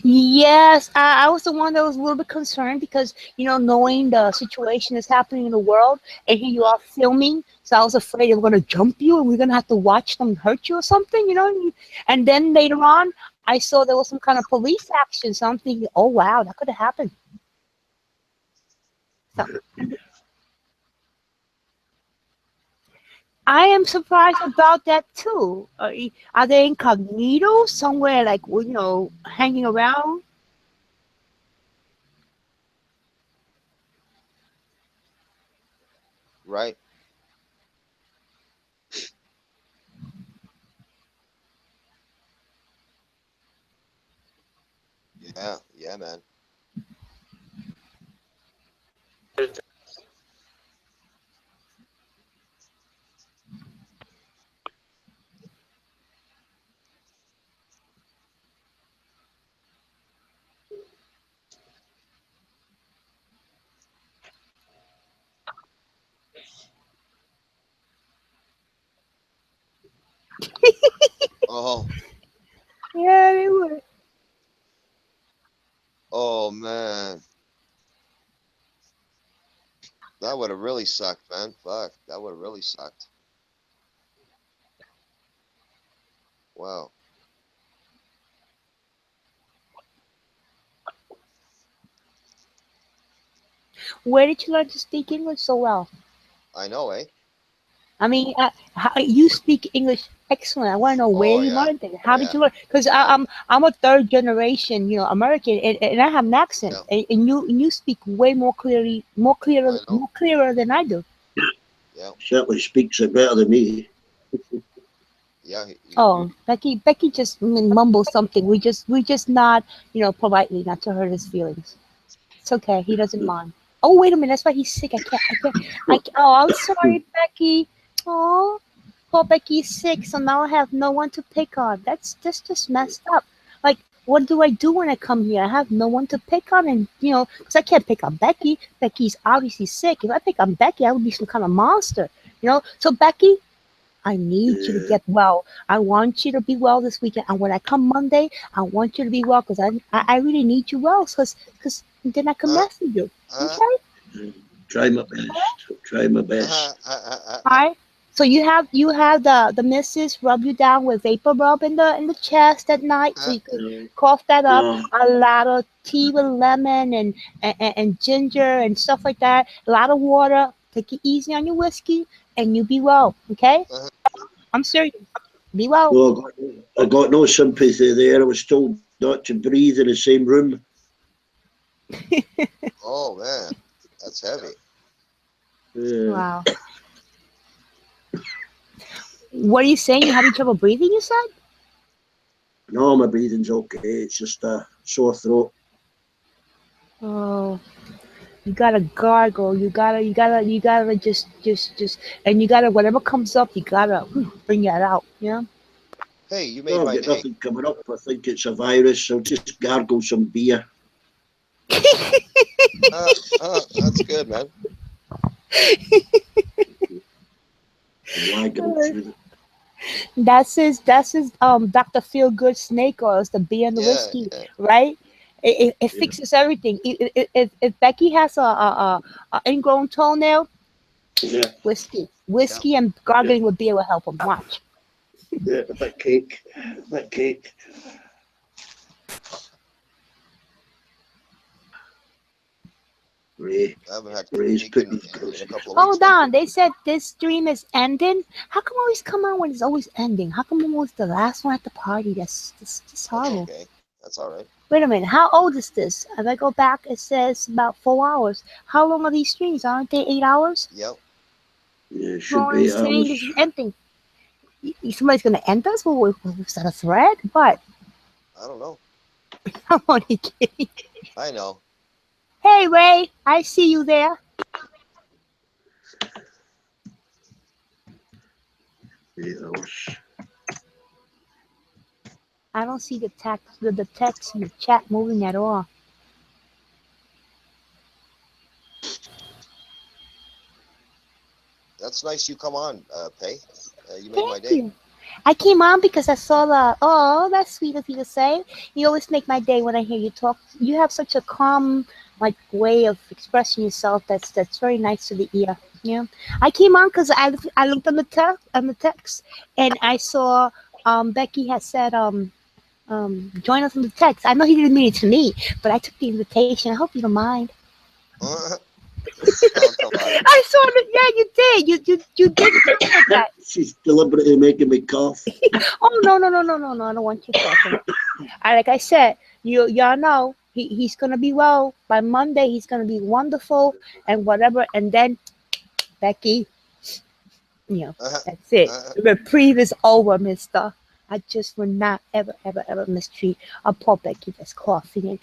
Yes, I was the one that was a little bit concerned because knowing the situation that's happening in the world, and here you Right. are filming. So I was afraid they were gonna jump you, and we're gonna have to watch them hurt you or something. And then later on, I saw there was some kind of police action. So I'm thinking, oh wow, that could have happened. So I am surprised about that too. Are they incognito somewhere, like hanging around? Right. Yeah. Yeah, man. Oh. Yeah, they were. Oh man. That would have really sucked, man. Fuck. That would have really sucked. Wow. Where did you learn to speak English so well? I know, eh? I mean, you speak English excellent. I want to know where Oh you yeah. learned it. How did Yeah. you learn? Because Yeah. I'm a third generation, American, and I have an accent, Yeah. and you speak way I know. more clearer than I do. Yeah. Certainly speaks it better than me. Yeah. Oh, Becky just mumbles something. We just not, politely, not to hurt his feelings. It's okay. He doesn't mind. Oh, wait a minute. That's why he's sick. Oh, I'm sorry, Becky. Oh, poor Becky's sick, so now I have no one to pick on. That's just messed up. Like, what do I do when I come here? I have no one to pick on, and because I can't pick on Becky. Becky's obviously sick. If I pick on Becky, I would be some kind of monster. So Becky, I need you to Yeah. get well. I want you to be well this weekend. And when I come Monday, I want you to be well because I really need you well because then I can Uh, message you. uh, Okay? Try my best. Try my best. All right. So you have the missus rub you down with vapor rub in the chest at night so you could No, cough that up. no, A lot of tea with lemon and ginger and stuff like that. A lot of water. Take it easy on your whiskey and you be well. Okay? uh, I'm serious. Be well. no, I got no sympathy there. I was told not to breathe in the same room. oh man, that's heavy. Yeah. Wow. What are you saying? You having trouble breathing, you said? No, my breathing's okay. It's just a sore throat. Oh, you gotta gargle. You gotta just, and you gotta, whatever comes up, you gotta bring that out, Hey, you made No, I've my got day. nothing coming up. I think it's a virus. I'll just gargle some beer That's good, man. and waggle through the. That's his Dr. Feel Good snake oil. It's the beer and the Yeah, whiskey, yeah. right? It Yeah, fixes everything. If Becky has a ingrown toenail, yeah, Yeah. whiskey and yeah, gargling with beer will help him. Watch. yeah. That cake, that cake. Ray. I haven't had Ray's cake put in these girls. a couple of Hold weeks. on. They said this stream is ending. How come always come on when it's always ending? How come I'm always the last one at the party? That's horrible. That's okay. That's all right. Wait a minute. How old is this? If I go back, it says about 4 hours. How long are these streams? Aren't they 8 hours? Yep. Yeah, No should one be is saying hours. this is ending. Somebody's gonna end us? Will set a thread? What? I don't know. I'm only kidding. I know. Hey Ray, I see you there. 8 hours. I don't see the text in the chat moving at all. That's nice you come on, Pay. You made Thank my day. you. I came on because I saw the. Oh, that's sweet of you to say. You always make my day when I hear you talk. You have such a calm, like, way of expressing yourself. That's very nice to the ear. Yeah. I came on because I looked on the text and I saw Becky had said join us on the text. I know he didn't mean it to me, but I took the invitation. I hope you don't mind. Oh, come on. I saw it. Yeah, you did. You did like that. She's deliberately making me cough. Oh no! I don't want you talking. Like I said, y'all know he's gonna be well by Monday. He's gonna be wonderful and whatever. And then Becky, that's it. The reprieve is over, Mister. I just will not ever mistreat a poor Becky that's coughing and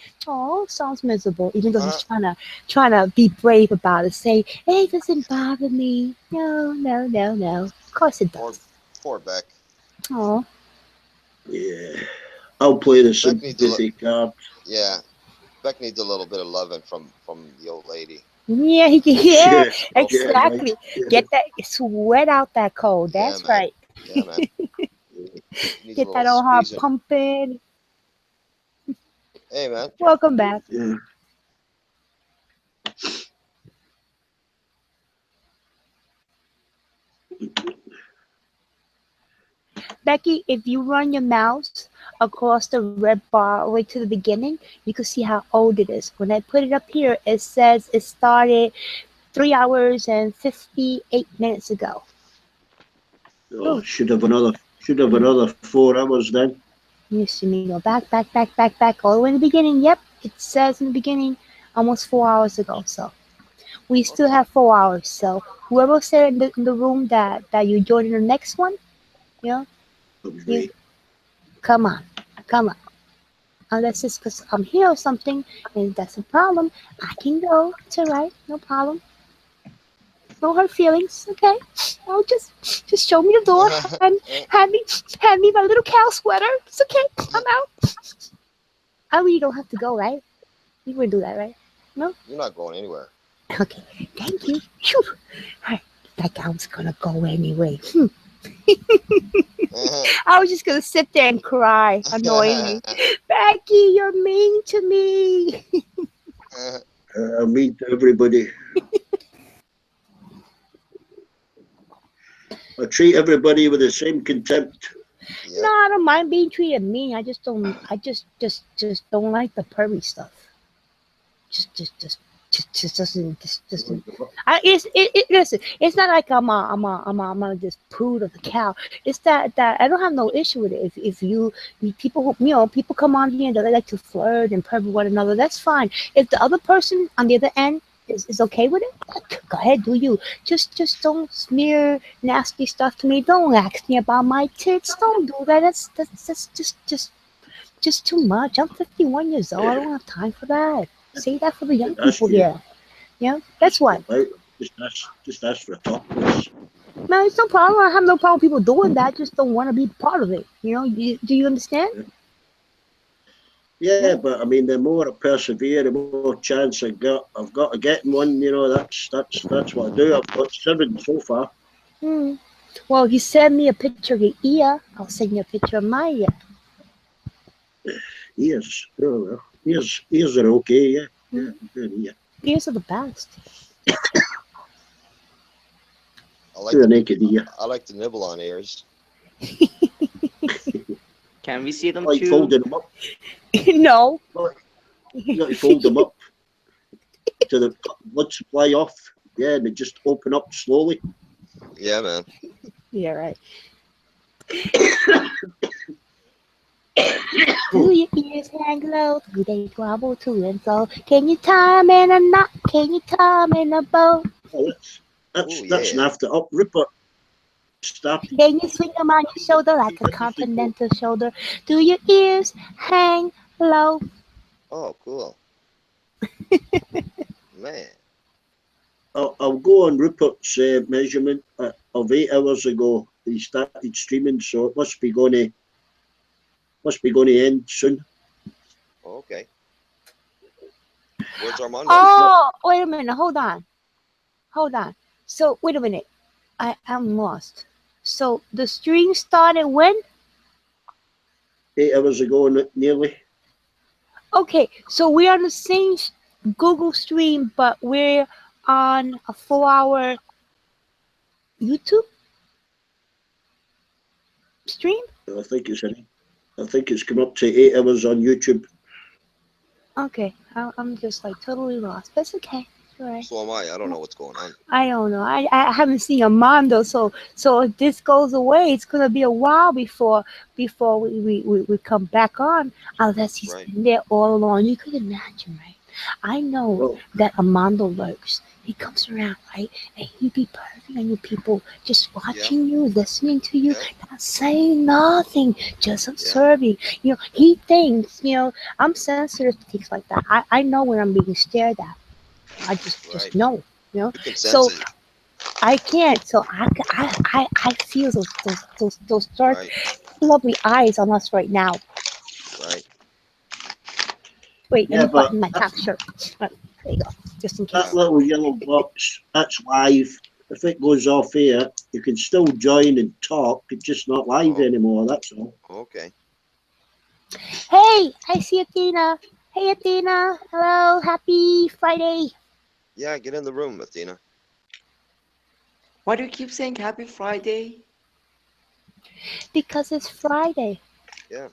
sounds miserable. Even though he's trying to be brave about it, say, "Hey, it doesn't bother me." No. Of course it does. Poor Beck. Oh. Yeah. I'll play the Beck needs a sympathy card. Yeah. Beck needs a little bit of loving from the old lady. Yeah, Yeah, exactly. right. Get that, sweat out that cold. That's Yeah, man. right. Yeah, man. Needs Get a that little old heart squeezing. pumping. Hey, man. Welcome back. Yeah. Becky, if you run your mouse across the red bar all the way to the beginning, you can see how old it is. When I put it up here, it says it started 3 hours and 58 minutes ago. Oh, should have another 4 hours then. You see me go back, all the way in the beginning. Yep, it says in the beginning almost 4 hours ago. So we still have 4 hours. So whoever's there in the room that you join in the next one, you come on. Unless it's because I'm here or something, and that's a problem, I can go. It's all right, no problem. No hurt feelings, okay? Oh, just show me the door and hand me my little cow sweater. It's okay. I'm out. I really don't have to go, right? You wouldn't do that, right? No? You're not going anywhere. Okay. Thank you. Phew. Like I was gonna go anyway. I was just gonna sit there and cry, annoyingly. Becky, you're mean to me. Mean to everybody. I treat everybody with the same contempt. Yep. No, I don't mind being treated mean. I just don't. I just don't like the purry stuff. Just doesn't. Listen. It's not like I'm a this prude of a cow. It's that I don't have no issue with it. If you people people come on here and they like to flirt and purr with one another, that's fine. If the other person on the other end is okay with it, go ahead, do you. Just don't smear nasty stuff to me. Don't ask me about my tits. Don't do that. That's just too much. I'm 51 years old. I don't have time for that. Say that for the young people here. Yeah, that's what. Just ask for a talk. Please. No, it's no problem. I have no problem with people doing that. Just don't want to be part of it. Do you understand? Yeah, but I mean, the more I persevere, the more chance I've got of getting one. That's what I do. I've got 7 so far. Well, if you send me a picture of your ear, I'll send you a picture of my ear. Ears, oh well. Ears are okay. Yeah, good ear. Ears are the best. I like the naked ear. I like to nibble on ears. Can we see them Like too? folding them up. No. You got to fold them up. to the blood supply off. Yeah, and they just open up slowly. Yeah, man. Yeah, right. Do your ears hang low? Do they wobble to and fro? Can you tie 'em in a knot? Can you tie 'em in a bow? Oh, Ooh, that's an yeah. after up. Rupert started. Can you swing 'em on your shoulder like a continental shoulder? Do your ears hang low? Oh, cool. Man. I'll go on Rupert's measurement of 8 hours ago. He started streaming, so it must be going to end soon. Okay. Where's Armando? Oh, wait a minute. Hold on. So, wait a minute. I'm lost. So, the stream started when? 8 hours ago, nearly. Okay, so we're on the same Google stream, but we're on a 4-hour YouTube stream. I think it's come up to 8 hours on YouTube. Okay, I'm just like totally lost. But it's okay. It's all right. So am I. I don't know what's going on. I don't know. I haven't seen Armando, so if this goes away, it's gonna be a while before we come back on, unless he's Right. been there all along. You could imagine, right? I know Oh, that Armando lurks. He comes around, right? And he be perfect on you people, just watching you, listening to you, Yeah. not saying nothing, just observing. You know, he thinks, I'm sensitive to things like that. I know when I'm being stared at. I just Right. know, You can So sense it. I can't. So I feel those dark, Right. lovely eyes on us right now. Right. Wait, let yeah, me but button my top shirt. There you go, just in that case. little yellow box, that's live. If it goes off here, you can still join and talk. It's just not live Oh. anymore. That's all. Okay. Hey, I see Athena. Hey, Athena. Hello. Happy Friday. Yeah, get in the room, Athena. Why do you keep saying Happy Friday? Because it's Friday. Yeah.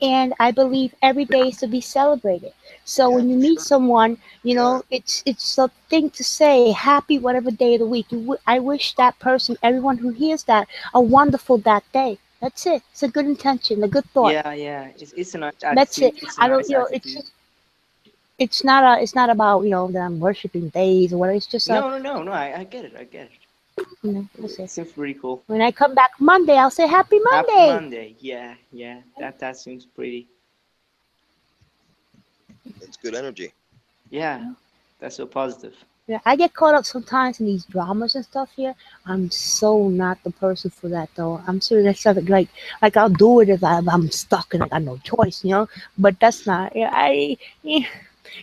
And I believe every day is to be celebrated. So Yeah, when you for meet sure. someone, Yeah. it's a thing to say happy whatever day of the week. I wish that person, everyone who hears that, a wonderful that day. That's it. It's a good intention, a good thought. Yeah. It's a nice That's it. attitude. It's a I don't, nice attitude. it's not about that I'm worshiping days or whatever. It's just No. I get it. that's It it. seems pretty cool. When I come back Monday, I'll say Happy Happy Monday. Monday. Yeah. That seems pretty. It's good energy. Yeah. That's so positive. Yeah, I get caught up sometimes in these dramas and stuff here. I'm so not the person for that though. I'm serious. That's like I'll do it if I'm stuck and I got no choice, But that's not.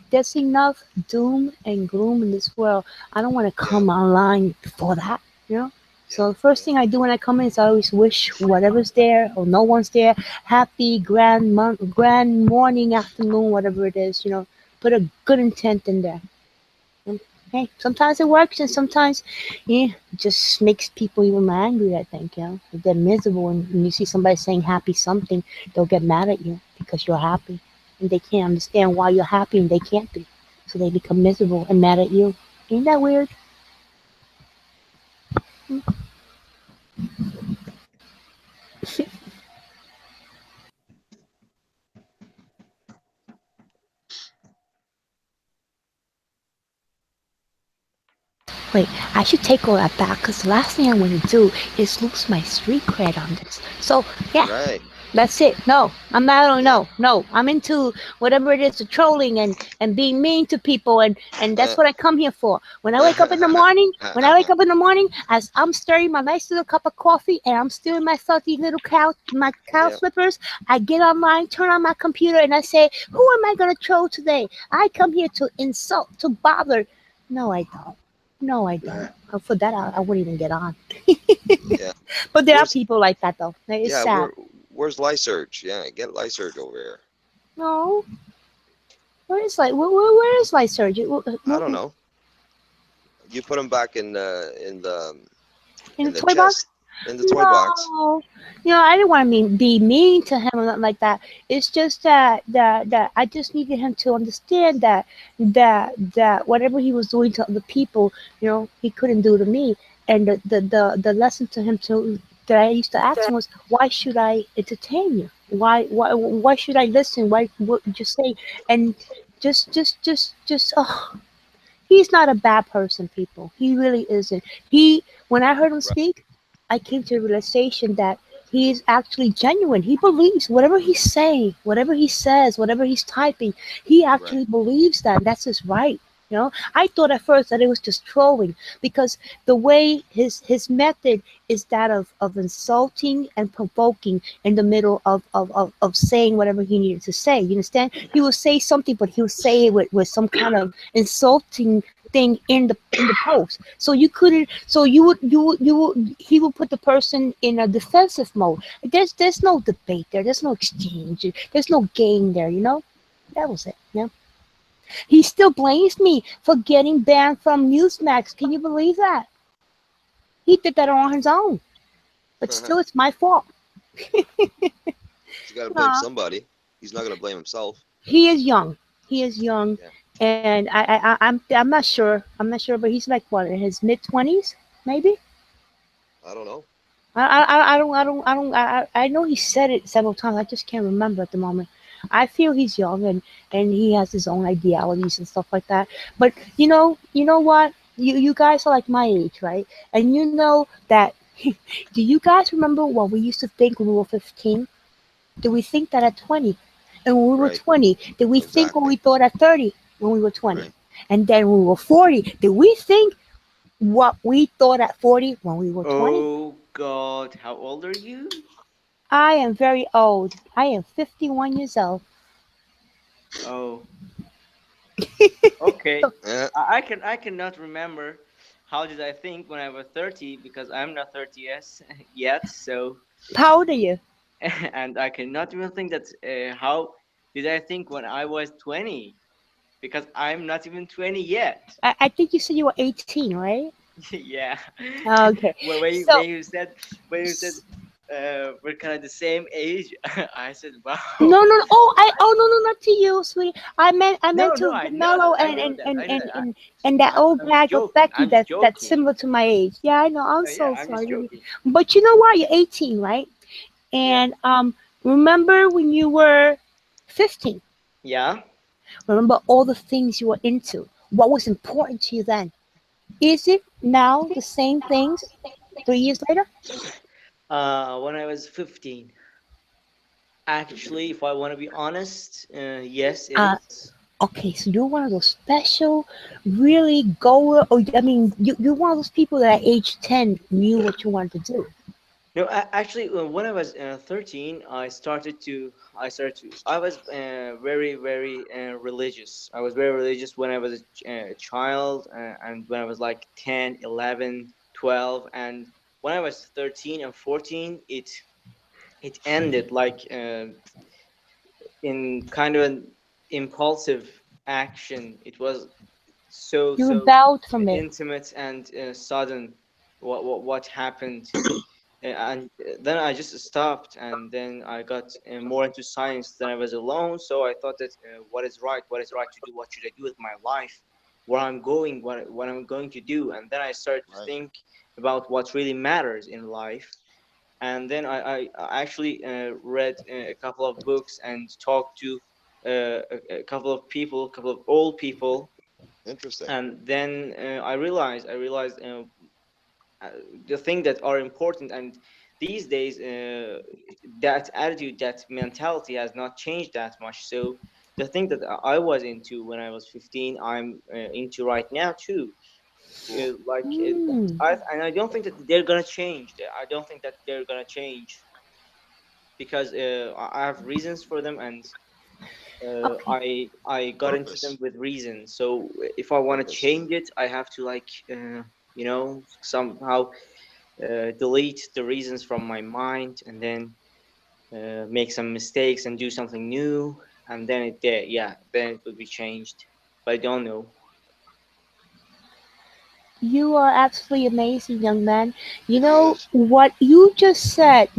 There's enough doom and gloom in this world. I don't want to come online for that. So the first thing I do when I come in is I always wish whatever's there or no one's there, happy grand morning, afternoon, whatever it is. Put a good intent in there. Hey, sometimes it works and sometimes it just makes people even more angry, I think, If they're miserable and you see somebody saying happy something, they'll get mad at you because you're happy. And they can't understand why you're happy and they can't be. So they become miserable and mad at you. Ain't that weird? Wait, I should take all that back because the last thing I want to do is lose my street cred on this. So, yeah. Right. That's it. No, I'm not. No. I'm into whatever it is, the trolling and being mean to people, and that's what I come here for. When I wake up in the morning, as I'm stirring my nice little cup of coffee and I'm still in my filthy little cow slippers, I get online, turn on my computer, and I say, "Who am I gonna troll today? I come here to insult, to bother." No, I don't. No, I don't. For that, I wouldn't even get on. Yeah. But there are Where's- people like that, though. It's Yeah. sad. Where's Lysurge? Yeah, get Lysurge over here. No. Where is Lysurge? I don't know. You put him back in In the the toy box? chest. in the toy box. No, I didn't want to be mean to him or nothing like that. It's just that I just needed him to understand that whatever he was doing to other people, he couldn't do to me. And the lesson to him that I used to ask him was, why should I entertain you? Why should I listen? Why what just say? And just oh, he's not a bad person, people. He really isn't. When I heard him Right. speak, I came to the realization that he is actually genuine. He believes whatever he's saying, whatever he says, whatever he's typing, he Right. actually believes that. And that's his right. I thought at first that it was just trolling because the way his method is that of insulting and provoking in the middle of saying whatever he needed to say. You understand? He will say something, but he'll say it with some kind of insulting thing in the post. So you couldn't. So you would he would put the person in a defensive mode. There's no debate there. There's no exchange. There's no game there. That was it. Yeah. He still blames me for getting banned from Newsmax. Can you believe that? He did that on his own. But still, it's my fault. He's got to blame Nah. somebody. He's not going to blame himself. He is young. He is young, Yeah. and I'm not sure. I'm not sure, but he's like what, in his mid-20s, maybe. I don't know. I know he said it several times. I just can't remember at the moment. I feel he's young and he has his own ideologies and stuff like that. But you know what? You guys are like my age, right? And you know that. Do you guys remember what we used to think when we were 15? Did we think that at 20? And when we were Right. 20, did we think what Exactly. we thought at 30 when we were 20? Right. And then when we were 40, did we think what we thought at 40 when we were 20? Oh God, how old are you? I am very old. I am 51 years old. Oh, okay. Yeah. I cannot remember how did I think when I was 30 because I'm not 30 yet. So, How old are you? and I cannot even think that how did I think when I was 20 because I'm not even 20 yet. I think you said you were 18, right? Yeah. Okay. When you said we're kind of the same age, I said wow. No. Oh, no, not to you, sweetie. I meant No, to I know Mello that. I and know and that. and I know and, that. and, and that old I'm just bag of joking. Becky I'm just that's joking. similar to my age. Yeah, I know. I'm Yeah, so I'm just sorry. joking. But you know what? You're 18, right? Yeah. And remember when you were 15? Yeah. Remember all the things you were into? What was important to you then? Is it now the same things 3 years later? When I was 15. Actually, if I want to be honest, yes, it Uh, is. okay, so you're one of those special, really goer, or I mean, you're one of those people that at age 10 knew what you wanted to do. No, actually, when I was 13, I was very, very religious. I was very religious when I was a child, and when I was like 10, 11, 12, and when I was 13 and 14, it ended like in kind of an impulsive action. It was You so rebelled from it. intimate and sudden what happened. And then I just stopped, and then I got more into science. Then I was alone, so I thought that what is right to do, what should I do with my life, where I'm going, what I'm going to do. And then I started to Right. think about what really matters in life. And then I actually read a couple of books and talked to a couple of people, a couple of old people. Interesting. And then I realized uh, the thing that are important. And these days that attitude, that mentality has not changed that much. So the thing that I was into when I was 15, I'm into right now too. Like Hmm. and I don't think that they're gonna change. I don't think that they're gonna change because I have reasons for them, and Okay. I got into them Purpose. with reason. So if I want to Purpose. change it, I have to like somehow delete the reasons from my mind, and then make some mistakes and do something new, and then then it will be changed. But I don't know. You are absolutely amazing, young man. You He know is. what you just said.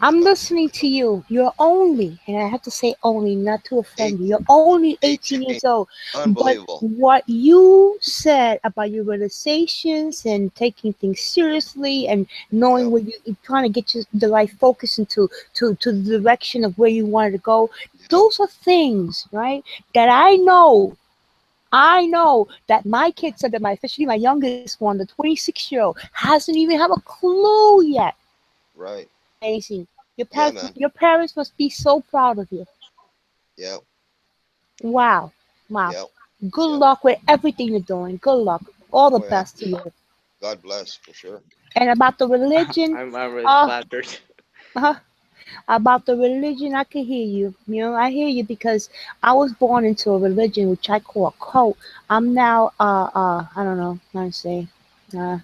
I'm listening to you. You're only, and I have to say only, not to offend you. You're only 18 18. years old. But Unbelievable. what you said about your realizations and taking things seriously and knowing Yep. where you're trying to get the right focus into to the direction of where you wanted to go, Yep. those are things, right? That I know that my kids said that especially my youngest one, the 26-year-old, hasn't even have a clue yet. Right. Amazing. Your Yeah, parents, man. your parents must be so proud of you. Yep. Wow, wow. Yep. Good Yep. luck with everything you're doing. Good luck. All the Oh yeah. best to you. God bless for sure. And about the religion, I'm really uh, flattered. uh, about the religion, I can hear you. I hear you because I was born into a religion which I call a cult. I'm now, I don't know how to say. Uh,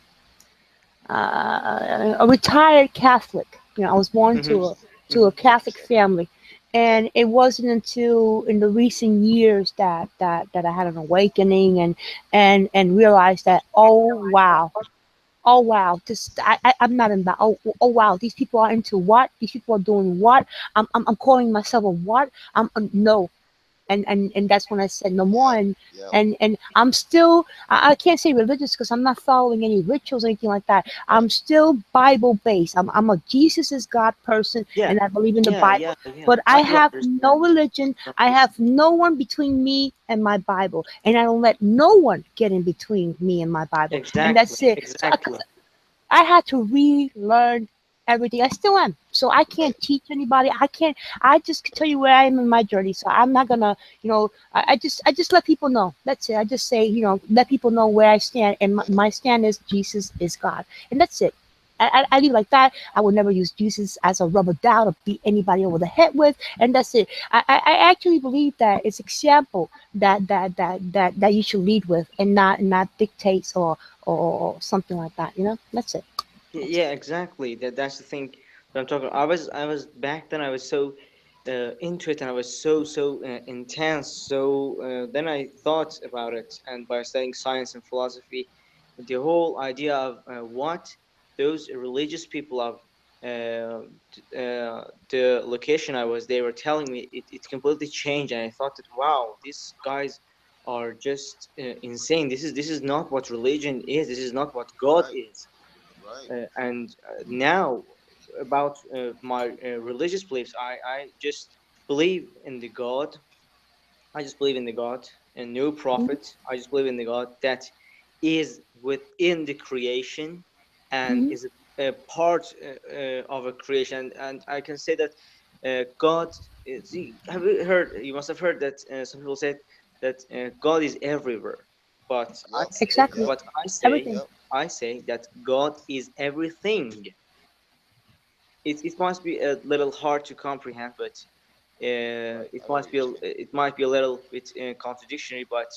a retired Catholic. I was born Hmm. to a Hmm. Catholic family, and it wasn't until in the recent years that I had an awakening and realized that oh wow, this I'm not in that. Oh wow, these people are into what? These people are doing what? I'm calling myself a what? No, and that's when I said no more. Yep. And Yep. and and I'm still I can't say religious because I'm not following any rituals or anything like that. Right. I'm still Bible based. I'm a Jesus is God person, Yeah, and I believe in the yeah, Bible. yeah, yeah. But I I do have no understand. religion. I have no one between me and my Bible, and I don't let no one get in between me and my Bible. And that's Exactly, it. So exactly. I had to relearn everything. I still am. So I Right. can't teach anybody. I can't. I just can tell you where I am in my journey. So I'm not gonna, I just let people know. That's it. I just say, let people know where I stand, and my, Yeah. my stand is Jesus is God, and that's it. I leave like that. I would never use Jesus as a rubber down or beat anybody over the head with, and that's it. I actually believe that it's example that you should lead with, and not dictates or something like that. That's it. That's it. Yeah, exactly. That's the thing that I'm talking. I was back then. I was so into it, and I was so intense. So then I thought about it, and by studying science and philosophy, the whole idea of what those religious people of the location I was, they were telling me, it completely changed, and I thought that wow, these guys are just insane. This is not what religion is. This is not what God Right. is. Right. And now about my religious beliefs, I just believe in the God. I just believe in the God and no Mhm, prophet. I just believe in the God that is within the creation and mhm, is a part of a creation. And I can say that God is. Have you heard? You must have heard that some people said that God is everywhere, but I Yep. say, exactly. Yep. but I say, Everything. Yep. I say that God is everything. It must be a little hard to comprehend, but Right. it I know what must you're be saying. it might be a little bit contradictory, but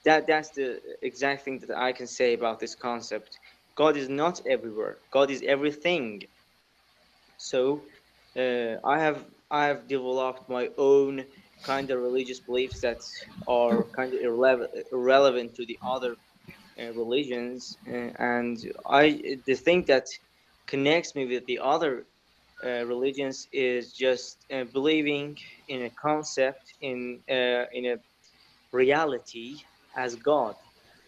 that's the exact thing that I can say about this concept. God is not everywhere. God is everything. So I have developed my own kind of religious beliefs that are kind of irrelevant to the other religions, and the thing that connects me with the other religions is just believing in a concept, in a reality as God,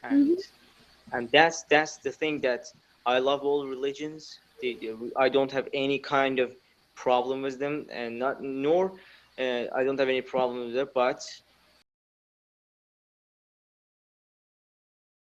and Hmm. that's the thing that I love all religions. I don't have any kind of problem with them, and not nor I don't have any problem with it. But